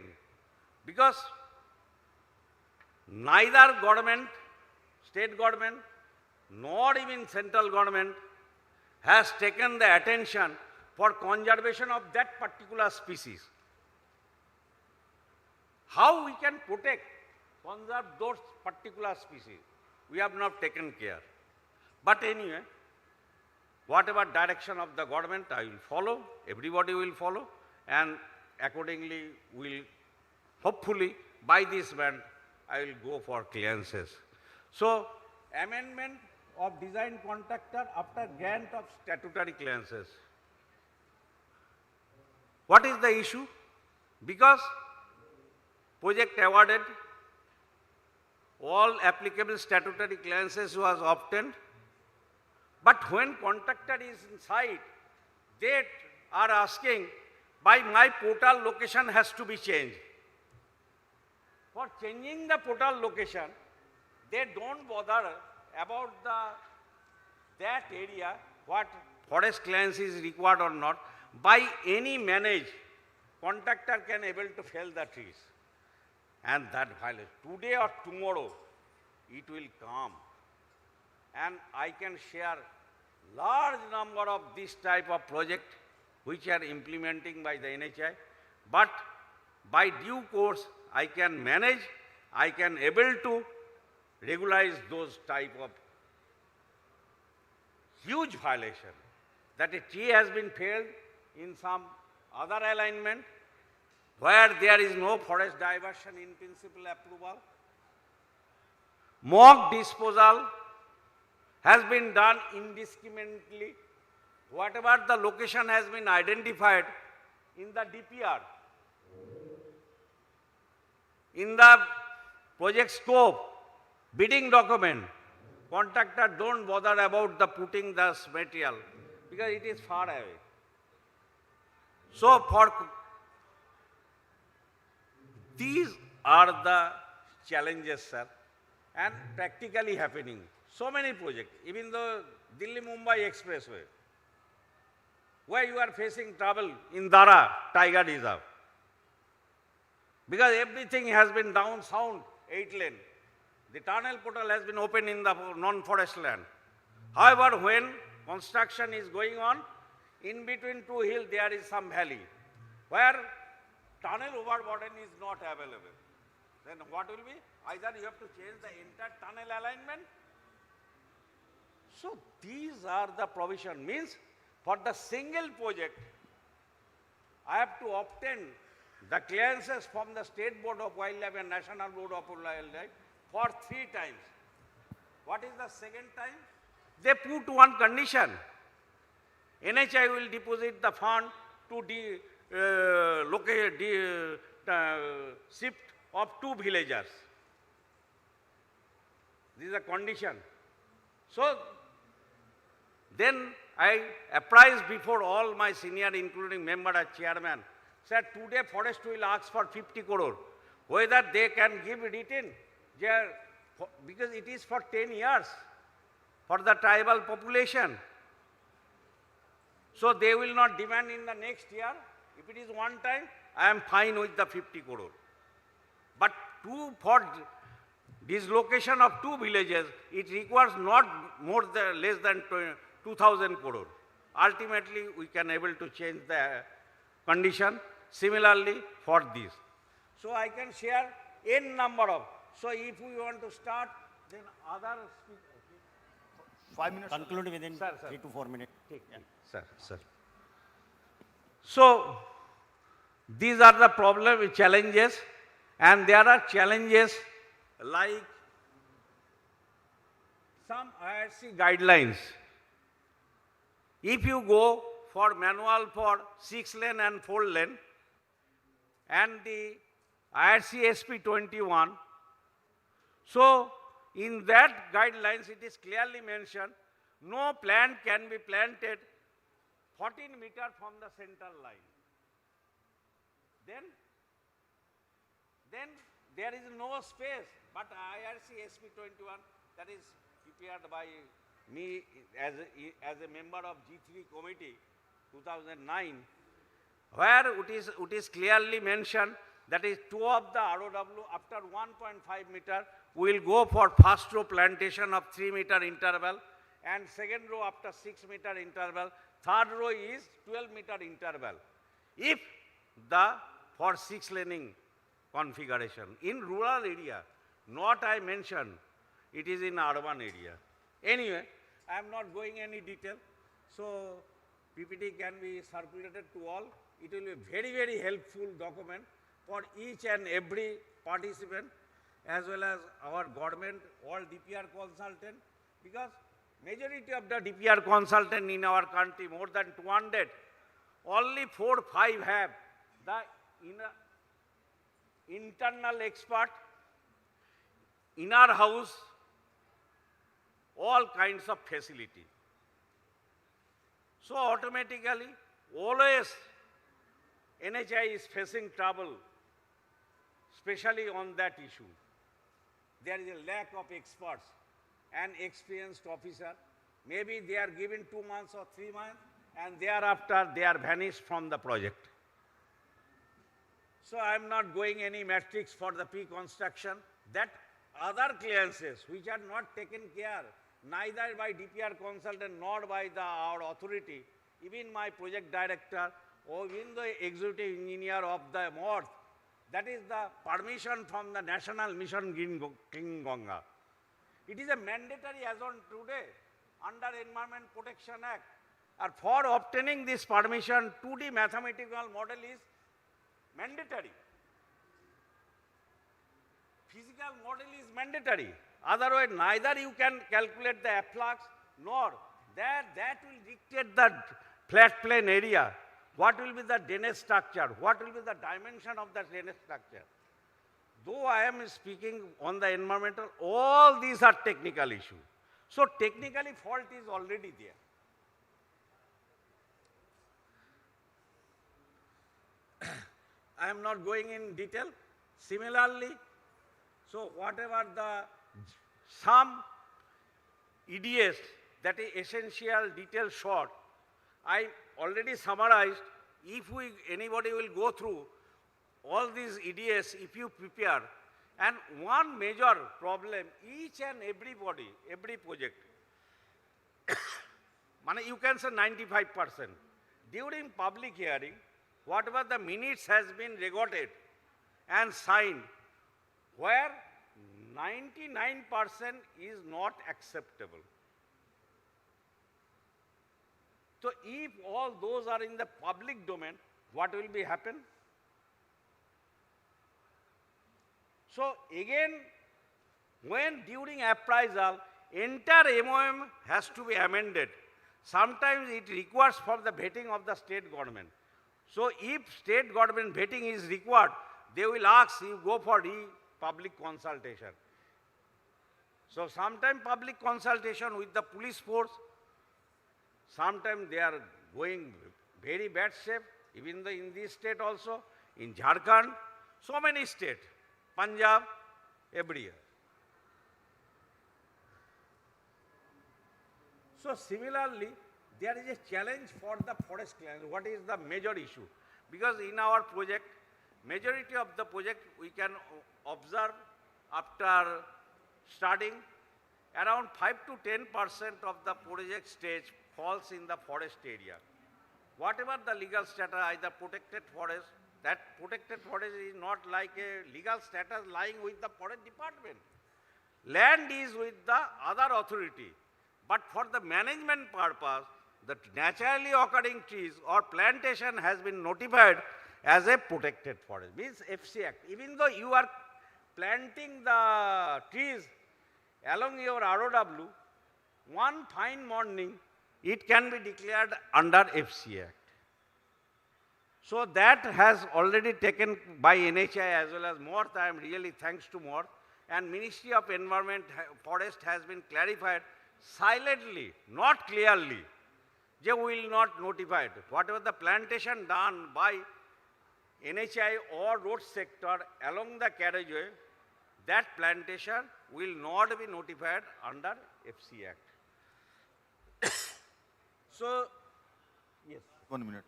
T: because neither government, state government, nor even central government has taken the attention for conservation of that particular species. how we can protect, conserve those particular species. We have not taken care. But anyway, whatever direction of the government I will follow, everybody will follow, and accordingly will hopefully by this band I will go for clearances. So amendment of design contractor after grant of statutory clearances. What is the issue? Because project awarded, all applicable statutory clearances was obtained, but when contractor is inside, they are asking, by my portal location has to be changed. For changing the portal location, they don't bother about that area, what forest clearance is required or not. By any manage, contractor can able to fell the trees. And that violation, today or tomorrow, it will come. And I can share large number of this type of project which are implementing by the NHI, but by due course I can manage, I can able to regularize those type of huge violation, that a tree has been felled in some other alignment where there is no forest diversion in principle approval. Mock disposal has been done indiscriminately. Whatever the location has been identified in the DPR, in the project scope, bidding document, contractor don't bother about the putting the material because it is far away. So for these are the challenges, sir, and practically happening. So many projects, even the Delhi-Mumbai Expressway, where you are facing trouble in Dara Tiger Reserve, because everything has been down sound, 8 lane. The tunnel portal has been opened in the non-forest land. However, when construction is going on, in between two hills there is some valley, where tunnel overburden is not available. Then what will be? Either you have to change the entire tunnel alignment. So these are the provision. Means for the single project, I have to obtain the clearances from the State Board of Wildlife and National Board of Wildlife for 3 times. What is the second time? They put one condition. NHI will deposit the fund to shift of 2 villagers. This is a condition. So then I apprised before all my senior, including member and chairman, said today forest will ask for 50 crore. Whether they can give written, because it is for 10 years for the tribal population. So they will not demand in the next year. If it is one time, I am fine with the 50 crore. But for dislocation of 2 villages, it requires not more than less than 2,000 crore. Ultimately, we can able to change the condition. Similarly, for this. So I can share n number of. So if we want to start, then other.
C: 5 minutes. Conclude within 3 to 4 minutes.
T: Yeah. Sir. So these are the problem, challenges, and there are challenges like some IRC guidelines. If you go for manual for 6 lane and 4 lane, and the IRC SP 21, so in that guidelines it is clearly mentioned, no plant can be planted 14 meters from the central line. Then there is no space, but IRC SP 21, that is prepared by me as a member of G3 committee 2009, where it is clearly mentioned that is 2 of the ROW after 1.5 meter will go for first row plantation of 3 meter interval, and second row after 6 meter interval, third row is 12 meter interval. If the for 6 laning configuration. In rural area, not I mentioned, it is in urban area. Anyway, I am not going any detail. So PPT can be circulated to all. It will be very, very helpful document for each and every participant, as well as our government, all DPR consultant, because majority of the DPR consultant in our country, more than 200, only 4 5 have the internal expert, inner house, all kinds of facility. So automatically, always NHI is facing trouble, especially on that issue. There is a lack of experts and experienced officer. Maybe they are given 2 months or 3 months, and thereafter they are vanished from the project. So I am not going any metrics for the pre-construction. That other clearances which are not taken care, neither by DPR consultant nor by our authority, even my project director or even the executive engineer of the North, that is the permission from the National Mission Clean Ganga. It is a mandatory as on today under Environment Protection Act. And for obtaining this permission, 2D mathematical model is mandatory. Physical model is mandatory. Otherwise, neither you can calculate the efflux nor that will dictate the flat plane area. What will be the drainage structure? What will be the dimension of the drainage structure? Though I am speaking on the environmental, all these are technical issues. So technically fault is already there. I am not going in detail. Similarly, so whatever some EDS, that is essential detail short, I already summarized. If anybody will go through all these EDS, if you prepare, and one major problem, each and everybody, every project, you can say 95%, during public hearing, whatever the minutes has been recorded and signed, where 99% is not acceptable. So if all those are in the public domain, what will be happen? So again, when during appraisal, entire MOM has to be amended. Sometimes it requires for the vetting of the state government. So if state government vetting is required, they will ask you go for public consultation. So sometimes public consultation with the police force, sometimes they are going very bad shape, even in this state also, in Jharkhand, so many states, Punjab, every year. So similarly, there is a challenge for the forest clearance. What is the major issue? Because in our project, majority of the project we can observe after starting, around 5 to 10% of the project stage falls in the forest area. Whatever the legal status, either protected forest, that protected forest is not like a legal status lying with the forest department. Land is with the other authority. But for the management purpose, the naturally occurring trees or plantation has been notified as a protected forest, means FC Act. Even though you are planting the trees along your ROW, one fine morning, it can be declared under FC Act. So that has already taken by NHI as well as North. I am really thanks to North. And Ministry of Environment, Forest has been clarified silently, not clearly. They will not notify. Whatever the plantation done by NHI or road sector along the carriageway, that plantation will not be notified under FC Act. So, yes.
U: 1 minute.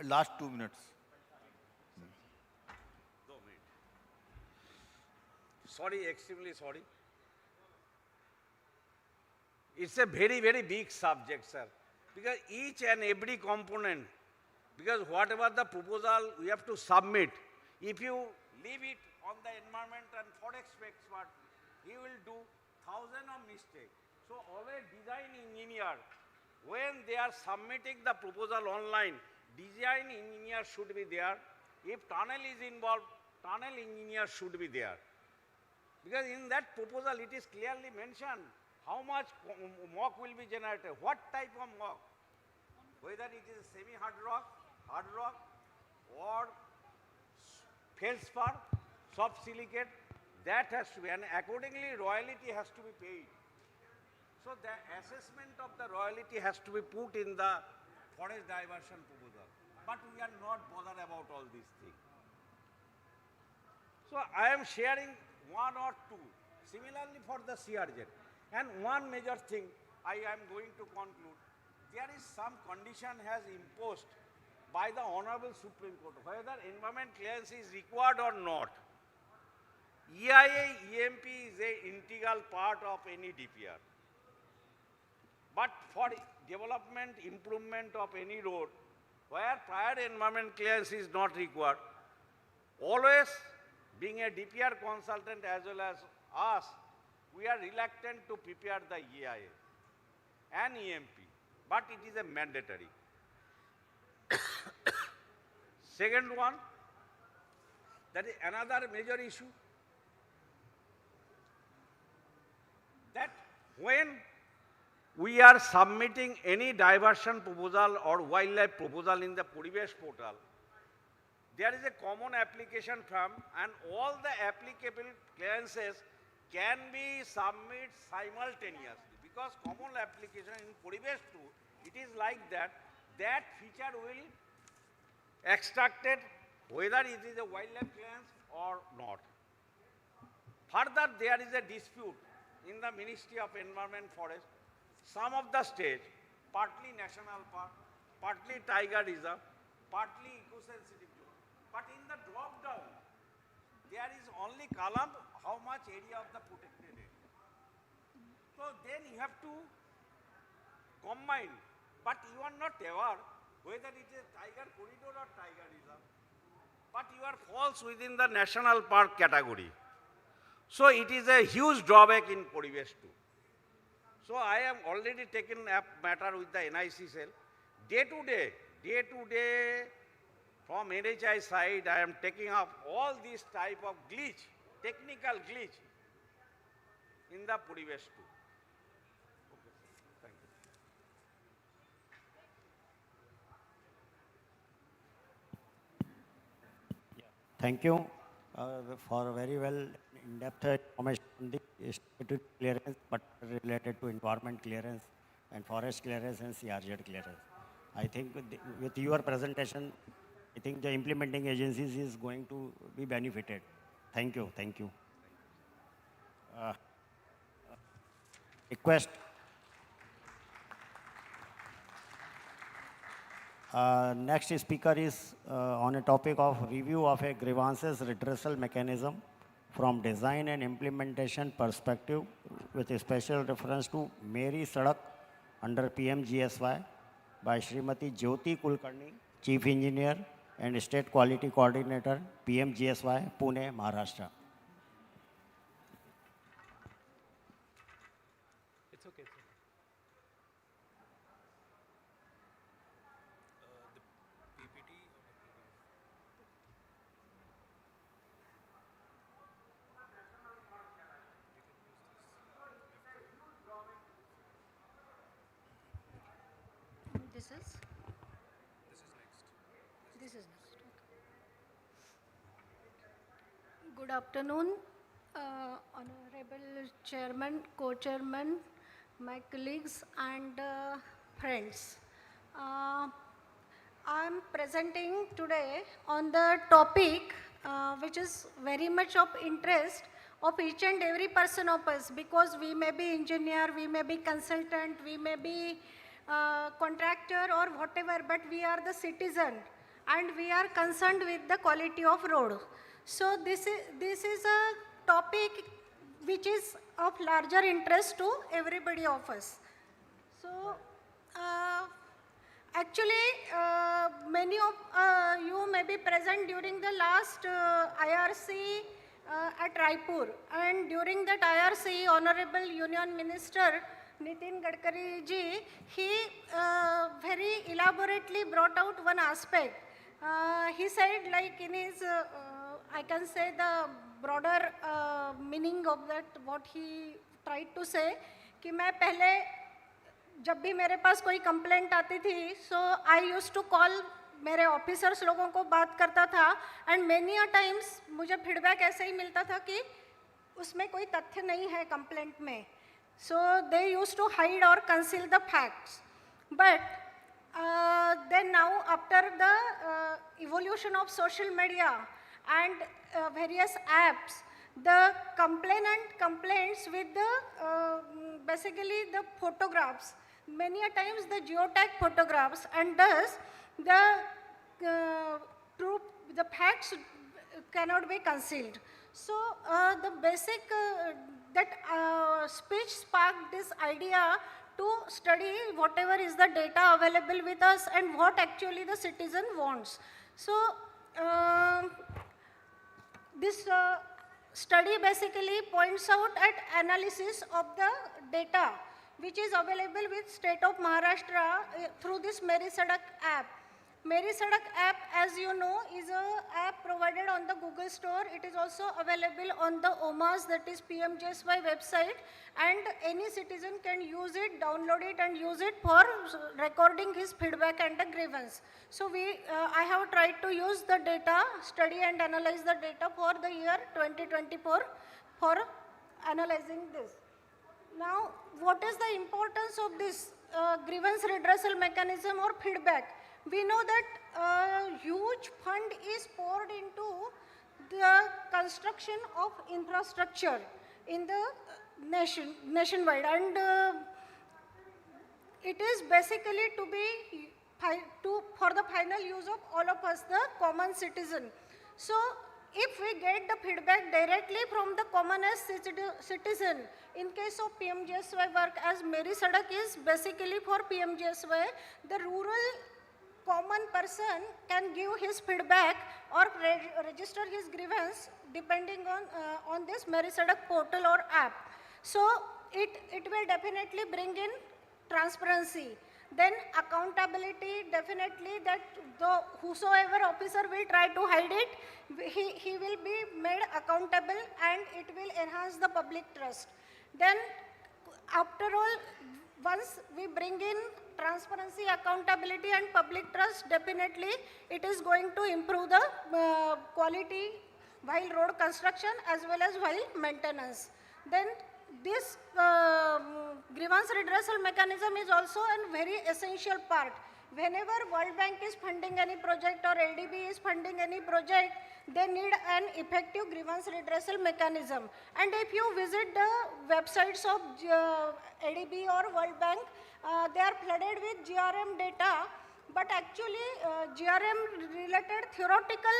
U: Last 2 minutes.
T: Sorry, extremely sorry. It's a very, very big subject, sir. Because each and every component Because whatever the proposal we have to submit, if you leave it on the environment and forest expert, he will do thousands of mistakes. So always design engineer, when they are submitting the proposal online, design engineer should be there. If tunnel is involved, tunnel engineer should be there. Because in that proposal it is clearly mentioned how much mock will be generated, what type of mock, whether it is semi-hard rock, hard rock, or feldspar, soft silicate, that has to be, and accordingly royalty has to be paid. So the assessment of the royalty has to be put in the forest diversion proposal. But we are not bothered about all these things. So I am sharing one or two. Similarly for the CRZ. And one major thing I am going to conclude, there is some condition has imposed by the Honorable Supreme Court, whether environment clearance is required or not. EIA, EMP is an integral part of any DPR. But for development, improvement of any road, where prior environment clearance is not required, always being a DPR consultant as well as us, we are reluctant to prepare the EIA and EMP, but it is a mandatory. Second one, that is another major issue, that when we are submitting any diversion proposal or wildlife proposal in the Poribesh portal, there is a common application form and all the applicable clearances can be submitted simultaneously, because common application in Poribesh 2, it is like that, that feature will extracted whether it is a wildlife clearance or not. Further, there is a dispute in the Ministry of Environment Forest. Some of the stage, partly national park, partly tiger reserve, partly eco-sensitive zone. But in the drop down, there is only column how much area of the protected area. So then you have to combine, but you are not aware whether it is tiger corridor or tiger reserve, but you are falls within the national park category. So it is a huge drawback in Poribesh 2. So I am already taken up matter with the NIC cell. Day to day, from NHI side, I am taking up all these type of glitch, technical glitch in the Poribesh 2. Okay, thank you.
C: Thank you for very well in-depth information on the statutory clearance, but related to environment clearance and forest clearance and CRZ clearance. I think with your presentation, I think the implementing agencies is going to be benefited. Thank you. Thank you. Request. Next speaker is on a topic of review of a grievances redressal mechanism from design and implementation perspective with a special reference to Meri Sadak under PMGSY by Srimati Jyoti Kulkarni, Chief Engineer and State Quality Coordinator, PMGSY, Pune, Maharashtra.
V: It's okay.
G: This is next. This is next. Okay. Good afternoon, Honorable Chairman, Co-Chairman, my colleagues and friends. I am presenting today on the topic which is very much of interest of each and every person of us, because we may be engineer, we may be consultant, we may be contractor or whatever, but we are the citizen and we are concerned with the quality of road. So this is a topic which is of larger interest to everybody of us. So Actually, many of you may be present during the last IRC at Raipur, and during that IRC, Honorable Union Minister Nitin Gadkari ji, he very elaborately brought out one aspect. He said, like in his, I can say the broader meaning of that, what he tried to say, कि मैं पहले जब भी मेरे पास कोई complaint आती थी सो आई use to call मेरे ऑफिसर्स लोगों को बात करता था एंड मेनी अ टाइम्स मुझे फीडबैक ऐसे ही मिलता था कि उसमें कोई तथ्य नहीं है कंप्लेंट में सो दे यूज टू हाइड और conceal the facts but then now after the evolution of social media and various apps the complainant complains with the basically the photographs many a times the geotag photographs and thus the the facts cannot be concealed so the basic that speech sparked this idea to study whatever is the data available with us and what actually the citizen wants. So, this study basically points out at analysis of the data which is available with state of Maharashtra through this Meri Sadak app. Meri Sadak app, as you know, is an app provided on the Google Store. It is also available on the OMA's, that is PMJSY website, and any citizen can use it, download it and use it for recording his feedback and the grievance. So I have tried to use the data, study and analyze the data for the year 2024 for analyzing this. Now, what is the importance of this grievance redressal mechanism or feedback? We know that a huge fund is poured into the construction of infrastructure in the nationwide, and it is basically to be for the final use of all of us, the common citizen. So, if we get the feedback directly from the commonest citizen, in case of PMJSY work, as Meri Sadak is basically for PMJSY, the rural common person can give his feedback or register his grievance depending on this Meri Sadak portal or app. So it will definitely bring in transparency. Then accountability, definitely that whosoever officer will try to hide it, he will be made accountable and it will enhance the public trust. Then after all, once we bring in transparency, accountability and public trust, definitely it is going to improve the quality while road construction as well as while maintenance. Then this grievance redressal mechanism is also a very essential part. Whenever World Bank is funding any project or LDB is funding any project, they need an effective grievance redressal mechanism. And if you visit the websites of LDB or World Bank, they are flooded with GRM data, but actually GRM related theoretical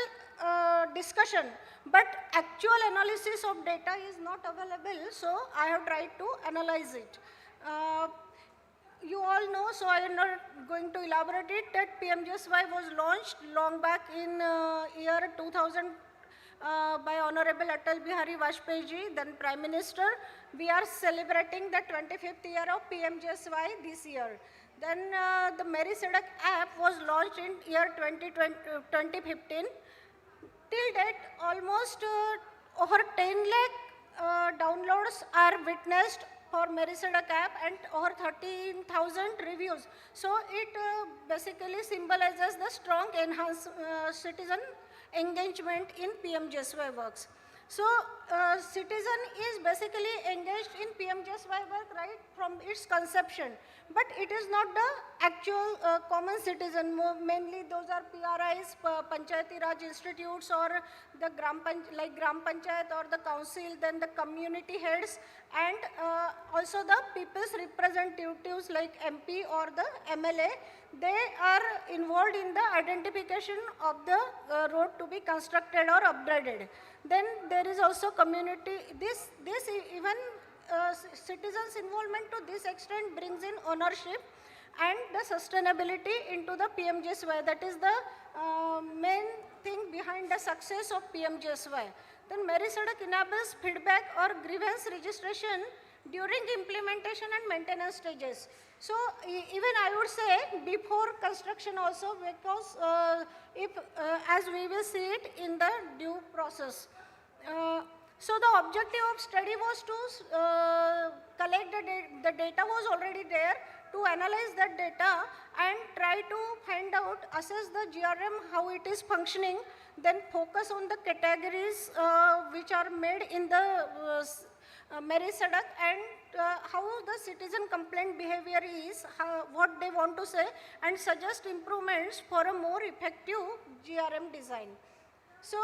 G: discussion, but actual analysis of data is not available, so I have tried to analyze it. You all know, so I am not going to elaborate it, that PMJSY was launched long back in year 2000 by Honorable Atal Bihari Vajpayee ji, then Prime Minister. We are celebrating the 25th year of PMJSY this year. Then the Meri Sadak app was launched in year 2015. Till date, almost over 10 lakh downloads are witnessed for Meri Sadak app and over 13,000 reviews. So it basically symbolizes the strong enhanced citizen engagement in PMJSY works. So citizen is basically engaged in PMJSY work right from its conception, but it is not the actual common citizen. Mainly those are PRIs, Panchayati Raj institutes, or the Gram Panchayat or the council, then the community heads, and also the people's representatives like MP or the MLA. They are involved in the identification of the road to be constructed or upgraded. Then there is also community, this even citizens involvement to this extent brings in ownership, and the sustainability into the PMGSY. That is the main thing behind the success of PMGSY. Then Meri Sadak enables feedback or grievance registration during implementation and maintenance stages. So even I would say before construction also, because as we will see it in the due process. So the objective of study was to collect the data was already there, to analyze that data and try to find out, assess the GRM, how it is functioning, then focus on the categories which are made in the Meri Sadak, and how the citizen complaint behavior is, what they want to say, and suggest improvements for a more effective GRM design. So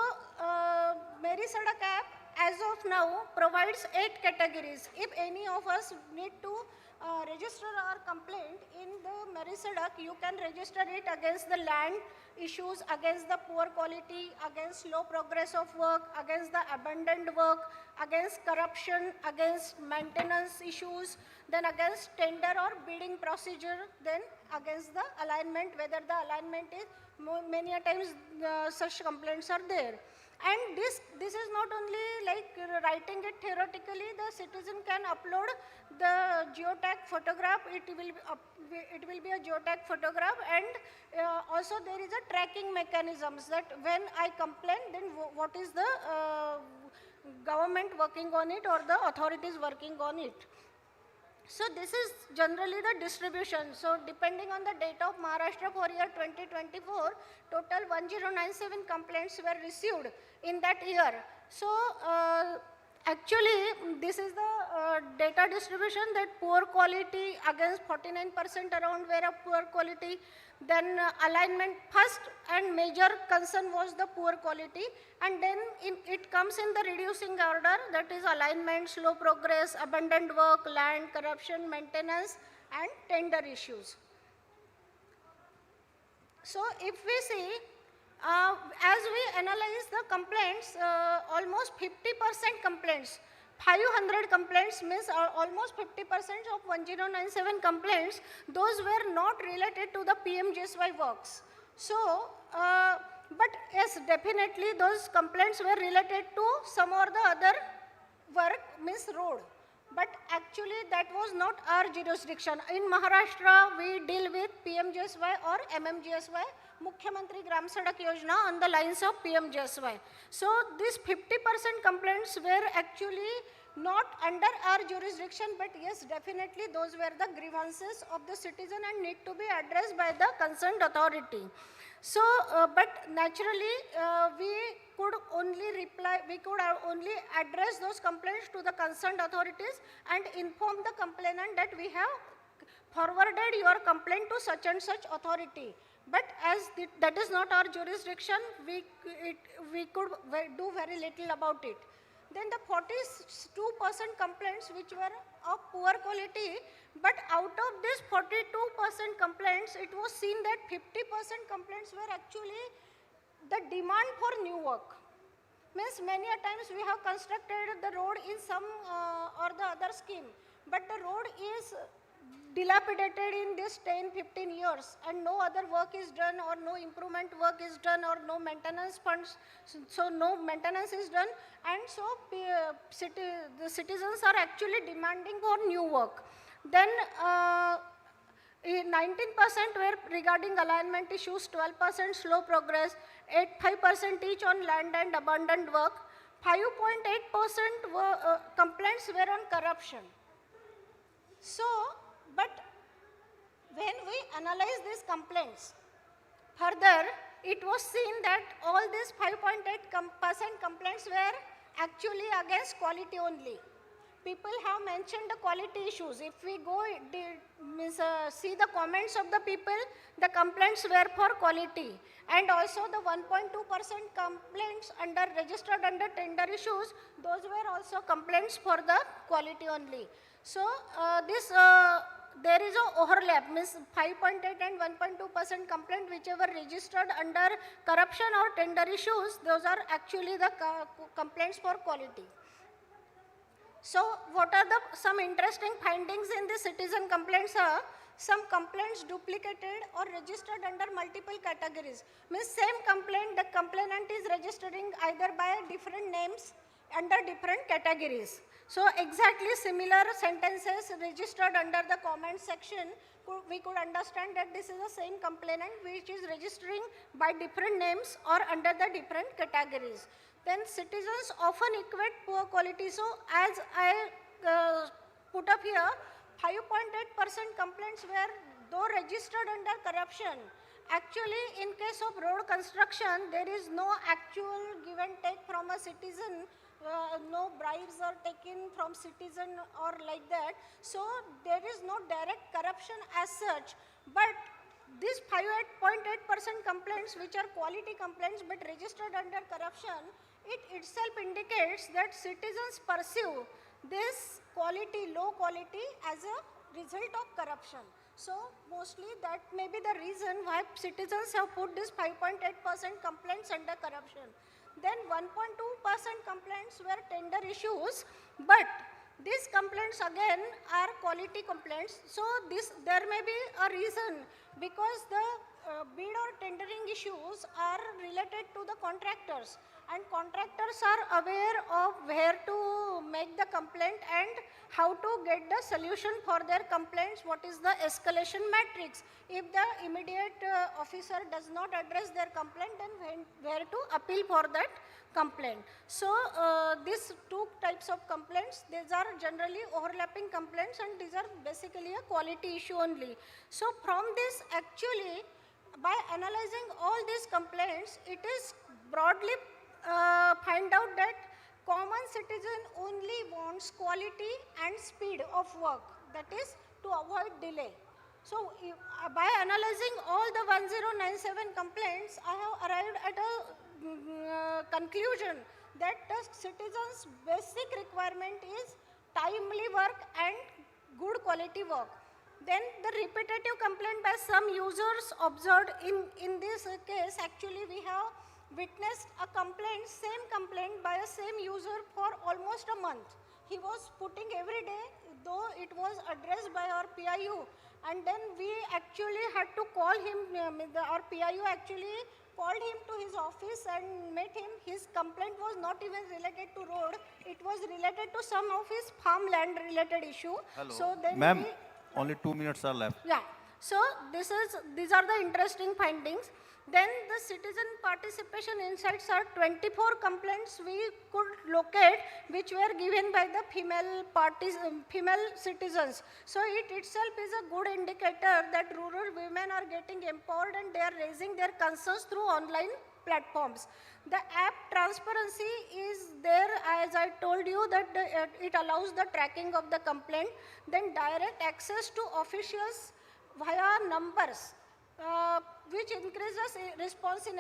G: Meri Sadak app as of now provides 8 categories. If any of us need to register our complaint in the Meri Sadak, you can register it against the land issues, against the poor quality, against slow progress of work, against the abandoned work, against corruption, against maintenance issues, then against tender or bidding procedure, then against the alignment, whether the alignment is, many a times such complaints are there. And this is not only like writing it theoretically, the citizen can upload the geotag photograph, it will be a geotag photograph, and also there is a tracking mechanisms that when I complain, then what is the government working on it or the authorities working on it. So this is generally the distribution. So depending on the data of Maharashtra for year 2024, total 1097 complaints were received in that year. So actually this is the data distribution, that poor quality against 49% around were of poor quality. Then alignment, first and major concern was the poor quality, and then it comes in the reducing order, that is alignment, slow progress, abandoned work, land, corruption, maintenance, and tender issues. So if we see, as we analyze the complaints, almost 50% complaints, 500 complaints means almost 50% of 1097 complaints, those were not related to the PMGSY works. So, but yes, definitely those complaints were related to some or the other work, means road. But actually that was not our jurisdiction. In Maharashtra, we deal with PMGSY or MMGSY, Mukhyamantri Gram Sadak Yojana, on the lines of PMGSY. So these 50% complaints were actually not under our jurisdiction, but yes, definitely those were the grievances of the citizen and need to be addressed by the concerned authority. So, but naturally, we could only address those complaints to the concerned authorities and inform the complainant that we have forwarded your complaint to such and such authority. But as that is not our jurisdiction, we could do very little about it. Then the 42% complaints which were of poor quality, but out of this 42% complaints, it was seen that 50% complaints were actually the demand for new work. Means many a times we have constructed the road in some or the other scheme, but the road is dilapidated in this 10-15 years and no other work is done, or no improvement work is done, or no maintenance funds, so no maintenance is done, and so the citizens are actually demanding for new work. Then 19% were regarding alignment issues, 12% slow progress, 5% each on land and abandoned work, 5.8% complaints were on corruption. So, but when we analyze these complaints further, it was seen that all these 5.8% complaints were actually against quality only. People have mentioned the quality issues. If we go see the comments of the people, the complaints were for quality, and also the 1.2% complaints registered under tender issues, those were also complaints for the quality only. So there is an overlap, means 5.8 and 1.2% complaint whichever registered under corruption or tender issues, those are actually the complaints for quality. So what are some interesting findings in the citizen complaints are, some complaints duplicated or registered under multiple categories. Means same complaint, the complainant is registering either by different names under different categories. So exactly similar sentences registered under the comment section, we could understand that this is the same complainant which is registering by different names or under the different categories. Then citizens often equate poor quality. So as I put up here, 5.8% complaints were though registered under corruption. Actually, in case of road construction, there is no actual give and take from a citizen, no bribes are taken from citizen or like that. So there is no direct corruption as such. But these 5.8% complaints, which are quality complaints but registered under corruption, it itself indicates that citizens pursue this quality, low quality as a result of corruption. So mostly that may be the reason why citizens have put this 5.8% complaints under corruption. Then 1.2% complaints were tender issues, but these complaints again are quality complaints. So there may be a reason, because the bid or tendering issues are related to the contractors, and contractors are aware of where to make the complaint and how to get the solution for their complaints, what is the escalation matrix. If the immediate officer does not address their complaint, then where to appeal for that complaint. So these two types of complaints, these are generally overlapping complaints, and these are basically a quality issue only. So from this, actually, by analyzing all these complaints, it is broadly find out that common citizen only wants quality and speed of work, that is to avoid delay. So by analyzing all the 1097 complaints, I have arrived at a conclusion that the citizens' basic requirement is timely work and good quality work. Then the repetitive complaint by some users observed in this case, actually we have witnessed a complaint, same complaint by a same user for almost a month. He was putting every day, though it was addressed by our PIU, and then we actually had to call him, our PIU actually called him to his office and met him. His complaint was not even related to road, it was related to some of his farmland related issue.
D: Hello.
G: So then
D: Ma'am, only 2 minutes are left.
G: yeah. So these are the interesting findings. Then the citizen participation insights are 24 complaints we could locate, which were given by the female citizens. So it itself is a good indicator that rural women are getting empowered and they are raising their concerns through online platforms. The app transparency is there, as I told you, that it allows the tracking of the complaint. Then direct access to officials via numbers, which increases response in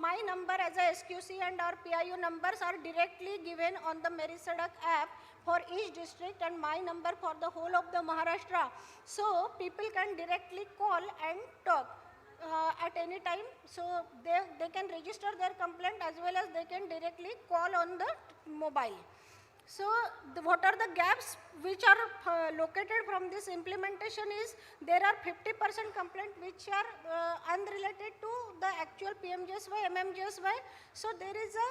G: my number as a SQC and our PIU numbers are directly given on the Merisadak app for each district, and my number for the whole of the Maharashtra. So people can directly call and talk at any time. So they can register their complaint as well as they can directly call on the mobile. So what are the gaps which are located from this implementation is, there are 50% complaints which are unrelated to the actual PMGSY, MMGSY. So there is a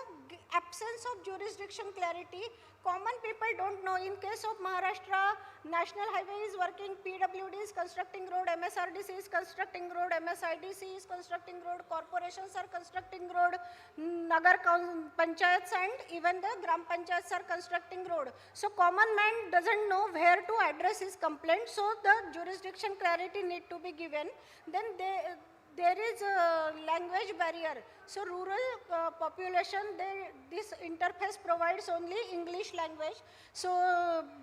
G: absence of jurisdiction clarity. Common people don't know. In case of Maharashtra, National Highway is working, PWD is constructing road, MSRDC is constructing road, MSIDC is constructing road, corporations are constructing road, Nagar Panchayats and even the Gram Panchayats are constructing road. So common man doesn't know where to address his complaint, so the jurisdiction clarity need to be given. Then there is a language barrier. So rural population, this interface provides only English language. So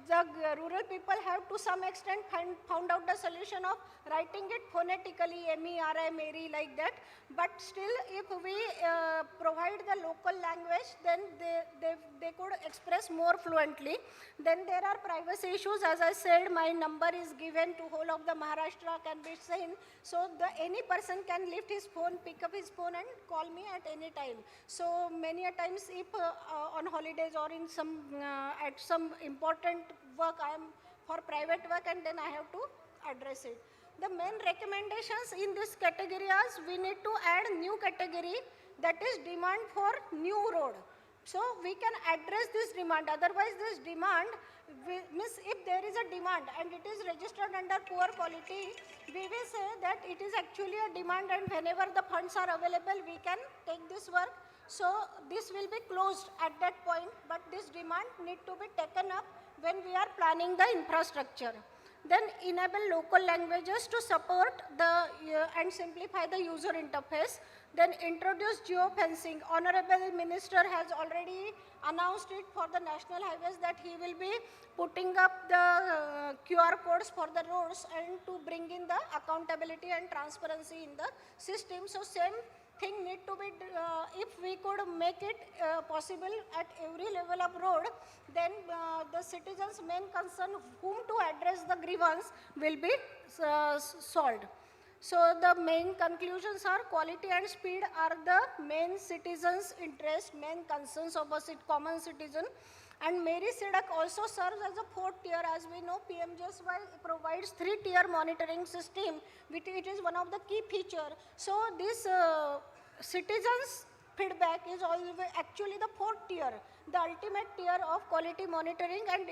G: the rural people have to some extent found out the solution of writing it phonetically, MERI, Mary, like that. But still, if we provide the local language, then they could express more fluently. Then there are privacy issues. As I said, my number is given to whole of the Maharashtra, can be seen. So any person can lift his phone, pick up his phone and call me at any time. So many a times, if on holidays or in some at some important work, I am for private work, and then I have to address it. The main recommendations in this categories, we need to add new category, that is demand for new road. So we can address this demand. Otherwise this demand, means if there is a demand and it is registered under poor quality, we will say that it is actually a demand, and whenever the funds are available, we can take this work. So this will be closed at that point, but this demand need to be taken up when we are planning the infrastructure. Then enable local languages to support the and simplify the user interface. Then introduce geofencing. Honorable Minister has already announced it for the national highways that he will be putting up the QR codes for the roads and to bring in the accountability and transparency in the system. So same thing need to be, if we could make it possible at every level of road, then the citizens' main concern whom to address the grievance will be solved. So the main conclusions are quality and speed are the main citizens' interest, main concerns of a common citizen. And Meri Sidak also serves as a fourth tier. As we know, PMJSY provides 3-tier monitoring system, which it is one of the key feature. So this citizens' feedback is always actually the fourth tier, the ultimate tier of quality monitoring. And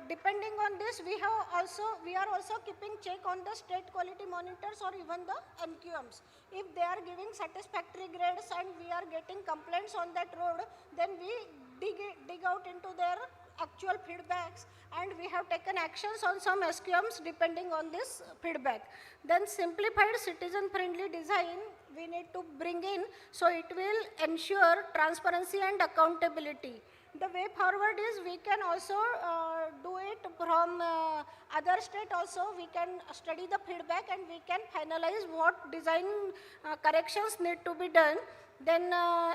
G: depending on this, we are also keeping check on the state quality monitors or even the MQMs. If they are giving satisfactory grades and we are getting complaints on that road, then we dig out into their actual feedbacks, and we have taken actions on some SQMs depending on this feedback. Then simplified citizen-friendly design we need to bring in, so it will ensure transparency and accountability. The way forward is we can also do it from other state also. We can study the feedback and we can finalize what design corrections need to be done. Then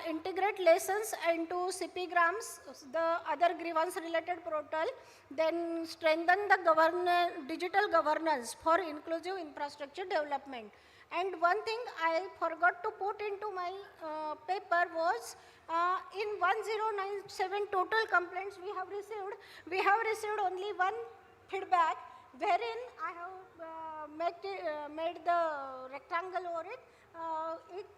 G: integrate lessons into CPgrams, the other grievance related portal. Then strengthen the digital governance for inclusive infrastructure development. And one thing I forgot to put into my paper was in 1097 total complaints we have received only one feedback, wherein I have made the rectangle over it.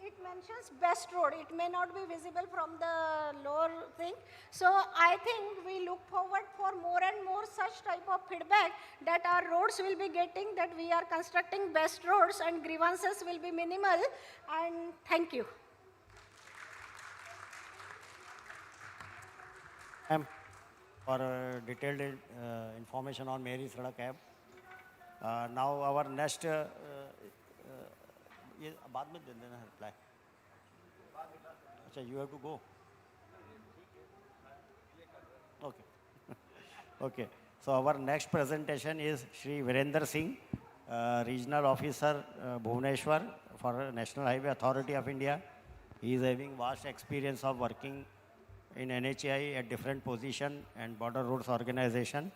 G: It mentions best road. It may not be visible from the lower thing. So I think we look forward for more and more such type of feedback that our roads will be getting, that we are constructing best roads and grievances will be minimal. And thank you.
C: For detailed information on Meri Sadak app. Now our next ये बाद में दे देना reply. अच्छा, you have to go. Okay. Okay. So our next presentation is Shri Virender Singh, Regional Officer, Bhubaneswar for National Highway Authority of India. He is having vast experience of working in NHAI at different position and border roads organization.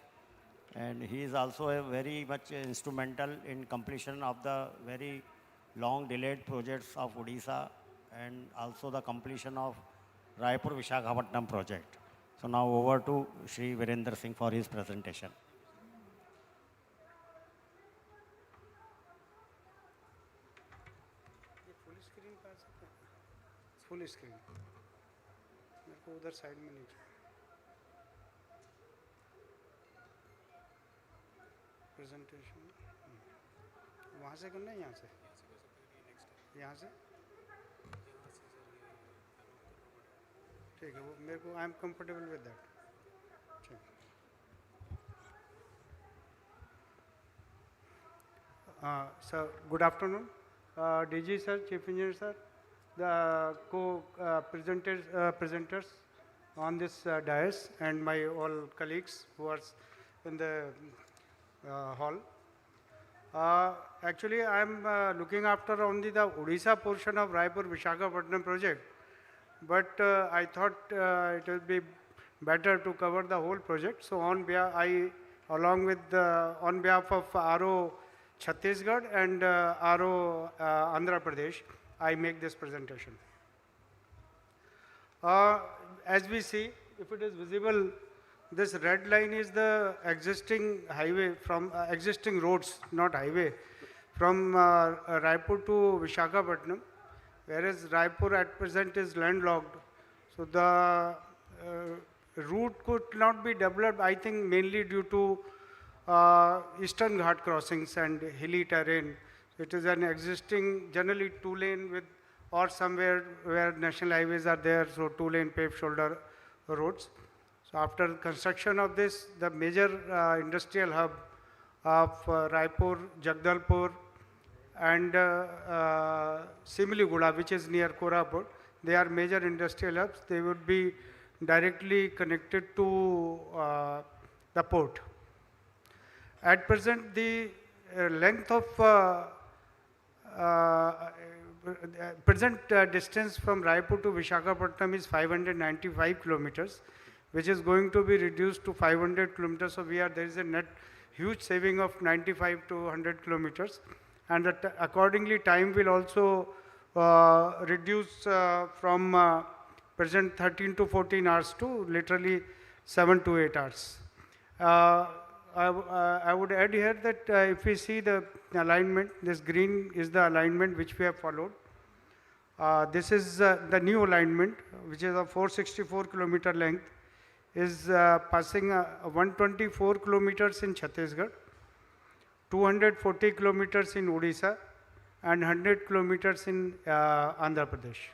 C: And he is also a very much instrumental in completion of the very long delayed projects of Odisha and also the completion of Raipur-Visakhapatnam project. So now over to Shri Virender Singh for his presentation.
H: Full screen मेरे को उधर side में नीचे presentation वहाँ से करना है, यहाँ से ठीक है. वो मेरे को I am comfortable with that. ठीक. Sir, good afternoon. DG sir, Chief Engineer sir, the presenters on this dais, and my all colleagues who are in the hall. Actually, I am looking after only the Odisha portion of Raipur-Visakhapatnam project, but I thought it would be better to cover the whole project. So on behalf, on behalf of RO Chhattisgarh and RO Andhra Pradesh, I make this presentation. As we see, if it is visible, This red line is the existing highway from existing roads, not highway, from Raipur to Vishakhapatnam, whereas Raipur at present is landlocked. So the route could not be developed, I think, mainly due to Eastern Ghat crossings and hilly terrain. It is an existing, generally two-lane with, or somewhere where national highways are there, so two-lane paved shoulder roads. So after construction of this, the major industrial hub of Raipur, Jagdalpur, and Simliguda, which is near Koraput, they are major industrial hubs. They would be directly connected to the port. At present, the length of present distance from Raipur to Vishakhapatnam is 595 kilometers, which is going to be reduced to 500 kilometers. So there is a net huge saving of 95 to 100 kilometers. And accordingly, time will also reduce from present 13 to 14 hours to literally 7 to 8 hours. I would add here that if we see the alignment, this green is the alignment which we have followed. This is the new alignment, which is a 464 kilometer length, is passing 124 kilometers in Chhattisgarh, 240 kilometers in Odisha, and 100 kilometers in Andhra Pradesh.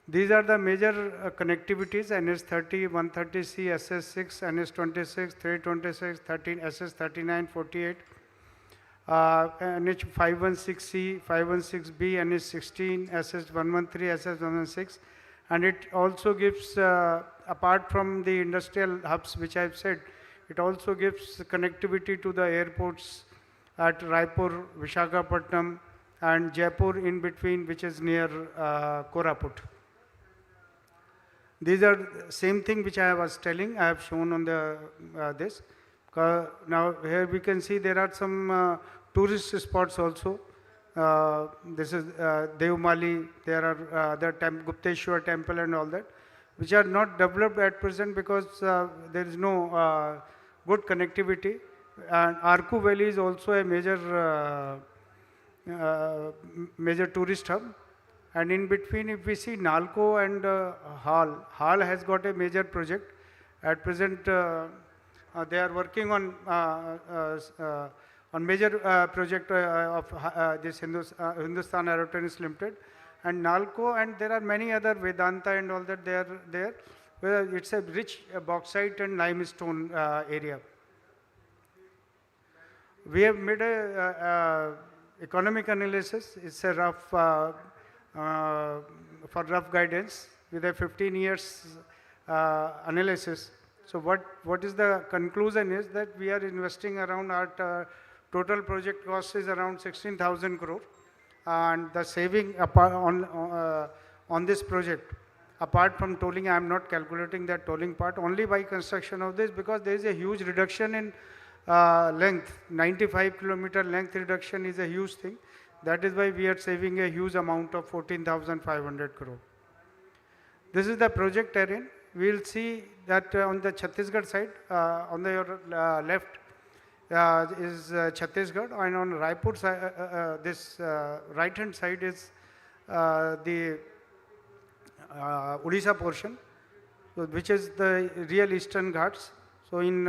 H: These are the major connectivities: NS30, 130C, SS6, NS26, 326, 13, SS39, 48, NH516C, 516B, NH16, SS113, SS116, and it also gives, apart from the industrial hubs which I have said, it also gives connectivity to the airports at Raipur, Vishakhapatnam, and Jaipur in between, which is near Koraput. These are the same thing which I was telling, I have shown on the this. Now here we can see there are some tourist spots also. This is Devmali, there are the Gupteshwar temple and all that, which are not developed at present because there is no good connectivity. And Arku Valley is also a major tourist hub. And in between, if we see Nalco and Hal has got a major project. At present, they are working on major project of this Hindustan Aerotrains Limited. And Nalco, and there are many other, Vedanta and all that, they are there, where it's a rich bauxite and limestone area. We have made a economic analysis. It's a rough, for rough guidance with a 15 years analysis. So what is the conclusion is that we are investing around our total project cost is around 16,000 crore. And the saving on this project, apart from tolling, I am not calculating that tolling part, only by construction of this, because there is a huge reduction in length. 95 kilometer length reduction is a huge thing. That is why we are saving a huge amount of 14,500 crore. This is the project terrain. We will see that on the Chhattisgarh side, on your left is Chhattisgarh, and on Raipur side, this right hand side is the Odisha portion, which is the real Eastern Ghats. So in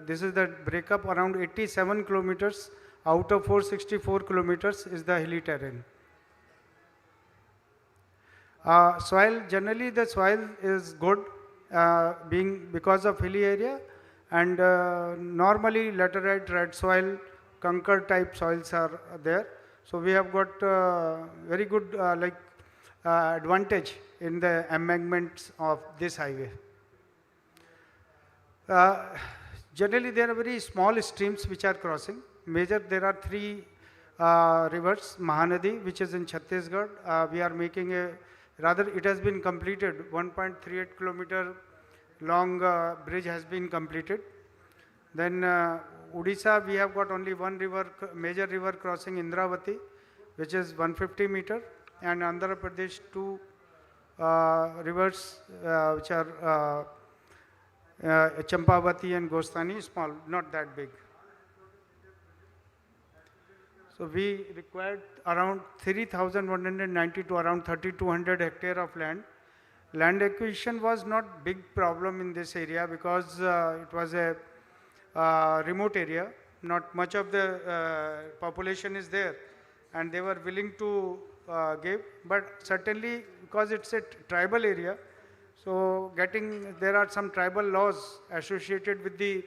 H: this is the breakup, around 87 kilometers out of 464 kilometers is the hilly terrain. Soil, generally the soil is good, being because of hilly area, and normally laterite, red soil, conquer type soils are there. So we have got very good advantage in the embankments of this highway. Generally there are very small streams which are crossing. Major, there are three rivers, Mahanadi, which is in Chhattisgarh. We are making rather it has been completed, 1.38 kilometer long bridge has been completed. Then Odisha, we have got only one river, major river crossing, Indravati, which is 150 meter, and Andhra Pradesh two rivers which are Champavati and Gostani, small, not that big. So we required around 3,190 to around 3,200 hectare of land. Land acquisition was not big problem in this area because it was a remote area. Not much of the population is there, and they were willing to give. But certainly, because it's a tribal area, so there are some tribal laws associated with the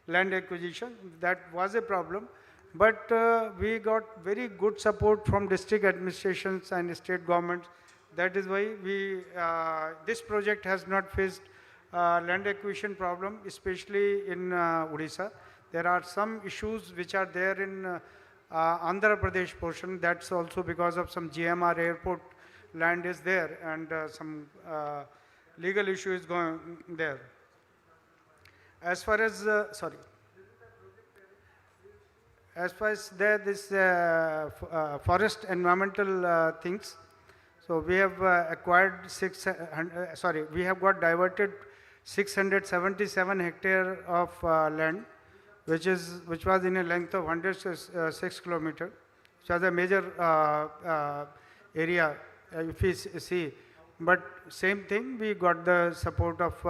H: land acquisition. That was a problem. But we got very good support from district administrations and state governments. That is why this project has not faced land acquisition problem, especially in Odisha. There are some issues which are there in Andhra Pradesh portion. That's also because of some GMR airport land is there, and some legal issue is going there. As far as, as far as this forest environmental things, so we have acquired we have got diverted 677 hectare of land, which was in a length of 106 kilometer, which was a major area if we see. But same thing, we got the support of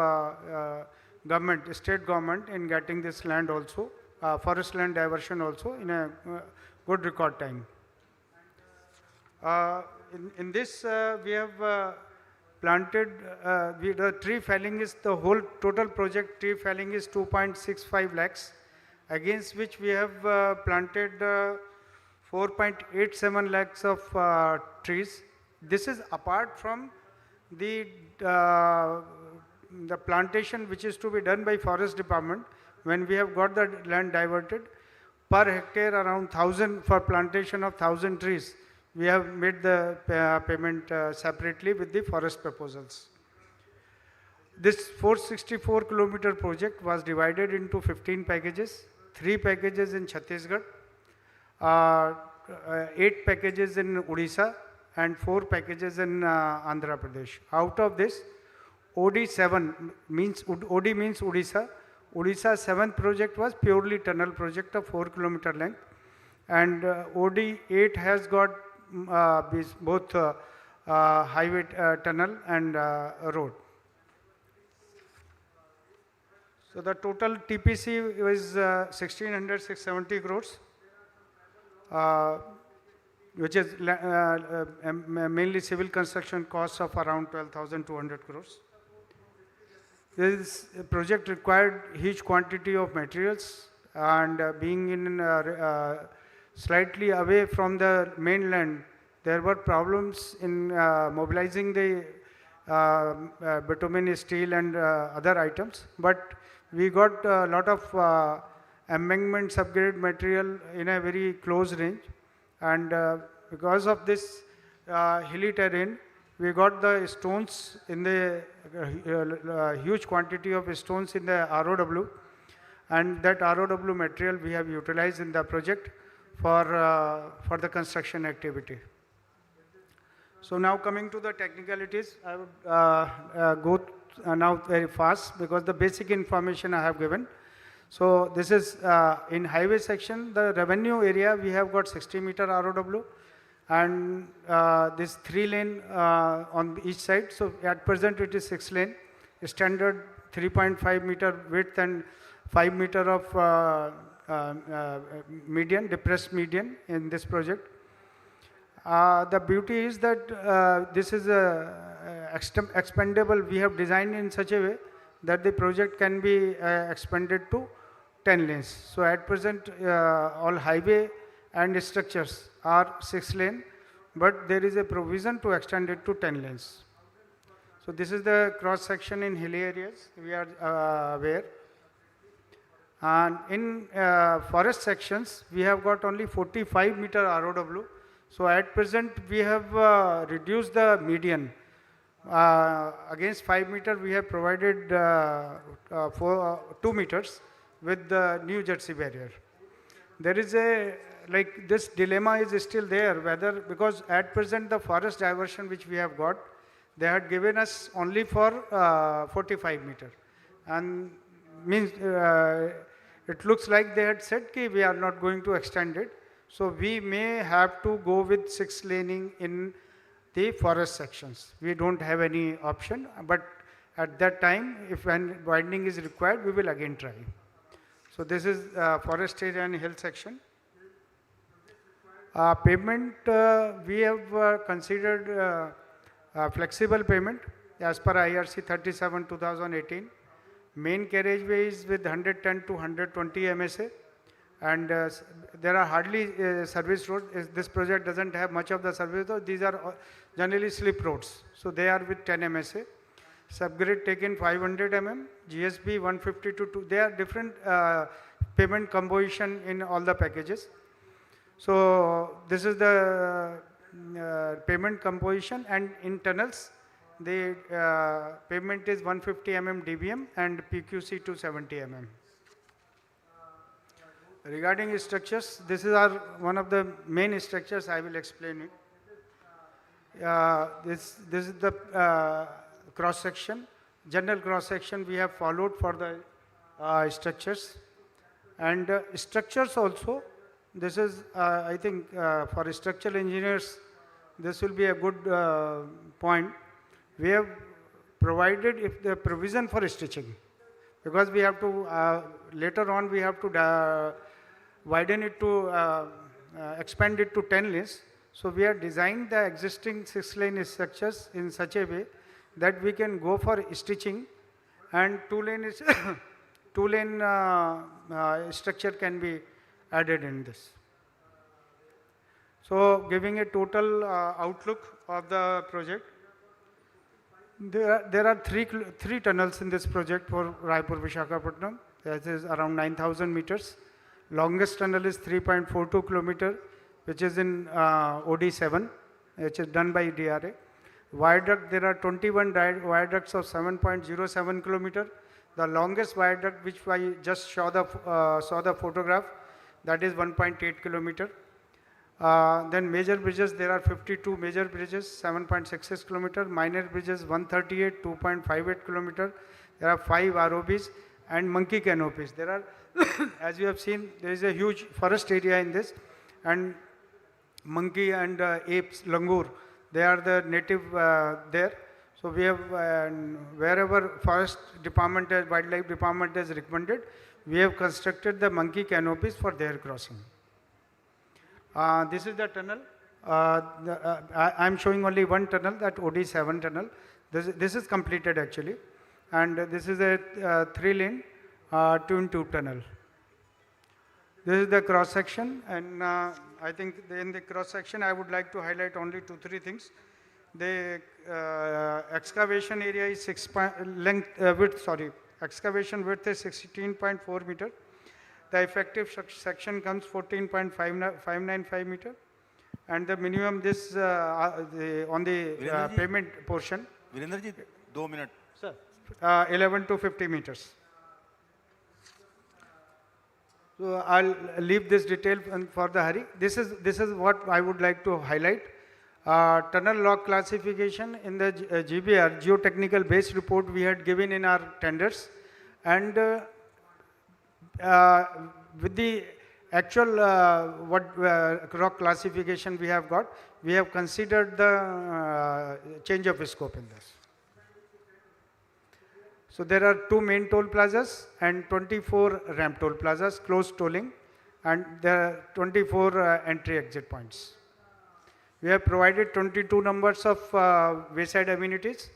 H: government, state government in getting this land also, forest land diversion also in a good record time. In this, we have planted, the tree felling is the whole total project tree felling is 2.65 lakhs, against which we have planted 4.87 lakhs of trees. This is apart from the plantation which is to be done by forest department. When we have got the land diverted, per hectare around 1,000 for plantation of 1,000 trees, we have made the payment separately with the forest proposals. This 464 kilometer project was divided into 15 packages, 3 packages in Chhattisgarh, 8 packages in Odisha, and 4 packages in Andhra Pradesh. Out of this, OD7 means, OD means Odisha. Odisha's 7th project was purely tunnel project of 4 kilometer length, and OD8 has got both highway tunnel and road. So the total TPC was 1,670 crores, which is mainly civil construction costs of around 12,200 crores. This project required huge quantity of materials, and being in slightly away from the mainland, there were problems in mobilizing the bitumen, steel and other items. But we got a lot of embankment subgrade material in a very close range, and because of this hilly terrain, we got the stones in the huge quantity of stones in the ROW, and that ROW material we have utilized in the project for the construction activity. So now coming to the technicalities, I would go now very fast because the basic information I have given. So this is in highway section, the revenue area, we have got 60 meter ROW, and this 3 lane on each side. So at present it is 6 lane, standard 3.5 meter width and 5 meter of median, depressed median in this project. The beauty is that this is expandable. We have designed in such a way that the project can be expanded to 10 lanes. So at present all highway and structures are 6 lane, but there is a provision to extend it to 10 lanes. So this is the cross section in hilly areas we are aware. And in forest sections, we have got only 45 meter ROW. So at present, we have reduced the median. Against 5 meter, we have provided 2 meters with the New Jersey barrier. There is a, like this dilemma is still there, whether, because at present the forest diversion which we have got, they had given us only for 45 meter. And means it looks like they had said ki we are not going to extend it. So we may have to go with 6 laning in the forest sections. We don't have any option, but at that time, if when widening is required, we will again try. So this is forest area and hill section. Pavement, we have considered flexible pavement as per IRC 37 2018. Main carriageway is with 110 to 120 MSA, and there are hardly service roads. This project doesn't have much of the service roads. These are generally slip roads, so they are with 10 MSA. Subgrade taken 500 mm, GSB 150 to 2. They are different payment composition in all the packages. So this is the payment composition, and in tunnels, the pavement is 150 mm DBM and PQC 270 mm. Regarding structures, this is one of the main structures. I will explain it. This is the cross section. General cross section we have followed for the structures, and structures also. This is I think for structural engineers, this will be a good point. We have provided if the provision for stitching, because we have to later on we have to widen it to expand it to 10 lanes. So we have designed the existing 6-lane structures in such a way that we can go for stitching, and 2-lane is 2-lane structure can be added in this. So giving a total outlook of the project, there are three tunnels in this project for Raipur Visakhapatnam. That is around 9,000 meters. Longest tunnel is 3.42 kilometer, which is in OD7, which is done by DRA. Viaduct, there are 21 viaducts of 7.07 kilometer. The longest viaduct, which I just saw the photograph, that is 1.8 kilometer. Then major bridges, there are 52 major bridges, 7.66 kilometer. Minor bridges, 138, 2.58 kilometer. There are 5 ROBs and monkey canopies. There are, as you have seen, there is a huge forest area in this, and monkey and apes, langur, they are the native there. So we have, wherever forest department, wildlife department has recommended, we have constructed the monkey canopies for their crossing. This is the tunnel. I am showing only one tunnel, that OD7 tunnel. This is completed actually, and this is a 3-lane 2-in-2 tunnel. This is the cross section, and I think in the cross section I would like to highlight only 2-3 things. The excavation area is excavation width is 16.4 meter. The effective section comes 14.595 meter, and the minimum this on the pavement portion.
D: Virender ji, 2 minutes.
H: Sir. 11 to 50 meters. So I'll leave this detail for the hurry. This is what I would like to highlight. Tunnel log classification in the GBR, geotechnical base report, we had given in our tenders, and with the actual rock classification we have got, we have considered the change of scope in this. So there are 2 main toll plazas and 24 ramp toll plazas, closed tolling, and there are 24 entry exit points. We have provided 22 numbers of wayside amenities.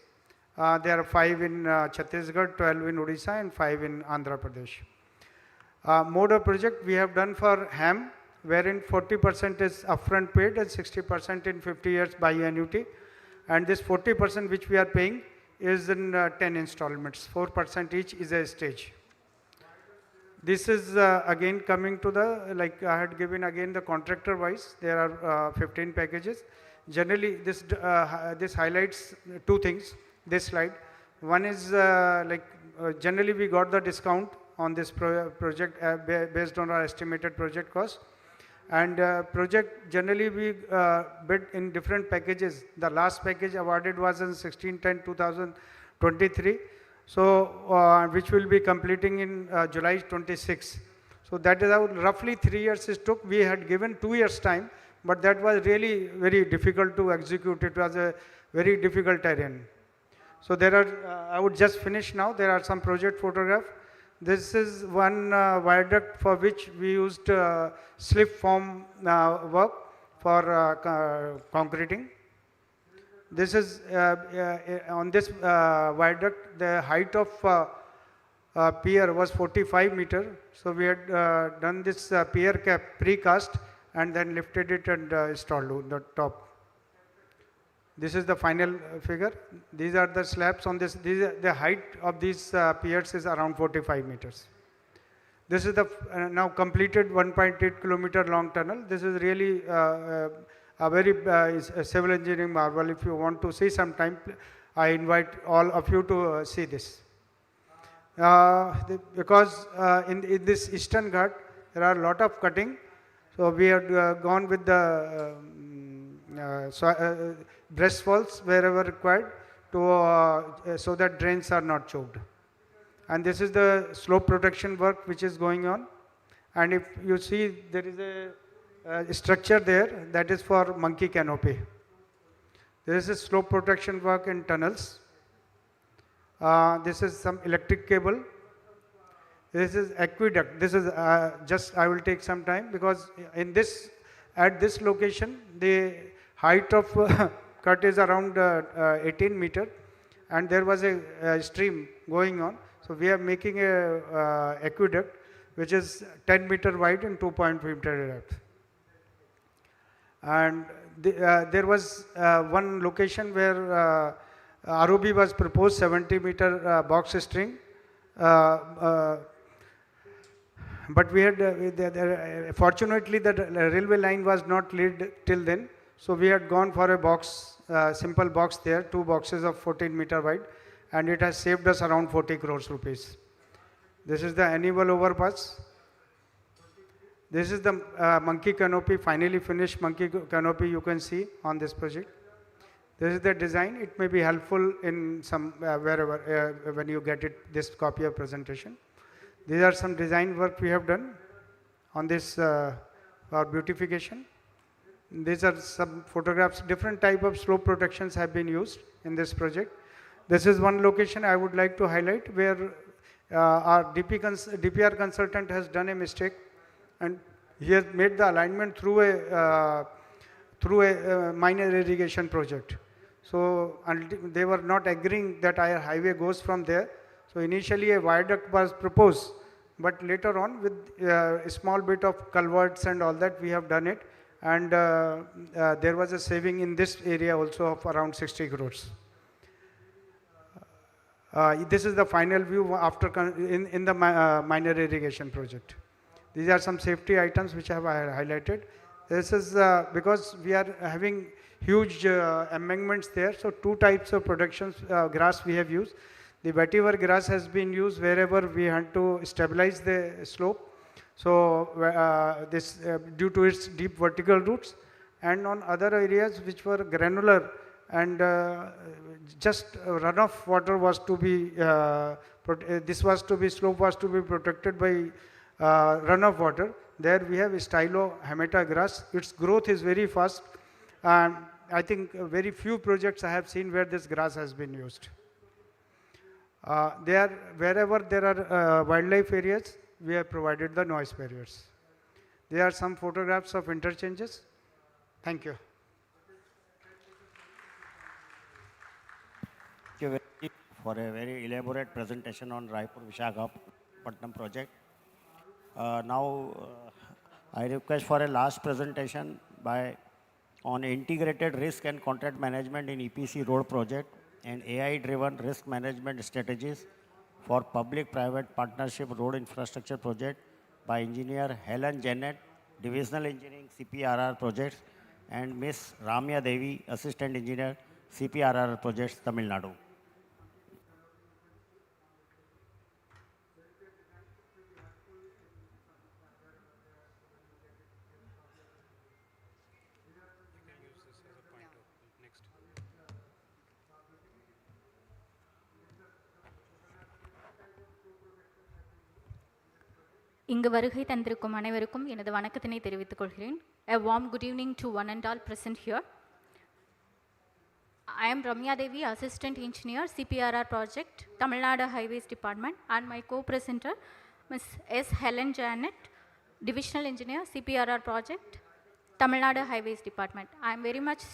H: There are 5 in Chhattisgarh, 12 in Odisha, and 5 in Andhra Pradesh. Mode of project we have done for HAM, wherein 40% is upfront paid and 60% in 50 years by annuity. And this 40% which we are paying is in 10 installments, 4% each is a stage. This is again coming to the, like I had given again the contractor wise, there are 15 packages. Generally this highlights 2 things, this slide. One is generally we got the discount on this project based on our estimated project cost. And project generally we bid in different packages. The last package awarded was in 16/10/2023. so which will be completing in July 26. So that is how roughly 3 years it took. We had given 2 years time, but that was really very difficult to execute. It was a very difficult terrain. So there are, I would just finish now. There are some project photograph. This is one viaduct for which we used slip form work for concreting. This is on this viaduct, the height of pier was 45 meter. So we had done this pier cap precast and then lifted it and installed on the top. This is the final figure. These are the slabs on this. The height of these piers is around 45 meters. This is the now completed 1.8 kilometer long tunnel. This is really a very civil engineering marvel. If you want to see sometime, I invite all of you to see this. Because in this Eastern Ghat, there are a lot of cutting. So we have gone with the breast walls wherever required to, so that drains are not choked. And this is the slope protection work which is going on. And if you see, there is a structure there that is for monkey canopy. There is a slope protection work in tunnels. This is some electric cable. This is aqueduct. This is just, I will take some time because in this, at this location, the height of cut is around 18 meter and there was a stream going on. So we are making a aqueduct which is 10 meter wide and 2.5 meter depth. And there was one location where ROB was proposed 70 meter box string. But we had, fortunately the railway line was not laid till then. So we had gone for a box, simple box there, 2 boxes of 14 meter wide. And it has saved us around 40 crores rupees. This is the annual overpass. This is the monkey canopy, finally finished monkey canopy you can see on this project. This is the design. It may be helpful in some wherever when you get it, this copy of presentation. These are some design work we have done on this for beautification. These are some photographs. Different type of slope protections have been used in this project. This is one location I would like to highlight where our DPR consultant has done a mistake and he has made the alignment through a minor irrigation project. So they were not agreeing that our highway goes from there. So initially a viaduct was proposed, but later on with a small bit of culverts and all that we have done it, and there was a saving in this area also of around 60 crores. This is the final view after in the minor irrigation project. These are some safety items which I have highlighted. This is because we are having huge embankments there. So 2 types of productions grass we have used. The vetiver grass has been used wherever we had to stabilize the slope. So this due to its deep vertical roots, and on other areas which were granular and just runoff water was to be slope was to be protected by runoff water. There we have stylo hamata grass. Its growth is very fast. I think very few projects I have seen where this grass has been used. Wherever there are wildlife areas, we have provided the noise barriers. There are some photographs of interchanges. Thank you.
C: Thank you very much for a very elaborate presentation on Raipur-Visakhapatnam project. Now, I request for a last presentation on integrated risk and contract management in EPC road project and AI-driven risk management strategies for public-private partnership road infrastructure project by engineer Helen Janet, Divisional Engineering CPRR Projects, and Ms. Ramya Devi, Assistant Engineer CPRR Projects, Tamil Nadu.
B: இங்கு வருகை தந்திருக்கும் அனைவருக்கும் எனது வணக்கத்தினை தெரிவித்துக் கொள்கிறேன். A warm good evening to one and all present here. I am Ramya Devi, Assistant Engineer, CPRR Project, Tamil Nadu Highways Department, and my co-presenter, Ms. S. Helen Janet, Divisional Engineer, CPRR Project, Tamil Nadu Highways Department. I am very much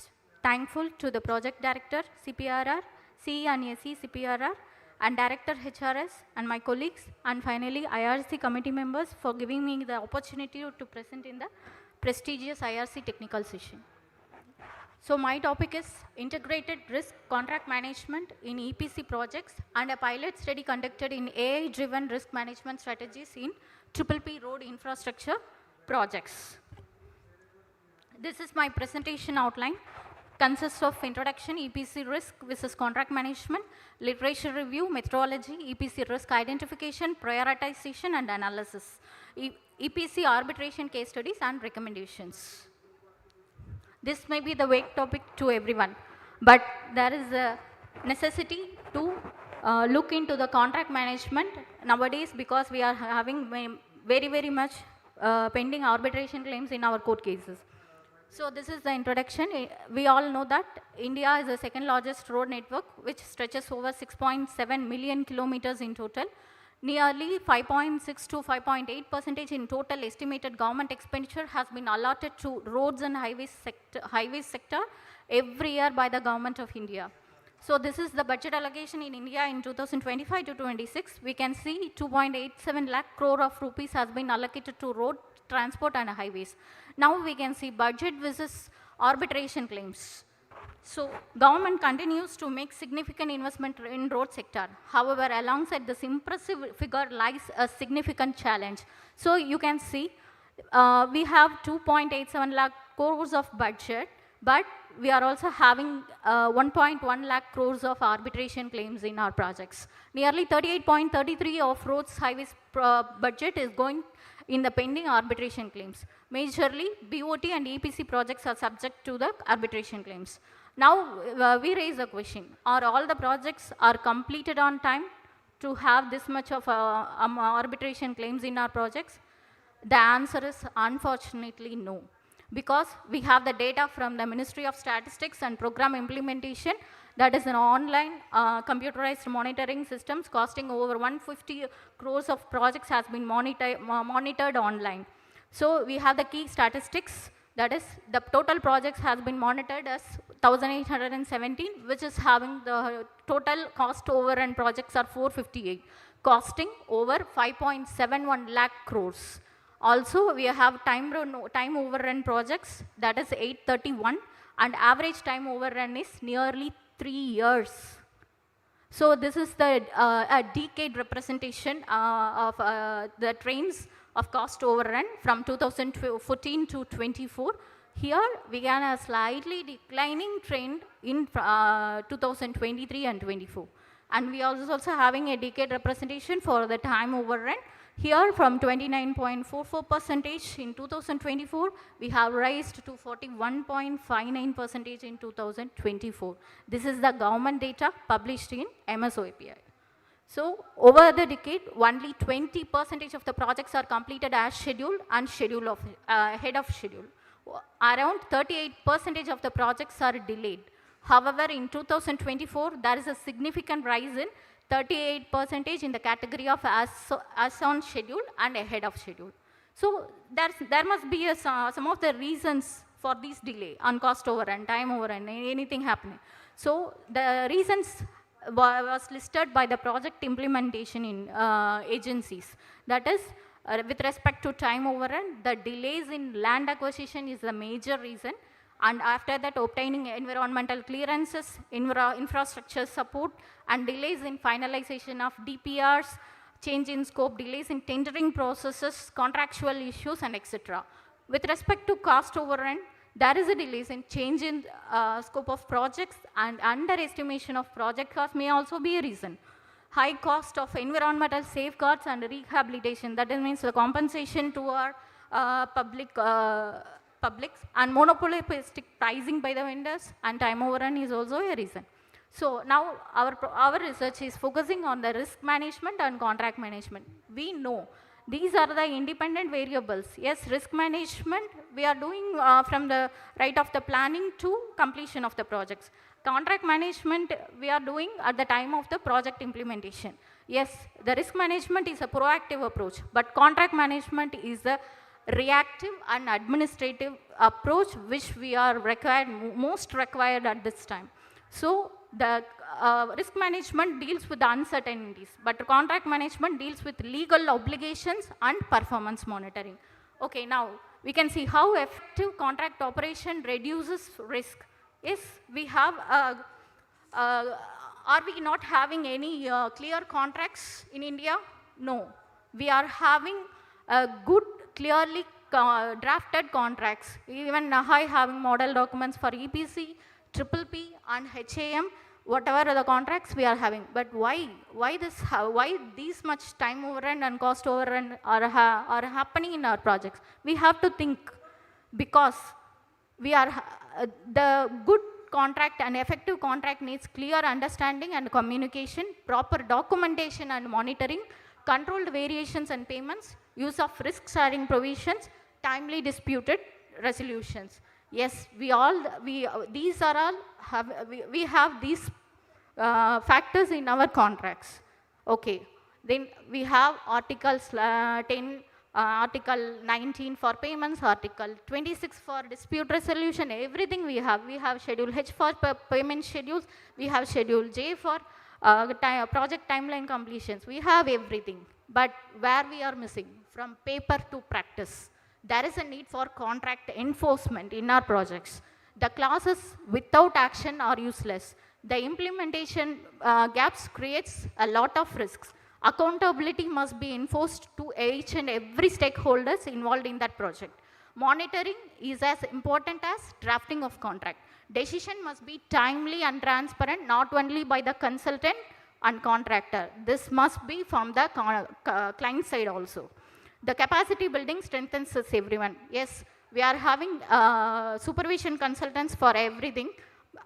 B: thankful to the Project Director, CPRR, CE and SE CPRR, and Director HRS, and my colleagues, and finally IRC committee members for giving me the opportunity to present in the prestigious IRC technical session. So my topic is Integrated Risk Contract Management in EPC Projects and a pilot study conducted in AI-driven risk management strategies in PPP road infrastructure projects. This is my presentation outline. Consists of introduction, EPC risk versus contract management, literature review, methodology, EPC risk identification, prioritization and analysis, EPC arbitration case studies and recommendations. This may be the vague topic to everyone, but there is a necessity to look into the contract management nowadays because we are having very much pending arbitration claims in our court cases. So this is the introduction. We all know that India is the second largest road network which stretches over 6.7 million kilometers in total. Nearly 5.6 to 5.8% in total estimated government expenditure has been allotted to roads and highways sector every year by the government of India. So this is the budget allocation in India in 2025 to 26. We can see 2.87 lakh crore of rupees has been allocated to road, transport and highways. Now we can see budget versus arbitration claims. So government continues to make significant investment in road sector. However, alongside this impressive figure lies a significant challenge. So you can see we have 2.87 lakh crores of budget, but we are also having 1.1 lakh crores of arbitration claims in our projects. Nearly 38.33 of roads highways budget is going in the pending arbitration claims. Majorly, BOT and EPC projects are subject to the arbitration claims. Now, we raise a question, are all the projects are completed on time to have this much of arbitration claims in our projects? The answer is unfortunately no. Because we have the data from the Ministry of Statistics and Program Implementation, that is an online computerized monitoring systems costing over 150 crores of projects has been monitored online. So we have the key statistics, that is the total projects has been monitored as 1817, which is having the total cost overrun projects are 458, costing over 5.71 lakh crores. Also, we have time overrun projects, that is 831, and average time overrun is nearly 3 years. So this is the a decade representation of the trends of cost overrun from 2014 to 24. Here we can a slightly declining trend in 2023 and 24. And we are also having a decade representation for the time overrun. Here from 29.44% in 2024, we have raised to 41.59% in 2024. This is the government data published in MSOAPI. So over the decade, only 20% of the projects are completed as scheduled and ahead of schedule. Around 38% of the projects are delayed. However, in 2024, there is a significant rise in 38% in the category of as on schedule and ahead of schedule. So there must be some of the reasons for this delay on cost overrun, time overrun, anything happening. So the reasons was listed by the project implementation in agencies. That is, with respect to time overrun, the delays in land acquisition is the major reason. And after that, obtaining environmental clearances, infrastructure support, and delays in finalization of DPRs, change in scope, delays in tendering processes, contractual issues, and etc. With respect to cost overrun, there is a delays in change in scope of projects, and underestimation of project cost may also be a reason. High cost of environmental safeguards and rehabilitation, that means the compensation to our publics, and monopolistic pricing by the vendors and time overrun is also a reason. So now our research is focusing on the risk management and contract management. We know These are the independent variables. Yes, risk management, we are doing from the right of the planning to completion of the projects. Contract management, we are doing at the time of the project implementation. Yes, the risk management is a proactive approach, but contract management is a reactive and administrative approach which we are most required at this time. So the risk management deals with the uncertainties, but contract management deals with legal obligations and performance monitoring. Okay, now we can see how effective contract operation reduces risk. Yes, we have, are we not having any clear contracts in India? No. We are having good, clearly drafted contracts. Even I having model documents for EPC, Triple P and HAM, whatever are the contracts we are having. But why? Why these much time overrun and cost overrun are happening in our projects? We have to think, because we are the good contract and effective contract needs clear understanding and communication, proper documentation and monitoring, controlled variations and payments, use of risk sharing provisions, timely disputed resolutions. Yes, we have these factors in our contracts. Okay, then we have articles 10, article 19 for payments, article 26 for dispute resolution, everything we have. We have schedule H for payment schedules, we have schedule J for project timeline completions. We have everything, but where we are missing? From paper to practice. There is a need for contract enforcement in our projects. The clauses without action are useless. The implementation gaps creates a lot of risks. Accountability must be enforced to each and every stakeholders involved in that project. Monitoring is as important as drafting of contract. Decision must be timely and transparent, not only by the consultant and contractor. This must be from the client side also. The capacity building strengthens everyone. Yes, we are having supervision consultants for everything.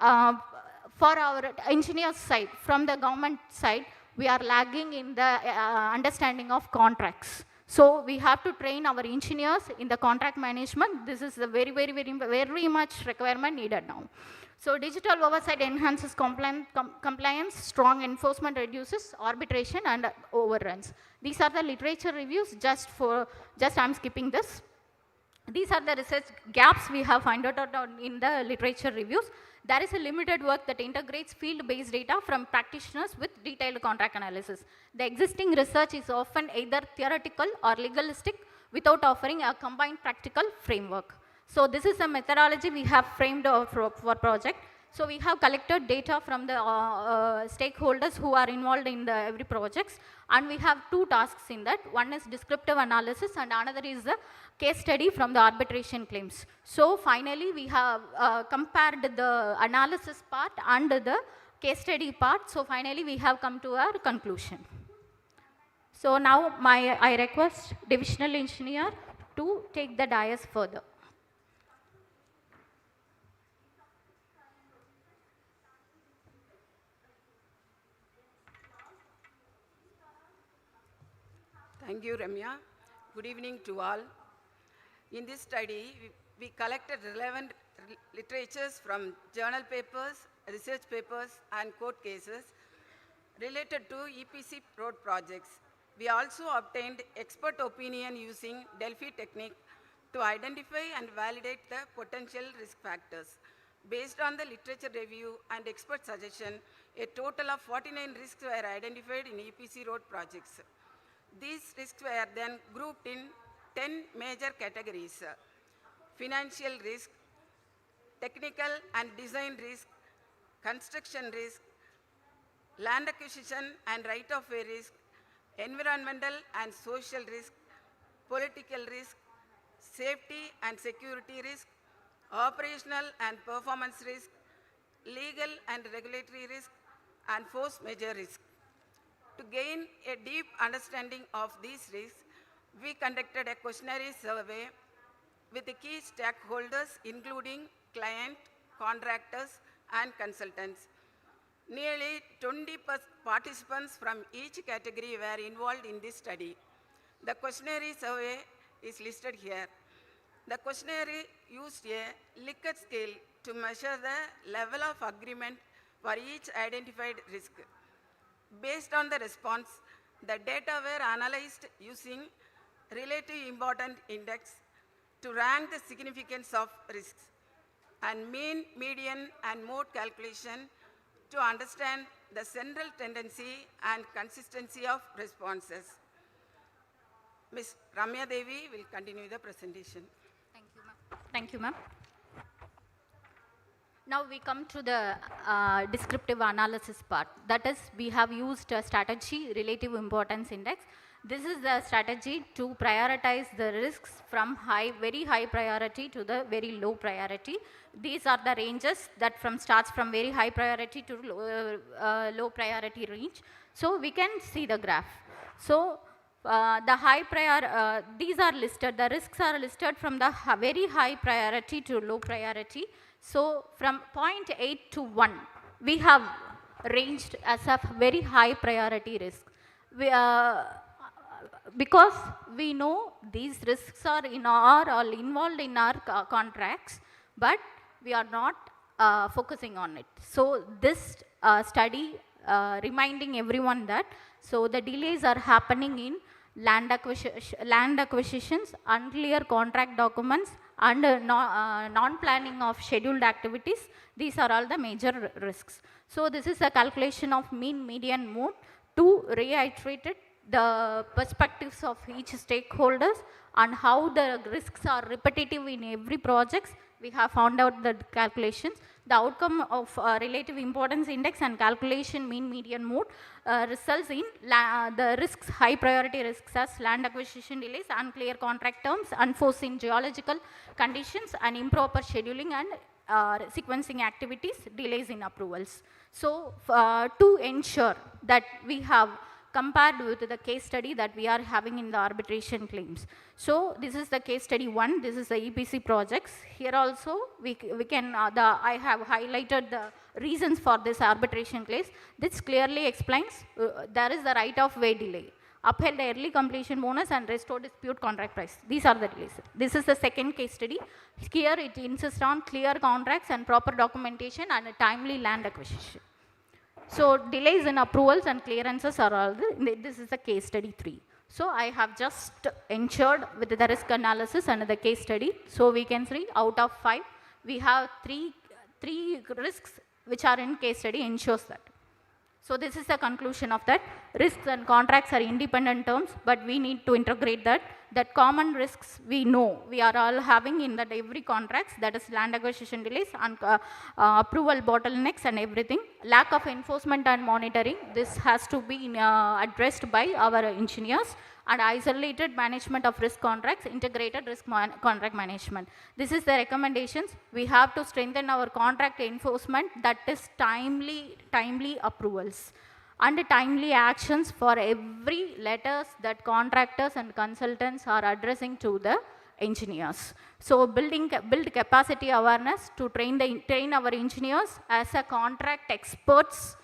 B: For our engineers side, from the government side, we are lagging in the understanding of contracts. So we have to train our engineers in the contract management. This is a very much requirement needed now. So digital oversight enhances compliance, strong enforcement reduces arbitration and overruns. These are the literature reviews, just I'm skipping this. These are the research gaps we have found out in the literature reviews. There is a limited work that integrates field-based data from practitioners with detailed contract analysis. The existing research is often either theoretical or legalistic without offering a combined practical framework. So this is a methodology we have framed for project. So we have collected data from the stakeholders who are involved in every projects, and we have two tasks in that. One is descriptive analysis and another is the case study from the arbitration claims. So finally we have compared the analysis part and the case study part. So finally we have come to our conclusion. So now I request divisional engineer to take the dais further.
J: Thank you, Ramya. Good evening to all. In this study, we collected relevant literatures from journal papers, research papers, and court cases related to EPC road projects. We also obtained expert opinion using Delphi technique to identify and validate the potential risk factors. Based on the literature review and expert suggestion, a total of 49 risks were identified in EPC road projects. These risks were then grouped in 10 major categories: financial risk, technical and design risk, construction risk, land acquisition and right-of-way risk, environmental and social risk, political risk, safety and security risk, operational and performance risk, legal and regulatory risk, and force majeure risk. To gain a deep understanding of these risks, we conducted a questionnaire survey with the key stakeholders, including client, contractors, and consultants. Nearly 20 participants from each category were involved in this study. The questionnaire survey is listed here. The questionnaire used a Likert scale to measure the level of agreement for each identified risk. Based on the response, the data were analyzed using relative importance index to rank the significance of risks, and mean, median, and mode calculation to understand the central tendency and consistency of responses. Ms. Ramya Devi will continue the presentation.
B: Thank you, ma'am. Now we come to the descriptive analysis part. That is, we have used a strategy, relative importance index. This is the strategy to prioritize the risks from very high priority to the very low priority. These are the ranges that starts from very high priority to low priority range. So we can see the graph. So these are listed, the risks are listed from the very high priority to low priority. So from 0.8 to 1, we have ranged as a very high priority risk. Because we know these risks are involved in our contracts, but we are not focusing on it. So this study reminding everyone that, so the delays are happening in land acquisitions, unclear contract documents, and non-planning of scheduled activities. These are all the major risks. So this is a calculation of mean, median, mode to reiterate the perspectives of each stakeholders and how the risks are repetitive in every project. We have found out the calculations. The outcome of relative importance index and calculation mean, median, mode results in the risks, high priority risks as land acquisition delays, unclear contract terms, unforeseen geological conditions, and improper scheduling and sequencing activities, delays in approvals. So to ensure that we have compared with the case study that we are having in the arbitration claims. So this is the case study 1, this is the EPC projects. Here also we can, I have highlighted the reasons for this arbitration case. This clearly explains there is the right of way delay, upheld the early completion bonus and restore dispute contract price. These are the delays. This is the second case study. Here it insists on clear contracts and proper documentation and a timely land acquisition. So delays in approvals and clearances are all this is the case study 3. So I have just ensured with the risk analysis and the case study. So we can see out of 5, we have three risks which are in case study ensures that. So this is the conclusion of that. Risks and contracts are independent terms, but we need to integrate that common risks we know we are all having in that every contracts, that is land acquisition delays and approval bottlenecks and everything. Lack of enforcement and monitoring, this has to be addressed by our engineers, and isolated management of risk contracts, integrated risk contract management. This is the recommendations. We have to strengthen our contract enforcement, that is timely approvals and timely actions for every letters that contractors and consultants are addressing to the engineers. So build capacity awareness to train our engineers as a contract experts.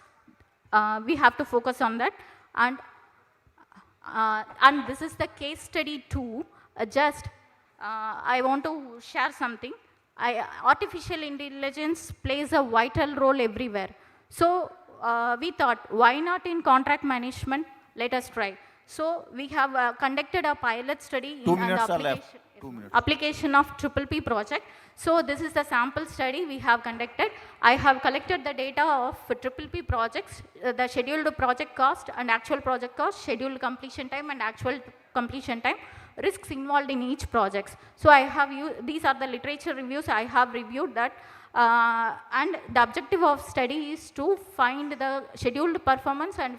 B: We have to focus on that. And this is the case study 2. I want to share something. Artificial intelligence plays a vital role everywhere. So we thought, why not in contract management? Let us try. So we have conducted a pilot study in an application of PPP project. So this is the sample study we have conducted. I have collected the data of PPP projects, the scheduled project cost and actual project cost, scheduled completion time and actual completion time, risks involved in each project. So I have used, these are the literature reviews, I have reviewed that. And the objective of study is to find the scheduled performance and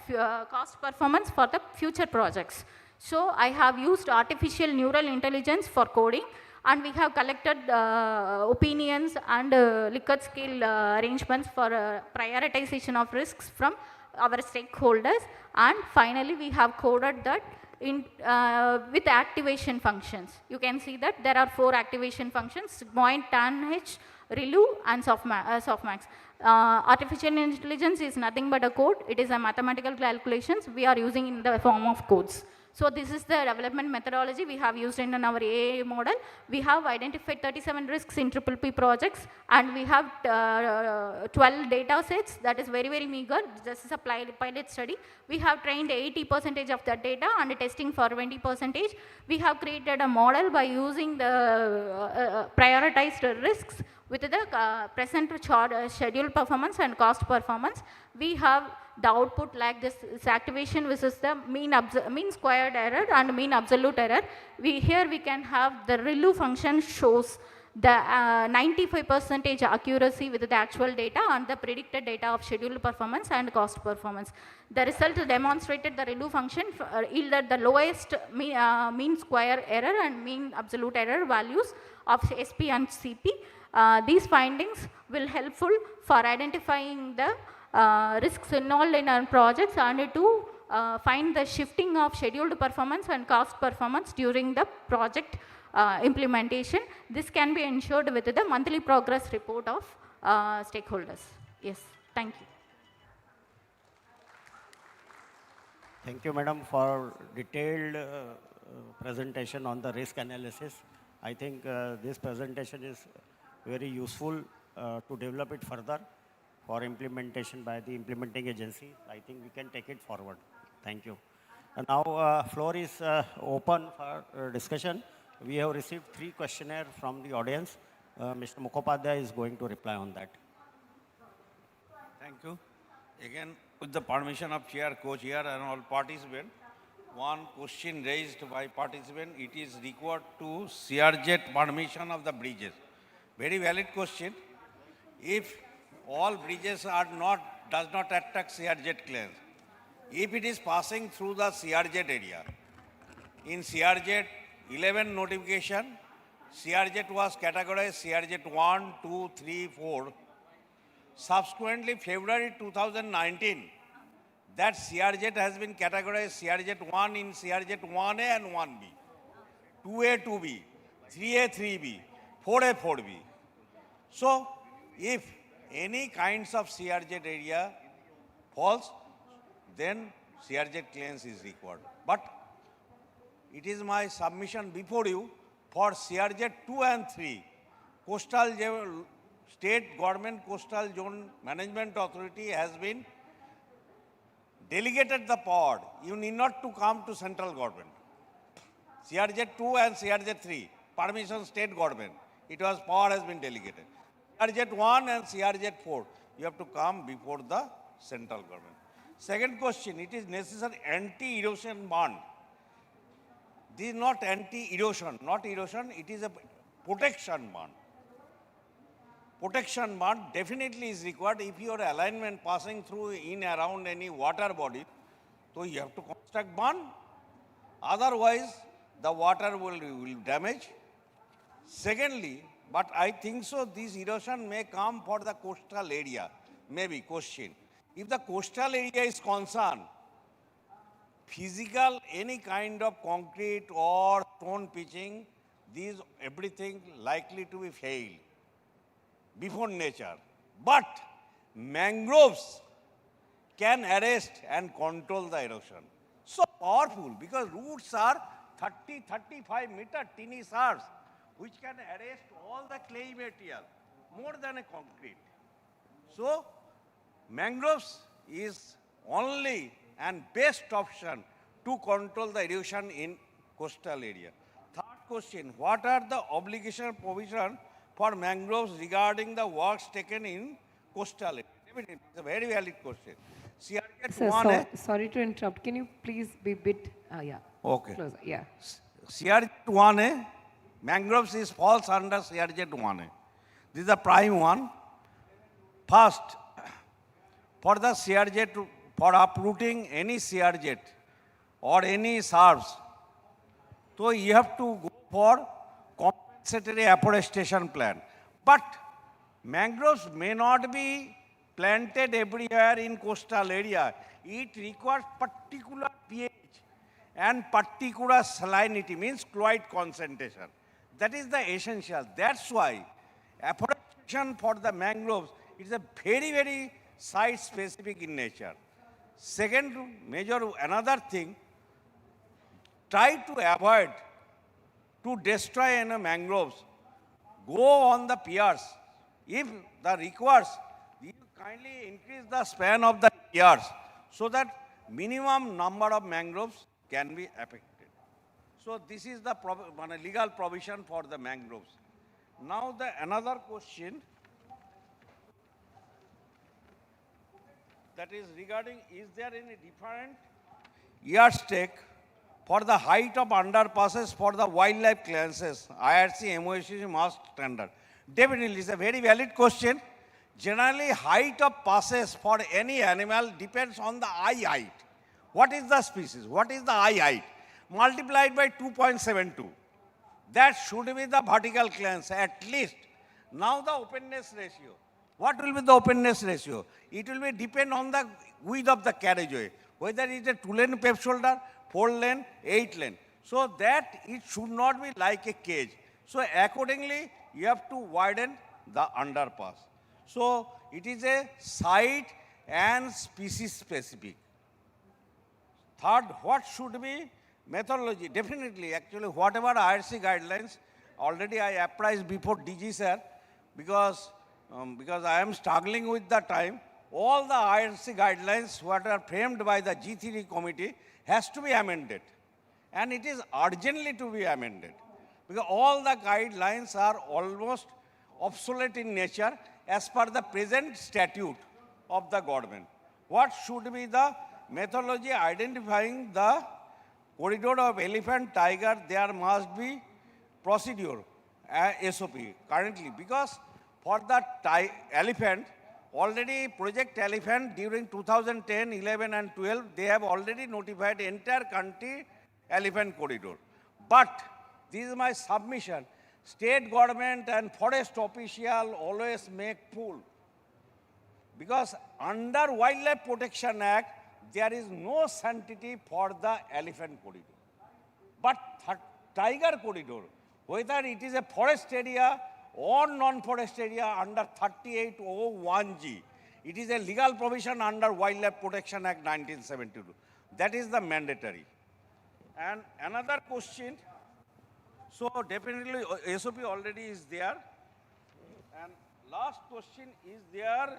B: cost performance for the future projects. So I have used artificial neural intelligence for coding, and we have collected opinions and Likert scale arrangements for prioritization of risks from our stakeholders, and finally we have coded that with activation functions. You can see that there are 4 activation functions: point, tan, h, ReLU and softmax. Artificial intelligence is nothing but a code. It is a mathematical calculations we are using in the form of codes. So this is the development methodology we have used in our AA model. We have identified 37 risks in PPP projects, and we have 12 data sets. That is very, very meager. This is a pilot study. We have trained 80% of that data and testing for 20%. We have created a model by using the prioritized risks with the present schedule performance and cost performance. We have the output like this activation versus the mean squared error and mean absolute error. Here we can have the ReLU function shows the 95% accuracy with the actual data and the predicted data of schedule performance and cost performance. The result demonstrated the ReLU function yielded the lowest mean square error and mean absolute error values of SP and CP. These findings will helpful for identifying the risks involved in our projects and to find the shifting of scheduled performance and cost performance during the project implementation. This can be ensured with the monthly progress report of stakeholders. Yes, thank you.
C: Thank you, madam, for detailed presentation on the risk analysis. I think this presentation is very useful to develop it further for implementation by the implementing agency. I think we can take it forward. Thank you. And now floor is open for discussion. We have received 3 questionnaires from the audience. Mr. Mukhopadhyay is going to reply on that.
T: Thank you. Again, with the permission of chair, co-chair and all participants, one question raised by participant, it is required to CRZ permission of the bridges. Very valid question. If all bridges are does not attract CRZ clearance, if it is passing through the CRZ area, in CRZ 11 notification, CRZ was categorized CRZ 1, 2, 3, 4. Subsequently, February 2019, that CRZ has been categorized CRZ 1 in CRZ 1A and 1B, 2A, 2B, 3A, 3B, 4A, 4B. So, if any kinds of CRZ area falls, then CRZ clearance is required. But it is my submission before you for CRZ 2 and 3, State Government Coastal Zone Management Authority has been delegated the power. You need not to come to central government. CRZ 2 and CRZ 3, permission state government. Power has been delegated. CRZ 1 and CRZ 4, you have to come before the central government. Second question, it is necessary anti-erosion bond. This is not anti-erosion, it is a protection bond. Protection bond definitely is required if your alignment passing through in around any water body, so you have to construct bond. Otherwise, the water will damage. Secondly, but I think so this erosion may come for the coastal area, maybe question. If the coastal area is concerned, physical, any kind of concrete or stone pitching, these everything likely to be failed before nature. But mangroves can arrest and control the erosion. So powerful because roots are 30-35 meter tiny shards which can arrest all the clay material more than a concrete. So mangroves is only and best option to control the erosion in coastal area. Third question, what are the obligation provision for mangroves regarding the works taken in coastal area? It's a very valid question.
A: Sir, sorry to interrupt. Can you please be a bit,
T: Okay.
A: closer? Yeah.
T: CRZ 1A, mangroves falls under CRZ 1A. This is the prime one. First, for the CRZ, for uprooting any CRZ or any shrubs, so you have to go for compensatory afforestation plan. But mangroves may not be planted everywhere in coastal area. It requires particular pH and particular salinity, means chloride concentration. That is the essential. That's why afforestation for the mangroves is a very, very site-specific in nature. Second, another thing,
O: try to avoid to destroy any mangroves, go on the piers. If the requires, you kindly increase the span of the piers so that minimum number of mangroves can be affected. So this is the legal provision for the mangroves. Now another question that is regarding, is there any different yardstick for the height of underpasses for the wildlife clearances, IRC, MOSC must standard? Definitely, it's a very valid question. Generally, height of passes for any animal depends on the eye height. What is the species? What is the eye height? Multiplied by 2.72. That should be the vertical clearance at least. Now the openness ratio. What will be the openness ratio? It will be depend on the width of the carriageway. Whether it is a 2-lane paved shoulder, 4-lane, 8-lane. So that it should not be like a cage. So accordingly, you have to widen the underpass. So it is a site and species specific. Third, what should be methodology? Definitely, actually, whatever IRC guidelines, already I apprised before DG sir, because I am struggling with the time. All the IRC guidelines what are framed by the G3 committee has to be amended. And it is urgently to be amended. Because all the guidelines are almost obsolete in nature as per the present statute of the government. What should be the methodology identifying the corridor of elephant, tiger? There must be procedure, SOP currently. Because for the elephant, already Project Elephant during 2010, 11 and 12, they have already notified entire country elephant corridor. But this is my submission. State government and forest official always make fool. Because under Wildlife Protection Act, there is no sanctity for the elephant corridor. But tiger corridor, whether it is a forest area or non-forest area under 3801G, it is a legal provision under Wildlife Protection Act 1972. That is the mandatory. And another question, so definitely SOP already is there. And last question is their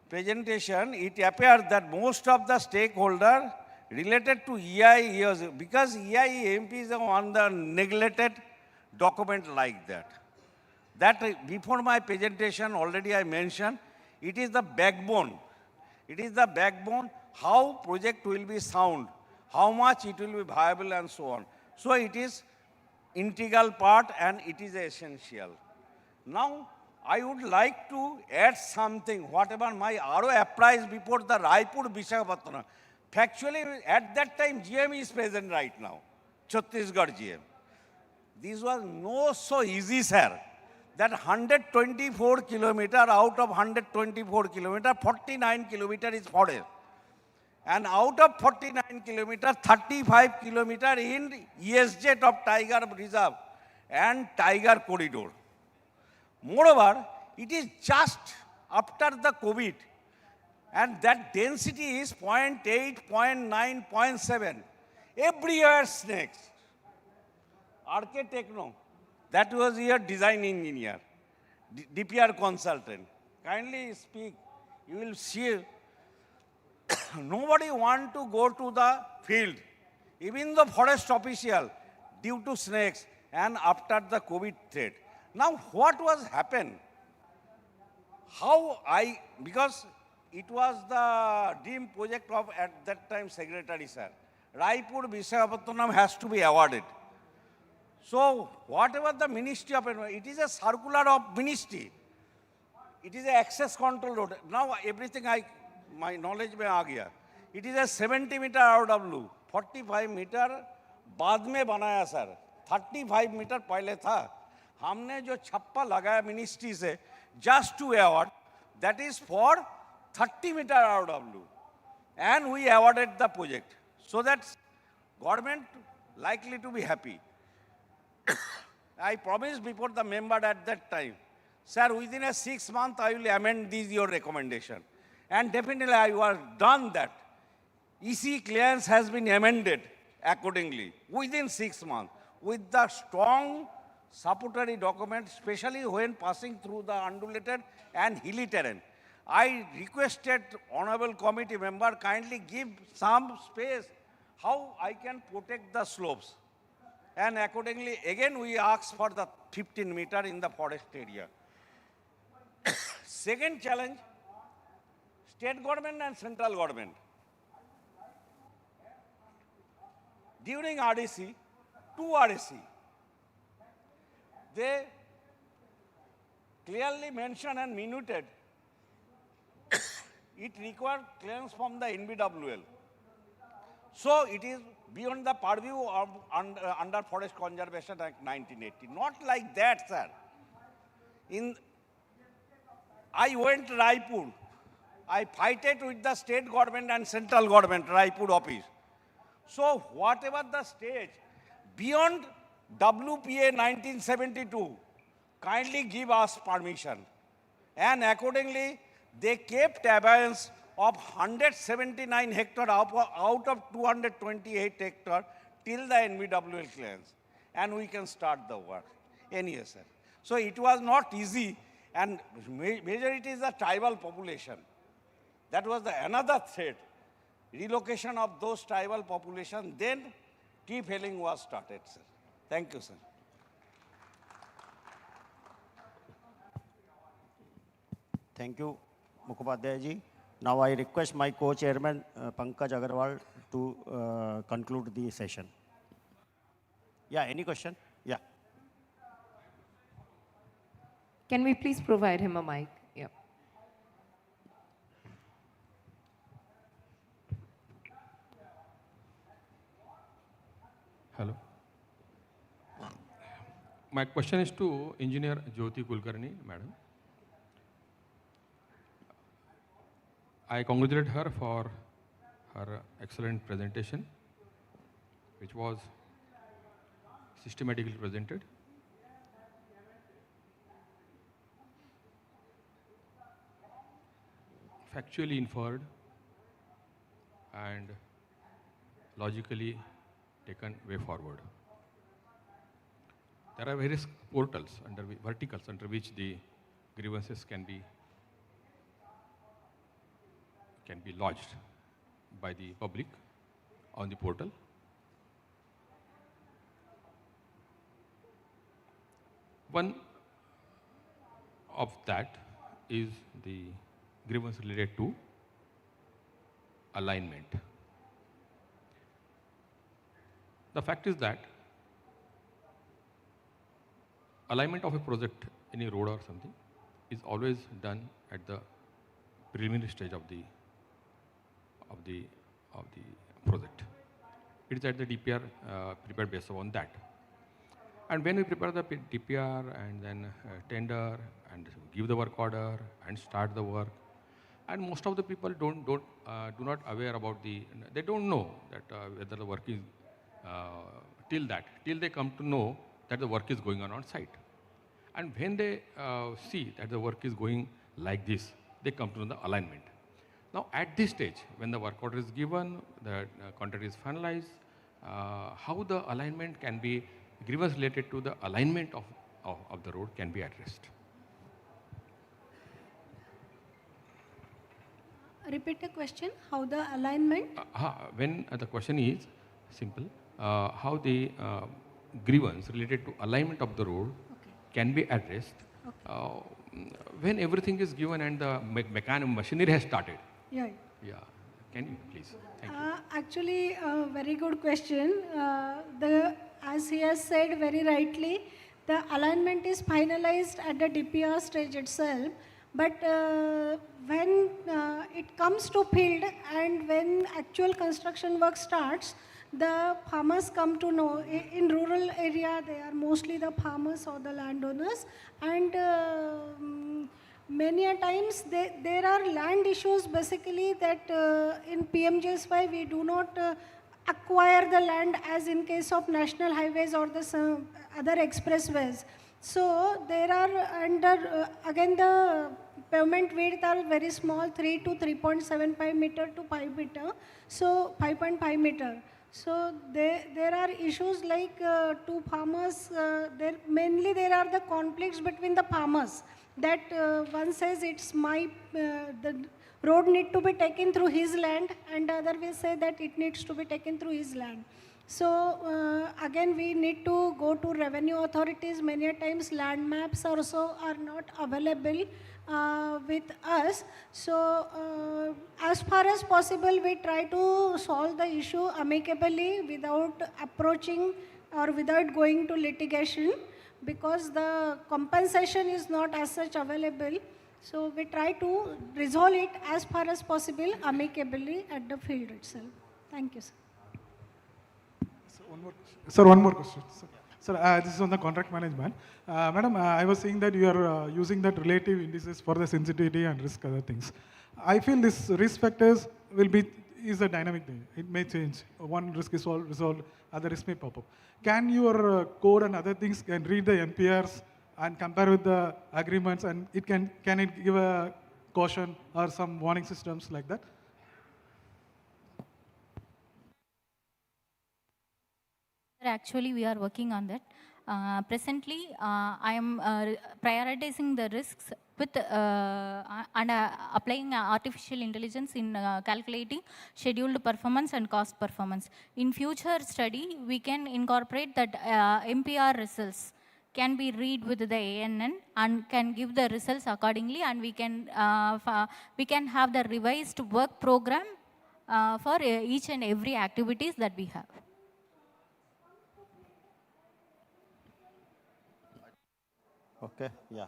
O: presentation. It appears that most of the stakeholders related to EIE, because EIE is on the neglected document like that. That before my presentation already I mentioned, it is the backbone. It is the backbone how project will be sound, how much it will be viable and so on. So it is integral part and it is essential. Now I would like to add something, whatever my RO applies before the Raipur Visakhapatnam. Factually at that time GM is present right now, Chhattisgarh GM. This was no so easy, sir. That 124 kilometer out of 124 kilometer, 49 kilometer is forest. And out of 49 kilometer, 35 kilometer in ESZ of Tiger Reserve and Tiger Corridor. Moreover, it is just after the COVID, and that density is 0.8, 0.9, 0.7. Everywhere snakes. RK Techno, that was your design engineer, DPR consultant. Kindly speak. You will see nobody want to go to the field, even the forest official, due to snakes and after the COVID threat. Now, what was happened? Because it was the dream project of at that time Secretary sir. Raipur Visakhapatnam has to be awarded. So, whatever the Ministry of Environment, it is a circular of Ministry. It is a access control road. Now, everything my knowledge में आ गया. It is a 70 meter RW, 45 meter बाद में बनाया sir. 35 meter पहले था. हमने जो छप्पा लगाया मिनिस्ट्री से just to award, that is for 30 meter RW. And we awarded the project. So that government likely to be happy. I promised before the member at that time, sir, within a 6 months I will amend these your recommendation. And definitely I was done that. EC clearance has been amended accordingly within 6 months with the strong supportory documents, especially when passing through the undulated and hilly terrain. I requested honorable committee member kindly give some space how I can protect the slopes. And accordingly, again we asked for the 15 meter in the forest area. Second challenge, state government and central government. During RDC, they clearly mentioned and minuted it required clearance from the NBWL. So it is beyond the purview of under Forest Conservation Act 1980. Not like that, sir. I went to Raipur. I fighted with the state government and central government, Raipur office. So whatever the stage, beyond WPA 1972, kindly give us permission. And accordingly, they kept abeyance of 179 hectares out of 228 hectares till the NBWL clearance. And we can start the work. Anyway, sir. So it was not easy, and majority is the tribal population. That was another threat. Relocation of those tribal population, then tree felling was started, sir. Thank you, sir.
C: Thank you, Mukhopadhyay ji. Now I request my co-chairman, Pankaj Agarwal, to conclude the session. Yeah, any question? Yeah.
A: Can we please provide him a mic? Yeah.
N: Hello. My question is to Engineer Jyoti Kulkarni, Madam. I congratulate her for her excellent presentation, which was systematically presented. Factually inferred and logically taken way forward. There are various portals, verticals under which the grievances can be lodged by the public on the portal. One of that is the grievance related to alignment. The fact is that alignment of a project, any road or something, is always done at the preliminary stage of the project. It is at the DPR prepared based on that. And when we prepare the DPR and then tender and give the work order and start the work, and most of the people do not aware about they don't know that whether the work is till they come to know that the work is going on site. And when they see that the work is going like this, they come to know the alignment. Now at this stage, when the work order is given, the contract is finalized, how the alignment can be, grievance related to the alignment of the road can be addressed.
G: Repeat the question, how the alignment?
N: When the question is simple, how the grievance related to alignment of the road can be addressed when everything is given and the machinery has started.
G: Yeah.
N: Yeah. Can you please? Thank you.
G: Actually, very good question. As he has said very rightly, the alignment is finalized at the DPR stage itself. But when it comes to field and when actual construction work starts, the farmers come to know. In rural area, they are mostly the farmers or the landowners, and many a times there are land issues basically that in PMJSY we do not acquire the land as in case of national highways or the other expressways. So there are again the pavement width are very small, 3 to 3.75 meter to 5 meter, so 5.5 meter. So there are issues like two farmers, mainly there are the conflicts between the farmers that one says it's the road need to be taken through his land and the other will say that it needs to be taken through his land. So again we need to go to revenue authorities. Many a times land maps also are not available with us. So as far as possible we try to solve the issue amicably without approaching or without going to litigation, because the compensation is not as such available. So we try to resolve it as far as possible amicably at the field itself. Thank you, sir.
Q: Sir, one more question. Sir, this is on the contract management. Madam, I was saying that you are using that relative indices for the sensitivity and risk other things. I feel this risk factors is a dynamic thing. It may change. One risk is resolved, other risk may pop up. Can your code and other things can read the NPRs and compare with the agreements, and can it give a caution or some warning systems like that?
B: Actually, we are working on that. Presently, I am prioritizing the risks with and applying artificial intelligence in calculating scheduled performance and cost performance. In future study, we can incorporate that MPR results can be read with the ANN and can give the results accordingly, and we can have the revised work program for each and every activities that we have.
C: Okay, yeah.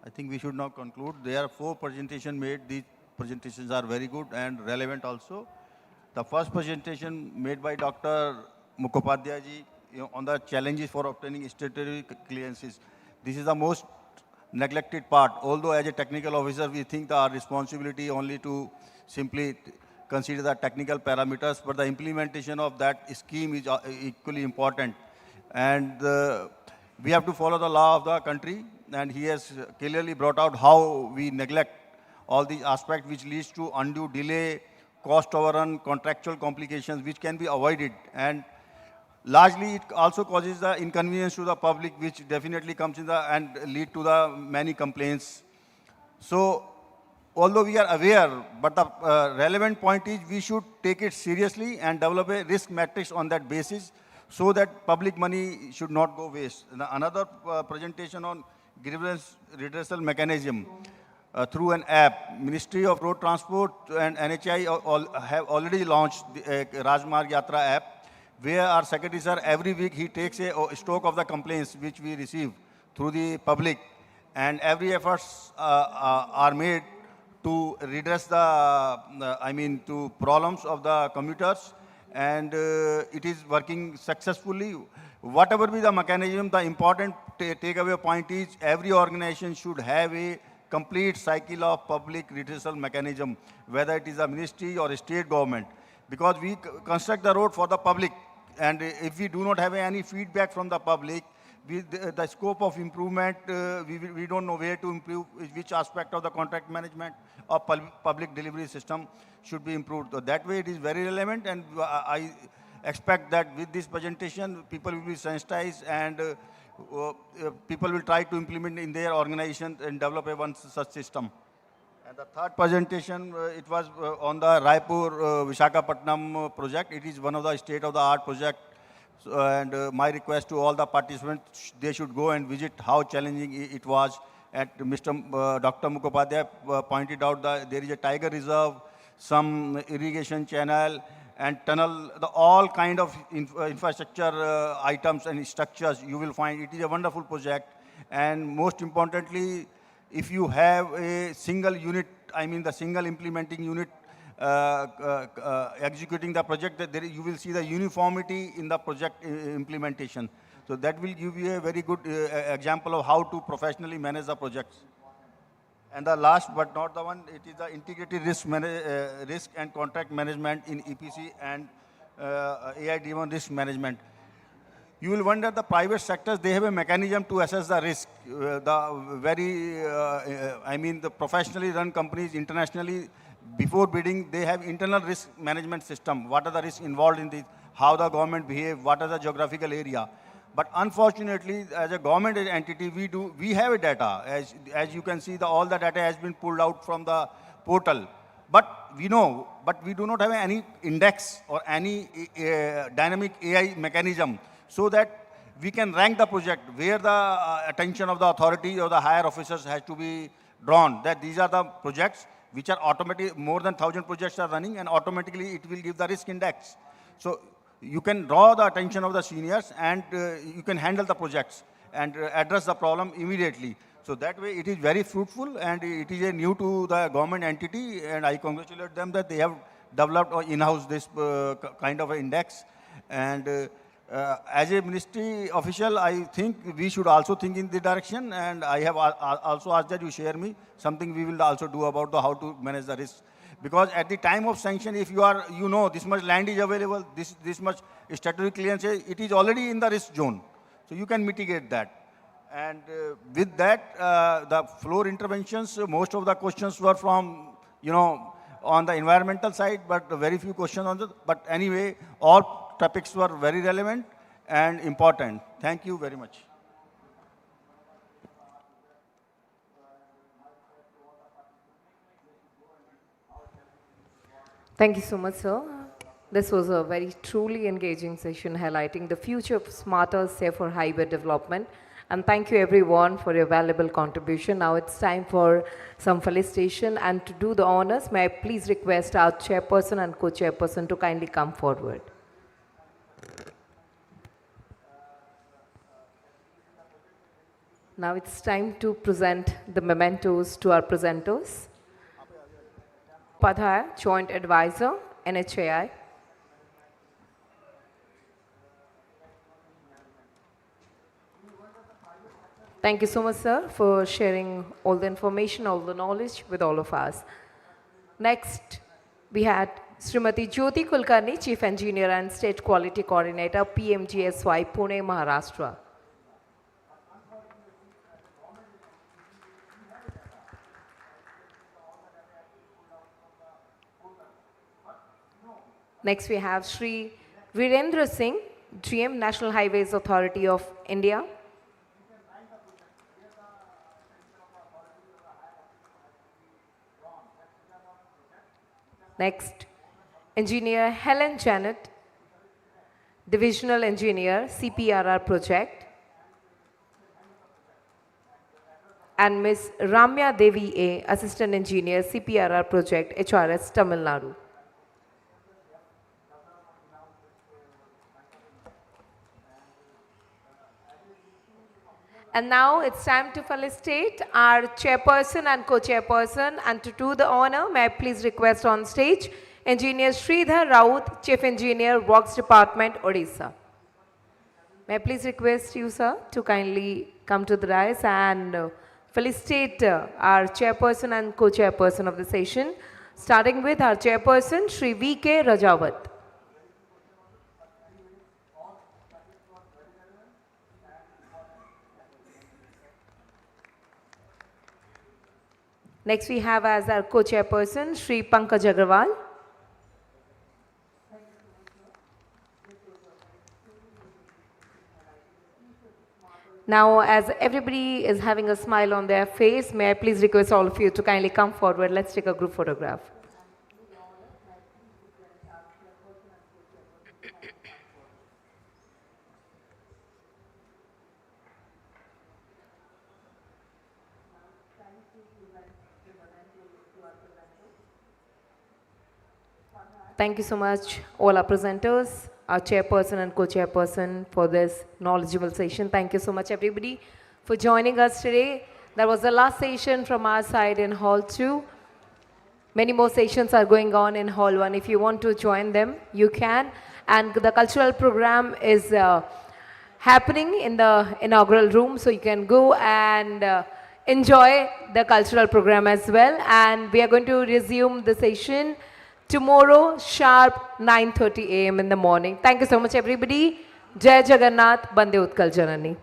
U: I think we should now conclude. There are 4 presentations made. These presentations are very good and relevant also. The first presentation made by Dr. Mukhopadhyay ji, on the challenges for obtaining statutory clearances. This is the most neglected part. Although as a technical officer, we think our responsibility only to simply consider the technical parameters, but the implementation of that scheme is equally important. And we have to follow the law of the country, and he has clearly brought out how we neglect all these aspects which leads to undue delay, cost overrun, contractual complications which can be avoided. And largely it also causes the inconvenience to the public, which definitely comes in and lead to the many complaints. So although we are aware, but the relevant point is we should take it seriously and develop a risk matrix on that basis, so that public money should not go waste. Another presentation on grievance redressal mechanism through an app. Ministry of Road Transport and NHI have already launched the Rajmarg Yatra app, where our secretary sir, every week he takes a stock of the complaints which we receive through the public, and every efforts are made to redress to problems of the commuters, and it is working successfully. Whatever be the mechanism, the important takeaway point is every organization should have a complete cycle of public redressal mechanism, whether it is a ministry or a state government, because we construct the road for the public, and if we do not have any feedback from the public, the scope of improvement, we don't know where to improve, which aspect of the contract management or public delivery system should be improved. So that way it is very relevant, and I expect that with this presentation, people will be sensitized, and people will try to implement in their organization and develop one such system. And the third presentation, it was on the Raipur-Visakhapatnam project. It is one of the state-of-the-art project. So, and my request to all the participants, they should go and visit how challenging it was. And Dr. Mukhopadhyay pointed out that there is a tiger reserve, some irrigation channel, and tunnel, all kind of infrastructure items and structures you will find. It is a wonderful project. And most importantly, if you have a single unit, the single implementing unit executing the project, you will see the uniformity in the project implementation. So that will give you a very good example of how to professionally manage the projects. And the last but not the one, it is the integrated risk and contract management in EPC and
O: AI-driven risk management. You will wonder the private sectors, they have a mechanism to assess the risk. The professionally run companies internationally, before bidding, they have internal risk management system. What are the risks involved in this? How the government behave? What are the geographical area? But unfortunately, as a government entity, we have a data. As you can see, all the data has been pulled out from the portal. But we do not have any index or any dynamic AI mechanism so that we can rank the project where the attention of the authority or the higher officers has to be drawn. That these are the projects which are automatic, more than 1,000 projects are running, and automatically it will give the risk index. So you can draw the attention of the seniors, and you can handle the projects and address the problem immediately. So that way it is very fruitful, and it is a new to the government entity, and I congratulate them that they have developed or in-house this kind of an index. And as a ministry official, I think we should also think in the direction, and I have also asked that you share me something we will also do about how to manage the risk. Because at the time of sanction, if you know this much land is available, this much statutory clearance, it is already in the risk zone. So you can mitigate that. And with that, the floor interventions, most of the questions were from, on the environmental side, but very few questions on the, but anyway, all topics were very relevant and important. Thank you very much.
A: Thank you so much, sir. This was a very truly engaging session highlighting the future of smarter, safer highway development. And thank you everyone for your valuable contribution. Now it's time for some felicitation, and to do the honors, may I please request our chairperson and co-chairperson to kindly come forward. Now it's time to present the mementos to our presenters. Padhaya, Joint Advisor, NHAI. Thank you so much, sir, for sharing all the information, all the knowledge with all of us. Next, we had Srimati Jyoti Kulkarni, Chief Engineer and State Quality Coordinator, PMGSY, Pune, Maharashtra. Next, we have Sri Virendra Singh, GM, National Highways Authority of India. Next, Engineer Helen Janet, Divisional Engineer, CPRR Project. And Ms. Ramya Devi A, Assistant Engineer, CPRR Project, HRS, Tamil Nadu. And now it's time to felicitate our chairperson and co-chairperson, and to do the honor, may I please request on stage Engineer Sridhar Raut, Chief Engineer, Works Department, Odisha. May I please request you, sir, to kindly come to the dais and felicitate our chairperson and co-chairperson of the session, starting with our chairperson, Sri V.K. Rajawat. Next, we have as our co-chairperson, Sri Pankaj Agrawal. Now, as everybody is having a smile on their face, may I please request all of you to kindly come forward. Let's take a group photograph. Thank you so much, all our presenters, our chairperson and co-chairperson, for this knowledgeable session. Thank you so much, everybody, for joining us today. That was the last session from our side in Hall 2. Many more sessions are going on in Hall 1. If you want to join them, you can. And the cultural program is happening in the inaugural room, so you can go and enjoy the cultural program as well. And we are going to resume the session tomorrow sharp 9:30 a.m. in the morning. Thank you so much, everybody. Jai Jagannath, Bande Utkal Janani.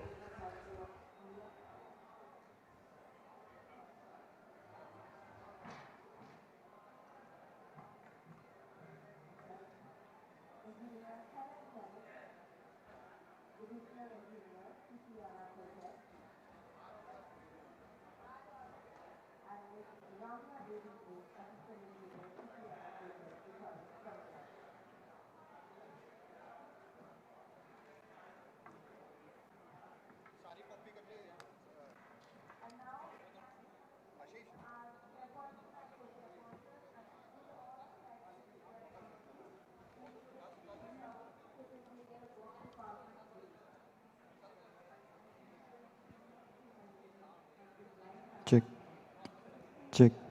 I: Check. Check.